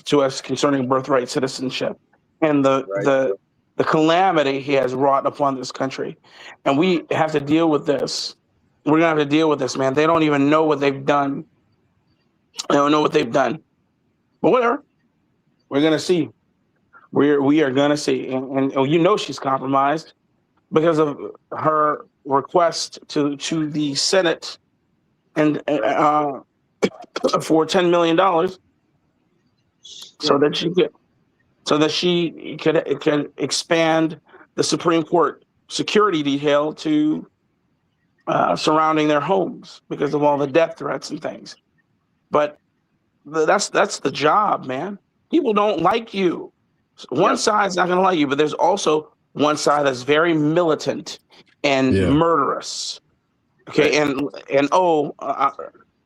to us concerning birthright citizenship and the calamity he has wrought upon this country. And we have to deal with this. We're gonna have to deal with this, man. They don't even know what they've done. They don't know what they've done. But whatever. We're gonna see. We are gonna see. And you know she's compromised because of her request to the Senate and for $10 million so that she could expand the Supreme Court security detail to surrounding their homes because of all the death threats and things. But that's the job, man. People don't like you. One side's not going to like you, but there's also one side that's very militant and murderous. Okay, and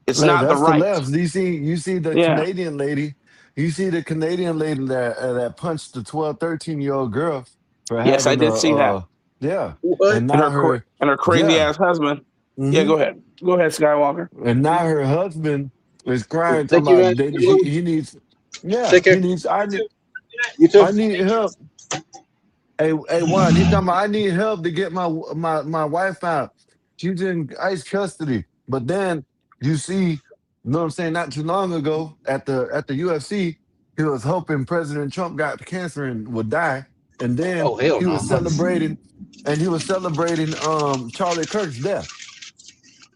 it's not the right. Left. You see the Canadian lady. You see the Canadian lady that punched the 12, 13-year-old girl for having I did see that. Yeah. What? And her crazy ass husband. Mm-hmm. Yeah, go ahead, Skywalker. And now her husband is crying, talking about he needs. Yeah, he needs. I need help. Hey, Juan, he's talking about I need help to get my wife out. She's in ICE custody. But then you see, you know what I'm saying, not too long ago at the UFC, he was hoping President Trump got cancer and would die. And then he was celebrating Charlie Kirk's death.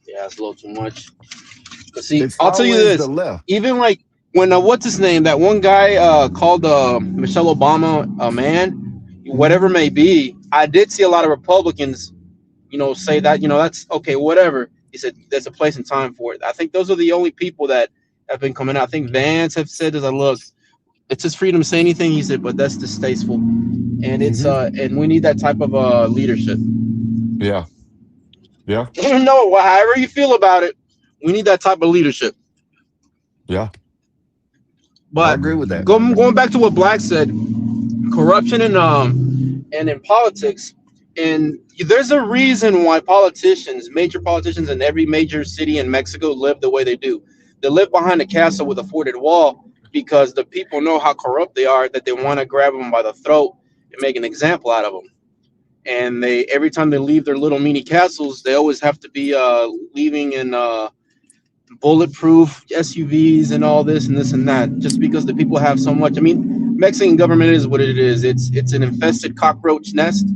Yeah, it's a little too much. But see, I'll tell you this. Even like when what's his name? That one guy called Michelle Obama a man, whatever may be. I did see a lot of Republicans, say that, that's okay, whatever. He said there's a place and time for it. I think those are the only people that have been coming out. I think Vance have said, look, it's his freedom to say anything. He said, but that's distasteful, and it's and we need that type of leadership. Yeah. No, however you feel about it, we need that type of leadership. Yeah. But I agree with that. Going back to what Black said, corruption and in politics, and there's a reason why major politicians in every major city in Mexico live the way they do. They live behind a castle with a forted wall because the people know how corrupt they are, that they want to grab them by the throat and make an example out of them. And every time they leave their little mini castles, they always have to be leaving in bulletproof SUVs and all this and this and that, just because the people have so much. I mean, Mexican government is what it is. It's an infested cockroach nest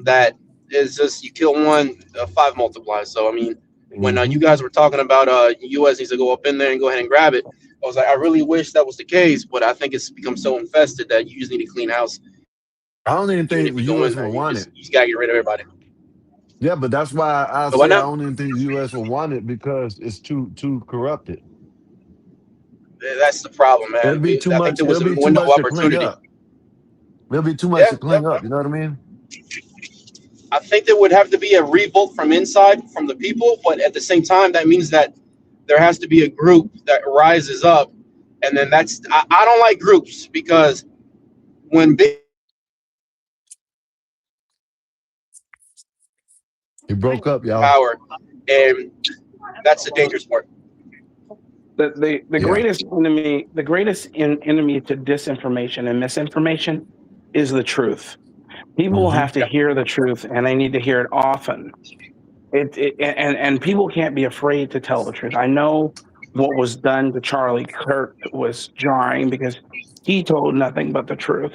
that is just, you kill one, 5 multiplies. So I mean, when you guys were talking about U.S. needs to go up in there and go ahead and grab it, I was like, I really wish that was the case, but I think it's become so infested that you just need to clean house. I don't even think the U.S. will want it. You just gotta get rid of everybody. Yeah, but that's why I say I don't even think the U.S. will want it, because it's too corrupted. That's the problem, man. It'll be too much. There was It'll a be too window much of to clean opportunity. up. There'll be too much to clean up. You know what I mean? I think there would have to be a revolt from inside, from the people, but at the same time, that means that there has to be a group that rises up, and then I don't like groups, because when big He broke up, y'all. power, and that's the dangerous part. The greatest enemy, enemy to disinformation and misinformation is the truth. People have to hear the truth, and they need to hear it often. And people can't be afraid to tell the truth. I know what was done to Charlie Kirk was jarring because he told nothing but the truth,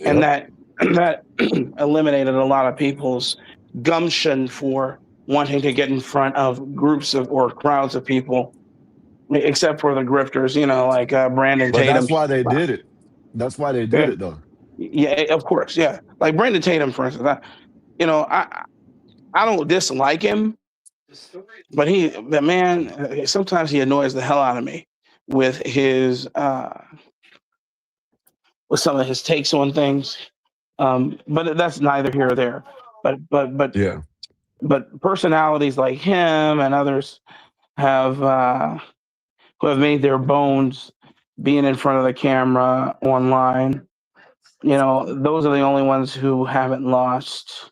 and that eliminated a lot of people's gumption for wanting to get in front of groups of or crowds of people, except for the grifters, like Brandon But Tatum. that's why they did it. That's why they did Yeah, it, though. yeah, of course, yeah. Like Brandon Tatum, for instance. I don't dislike him, but the man, sometimes he annoys the hell out of me with with some of his takes on things. But that's neither here or there. Yeah. But personalities like him and others have who have made their bones being in front of the camera online. Those are the only ones who haven't lost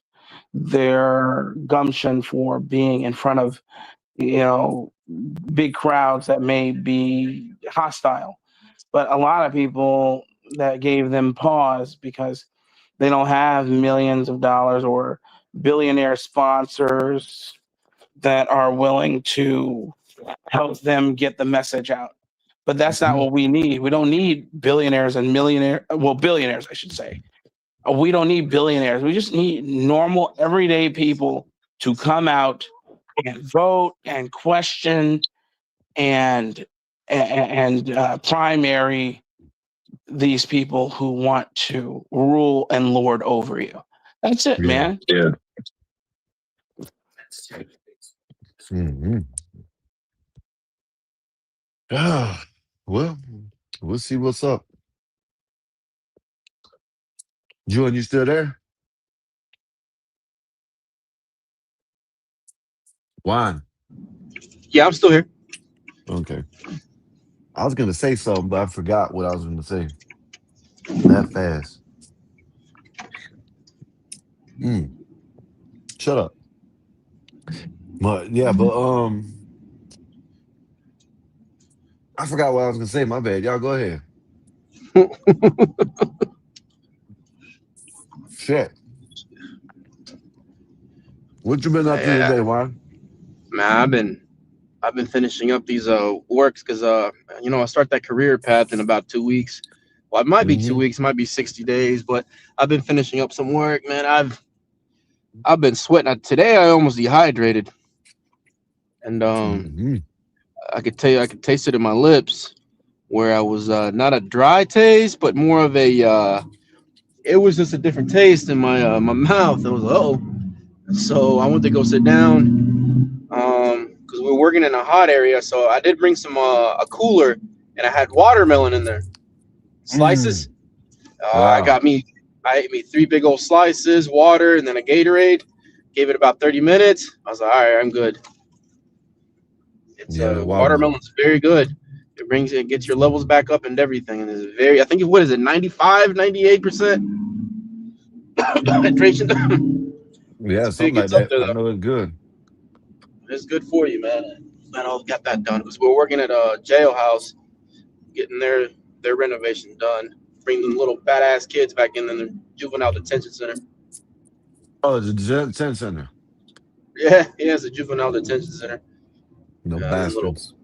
their gumption for being in front of big crowds that may be hostile. But a lot of people that gave them pause because they don't have millions of dollars or billionaire sponsors that are willing to help them get the message out. But that's not what we need. We don't need billionaires and billionaires, I should say. We don't need billionaires. We just need normal, everyday people to come out and vote and question and primary these people who want to rule and lord over you. That's it, Yeah. man. Yeah. Mm-hmm. Well, we'll see what's up. Julian, you still there? Juan. Yeah, I'm still here. Okay. I was going to say something, but I forgot what I was going to say. That fast. Shut up. But yeah, I forgot what I was going to say. My bad. Y'all go ahead. Shit. What you been up to today, Juan? Man, I've been finishing up these works because I start that career path in about 2 weeks. Well, it might be 2 weeks, it might be 60 days, but I've been finishing up some work, man. I've been sweating. Today I almost dehydrated, and I could taste it in my lips, where I was not a dry taste, but more of a it was just a different taste in my my mouth. I was like, oh, so I went to go sit down because we were working in a hot area. So I did bring some a cooler, and I had watermelon in there, slices. Wow. I ate me 3 big old slices, water, and then a Gatorade. Gave it about 30 minutes. I was like, all right, I'm good. It's Yeah, that watermelon. watermelon's very good. It gets your levels back up and everything, and it's I think what is it, 95, 98% hydration. Yeah, something like Up that. there I though. know it's good. It's good for you, man. And I got that done because we're working at a jailhouse, getting their renovation done. Bring them little badass kids back in the juvenile detention center. Oh, it's a detention center. Yeah, it's a juvenile detention center. No bastards.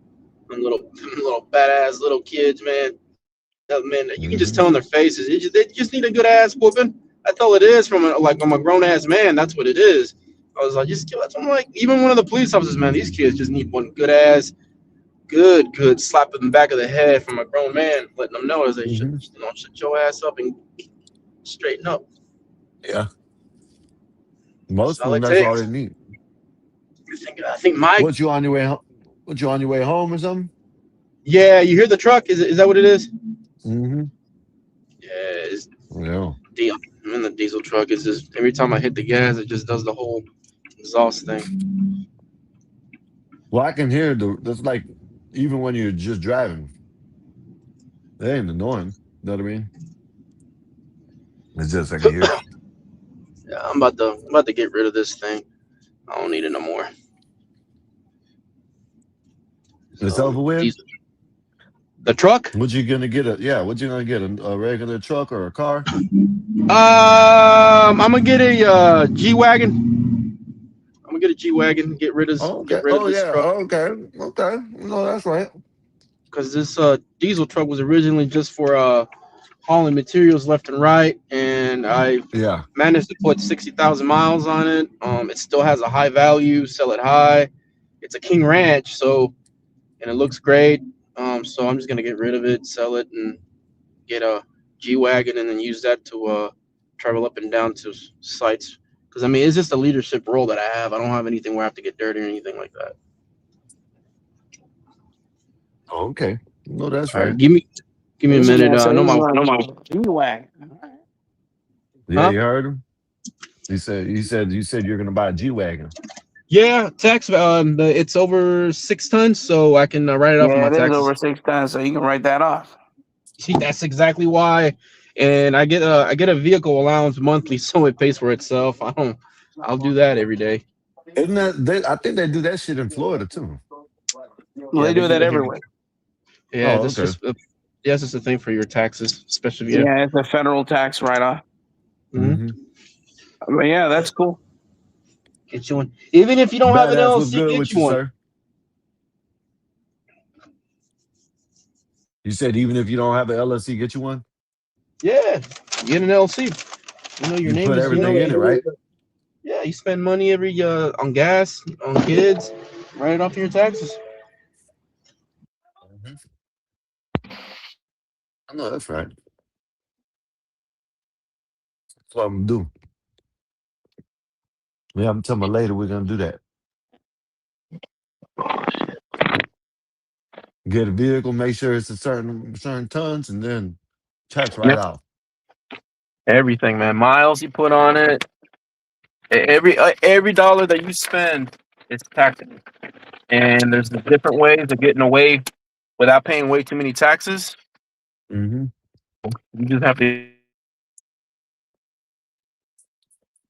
Little badass little kids, man. Man, you can just tell in their faces. They just need a good ass whooping. That's all it is from I'm a grown ass man. That's what it is. I was like, I'm like, even one of the police officers, man, these kids just need one good ass, good slap in the back of the head from a grown man, letting them know as they shut your ass up and straighten up. Yeah. Most of all them, it that's all takes. they need. I think Mike. What you on your way home? What you on your way home or something? Yeah, you hear the truck? Is that what it is? Mm-hmm. Yeah. I'm in the diesel truck. It's just every time I hit the gas, it just does the whole exhaust thing. Well, I can hear that's like even when you're just driving. They ain't annoying. You know what I mean? It's just I can hear it. Yeah, I'm about to get rid of this thing. I don't need it no more. It's over with. The truck? What you gonna get? What you gonna get? A regular truck or a car? I'm gonna get a G-Wagon. I'm gonna get a G-Wagon. Get rid of this Oh yeah. truck. Okay. No, that's right. because this diesel truck was originally just for hauling materials left and right, and I Yeah. managed to put 60,000 miles on it. It still has a high value, sell it high. It's a King Ranch, so and it looks great. So I'm just gonna get rid of it, sell it, and get a G wagon, and then use that to travel up and down to sites. Because I mean, it's just a leadership role that I have. I don't have anything where I have to get dirty or anything like that. Oh, okay. No, that's All right, right. give me a This minute. man said I know he's my going to G-Wagon. Yeah, huh? you heard him. He said you're gonna buy a G wagon. Yeah, tax. It's over 6 tons, so I can write it off on Yeah, my it is taxes. over 6 tons, so you can write that off. See, that's exactly why. And I get a vehicle allowance monthly, so it pays for itself. I'll do that every day. Isn't that I think they do that shit in Florida too. Well, Yeah, they they do do that it here. everywhere. Yeah, Oh, that's okay. just yeah, that's just a thing for your taxes, especially if you. Yeah, it's a federal tax write-off. Mhm. Mm-hmm. But yeah, that's cool. Get you one. Even if you don't have an Badass, what's LLC, good get with you you, one. sir? You said even if you don't have an LLC, get you one? Yeah, get an LLC. Your You name put is everything in it, right? Yeah, you spend money every on gas, on kids, write it off your taxes. Mhm. I know that's right. That's what I'm gonna do. Yeah, I'm telling my lady we're gonna do that. Get a vehicle, make sure it's a certain tons, and then tax Yep, write off. everything, man. Miles you put on it, every dollar that you spend is taxable. And there's different ways of getting away without paying way too many taxes. Mm-hmm. You just have to.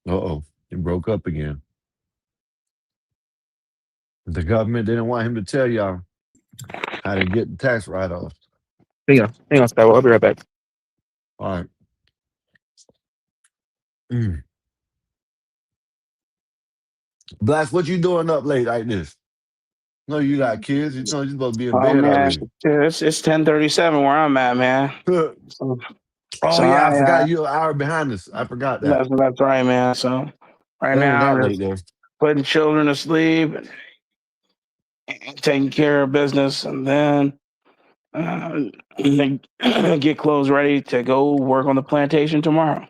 Uh-oh. It broke up again. The government didn't want him to tell y'all how to get the tax write off. Hang on, Sky. I'll be right back. All right. Mm. Blast, what you doing up late like this? No, you got kids. You know you're supposed to be in Oh bed man, already. it's 10:37 where I'm at, man. So, Oh so yeah, I I forgot you're an hour behind us. I forgot that. that's right, man. So right It ain't now that I'm late just there. putting children to sleep and taking care of business, and then uh, get clothes ready to go work on the plantation tomorrow.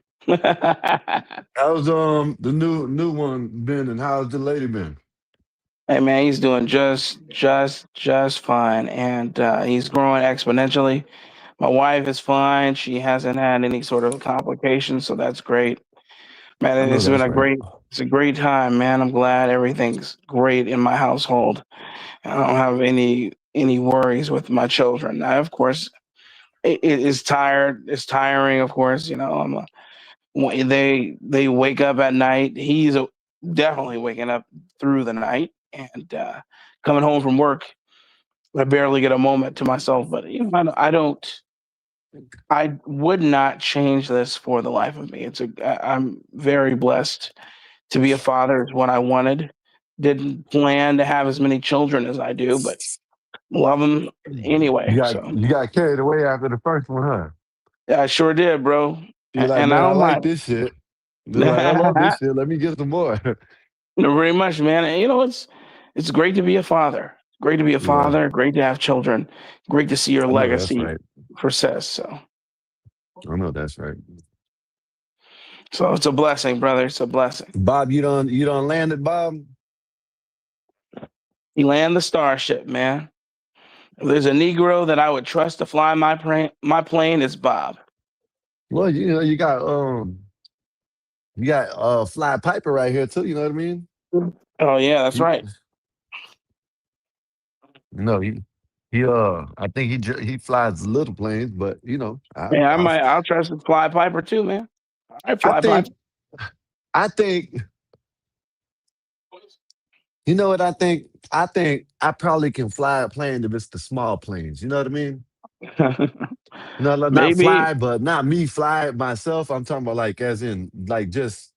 How's the new one been, and how's the lady been? Hey man, he's doing just fine, and he's growing exponentially. My wife is fine; she hasn't had any sort of complications, so that's great. I Man, know it's been that's right. it's a great time, man. I'm glad everything's great in my household. I don't have any worries with my children. Now, of course, it is tired. It's tiring, of course. They wake up at night. He's definitely waking up through the night, and coming home from work, I barely get a moment to myself. But I would not change this for the life of me. I'm very blessed to be a father. Is what I wanted. Didn't plan to have as many children as I do, but love them You anyway. got So you got carried away after the first one, huh? yeah, I sure did, bro. You're like, And I man, I don't like mind. this shit. You're like, I love this shit. Let me get some more. Very much, man. And, it's great to be a father. Great to be a Yeah, father. Great to have children. Great to see your I know that's legacy right. persist. I know that's right. So it's a blessing, brother. It's a blessing. Bob, you done landed, Bob? You land the starship, man. If there's a Negro that I would trust to fly my plane, it's Bob. Well, you got Fly Piper right here too, you know what I mean? Oh yeah, that's He right. no, I think he flies little planes, but I Yeah, I I'll trust the Fly Piper too, man. All right, I Fly Piper. think I think you know what I think? I think I probably can fly a plane if it's the small planes. You know what I mean? No, no, not Maybe. fly, but not me fly it myself. I'm talking about like as in like just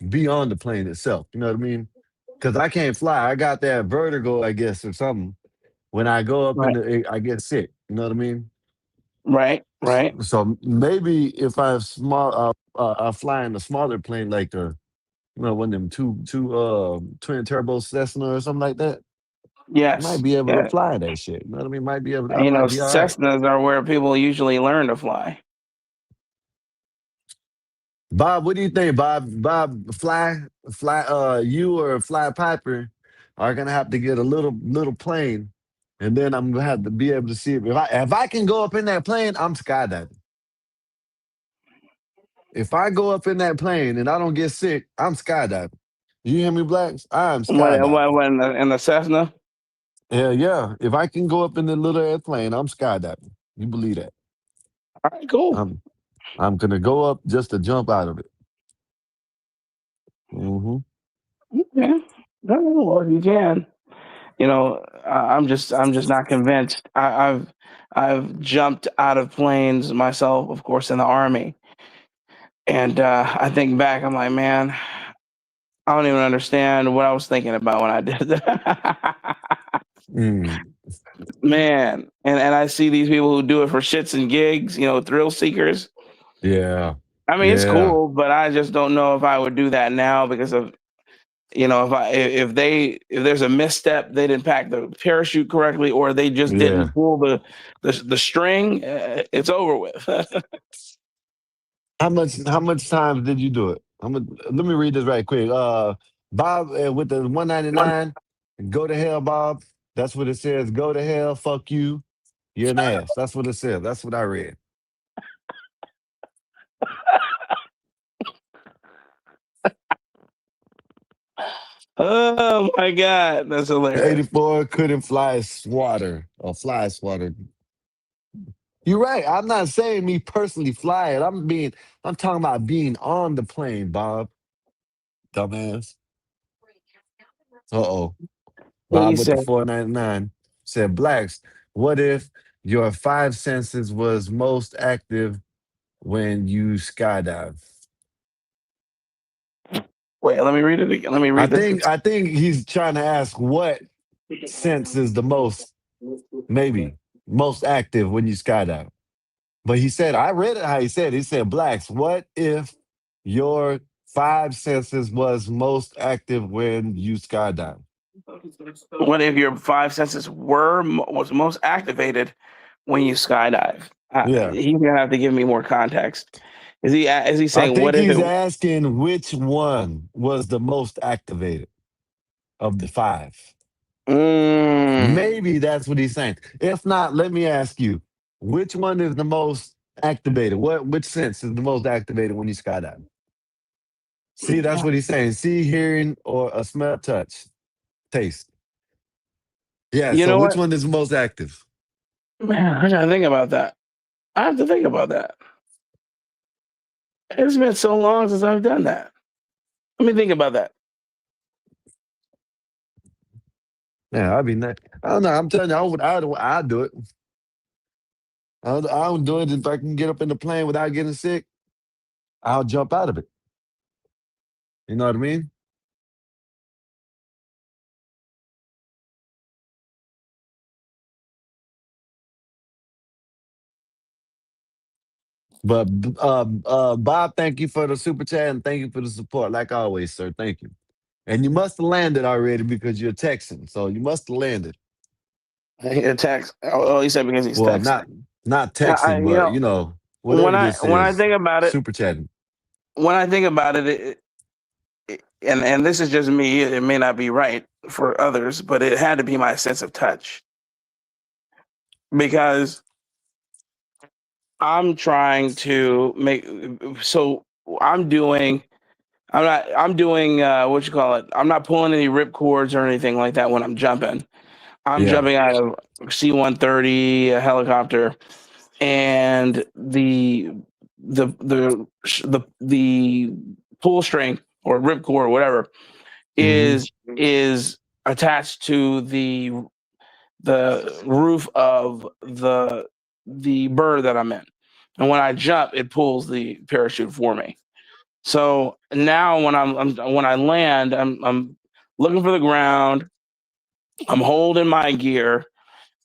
be on the plane itself. You know what I mean? Because I can't fly. I got that vertigo, I guess, or something. When I go up in Right. the, I get sick. You know what I mean? Right. So maybe if I fly in a smaller plane, like one of them two twin turbo Cessna or something like that, might Yes. be able to Yeah. fly that shit. You know what I mean? Might be able. I You know, might be all right. Cessnas are where people usually learn to fly. Bob, what do you think, Bob? Bob, fly. You or Fly Piper are gonna have to get a little plane, and then I'm gonna have to be able to see it. If I can go up in that plane, I'm skydiving. If I go up in that plane and I don't get sick, I'm skydiving. You hear me, Blacks? I'm skydiving. When in the Cessna? Hell yeah. If I can go up in the little airplane, I'm skydiving. You believe that? All right, cool. I'm gonna go up just to jump out of it. Mm-hmm. Okay. Well, you can. You know, I'm just not convinced. I've jumped out of planes myself, of course, in the army, and I think back, I'm like, man, I don't even understand what I was thinking about when I did that. Mm. Man, and I see these people who do it for shits and gigs, thrill seekers. Yeah. I mean, it's Yeah. cool, but I just don't know if I would do that now because of if there's a misstep, they didn't pack the parachute correctly, or they just Yeah. didn't pull the string, it's over with. How much time did you do it? Let me read this right quick. Bob with the 199. Go to hell, Bob. That's what it says. Go to hell. Fuck you. You're an ass. That's what it says. That's what I read. Oh my god, that's hilarious. 84 couldn't fly swatter or fly swatter. You're right. I'm not saying me personally fly it. I'm talking about being on the plane, Bob. Dumbass. Uh-oh. What he Bob with the said? 499 said, Blacks, what if your five senses was most active when you skydive? Wait, let me read it again. Let me I read this. think I think he's trying to ask what sense is the maybe most active when you skydive. But he said, I read it how he said. He said, Blacks, what if your five senses was most active when you skydive? What if your five senses was most activated when you skydive? Yeah. He's gonna have to give me more context. Is he I saying think what if he's it? asking which one was the most activated of the five. Maybe that's what he's saying. If not, let me ask you, which one is the most activated? Which sense is the most activated when you skydive? See, that's what he's saying. See, hearing, or a smell, touch, taste. Yeah, You so know which what? one is most active? Man, I gotta think about that. I have to think about that. It's been so long since I've done that. Let me think about that. Yeah, I'd be nice. I don't know. I'm telling you, I'd do it. I'll do it if I can get up in the plane without getting sick. I'll jump out of it. You know what I mean? But Bob, thank you for the super chat and thank you for the support. Like always, sir. Thank you. And you must have landed already because you're texting. So you must have landed. A text. Oh, he said because he's Well, texting. not texting, but whatever When I this when I is, think about it, super chatting. and this is just me. It may not be right for others, but it had to be my sense of touch because I'm trying to make. So I'm doing. I'm doing what you call it. I'm not pulling any rip cords or anything like that when I'm jumping. I'm Yeah. jumping out of C-130 a helicopter, and the pull string or rip cord or whatever Mm-hmm. is attached to the roof of the bird that I'm in, and when I jump, it pulls the parachute for me. So now when I land, I'm looking for the ground. I'm holding my gear,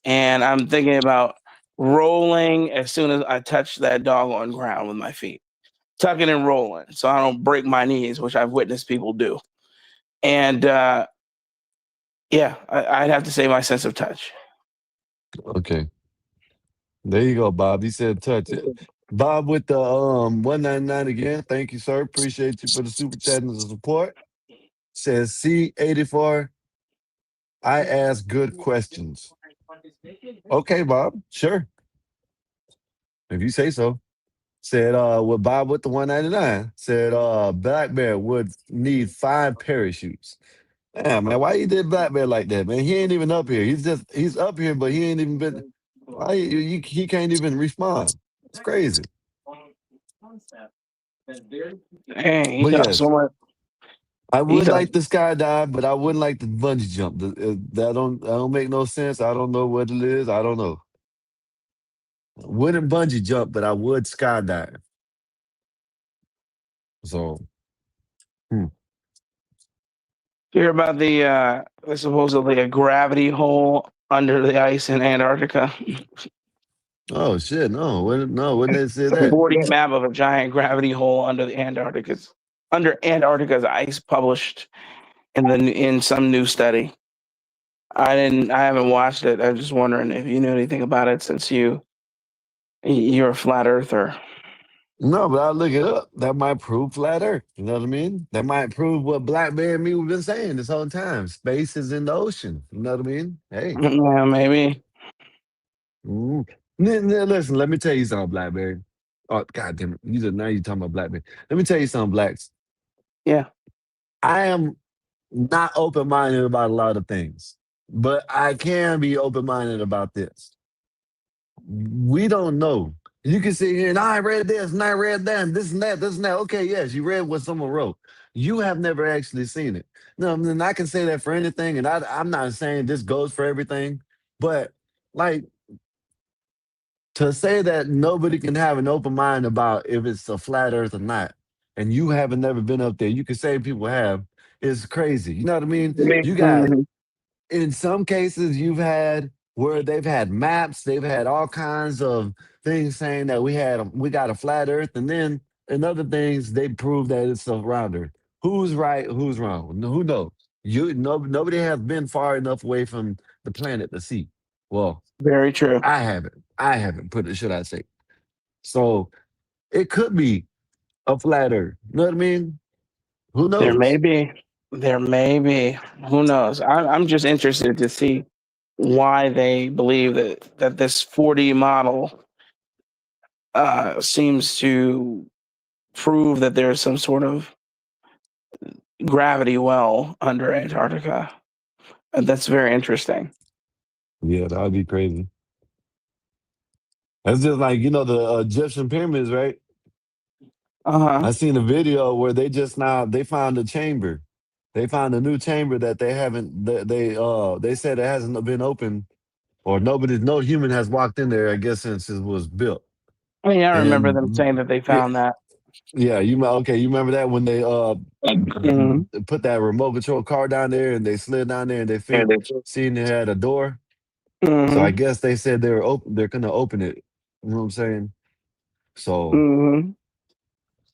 and I'm thinking about rolling as soon as I touch that doggone ground with my feet, tucking and rolling, so I don't break my knees, which I've witnessed people do. And yeah, I'd have to say my sense of touch. Okay. There you go, Bob. He said touch it. Bob with the 199 again. Thank you, sir. Appreciate you for the super chat and the support. Says C84. I ask good questions. Okay, Bob. Sure. If you say so. Said well, Bob with the 199 said Black Bear would need 5 parachutes. Damn, man, why you did Black Bear like that, man? He ain't even up here. He's up here, but he ain't even been. Why he can't even respond? It's crazy. Dang, he But talks yes, so much. I He would talks. like the skydive, but I wouldn't like the bungee jump. That don't make no sense. I don't know what it is. I don't know. Wouldn't bungee jump, but I would skydive. So, Hear about the supposedly a gravity hole under the ice in Antarctica? oh shit, no, wouldn't they say A that? 4D map of a giant gravity hole under Antarctica's ice, published in some new study. I haven't watched it. I'm just wondering if you knew anything about it, since you're a flat earther. No, but I'll look it up. That might prove flat Earth. You know what I mean? That might prove what Black Bear and me we've been saying this whole time. Space is in the ocean. You know what I mean? Hey. Yeah, maybe. Listen, let me tell you something, Blackberry. Oh, God damn it. Now you're talking about Blackberry. Let me tell you something, Blacks. Yeah. I am not open-minded about a lot of things, but I can be open-minded about this. We don't know. You can sit here and I read this and I read that and this and that, this and that. Okay, yes, you read what someone wrote. You have never actually seen it. No, I mean, I can say that for anything, and I'm not saying this goes for everything, but like to say that nobody can have an open mind about if it's a flat earth or not, and you haven't never been up there, you can say people have, is crazy. You know what I mean? You got, Mhm. in some cases, you've had where they've had maps, they've had all kinds of things saying that we got a flat earth, and then in other things, they prove that it's a round earth. Who's right, who's wrong? Who knows? Nobody has been far enough away from the planet to see. Well, Very true. I haven't. I haven't put it, should I say. So it could be a flat earth. You know what I mean? Who There may knows? be. There may be. Who knows? I'm just interested to see why they believe that this 4D model seems to prove that there's some sort of gravity well under Antarctica. And that's very interesting. Yeah, that would be crazy. That's just like, the Egyptian pyramids, right? Uh-huh. I seen a video where they found a chamber. They found a new chamber that they haven't they said it hasn't been open, or no human has walked in there, I guess, since it was built. I mean, I remember them And saying that they yeah, found that. yeah, you remember that when they Mhm. put that remote control car down there and they slid down there and they seen it had a door. So I Mhm. guess they said they're gonna open it. You know what I'm saying? So Mhm.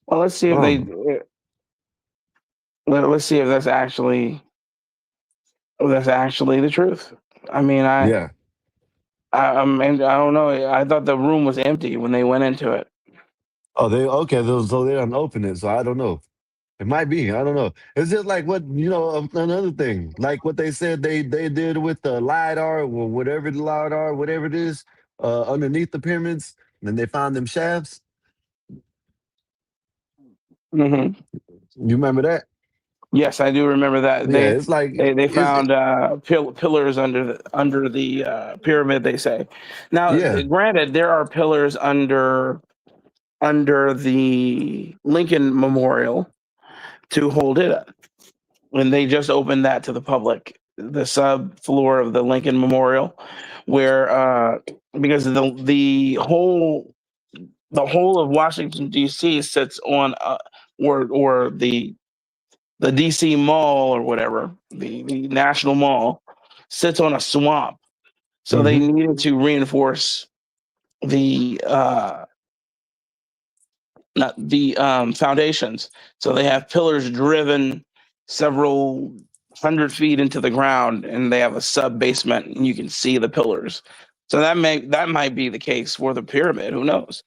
Well, let's see if um let's see if that's actually the truth. I mean, yeah. and I don't know. I thought the room was empty when they went into it. Oh, so they don't open it. So I don't know. It might be. I don't know. It's just like what another thing, like what they said they did with the lidar or whatever the lidar, whatever it is, underneath the pyramids, and they found them shafts. Mhm. You remember that? Yes, I do remember that. Yeah, it's like They found pillars under the pyramid. They say. Now, yeah. granted, there are pillars under the Lincoln Memorial to hold it up, when they just opened that to the public, the subfloor of the Lincoln Memorial, where because the whole of Washington D.C. sits on or the DC Mall or whatever, the National Mall, sits on a swamp. So they Mm-hmm. needed to reinforce the not the foundations. So they have pillars driven several 100 feet into the ground, and they have a sub basement, and you can see the pillars. So that might be the case for the pyramid. Who knows?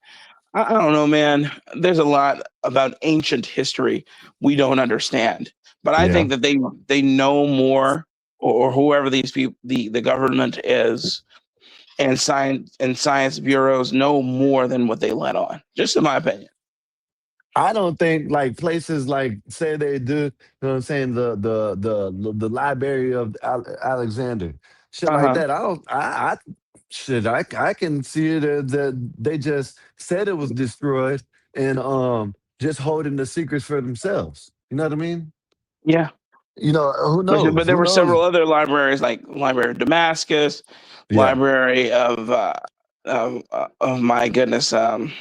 I don't know, man. There's a lot about ancient history we don't understand, but I Yeah. think that they know more, or whoever these people, the government is, and science bureaus know more than what they let on. Just in my opinion. I don't think like places like say they do, you know what I'm saying, the Library of Alexander, shit Uh like huh. that. I shit I can see it as that they just said it was destroyed and just holding the secrets for themselves. You know what I mean? Yeah. You know, who But knows? there Who were knows? several other libraries, like Library of Damascus, Yeah. Library of my goodness, of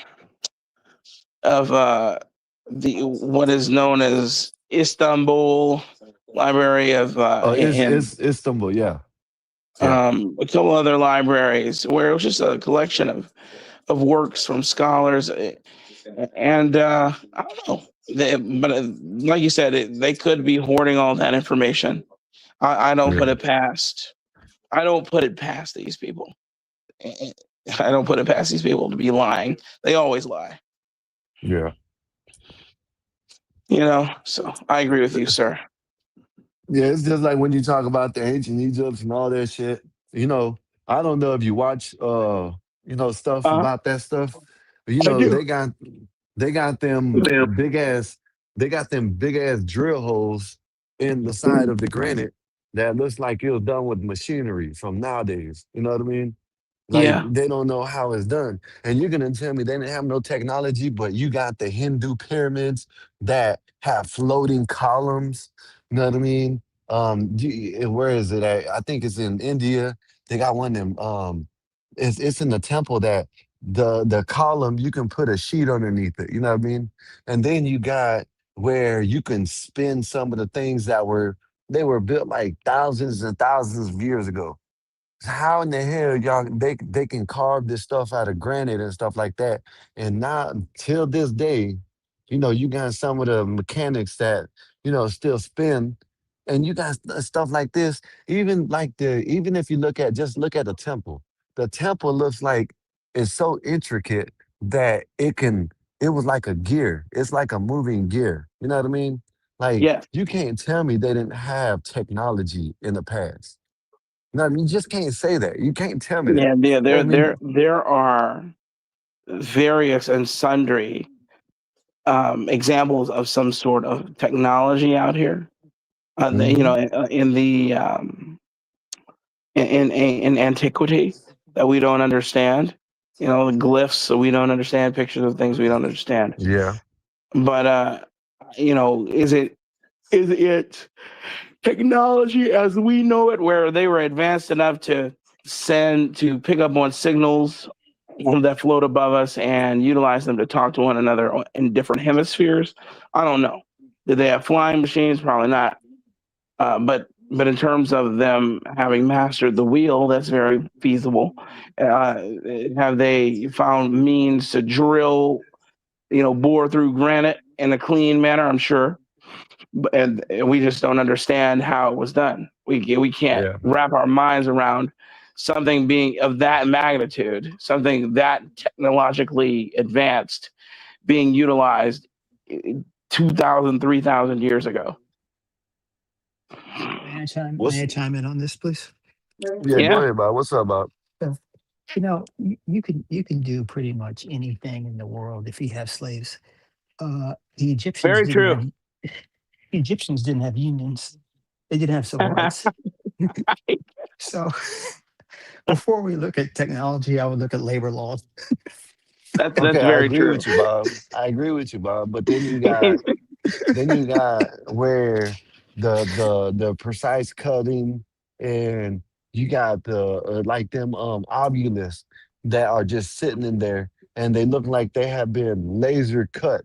the what is known as Istanbul, Library of and It's Istanbul, yeah. Yeah. a couple other libraries where it was just a collection of works from scholars, and I don't know. But like you said, they could be hoarding all that information. I don't put Yeah. it past. I don't put it past these people. I don't put it past these people to be lying. They always lie. Yeah. So I agree with you, sir. Yeah, it's just like when you talk about the ancient Egypt and all that shit. You know, I don't know if you watch stuff Uh, about that stuff. But, I do. they got them big ass drill holes in the side of the granite that looks like it was done with machinery from nowadays. You know what I mean? Like Yeah. they don't know how it's done. And you're gonna tell me they didn't have no technology, but you got the Hindu pyramids that have floating columns. You know what I mean? Where is it at? I think it's in India. They got one of them. It's in the temple that the column you can put a sheet underneath it. You know what I mean? And then you got where you can spin some of the things that they were built like thousands and thousands of years ago. How in the hell y'all they can carve this stuff out of granite and stuff like that? And now till this day, you got some of the mechanics that still spin, and you got stuff like this. Even if you look at the temple, the temple looks like it's so intricate that it was like a gear. It's like a moving gear. You know what I mean? Like Yes. you can't tell me they didn't have technology in the past. No, you just can't say that. You can't tell me that. Yeah. Yeah. You know what I mean? There are various and sundry examples of some sort of technology out here. Hmm. In the in antiquity that we don't understand. The glyphs, so we don't understand, pictures of things we don't understand. Yeah. But is it technology as we know it, where they were advanced enough to pick up on signals that float above us and utilize them to talk to one another in different hemispheres? I don't know. Did they have flying machines? Probably not. But in terms of them having mastered the wheel, that's very feasible. Uh, have they found means to drill, bore through granite in a clean manner? I'm sure, and we just don't understand how it was done. We can't Yeah. wrap our minds around something being of that magnitude, something that technologically advanced, being utilized 2,000, 3,000 years ago. What's May I chime in on this, please? Yeah, go Yeah, ahead, Bob. What's up, Bob? So, you can do pretty much anything in the world if you have slaves. The Egyptians very didn't true. have the Egyptians didn't have unions. They didn't have civil rights. So before we look at technology, I would look at labor laws. That's Okay, I very agree true. with you, Bob. I agree with you, Bob. But then you got where the precise cutting, and you got the like them ovulists that are just sitting in there, and they look like they have been laser cut.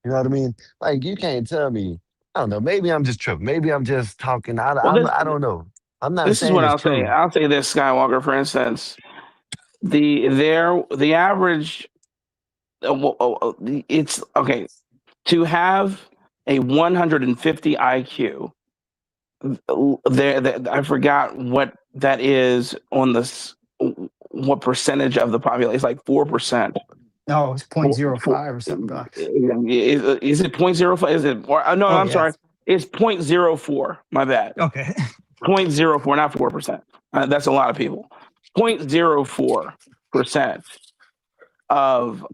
You know what I mean? Like you can't tell me. I don't know. Maybe I'm just tripping. Maybe I'm just talking. Well, I don't know. I'm not this is saying what it's I'll say. true. I'll say this, Skywalker, for instance. the average it's okay to have a 150 IQ. I forgot what that is on this. What percentage of the population? It's like 4%. No, it's 0.05 or something bucks. Is it 0.05? Is it? Or, no, Oh, I'm yes. sorry. It's 0.04. My bad. Okay. 0.04, not 4%. That's a lot of people. 0.04% of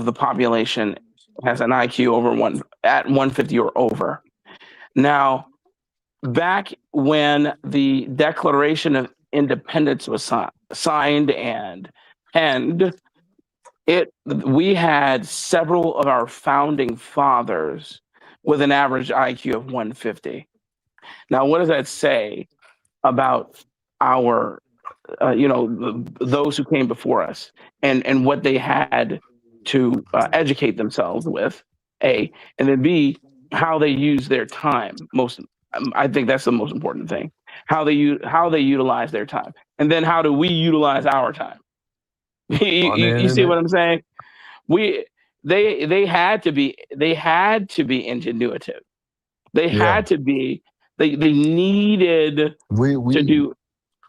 the population has an IQ over 150 or over. Now, back when the Declaration of Independence was signed and penned, we had several of our founding fathers with an average IQ of 150. Now, what does that say about our, those who came before us and what they had to educate themselves with, A, and then B, how they use their time. I think that's the most important thing. How they utilize their time, and then how do we utilize our time? On the You see internet. what I'm saying? They had to be ingenuitive. They Yeah. had to be. They needed to We do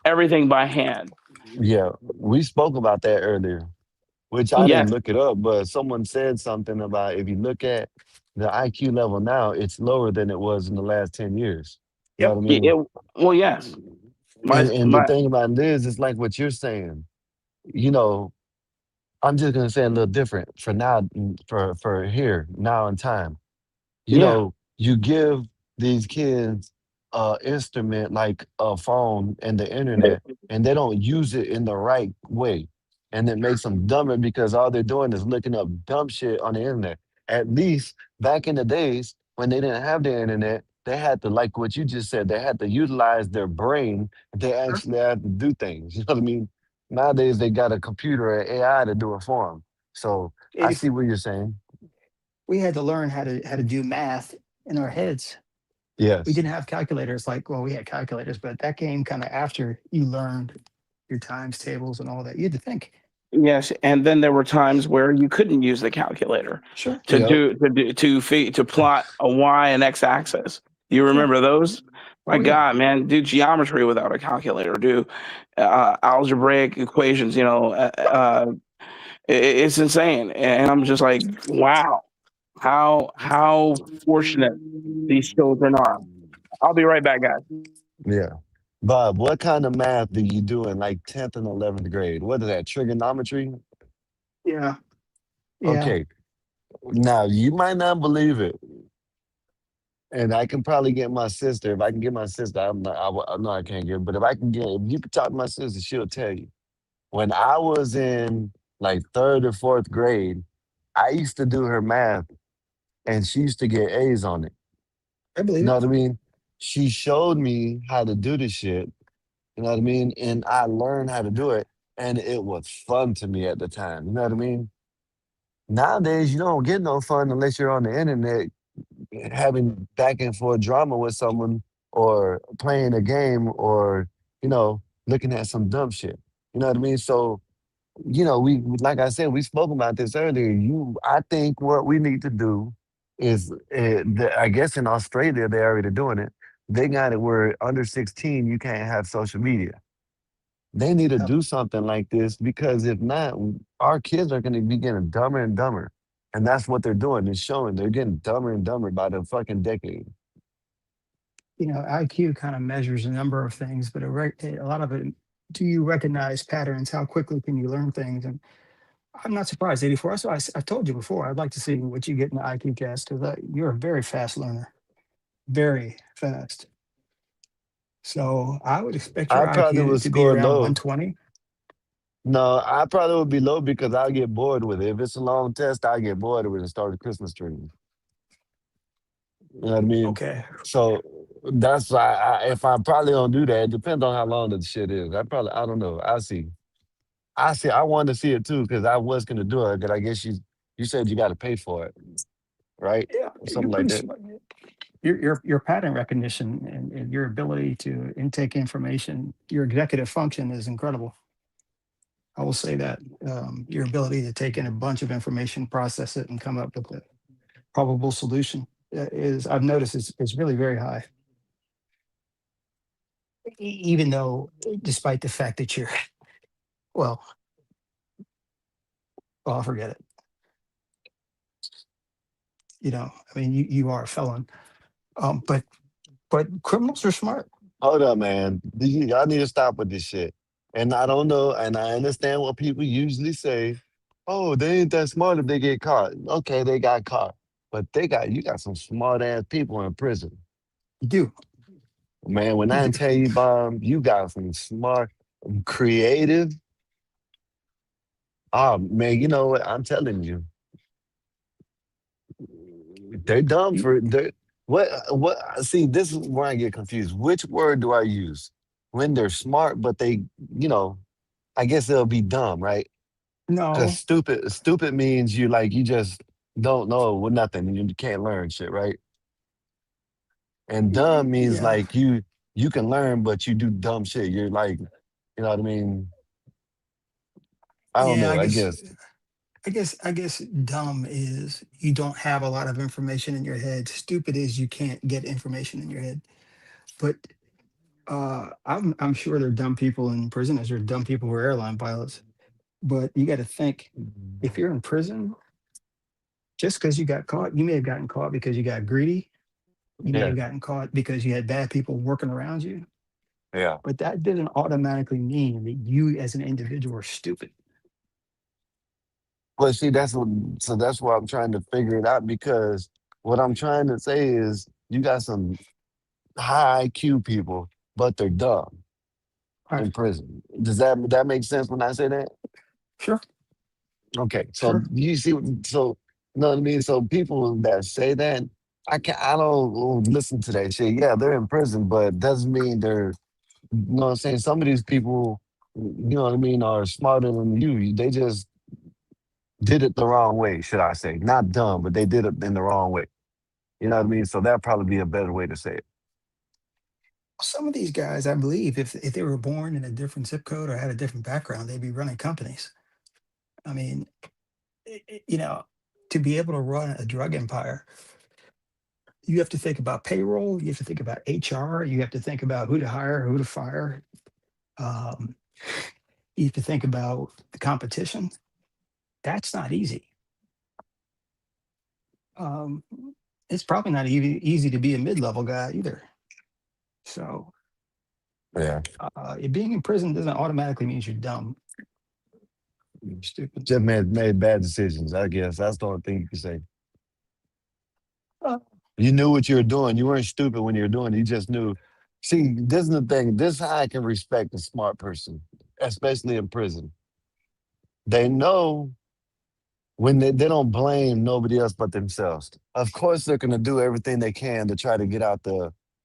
everything by hand. yeah, we spoke about that earlier, which I Yes. didn't look it up, but someone said something about if you look at the IQ level now, it's lower than it was in the last 10 years. You know what I mean? Well, yes. And the thing about it is, it's like what you're saying. You know, I'm just gonna say a little different for now, for here, now in time. You Yeah. know, you give these kids a instrument like a phone and the internet, and they don't use it in the right way. And it makes them dumber because all they're doing is looking up dumb shit on the internet. At least back in the days when they didn't have the internet, they had to, like what you just said, they had to utilize their brain. They actually had to do things. You know what I mean? Nowadays, they got a computer or AI to do it for them. So I see what you're saying. We had to learn how to do math in our heads. We Yes. didn't have calculators well, we had calculators, but that came kind of after you learned your times tables and all that. You had to think. Yes, and then there were times where you couldn't use the calculator Sure. Yep. to plot a y and x axis. You remember those? My Oh, yeah. God, man, do geometry without a calculator, do algebraic equations. It's insane, and I'm just like, wow, how fortunate these children are. I'll be right back, guys. Yeah. Bob, what kind of math do you do in like 10th and 11th grade? What is that, trigonometry? Yeah. Yeah. Okay. Now, you might not believe it. And I can probably get my sister. If I can get my sister, I know I can't get, but if you could talk to my sister, she'll tell you. When I was in like third or fourth grade, I used to do her math and she used to get A's on it. I believe You know it. what I mean? She showed me how to do this shit. You know what I mean? And I learned how to do it. And it was fun to me at the time. You know what I mean? Nowadays, you don't get no fun unless you're on the internet having back and forth drama with someone or playing a game or, looking at some dumb shit. You know what I mean? So, we like I said, we spoke about this earlier. I think what we need to do is, I guess in Australia they're already doing it. They got it where under 16 you can't have social media. They need to Yep. do something like this because if not, our kids are going to be getting dumber and dumber. And that's what they're doing. It's showing they're getting dumber and dumber by the fucking decade. IQ kind of measures a number of things, but a lot of it, do you recognize patterns? How quickly can you learn things? And I'm not surprised, 84. So I told you before, I'd like to see what you get in the IQ test because you're a very fast learner, very fast. So I would expect your I probably IQ would to be score around low. 120. No, I probably would be low because I'll get bored with it. If it's a long test, I get bored with it and start a Christmas tree. You know what I mean? Okay. So that's why if I probably don't do that, it depends on how long the shit is. I don't know. I'll see. I wanted to see it too because I was gonna do it, but I guess you said you got to pay for it, right? Yeah, Or you're something like pretty that. smart. Your pattern recognition and your ability to intake information, your executive function is incredible. I will say that your ability to take in a bunch of information, process it, and come up with a probable solution is, I've noticed, is really very high. Even though, despite the fact that you're, well, I'll forget it. I mean, you are a felon, but criminals are smart. Hold up, man. Y'all need to stop with this shit. And I don't know, and I understand what people usually say. Oh, they ain't that smart if they get caught. Okay, they got caught. But you got some smart ass people in prison. You do. Man, when I tell you, Bob, you got some smart, creative. Oh man, you know what? I'm telling you, they're dumb for they what see, this is where I get confused. Which word do I use? When they're smart, but you know, I guess they'll be dumb, right? Because No. stupid means you just don't know with nothing and you can't learn shit, right? And dumb means Yeah. like you can learn, but you do dumb shit. You're like, you know what I mean? I don't Yeah, know. I guess. I guess dumb is you don't have a lot of information in your head. Stupid is you can't get information in your head. But I'm sure there are dumb people in prison, as there are dumb people who are airline pilots. But you got to think, if you're in prison, just because you got caught, you may have gotten caught because you got greedy. You may Yeah. have gotten caught because you had bad people working around you. Yeah. But that didn't automatically mean that you as an individual are stupid. Well, see, that's why I'm trying to figure it out because what I'm trying to say is you got some high IQ people, but they're dumb Right. in prison. Does that make sense when I say that? Sure. Okay, so Sure. you see, so you know what I mean. So people that say that, I don't listen to that shit. Yeah, they're in prison, but doesn't mean they're. You know what I'm saying? Some of these people, you know what I mean, are smarter than you. They just did it the wrong way, should I say? Not dumb, but they did it in the wrong way. You know what I mean? So that'd probably be a better way to say it. Some of these guys, I believe, if they were born in a different zip code or had a different background, they'd be running companies. I mean, you know, to be able to run a drug empire, you have to think about payroll, you have to think about HR, you have to think about who to hire, who to fire. Um, you have to think about the competition. That's not easy. Um, it's probably not easy to be a mid-level guy either. So Yeah. being in prison doesn't automatically mean you're dumb. You're stupid. Just made bad decisions, I guess. That's the only thing you can say. Uh, You knew what you were doing. You weren't stupid when you were doing it. You just knew. See, this is the thing. This is how I can respect a smart person, especially in prison. They know when they don't blame nobody else but themselves. Of course, they're gonna do everything they can to try to get out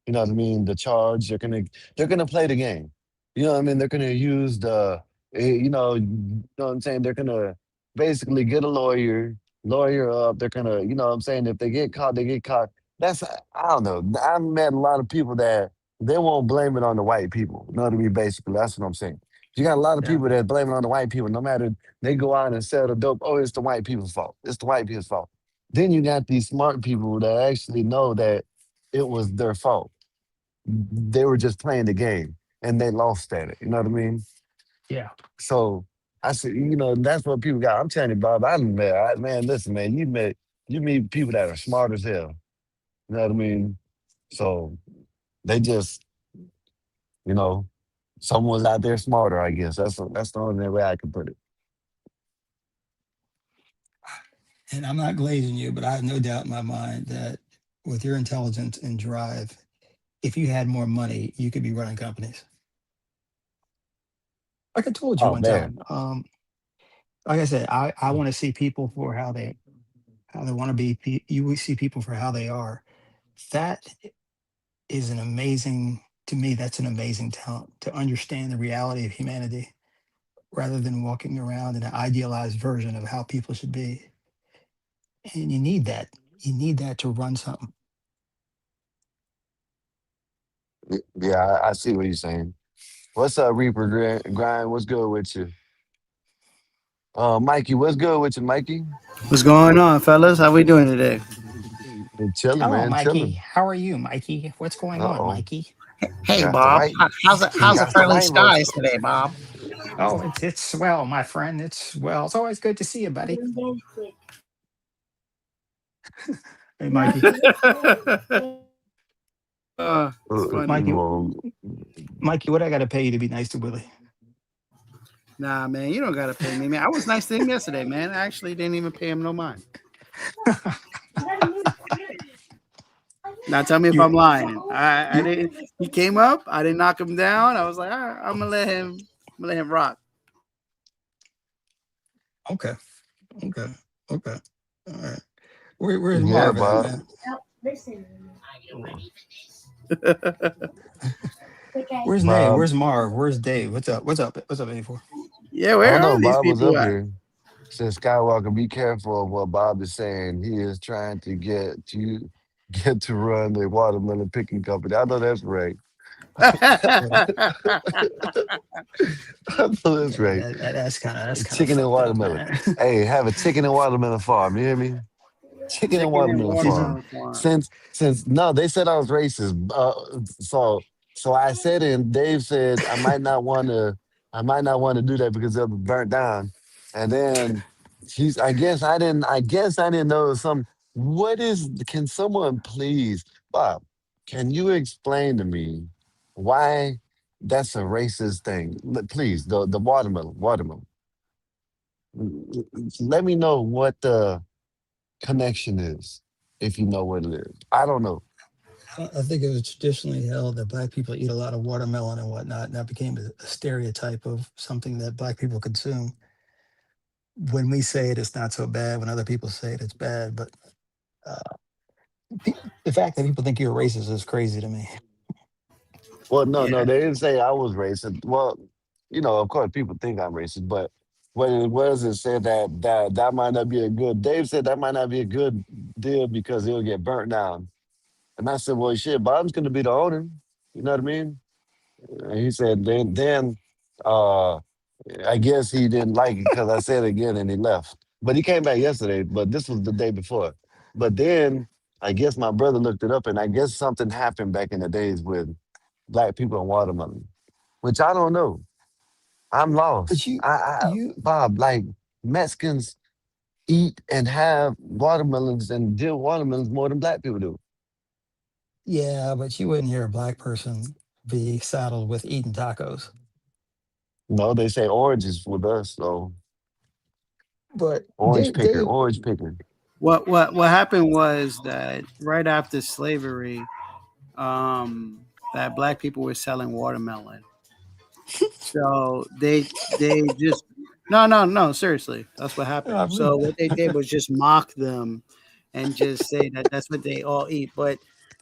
you know what I mean, the charge. They're gonna play the game. You know what I mean? They're gonna use you know what I'm saying? They're gonna basically get a lawyer up. They're gonna, you know what I'm saying? If they get caught, they get caught. That's I don't know. I've met a lot of people that they won't blame it on the white people. You know what I mean? Basically, that's what I'm saying. You got a lot of yeah. people that blame it on the white people, no matter they go out and sell the dope. Oh, it's the white people's fault. It's the white people's fault. Then you got these smart people that actually know that it was their fault. They were just playing the game and they lost at it. You know what I mean? Yeah. So I said, that's what people got. I'm telling you, Bob, man, listen, man, you meet people that are smart as hell. You know what I mean? So they just, you know, someone's out there smarter, I guess. That's the only way I can put it. And I'm not glazing you, but I have no doubt in my mind that with your intelligence and drive, if you had more money, you could be running companies. Like I told you Oh one man. time. Like I said, I want to see people for how they want to be. You see people for how they are. That is an amazing, to me, that's an amazing talent to understand the reality of humanity rather than walking around in an idealized version of how people should be. And you need that. You need that to run something. Yeah, I see what you're saying. What's up, Reaper Grind? What's good with you? Mikey, what's good with you, Mikey? What's going on, fellas? How we doing today? Chilling, Hello, man, Mikey. chilling. How are you, Mikey? What's going Uh on, oh, Mikey? Hey, got the Bob. white, How's the got the friendly white voice. skies today, Bob? Oh, it's swell, my friend. It's swell. It's always good to see you, buddy. Hey, Mikey. It's funny. Mikey, Mikey, what I got to pay you to be nice to Willie? Nah, man, you don't gotta pay me, man. I was nice to him yesterday, man. I actually didn't even pay him no mind. Now tell me if I'm lying. I didn't. He came up. I didn't knock him down. I was like, all right, I'm gonna let him rock. Okay. Okay. Okay. All right. Where's Yeah, Marv at, Bob. man? Where's Nate? Bob. Where's Marv? Where's Dave? What's up? What's up? What's up, 84? Yeah, I where don't know. are these Bob was people up at? here. Said Skywalker, be careful of what Bob is saying. He is trying to get you get to run the watermelon picking company. I know that's right. I know that's right. That's kind of Chicken and fucked up, watermelon. man. Hey, have a chicken and watermelon farm. You hear me? Chicken and Chicken and watermelon farm. watermelon farm. Since no, they said I was racist. So I said it, and Dave said I might not want to do that because they'll be burnt down. And then I guess I didn't know some. What is? Can someone please, Bob? Can you explain to me why that's a racist thing? Please, the watermelon. Let me know what the connection is, if you know what it is. I don't know. I think it was traditionally held that black people eat a lot of watermelon and whatnot, and that became a stereotype of something that black people consume. When we say it, it's not so bad. When other people say it, it's bad. But uh, the fact that people think you're racist is crazy to me. Well, no, Yeah. no, they didn't say I was racist. Well, of course, people think I'm racist, but what it was, it said that might not be a good. Dave said that might not be a good deal because it'll get burnt down. And I said, well, shit, Bob's going to be the owner. You know what I mean? And he said, then, uh, I guess he didn't like it because I said it again and he left. But he came back yesterday, but this was the day before. But then I guess my brother looked it up and I guess something happened back in the days with black people and watermelon, which I don't know. I'm But lost. you, Bob, like Mexicans eat and have watermelons and deal watermelons more than black people do. yeah, but you wouldn't hear a black person be saddled with eating tacos. No, they say oranges with us, so But Dave, orange picker. What happened was that right after slavery, that black people were selling watermelon. So they just no, seriously, that's what happened. I believe So what they did that. was just mock them and just say that that's what they all eat. But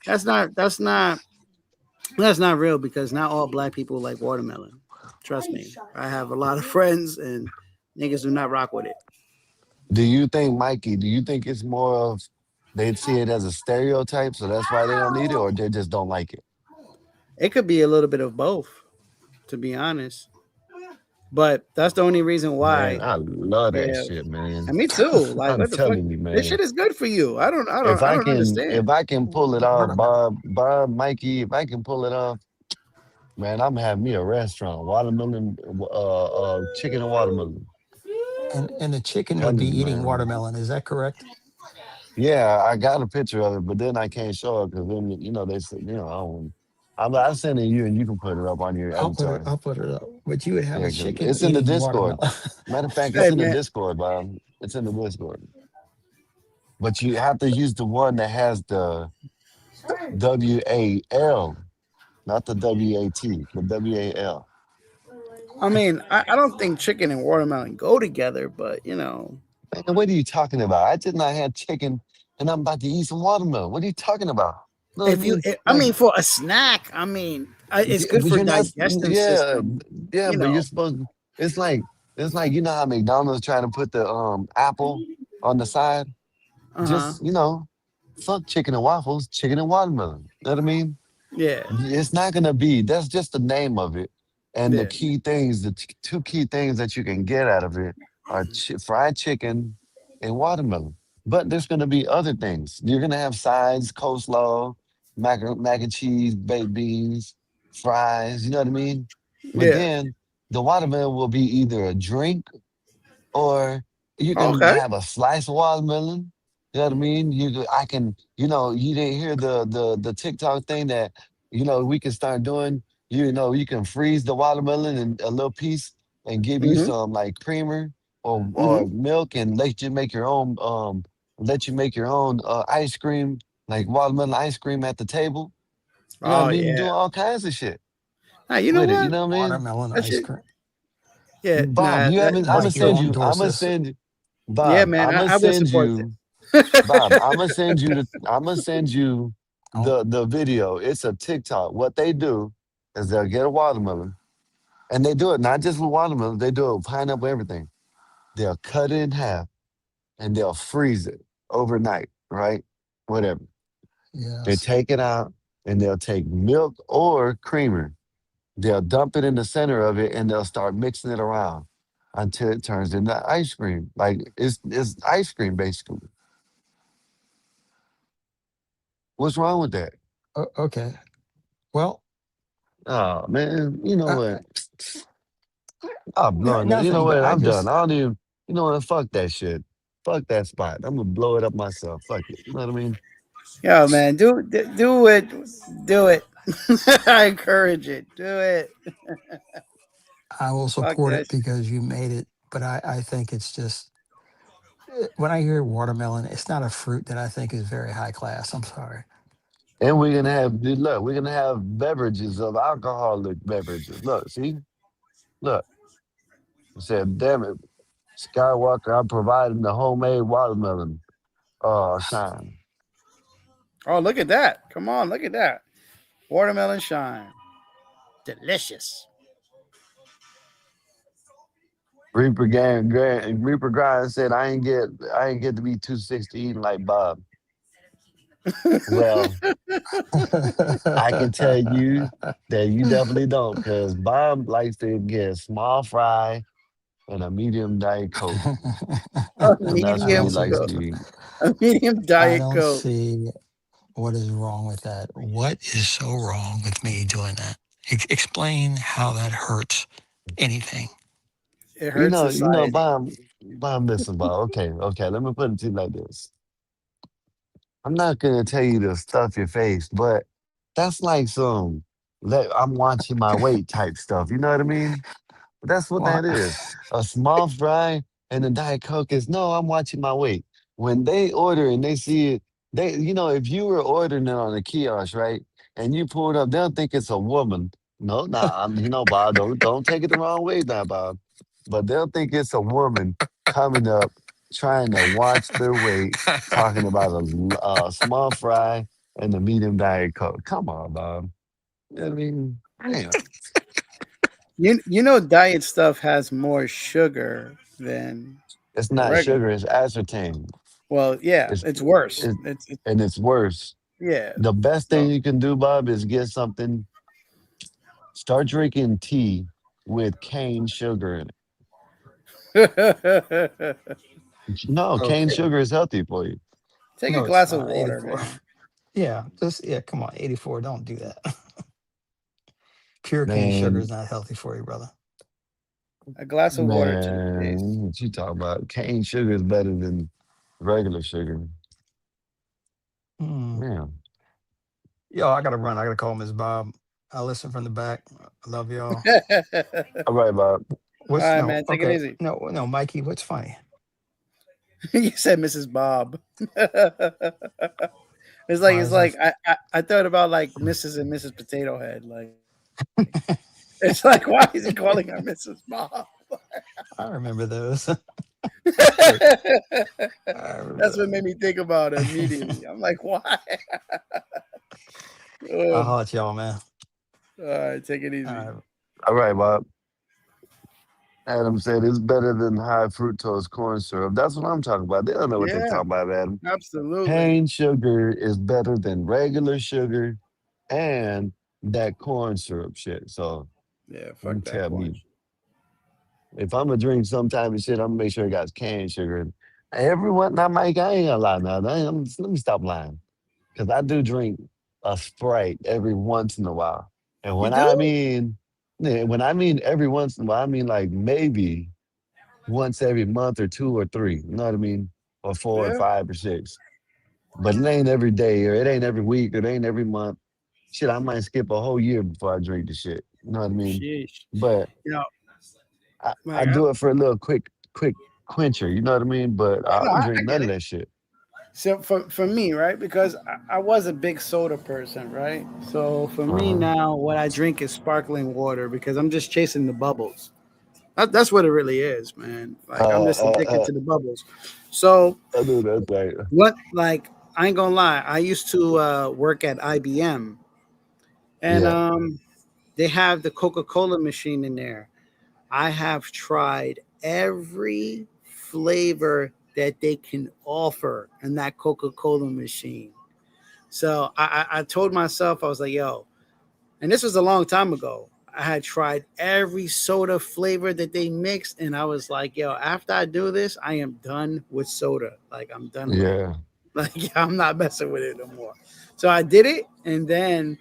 that's not that's not that's not real because not all black people like watermelon. Trust me, I have a lot of friends and niggas do not rock with it. Do you think, Mikey, do you think it's more of they see it as a stereotype, so that's why they don't eat it, or they just don't like it? It could be a little bit of both, to be honest. But that's the only reason Man, why. I love that Yeah, shit, man. and me too. Like, I'm what the fuck? telling you, This man. shit is good for you. If I I don't can, understand. if I can pull it off, Watermelon. Mikey, if I can pull it off, man, I'm gonna have me a restaurant, watermelon, chicken and watermelon. And the chicken would be Telling you, eating man. watermelon. Is that correct? Yeah, I got a picture of it, but then I can't show it because then they said I don't. I send it to you and you can put it up on your avatar. I'll put it up. But you would have Yeah, a 'cause chicken it's in the eating Discord. watermelon. Matter of fact, it's Hey in the man, Discord, Bob. It's in the Discord. But you have to use the one that has the WAL, not the WAT, the WAL. I mean, I don't think chicken and watermelon go together, but Man, what are you talking about? I did not have chicken and I'm about to eat some watermelon. What are you talking about? You know what I if you, mean? I Like, mean, for a snack, I mean, it's good but for you're not, digestive yeah, system. yeah, You but you're know, supposed to, it's like how McDonald's trying to put the apple on the side. uh huh, Just, fuck chicken and waffles, chicken and watermelon. You know what I mean? yeah, It's not gonna be, that's just the name of it. And the yeah, key things, two key things that you can get out of it are fried chicken and watermelon. But there's going to be other things. You're going to have sides, coleslaw, mac and cheese, baked beans, fries. You know what I mean? But Yeah. then the watermelon will be either a drink or you can Okay. have a slice of watermelon. You know what I mean? I can, you didn't hear the TikTok thing that, we can start doing. You can freeze the watermelon in a little piece and give you Mm-hmm. some like creamer or Mm-hmm. milk and let you make your own ice cream, like watermelon ice cream at the table. You know what I Oh mean? Do yeah. all kinds of shit Now you know with it. You what? know what I mean? Watermelon That ice shit. cream. Yeah. Bob, Nah. you haven't. I'm gonna Like you send won't you. I'm endorse gonna this. send Yeah, Bob. man. I'm gonna I will send support you. Bob, this. I'm gonna send you. I'm gonna send you Oh, the video. It's a TikTok. What they do is they'll get a watermelon, and they do it not just with watermelon. They do it with pineapple, everything. They'll cut it in half and they'll freeze it overnight. Right? Whatever. They yes. take it out and they'll take milk or creamer. They'll dump it in the center of it and they'll start mixing it around until it turns into ice cream. Like it's ice cream basically. What's wrong with that? Okay. Well, Oh man, you know uh, what? I'm blowing it. You know nothing. But what? I I'm just done. I don't even. You know what? Fuck that shit. Fuck that spot. I'm gonna blow it up myself. Fuck it. You know what I mean? Yo, man. Do it. Do it. I encourage it. Do it. I will Fuck support that it shit. because you made it. But I think it's just when I hear watermelon, it's not a fruit that I think is very high class. I'm sorry. And we're gonna have look. We're gonna have beverages of alcoholic beverages. Look, see, look. I said, damn it, Skywalker. I'm providing the homemade watermelon. Shine. Oh, look at that. Come on, look at that. Watermelon shine. Delicious. Reaper Grind said, I ain't get to be 260 eating like Bob. Well, I can tell you that you definitely don't, because Bob likes to get a small fry and a medium Diet Coke. A And that's what I he don't medium, see likes the. to eat. a medium I diet don't coke. see what is wrong with that. What is so wrong with me doing that? Explain how that hurts anything. It hurts society. Bob, listen, Bob. Okay, let me put it to you like this. I'm not gonna tell you to stuff your face, but that's like some I'm watching my weight type stuff. You know what I mean? That's what Well, that is. A small fry and a Diet Coke is no, I'm watching my weight. When they order and they see it, if you were ordering it on a kiosk, right? And you pull it up, they'll think it's a woman. No, nah, Bob, don't take it the wrong way now, Bob. But they'll think it's a woman coming up trying to watch their weight, talking about a small fry and a medium Diet Coke. Come on, Bob. I mean, damn. You know diet stuff has more sugar than It's the not regular. sugar, it's aspartame. Well, yeah, It's it's worse. it, It's and it's worse. yeah. The best thing So you can do, Bob, is get something. Start drinking tea with cane sugar in it. No, cane okay. sugar is healthy for you. take a No, it's glass of not. water, 84. man. Yeah, come on, 84. Don't do that. Pure cane sugar is Man, not healthy for you, brother. A glass of water to the face. man, what you talking about? Cane sugar is better than regular sugar. Hmm. Man. Yo, I gotta run. I gotta call Miss Bob. I listen from the back. I love y'all. All right, Bob. All What's right, no? man. Take it Okay, easy. no, Mikey. What's funny? You said Mrs. Bob. Why It's is that? like I thought about like Mrs. and Mrs. Potato Head. Like it's like why is he calling her Mrs. Bob? I remember those. Wait, That's I what remember. made me think about it immediately. I'm like, why? I'll Ugh. holler at y'all, man. All right, take it All easy. right. All right, Bob. Adam said it's better than high fructose corn syrup. That's what I'm talking about. They don't know what they're Yeah, talking about, Adam. absolutely. Cane sugar is better than regular sugar and that corn syrup shit. So Yeah, fuck you that tell corn. me. If I'm gonna drink some type of shit, I'm gonna make sure it got cane sugar. Everyone, now Mike, I ain't gonna lie now. Let me stop lying, because I do drink a Sprite every once in a while. And You when do? I mean, yeah, when I mean every once in a while, I mean like maybe once every month or two or three. You know what I mean? Or four or Yeah. five or six. But it ain't every day, or it ain't every week, or it ain't every month. Shit, I might skip a whole year before I drink the shit. You know what I mean? Sheesh. But You know, I like do it for a little quick quencher. You know what I mean? But I no, don't I drink get none of it. that shit. So for me, right? Because I was a big soda person, right? So for me Uh-huh. now, what I drink is sparkling water because I'm just chasing the bubbles. That's what it really is, man. Like I'm just addicted to the bubbles. So I know that's right. what? Like I ain't gonna lie. I used to work at IBM, and Yeah, they have the Coca Cola machine in there. I have tried every flavor that they can offer in that Coca Cola machine. So I told myself, I was like, yo, and this was a long time ago. I had tried every soda flavor that they mixed, and I was like, yo, after I do this, I am done with soda. Like, I'm done with it. yeah, Like, I'm not messing with it no more. So I did it, and then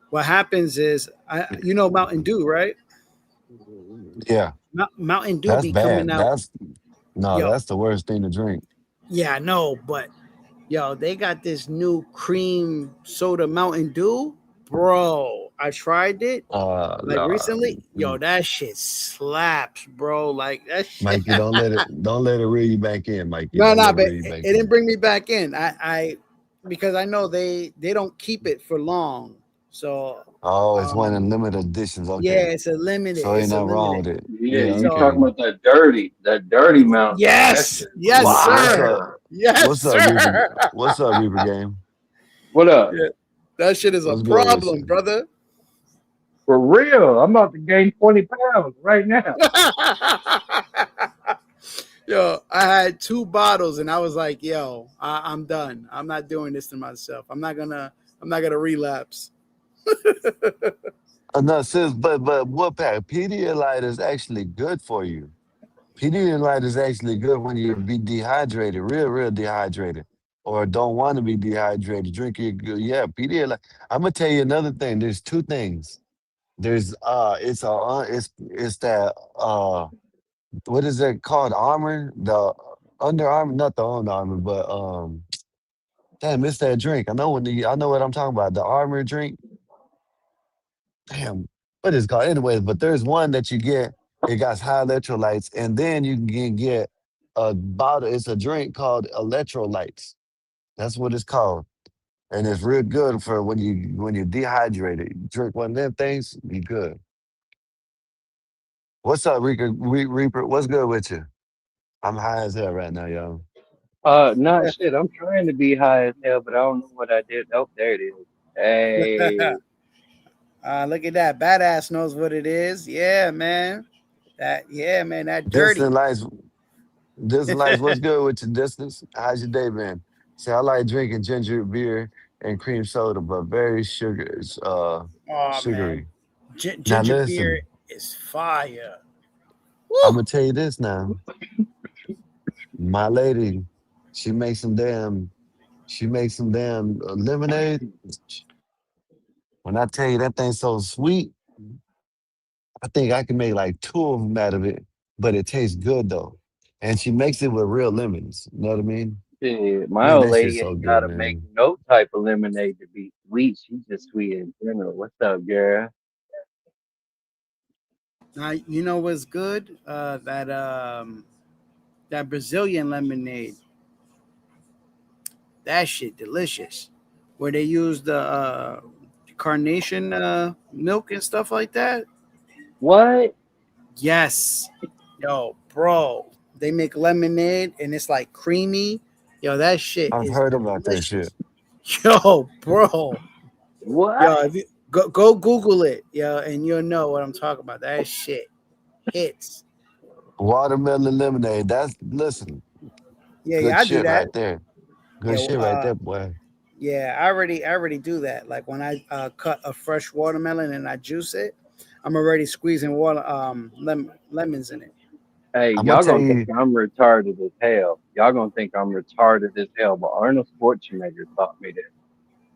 what happens is, Mountain Dew, right? yeah. Mountain Dew That's be coming bad. out, No, yo, that's the worst thing to drink. yeah, I know, but yo, they got this new cream soda Mountain Dew. Bro, I tried it like No, recently. Yo, mm. that shit slaps, bro. Like that shit. Mikey, don't let it reel you back in, Mikey. No, Don't no, let it but reel you back it didn't in. bring me back in. I because I know they don't keep it for long. So Oh, it's one of um them limited editions. yeah, Okay, it's a limited. so ain't It's a nothing wrong limited. with it. Yeah, Yeah, you So talking okay. about that dirty mountain. That yes, shit yes, What's sir. up? fire. Yes, What's up, Reaper? sir. What's up, Reaper Game? What up? Yeah, that shit is a What's good with problem, you? brother. For real. I'm about to gain 20 pounds right now. Yo, I had two bottles and I was like, yo, I'm done. I'm not doing this to myself. I'm not gonna relapse. No, sis, but what pack? Pedialyte is actually good for you. Pedialyte is actually good when you be dehydrated, real dehydrated, or don't want to be dehydrated. Drink it good. Yeah, Pedialyte. I'm gonna tell you another thing. There's two things. There's it's that what is it called? Armor, the Under Armor, not the Under Armor, but damn, it's that drink. I know what I'm talking about. The Armor drink. Damn, what is it called? Anyways, but there's one that you get. It got high electrolytes, and then you can get a bottle. It's a drink called electrolytes. That's what it's called, and it's real good for when you're dehydrated. You drink one of them things, you good. What's up, Reaper? What's good with you? I'm high as hell right now, y'all. Not shit. I'm trying to be high as hell, but I don't know what I did. Oh, there it is. Hey. Look at that. Badass knows what it is. Yeah, man. Yeah, man, that Distant dirty. lights, distant lights. What's good with your distance? How's your day been? See, I like drinking ginger beer and cream soda, but very Oh man. sugary. Now Ginger beer listen, is fire. I'm Woo! gonna tell you this now. My lady, she makes some damn, she makes some damn lemonade. When I tell you that thing's so sweet, I think I can make like two of them out of it, but it tastes good though. And she makes it with real lemons. You know what I mean? Shit, my Man, old that shit's lady so ain't good, gotta make man. no type of lemonade to be sweet. She's just sweet in general. What's up, girl? Now you know what's good? That Brazilian lemonade. That shit delicious. Where they use the carnation milk and stuff like that. What? Yes. Yo, bro. They make lemonade and it's like creamy. Yo, that shit I've is heard about that shit. delicious. Yo, bro. What? Yo, if you go Google it, yo, and you'll know what I'm talking about. That shit hits. Watermelon lemonade. That's listen, Yeah, good yeah, I do shit that. right there. Good Yeah, shit right there, boy. yeah, I already do that. Like when I cut a fresh watermelon and I juice it, I'm already squeezing lemons in it. Hey, I'm gonna y'all tell gonna think you. I'm retarded as hell. Y'all gonna think I'm retarded as hell, but Arnold Schwarzenegger taught me this.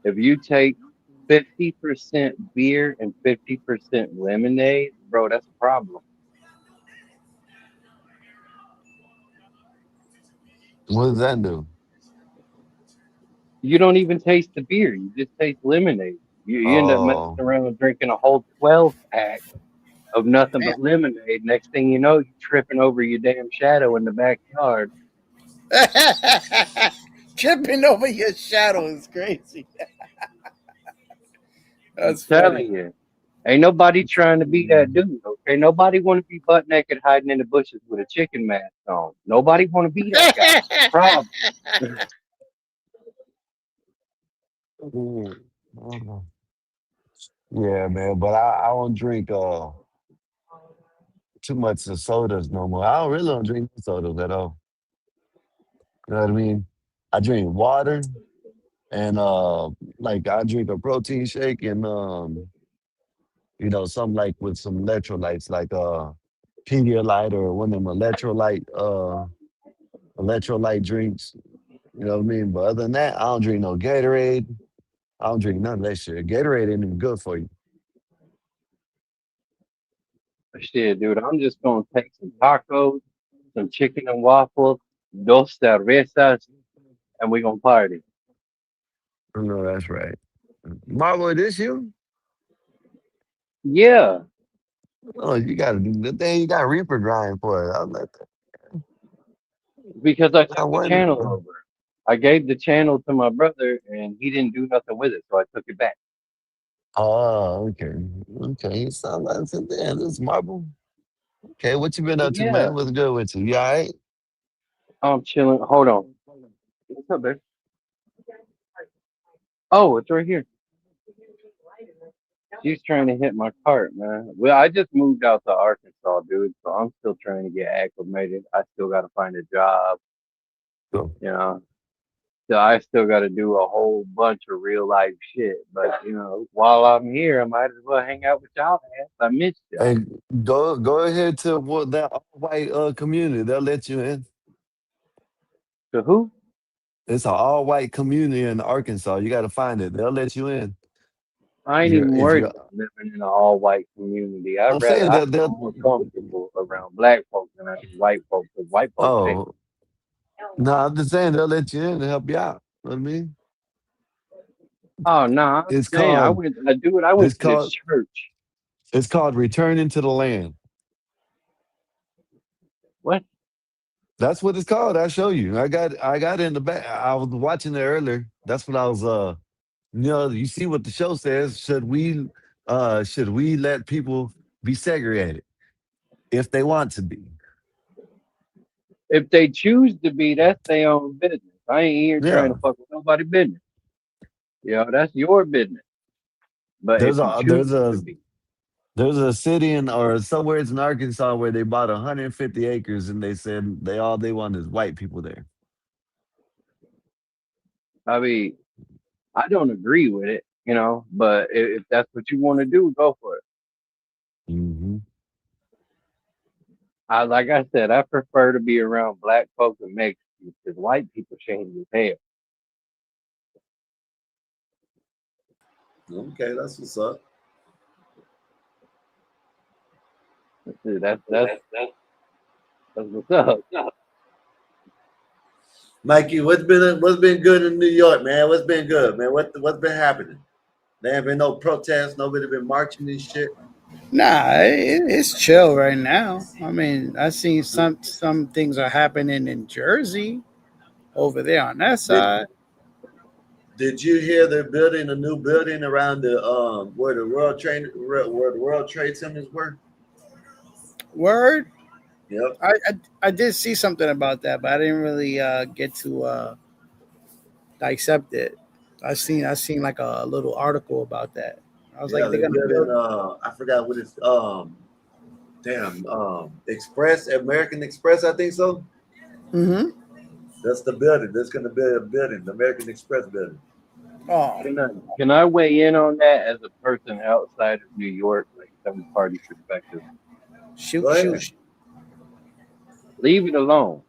If you take 50% beer and 50% lemonade, bro, that's a problem. What does that do? You don't even taste the beer, you just taste lemonade. You end up messing Oh, around drinking a whole 12 pack of nothing Damn. but lemonade. Next thing you know, you're tripping over your damn shadow in the backyard. Tripping over your shadow is crazy. I'm That's funny. telling you. Ain't nobody trying to be that dude, okay? Nobody want to be butt naked hiding in the bushes with a chicken mask on. Nobody want to be that guy. That's the problem. mm, mhm. Yeah, man. But I don't drink too much of sodas no more. I don't really don't drink sodas at all. You know what I mean? I drink water and like I drink a protein shake and something like with some electrolytes like Pedialyte or one of them electrolyte drinks. You know what I mean? But other than that, I don't drink no Gatorade. I don't drink none of that shit. Gatorade ain't even good for you. Shit, dude, I'm just gonna take some tacos, some chicken and waffles, dos cervezas, and we gonna party. I know that's right. Marvel, this you? Yeah, Oh, you gotta do the thing. You got Reaper grind for it. I'll let that. because I I took the channel wonder. over. I gave the channel to my brother, and he didn't do nothing with it, so I took it back. Oh, okay. Okay. You sound like some damn this Marvel. Okay, what you been up to, Yeah, man? What's good with you? You all right? I'm chilling. Hold on. What's up, babe? Oh, it's right here. She's trying to hit my cart, man. Well, I just moved out to Arkansas, dude, so I'm still trying to get acclimated. I still got to find a job, Cool. you know. So I still got to do a whole bunch of real life shit. But while I'm here, I might as well hang out with y'all, man. I missed you. Hey, go ahead to what that all white community. They'll let you in. To who? It's an all white community in Arkansas. You got to find it. They'll let you in. I ain't You're even if worried you're. about living in an all white community. I'm saying I that feel they'll. more comfortable around black folks than I do white folks, because white folks hate. Oh no, I'm just saying they'll let you in and help you out. You know what I mean? Oh no, I'm It's saying called. I went It's to this called. church. It's called returning to the land. What? That's what it's called. I show you. I got it in the back. I was watching it earlier. That's what I was you see what the show says. Should we let people be segregated if they want to be? If they choose to be, that's their own business. I ain't here trying Yeah. to fuck with nobody's business. That's your business. But if There's you a choose there's to a be, there's a city in or somewhere in Arkansas where they bought 150 acres and they said they want is white people there. I mean, I don't agree with it, but if that's what you want to do, go for it. Hmm. Like I said, I prefer to be around black folks and Mexicans because white people change as hell. Okay, that's what's up. That's what's up. Mikey, what's been good in New York, man? What's been good, man? What's been happening? There ain't been no protests. Nobody been marching and shit. Nah, it's chill right now. I mean, I seen some things are happening in Jersey over there on that Did side. Did you hear they're building a new building around the where the World Trade Centers were? Word. Yep. I did see something about that, but I didn't really get to dissect it. I seen like a little article about that. I was Yeah, like, they're they're gonna building build. I forgot what it's Express, American Express, I think so. Mm-hmm. That's the building. That's gonna be a building, the American Express building. Oh, Can I weigh in on that as a person outside of New York, like some party perspective? Go shoot, shoot, ahead. shoot. Leave it alone.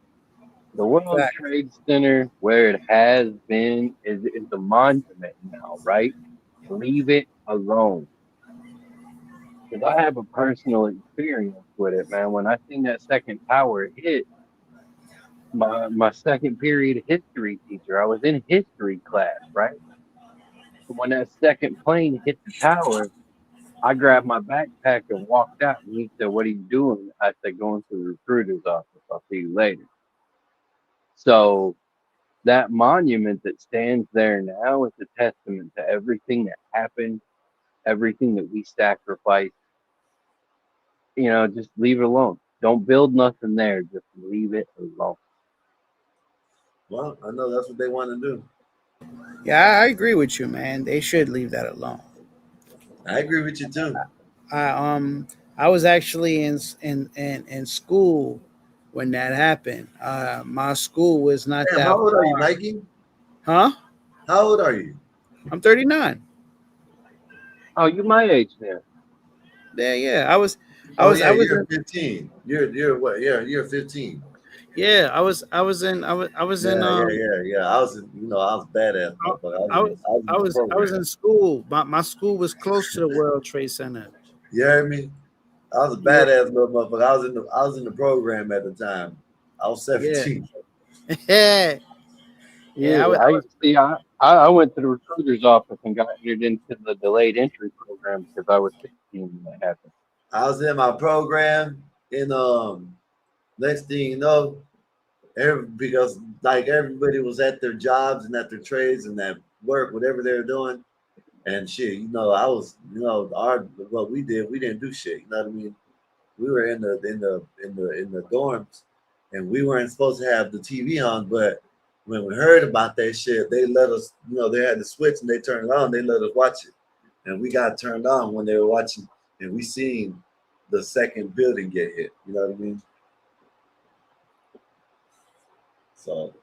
The World Fact. Trade Center, where it has been, is a monument now, right? Leave it alone. Because I have a personal experience with it, man. When I seen that second tower hit, my second period history teacher, I was in history class, right? When that second plane hit the tower, I grabbed my backpack and walked out. And he said, "What are you doing?" I said, "Going to the recruiter's office. I'll see you later." So that monument that stands there now is a testament to everything that happened, everything that we sacrificed. Just leave it alone. Don't build nothing there. Just leave it alone. Well, I know that's what they want to do. Yeah, I agree with you, man. They should leave that alone. I agree with you too. I I was actually in school when that happened. My school was not Damn, that how old are you, far. Mikey? Huh? How old are you? I'm 39. Oh, you my age now. Yeah, yeah. I was I Oh was yeah, I was you're in 15. You're what? Yeah, you're 15. yeah, I was in Yeah. I was, I was badass motherfucker. I was in Program. school. My school was close to the World Trade Center. You heard me? I was a Yeah, badass little motherfucker. I was in the program at the time. I was yeah. 17. Yeah. Yeah, Yeah, I see. I went to the recruiter's office and got entered into the delayed entry program because I was 16 when that happened. I was in my program, and next thing you know, because like everybody was at their jobs and at their trades and at work, whatever they were doing, and shit. I was, our what we did, we didn't do shit. You know what I mean? We were in the dorms, and we weren't supposed to have the TV on. But when we heard about that shit, they let us. They had the switch and they turned it on. They let us watch it, and we got turned on when they were watching, and we seen the second building get hit. You know what I mean? So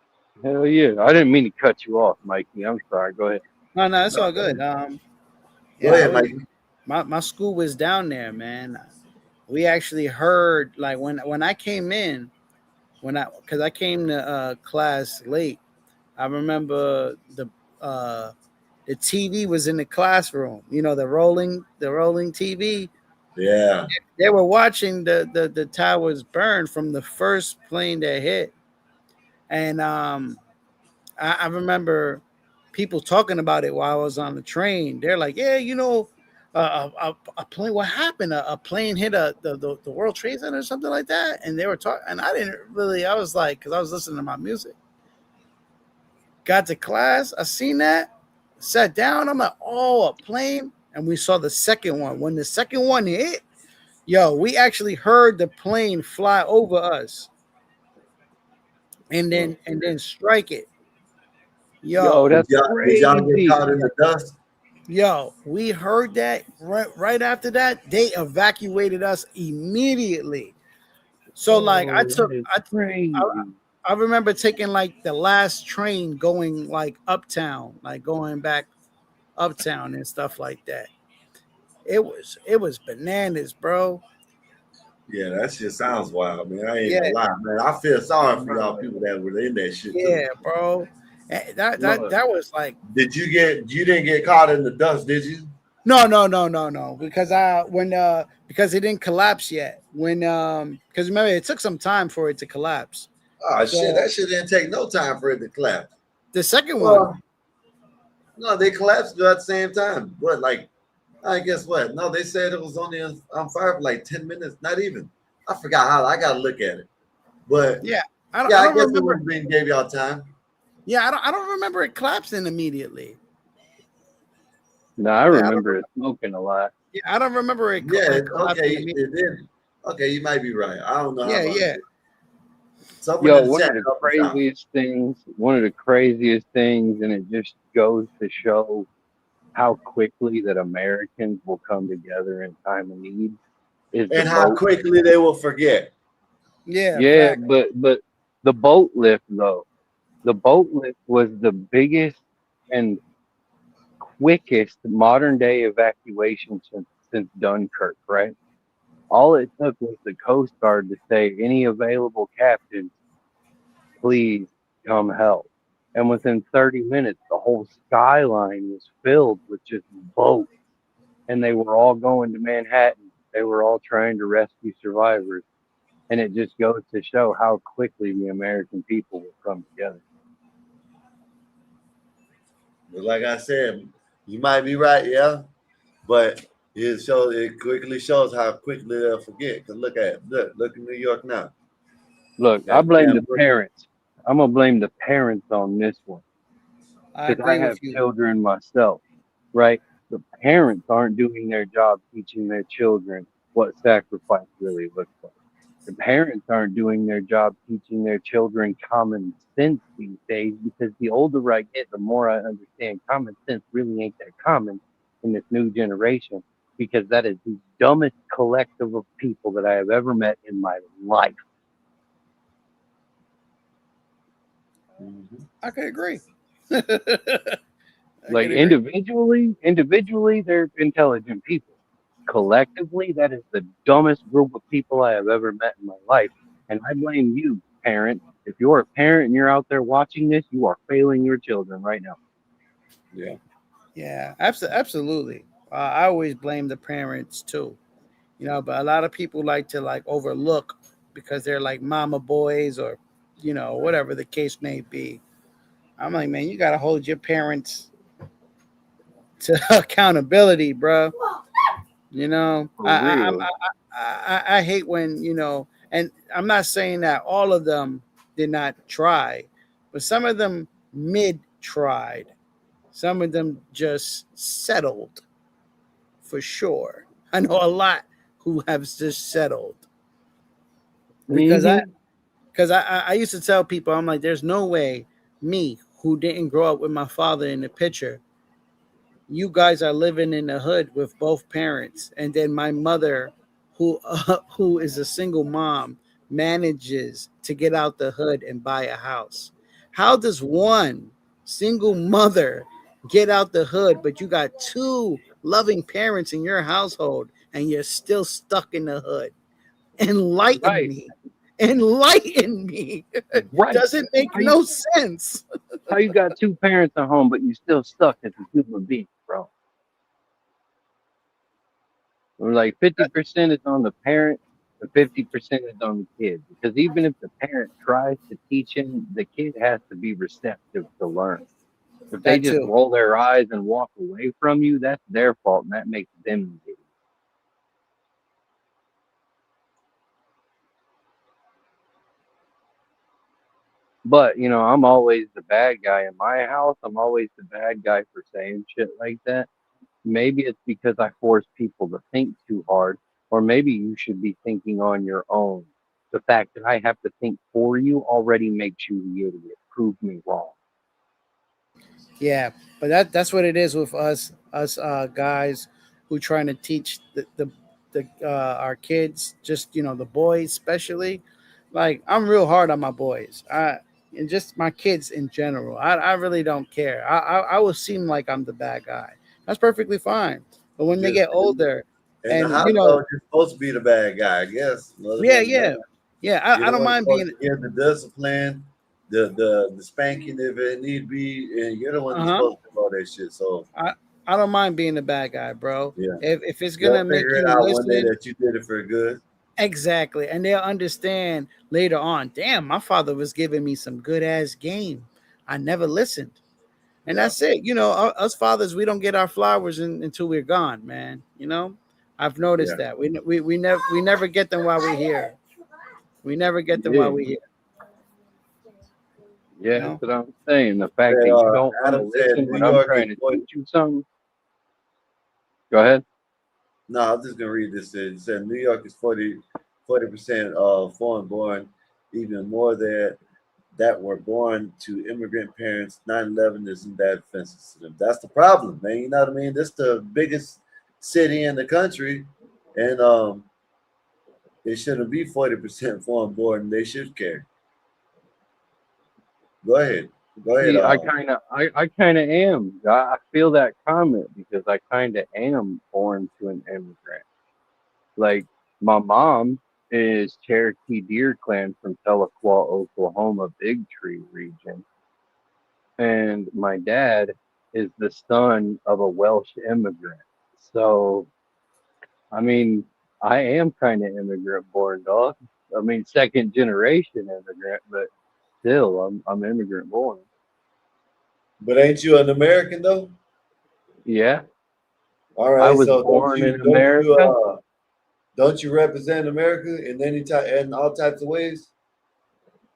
Hell yeah! I didn't mean to cut you off, Mikey. I'm sorry. Go ahead. no, no, it's no, all good. go Yeah, I ahead, was Mike. my school was down there, man. We actually heard like when I came in because I came to class late. I remember uh the TV was in the classroom. The rolling TV. Yeah, They were watching the towers burn from the first plane that hit, and I remember people talking about it while I was on the train. They're like, "Yeah, a plane. What happened? A plane hit the World Trade Center or something like that." And they were talking, and I didn't really. I was like, because I was listening to my music. Got to class, I seen that, sat down. I'm like, "Oh, a plane!" And we saw the second one. When the second one hit, yo, we actually heard the plane fly over us and then strike it. Yo, Yo, that's did y'all get crazy. caught in the dust? Yo, we heard that right after that. They evacuated us immediately. So like I Oh, took that is I, crazy. I remember taking like the last train going like uptown, like going back uptown and stuff like that. It was bananas, bro. Yeah, that shit sounds wild, man. I ain't Yeah, gonna lie, man. I feel sorry for y'all Bro, people that were in that shit too. yeah, bro. That look, that was like You didn't get caught in the dust, did you? no, because because it didn't collapse yet. Because remember it took some time for it to collapse. Oh shit, So that shit didn't take no time for it to collapse. the second one. Well, no, they collapsed at the same time. What, like, I guess what? No, they said it was only on fire for like 10 minutes, not even. I forgot how, I gotta look at it. But Yeah, I don't, yeah, I I don't guess it remember. would have been gave y'all time. Yeah, I don't remember it collapsing immediately. no, I Yeah, I don't. remember it smoking a lot. Yeah, I don't remember it Okay, collapsing it immediately. did. Okay, you might be right. I don't know how Yeah, about yeah. it. Someone Yo, in the chat help us out. one of the craziest things, and it just goes to show how quickly that Americans will come together in time of need is the And how boat. quickly they will forget. Yeah, Yeah, fact. but the boat lift though, the boat lift was the biggest and quickest modern day evacuation since Dunkirk, right? All it took was the Coast Guard to say, any available captains, please come help. And within 30 minutes, the whole skyline was filled with just boats. And they were all going to Manhattan. They were all trying to rescue survivors. And it just goes to show how quickly the American people will come together. But like I said, you might be right, yeah. But it quickly shows how quickly they'll forget. Cause look in New York now. Look, I That blame damn the parents. I'm going to blame the parents on this one. I Because I agree have with you. children myself, right? The parents aren't doing their job teaching their children what sacrifice really looks like. The parents aren't doing their job teaching their children common sense these days, because the older I get, the more I understand common sense really ain't that common in this new generation, because that is the dumbest collective of people that I have ever met in my life. I could agree. Like individually, they're intelligent people. Collectively, that is the dumbest group of people I have ever met in my life. And I blame you, parent. If you're a parent and you're out there watching this, you are failing your children right now. Yeah. Yeah, absolutely. I always blame the parents too, but a lot of people like to like overlook because they're like mama boys or, whatever the case may be. I'm like, man, you got to hold your parents to accountability, bro. For real. I hate when, and I'm not saying that all of them did not try, but some of them mid tried. Some of them just settled for sure. I know a lot who have just settled because I Mm-hmm. because I used to tell people, I'm like, there's no way me who didn't grow up with my father in the picture, you guys are living in the hood with both parents, and then my mother, who is a single mom, manages to get out the hood and buy a house. How does one single mother get out the hood, but you got two loving parents in your household and you're still stuck in the hood? Enlighten Right. me. Enlighten me. Right. Doesn't make How you, no sense. how you got two parents at home, but you still stuck as a human being, bro? Or like 50% is on the parent and 50% is on the kid. Because even if the parent tries to teach him, the kid has to be receptive to learn. If they That just too. roll their eyes and walk away from you, that's their fault, and that makes them the idiot. But, I'm always the bad guy in my house. I'm always the bad guy for saying shit like that. Maybe it's because I force people to think too hard, or maybe you should be thinking on your own. The fact that I have to think for you already makes you the idiot. Prove me wrong. Yeah, but that's what it is with us guys who trying to teach the our kids, just the boys especially. Like, I'm real hard on my boys. And just my kids in general. I really don't care. I will seem like I'm the bad guy. That's perfectly fine. But when they Just get older, in the and household, you're supposed to be the bad guy, I guess. Other yeah, than yeah, that, yeah. you're I the don't one mind supposed being. to give the discipline, the spanking if it need be, and you're the one Uh that's huh. supposed to do all that shit. So I don't mind being the bad guy, bro. yeah, If it's they'll gonna make figure it you out one day listen. that you did it for good. Exactly. And they'll understand later on, damn, my father was giving me some good ass game. I never listened. And Yeah, that's it. Us fathers, we don't get our flowers until we're gone, man. I've noticed yeah, that. We never get them while we're here. We never get them while Yeah, we're here. You yeah, that's know? what I'm saying. The fact said, that you don't want to Adam said listen New when I'm York is trying to 40. teach you something. Go ahead. No, I'm just gonna read this. It said New York is 40% foreign born, even more there that were born to immigrant parents. 9/11 isn't that offensive to them. That's the problem, man. You know what I mean? This is the biggest city in the country, and it shouldn't be 40% foreign born. They should care. Go ahead. Go ahead. See, I kind of am. I feel that comment because I kind of am born to an immigrant. Like, My mom is Cherokee Deer Clan from Tahlequah, Oklahoma, Big Tree region. And my dad is the son of a Welsh immigrant. So, I mean, I am kind of immigrant born, dog. I mean, second generation immigrant, but still, I'm immigrant born. But ain't you an American though? Yeah, All I right, was so born in America. don't you represent America in any type in all types of ways?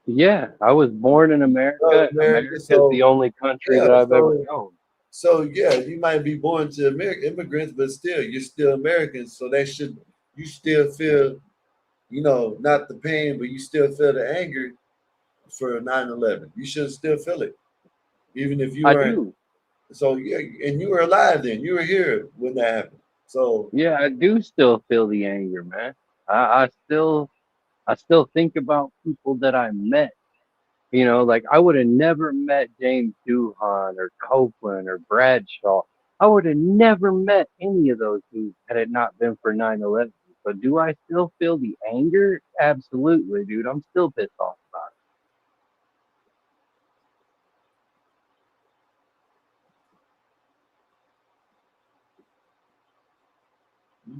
Yeah, I was born in America, and America, America is the so only country yeah, that I've ever known. so yeah, you might be born to American immigrants, but still, you're still Americans. So that should you still feel, not the pain, but you still feel the anger for 9/11. You should still feel it, even if you I weren't. do. So yeah, and you were alive then. You were here when that happened. So Yeah, I do still feel the anger, man. I still think about people that I met. Like I would have never met James Doohan or Copeland or Bradshaw. I would have never met any of those dudes had it not been for 9/11. But do I still feel the anger? Absolutely, dude. I'm still pissed off about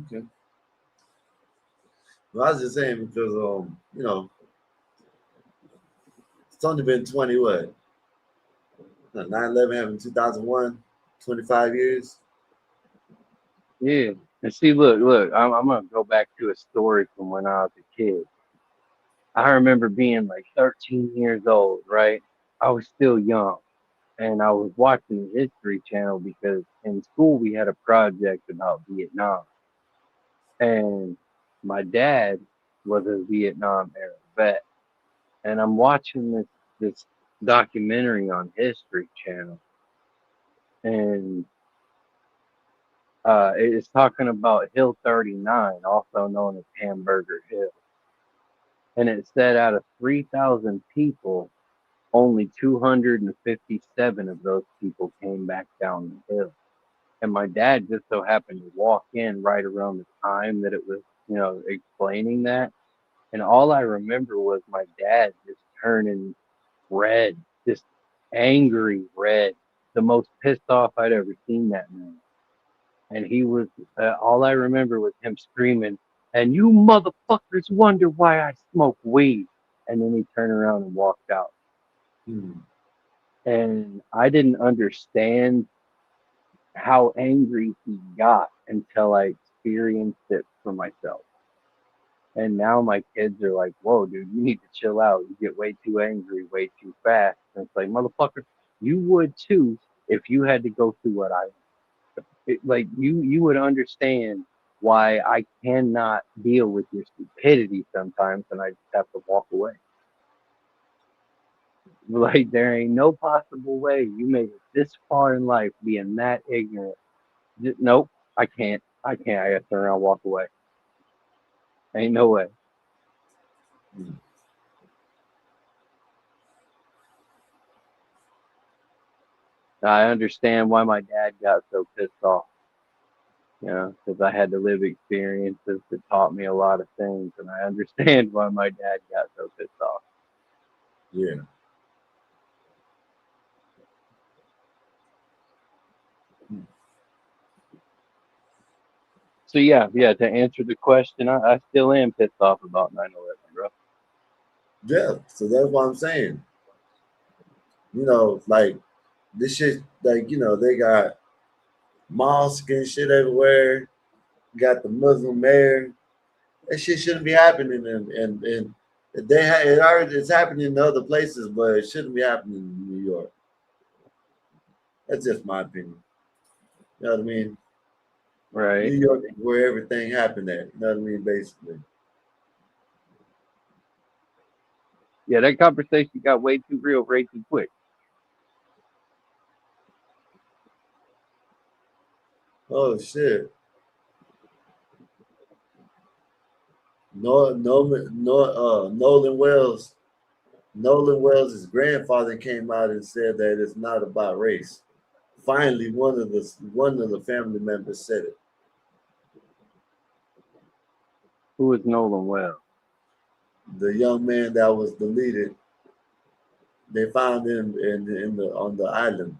okay. Well, I was just saying because it's only been 20 what? 9/11 happened in 2001, 25 years. it. Yeah. And see, look. I'm gonna go back to a story from when I was a kid. I remember being like 13 years old, right? I was still young. And I was watching the History Channel because in school we had a project about Vietnam. And my dad was a Vietnam era vet. And I'm watching this documentary on History Channel. And it's talking about Hill 39, also known as Hamburger Hill. And it said out of 3,000 people, only 257 of those people came back down the hill. And my dad just so happened to walk in right around the time that it was, explaining that. And all I remember was my dad just turning red, just angry red, the most pissed off I'd ever seen that man. And he was, all I remember was him screaming, "And you motherfuckers wonder why I smoke weed." And then he turned around and walked out. And I didn't understand how angry he got until I experienced it for myself. And now my kids are like, "Whoa, dude, you need to chill out. You get way too angry way too fast." And it's like, motherfucker, you would too if you had to go through what I like you would understand why I cannot deal with your stupidity sometimes and I just have to walk away. Like there ain't no possible way you made it this far in life being that ignorant. Nope, I can't. I can't. I gotta turn around and walk away. Ain't no way. I understand why my dad got so pissed off. Because I had to live experiences that taught me a lot of things, and I understand why my dad got so pissed off. Yeah. So yeah. To answer the question, I still am pissed off about 9/11, bro. Yeah. So that's what I'm saying. Like this shit, like, they got mosque and shit everywhere. Got the Muslim mayor. That shit shouldn't be happening, and it's happening in other places, but it shouldn't be happening in New York. That's just my opinion. You know what I mean? Right. New York is where everything happened at. You know what I mean? Basically. Yeah, that conversation got way too real, way too quick. Oh shit. Nolan Wells. Nolan Wells' grandfather came out and said that it's not about race. Finally, one of the family members said it. Who is Nolan Well? The young man that was deleted. They found him in the on the island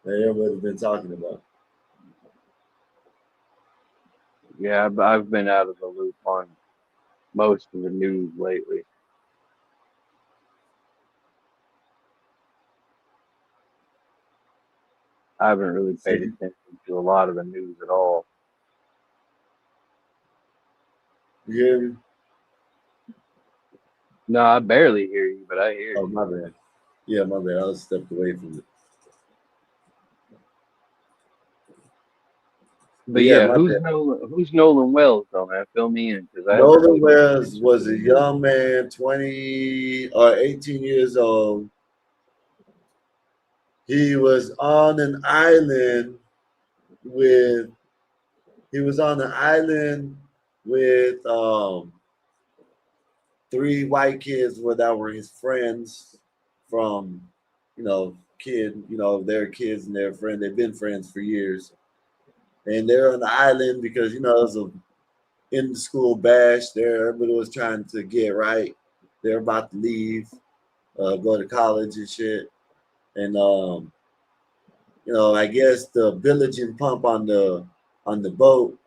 that everybody's been talking about. Yeah, I've been out of the loop on most of the news lately. I haven't really paid See? attention to a lot of the news at all. You hear me? No, I barely hear you, but I hear Oh, you. my bad. Yeah, my bad. I was stepped away from it. But But yeah, yeah, my bad. who's Nolan Wells though, man? Fill me in because I haven't Nolan really paid Wells attention to was the a news. young man, 20 or 18 years old. He was on an island with he was on an island with three white kids that were his friends from, their kids and their friend. They've been friends for years. And they're on the island because, it was a in the school bash there. Everybody was trying to get right. They're about to leave, go to college and shit. And I guess the bilging pump on the boat,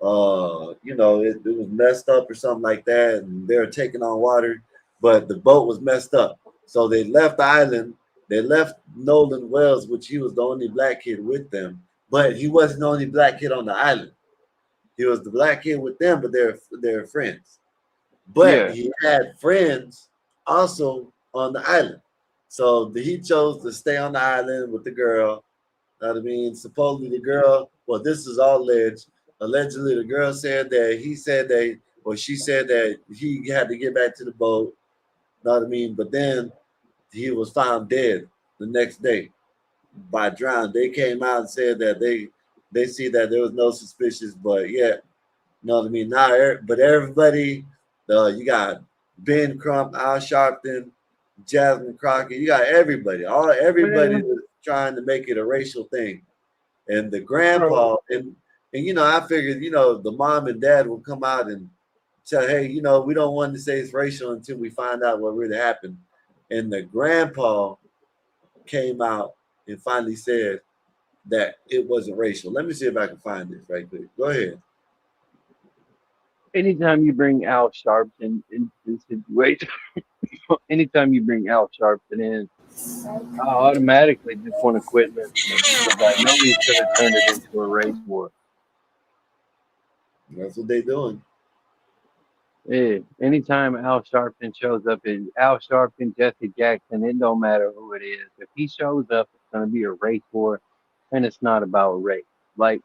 it was messed up or something like that, and they were taking on water, but the boat was messed up. So they left the island. They left Nolan Wells, which he was the only black kid with them, but he wasn't the only black kid on the island. He was the black kid with them, but they're friends. But Yeah, he had friends also on the island. So he chose to stay on the island with the girl. Know what I mean? Supposedly the girl, well, this is all alleged. Allegedly, the girl said that she said that he had to get back to the boat. Know what I mean? But then he was found dead the next day by drown. They came out and said that they see that there was no suspicious, but yeah, know what I mean? But everybody, you got Ben Crump, Al Sharpton, Jasmine Crockett, you got everybody. Everybody man, was trying to make it a racial thing. And the bro. grandpa, and I figured, the mom and dad will come out and tell, hey, we don't want to say it's racial until we find out what really happened. And the grandpa came out and finally said that it wasn't racial. Let me see if I can find this right quick. Go ahead. Anytime you bring Al Sharpton into the situation, anytime you bring Al Sharpton in, I automatically just want to quit listening because I know he's going to turn it into a race war. That's what they're doing. Yeah, anytime Al Sharpton shows up, is Al Sharpton, Jesse Jackson, it don't matter who it is. If he shows up, it's going to be a race war, and it's not about race. Like,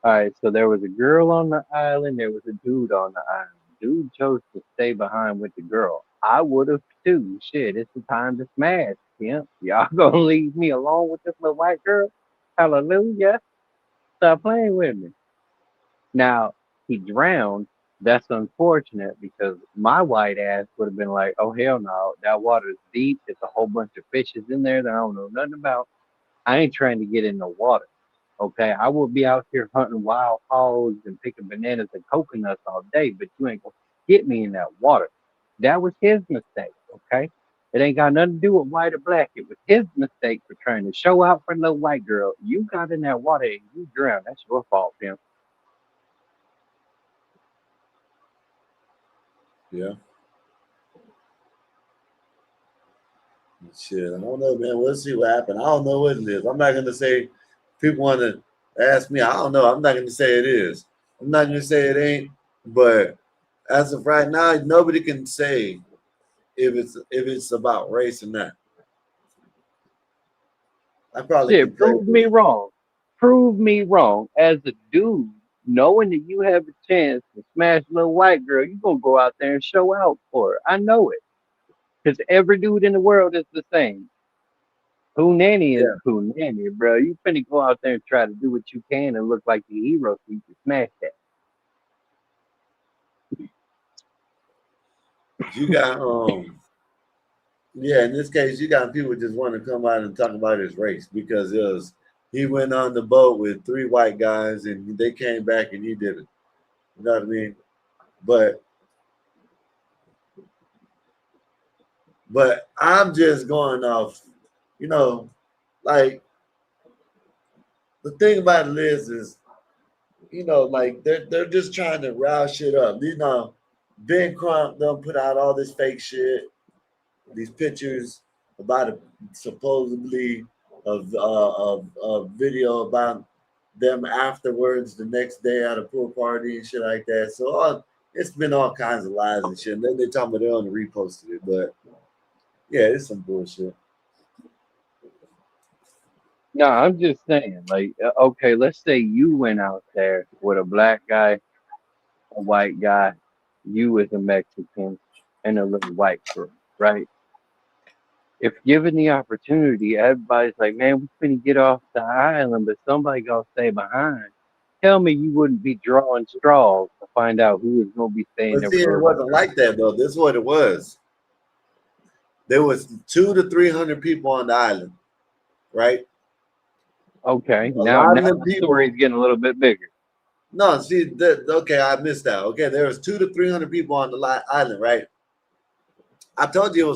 all right, so there was a girl on the island, there was a dude on the island. Dude chose to stay behind with the girl. I would have too. Shit, it's the time to smash. Yeah, y'all gonna leave me alone with this little white girl? Hallelujah! Stop playing with me. Now he drowned. That's unfortunate because my white ass would have been like, "Oh hell no, that water is deep. It's a whole bunch of fishes in there that I don't know nothing about. I ain't trying to get in the water. Okay, I will be out here hunting wild hogs and picking bananas and coconuts all day, but you ain't gonna get me in that water. That was his mistake. Okay, it ain't got nothing to do with white or black. It was his mistake for trying to show out for the little white girl. You got in that water and you drowned. That's your fault, Pimp. Yeah. Shit, I don't know, man. We'll see what happens. I don't know what it is. I'm not gonna say people want to ask me. I don't know. I'm not gonna say it is. I'm not gonna say it ain't. But as of right now, nobody can say if it's about race or not. I probably can Shit, tell prove me you. wrong. Prove me wrong. As a dude, knowing that you have a chance to smash a little white girl, you gonna go out there and show out for her. I know it. Because every dude in the world is the same. Who nanny is Yeah. who nanny, bro. You finna go out there and try to do what you can and look like the hero so you can smash that. You got yeah, in this case, you got people just want to come out and talk about his race because he went on the boat with three white guys and they came back and he did it. You know what I mean? But I'm just going off, you know, like the thing about it is, you know, like they're just trying to rile shit up. You know, Ben Crump done put out all this fake shit, these pictures about a supposedly of video about them afterwards the next day at a pool party and shit like that. So it's been all kinds of lies and shit. And then they talking about they only reposted it, but yeah, it's some bullshit. No, I'm just saying, like, okay, let's say you went out there with a black guy, a white guy, you as a Mexican, and a little white girl, right? If given the opportunity, everybody's like, man, we couldn't get off the island, but somebody gonna stay behind. Tell me you wouldn't be drawing straws to find out who is gonna be staying But there see, for it the rest wasn't of like that though. This is what it was. There was 200 to 300 people on the island, right? the Okay, A now lot of them the story's people. getting a little bit bigger. No, see, okay, I missed that. Okay, there was 200 to 300 people on the island, right? I told you it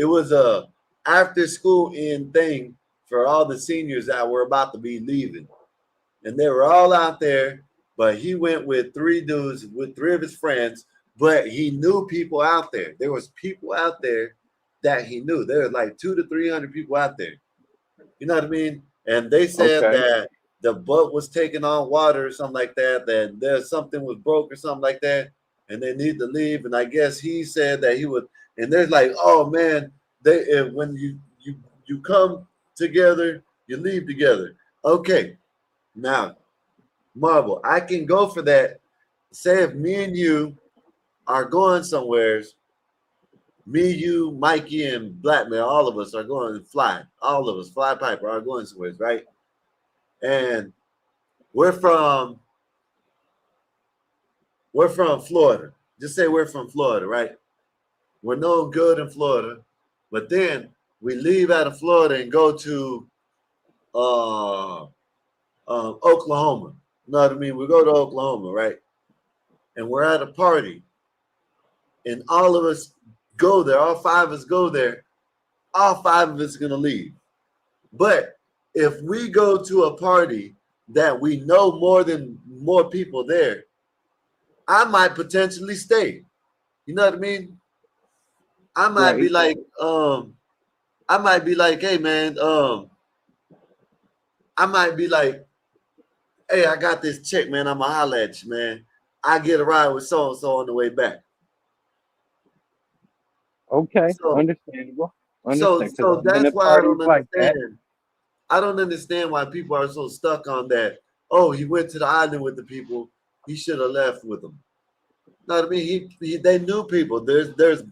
was a after school in thing for all the seniors that were about to be leaving, and they were all out there. But he went with three dudes with three of his friends, but he knew people out there. There was people out there that he knew. There were like 200 to 300 people out there. You know what I mean? And they said Okay, that the boat was taking on water or something like that. That there's something was broke or something like that, and they need to leave. And I guess he said that he would. And they're like, oh man, when you come together, you leave together. Okay, now Marvel, I can go for that. Say if me and you are going somewheres, me, you, Mikey, and Blackman, all of us are going to fly. All of us, Fly Piper, are going somewheres, right? And we're from Florida. Just say we're from Florida, right? We're known good in Florida, but then we leave out of Florida and go to uh, Oklahoma. You know what I mean? We go to Oklahoma, right? And we're at a party, and all of us go there. All five of us go there. All five of us are gonna leave. But if we go to a party that we know more people there, I might potentially stay. You know what I mean? I might be right. like, I might be like, hey man, I might be like, hey, I got this chick, man. I'ma holler at you, man. I get a ride with so and so on the way back. Okay, So, understandable. Understand, because so I've been that's at why I parties don't like that. understand. I don't understand why people are so stuck on that. Oh, he went to the island with the people. He should have left with them. No, I mean they knew people. There's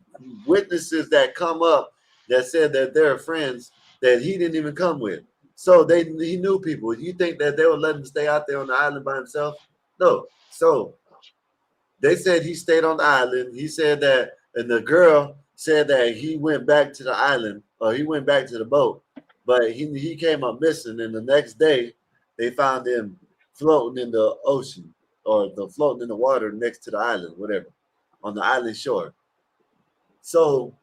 witnesses that come up that said that they're friends that he didn't even come with. So he knew people. You think that they would let him stay out there on the island by himself? No. So they said he stayed on the island. He said that, and the girl said that he went back to the island or he went back to the boat, but he came up missing. And the next day, they found him floating in the ocean or floating in the water next to the island, whatever, on the island shore. So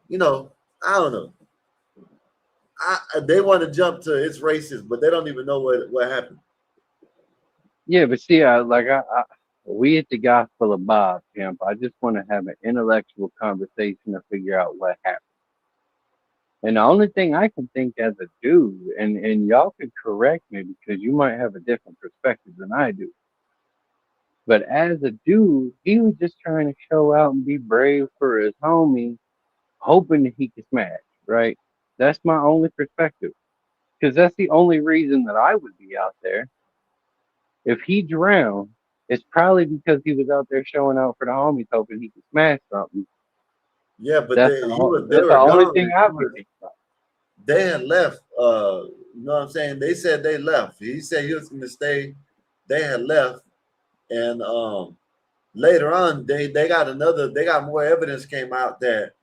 you know, I don't know. They want to jump to it's racist, but they don't even know what happened. Yeah, but see, we at the Gospel of Bob, Pimp. I just want to have an intellectual conversation to figure out what happened. And the only thing I can think as a dude, and y'all could correct me because you might have a different perspective than I do. But as a dude, he was just trying to show out and be brave for his homie, hoping that he could smash, right? That's my only perspective. Because that's the only reason that I would be out there. If he drowned, it's probably because he was out there showing out for the homies, hoping he could smash something. Yeah, but That's they the were only gone. thing I would think about. They had left. You know what I'm saying? They said they left. He said he was going to stay. They had left, and later on, they got more evidence came out that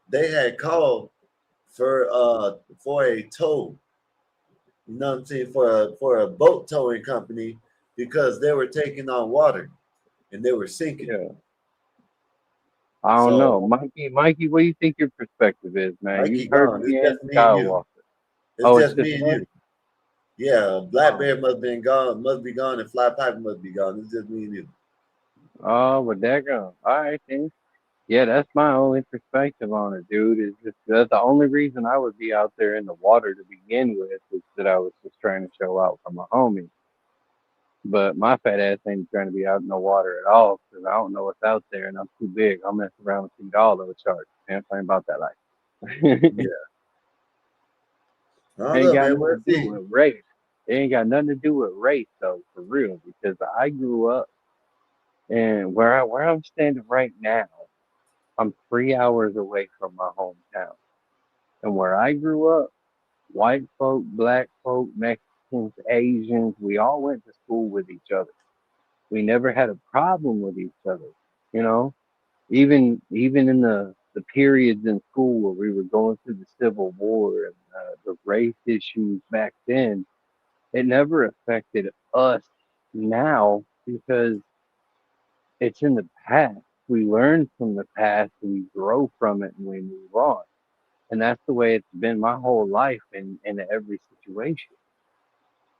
they had called for a tow. You know what I'm saying? For a boat towing company because they were taking on water and they were sinking. Yeah. I don't know. So Mikey, what do you think your perspective is, man? Mikey You've heard gone. It's me and just me and you. Skywalker. It's Oh, it's just just me and us? you. Yeah, Black Oh. Bear must be gone, and Fly Piper must be gone. It's just me and you. Oh, well, daggone. All right, then. Yeah, that's my only perspective on it, dude. Is just that's the only reason I would be out there in the water to begin with is that I was just trying to show out for my homie. But my fat ass ain't trying to be out in the water at all because I don't know what's out there and I'm too big. I'll mess around and feed all those sharks. Man, I'm about that life. Yeah. I don't Ain't know, got man. nothing We'll to do see. with race. It ain't got nothing to do with race though, for real. Because I grew up and where I'm standing right now, I'm 3 hours away from my hometown. And where I grew up, white folk, black folk, Mexicans, Asians, we all went to school with each other. We never had a problem with each other, you know. Even in the periods in school where we were going through the Civil War and the race issues back then, it never affected us now because it's in the past. We learn from the past and we grow from it and we move on. And that's the way it's been my whole life in every situation.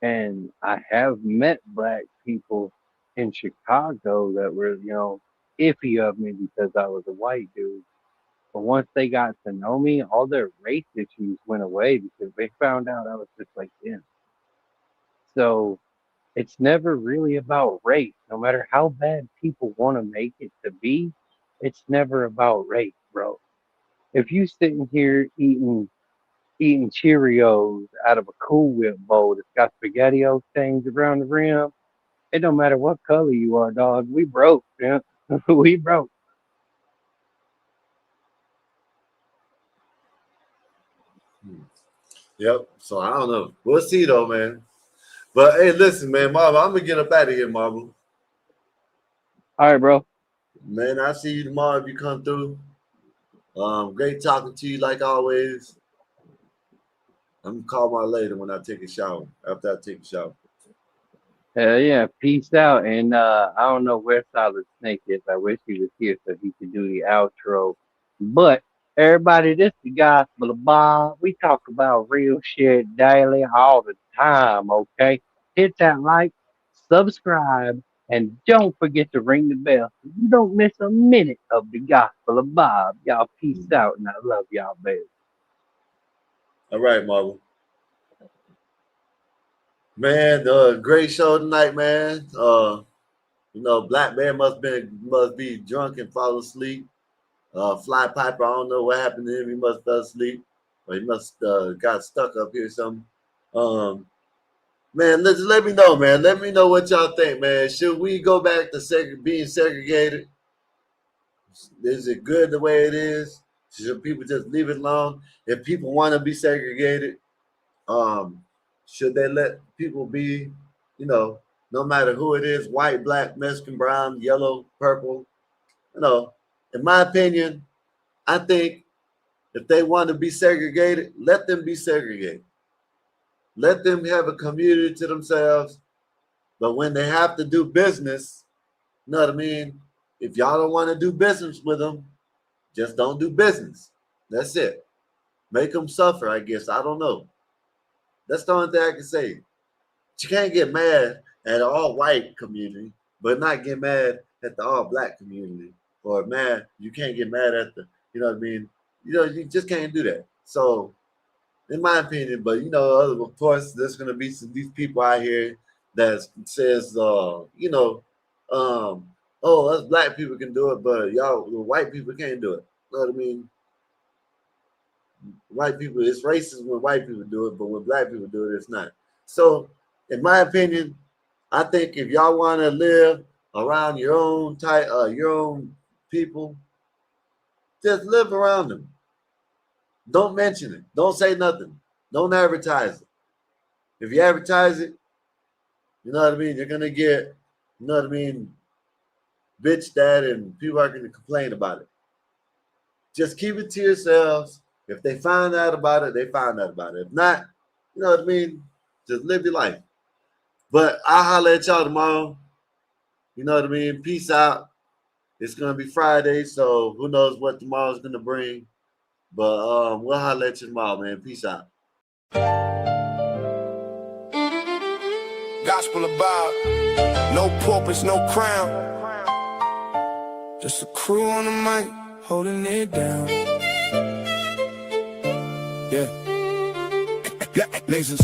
And I have met black people in Chicago that were, iffy of me because I was a white dude. But once they got to know me, all their race issues went away because they found out I was just like them. So it's never really about race. No matter how bad people want to make it to be, it's never about race, bro. If you sitting here eating Cheerios out of a Cool Whip bowl that's got SpaghettiOs stains around the rim, it don't matter what color you are, dog. We broke, man. We broke. Yep. So I don't know. We'll see though, man. But hey, listen, man, Marvel, I'm gonna get up out of here, Marvel. All right, bro. Man, I'll see you tomorrow if you come through. Great talking to you like always. I'm gonna call my lady when I take a shower. After I take a shower. Hell yeah, peace out. And I don't know where Solid Snake is. I wish he was here so he could do the outro. But everybody, this the Gospel of Bob. We talk about real shit daily, all the time. Okay, hit that like, subscribe, and don't forget to ring the bell so you don't miss a minute of the Gospel of Bob. Y'all peace out, and I love y'all, baby. All right, Marvel. Man, great show tonight, man. Black Bear must be drunk and fall asleep. Fly Piper, I don't know what happened to him. He must fell asleep, or he must got stuck up here or something. Man, let me know, man. Let me know what y'all think, man. Should we go back to being segregated? Is it good the way it is? Should people just leave it alone? If people want to be segregated, um, should they let people be, no matter who it is, white, black, Mexican, brown, yellow, purple, in my opinion, I think if they want to be segregated, let them be segregated. Let them have a community to themselves. But when they have to do business, you know what I mean? If y'all don't want to do business with them, just don't do business. That's it. Make them suffer, I guess. I don't know. That's the only thing I can say. You can't get mad at the all white community, but not get mad at the all black community. Or man, you can't get mad at the, you know what I mean? You just can't do that. So, in my opinion, but of course, there's gonna be these people out here that says, oh, us black people can do it, but y'all, the white people can't do it. You know what I mean? White people, it's racist when white people do it, but when black people do it, it's not. So, in my opinion, I think if y'all want to live around your own type, your own people, just live around them. Don't mention it. Don't say nothing. Don't advertise it. If you advertise it, you know what I mean. You're gonna get, you know what I mean, bitch that, and people are gonna complain about it. Just keep it to yourselves. If they find out about it, they find out about it. If not, you know what I mean. Just live your life. But I'll holler at y'all tomorrow. You know what I mean? Peace out. It's gonna be Friday, so who knows what tomorrow's gonna bring. But we'll holler at you tomorrow, man. Peace out. Gospel about no purpose, no crown. Just a crew on the mic, holding it down. Yeah. Lasers.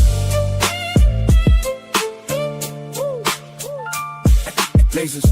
Lasers.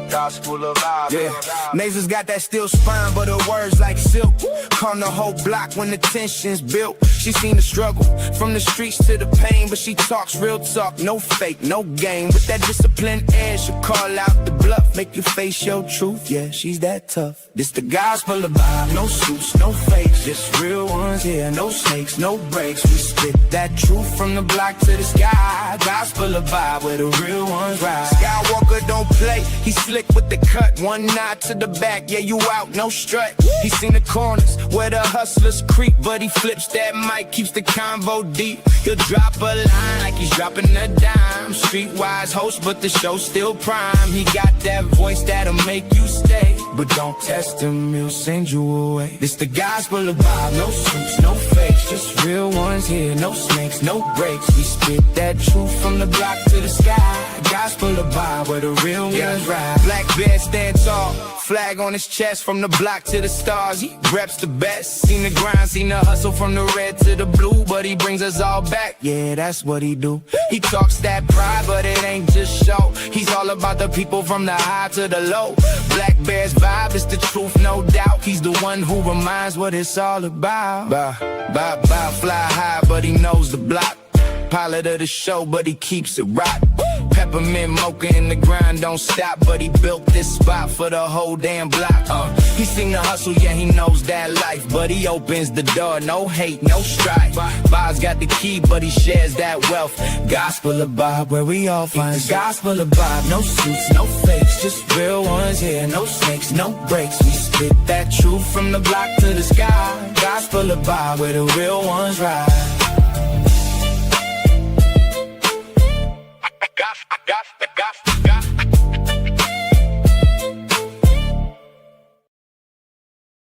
Gospel of vibe. Yeah, Nasers got that steel spine, but her words like silk. Calm the whole block when the tension's built. She seen the struggle from the streets to the pain, but she talks real talk, no fake, no game. With that disciplined edge, she'll call out the bluff, make you face your truth. Yeah, she's that tough. This the gospel of vibe, no suits, no fakes, just real ones here, no snakes, no breaks. We spit that truth from the block to the sky. Gospel of vibe, where the real ones ride. Skywalker don't play, he slick with the cut, one nod to the back, yeah, you out, no strut. He seen the corners where the hustlers creep, but he flips that mic, keeps the convo deep. He'll drop a line like he's dropping a dime. Streetwise host, but the show's still prime. He got that voice that'll make you stay, but don't test him, he'll send you away. This the gospel of vibe, no suits, no fakes, just real ones here, no snakes, no breaks. We spit that truth from the block to the sky. Gospel of vibe, where the real ones ride. Black bear stand tall, flag on his chest, from the block to the stars. He reps the best. Seen the grind, seen the hustle from the red to the blue, but he brings us all back. Yeah, that's what he do. He talks that pride, but it ain't just show. He's all about the people from the high to the low. Black Bear's vibe is the truth, no doubt. He's the one who reminds what it's all about. Fly high, but he knows the block. Pilot of the show, but he keeps it rock. Peppermint mocha in the grind, don't stop, but he built this spot for the whole damn block. He seen the hustle, yeah, he knows that life, but he opens the door, no hate, no strife. Bob's got the key, but he shares that wealth. Gospel of Bob, where we all find the gospel of Bob. No suits, no fakes, just real ones here, no snakes, no breaks. We spit that truth from the block to the sky. Gospel of Bob, where the real ones ride.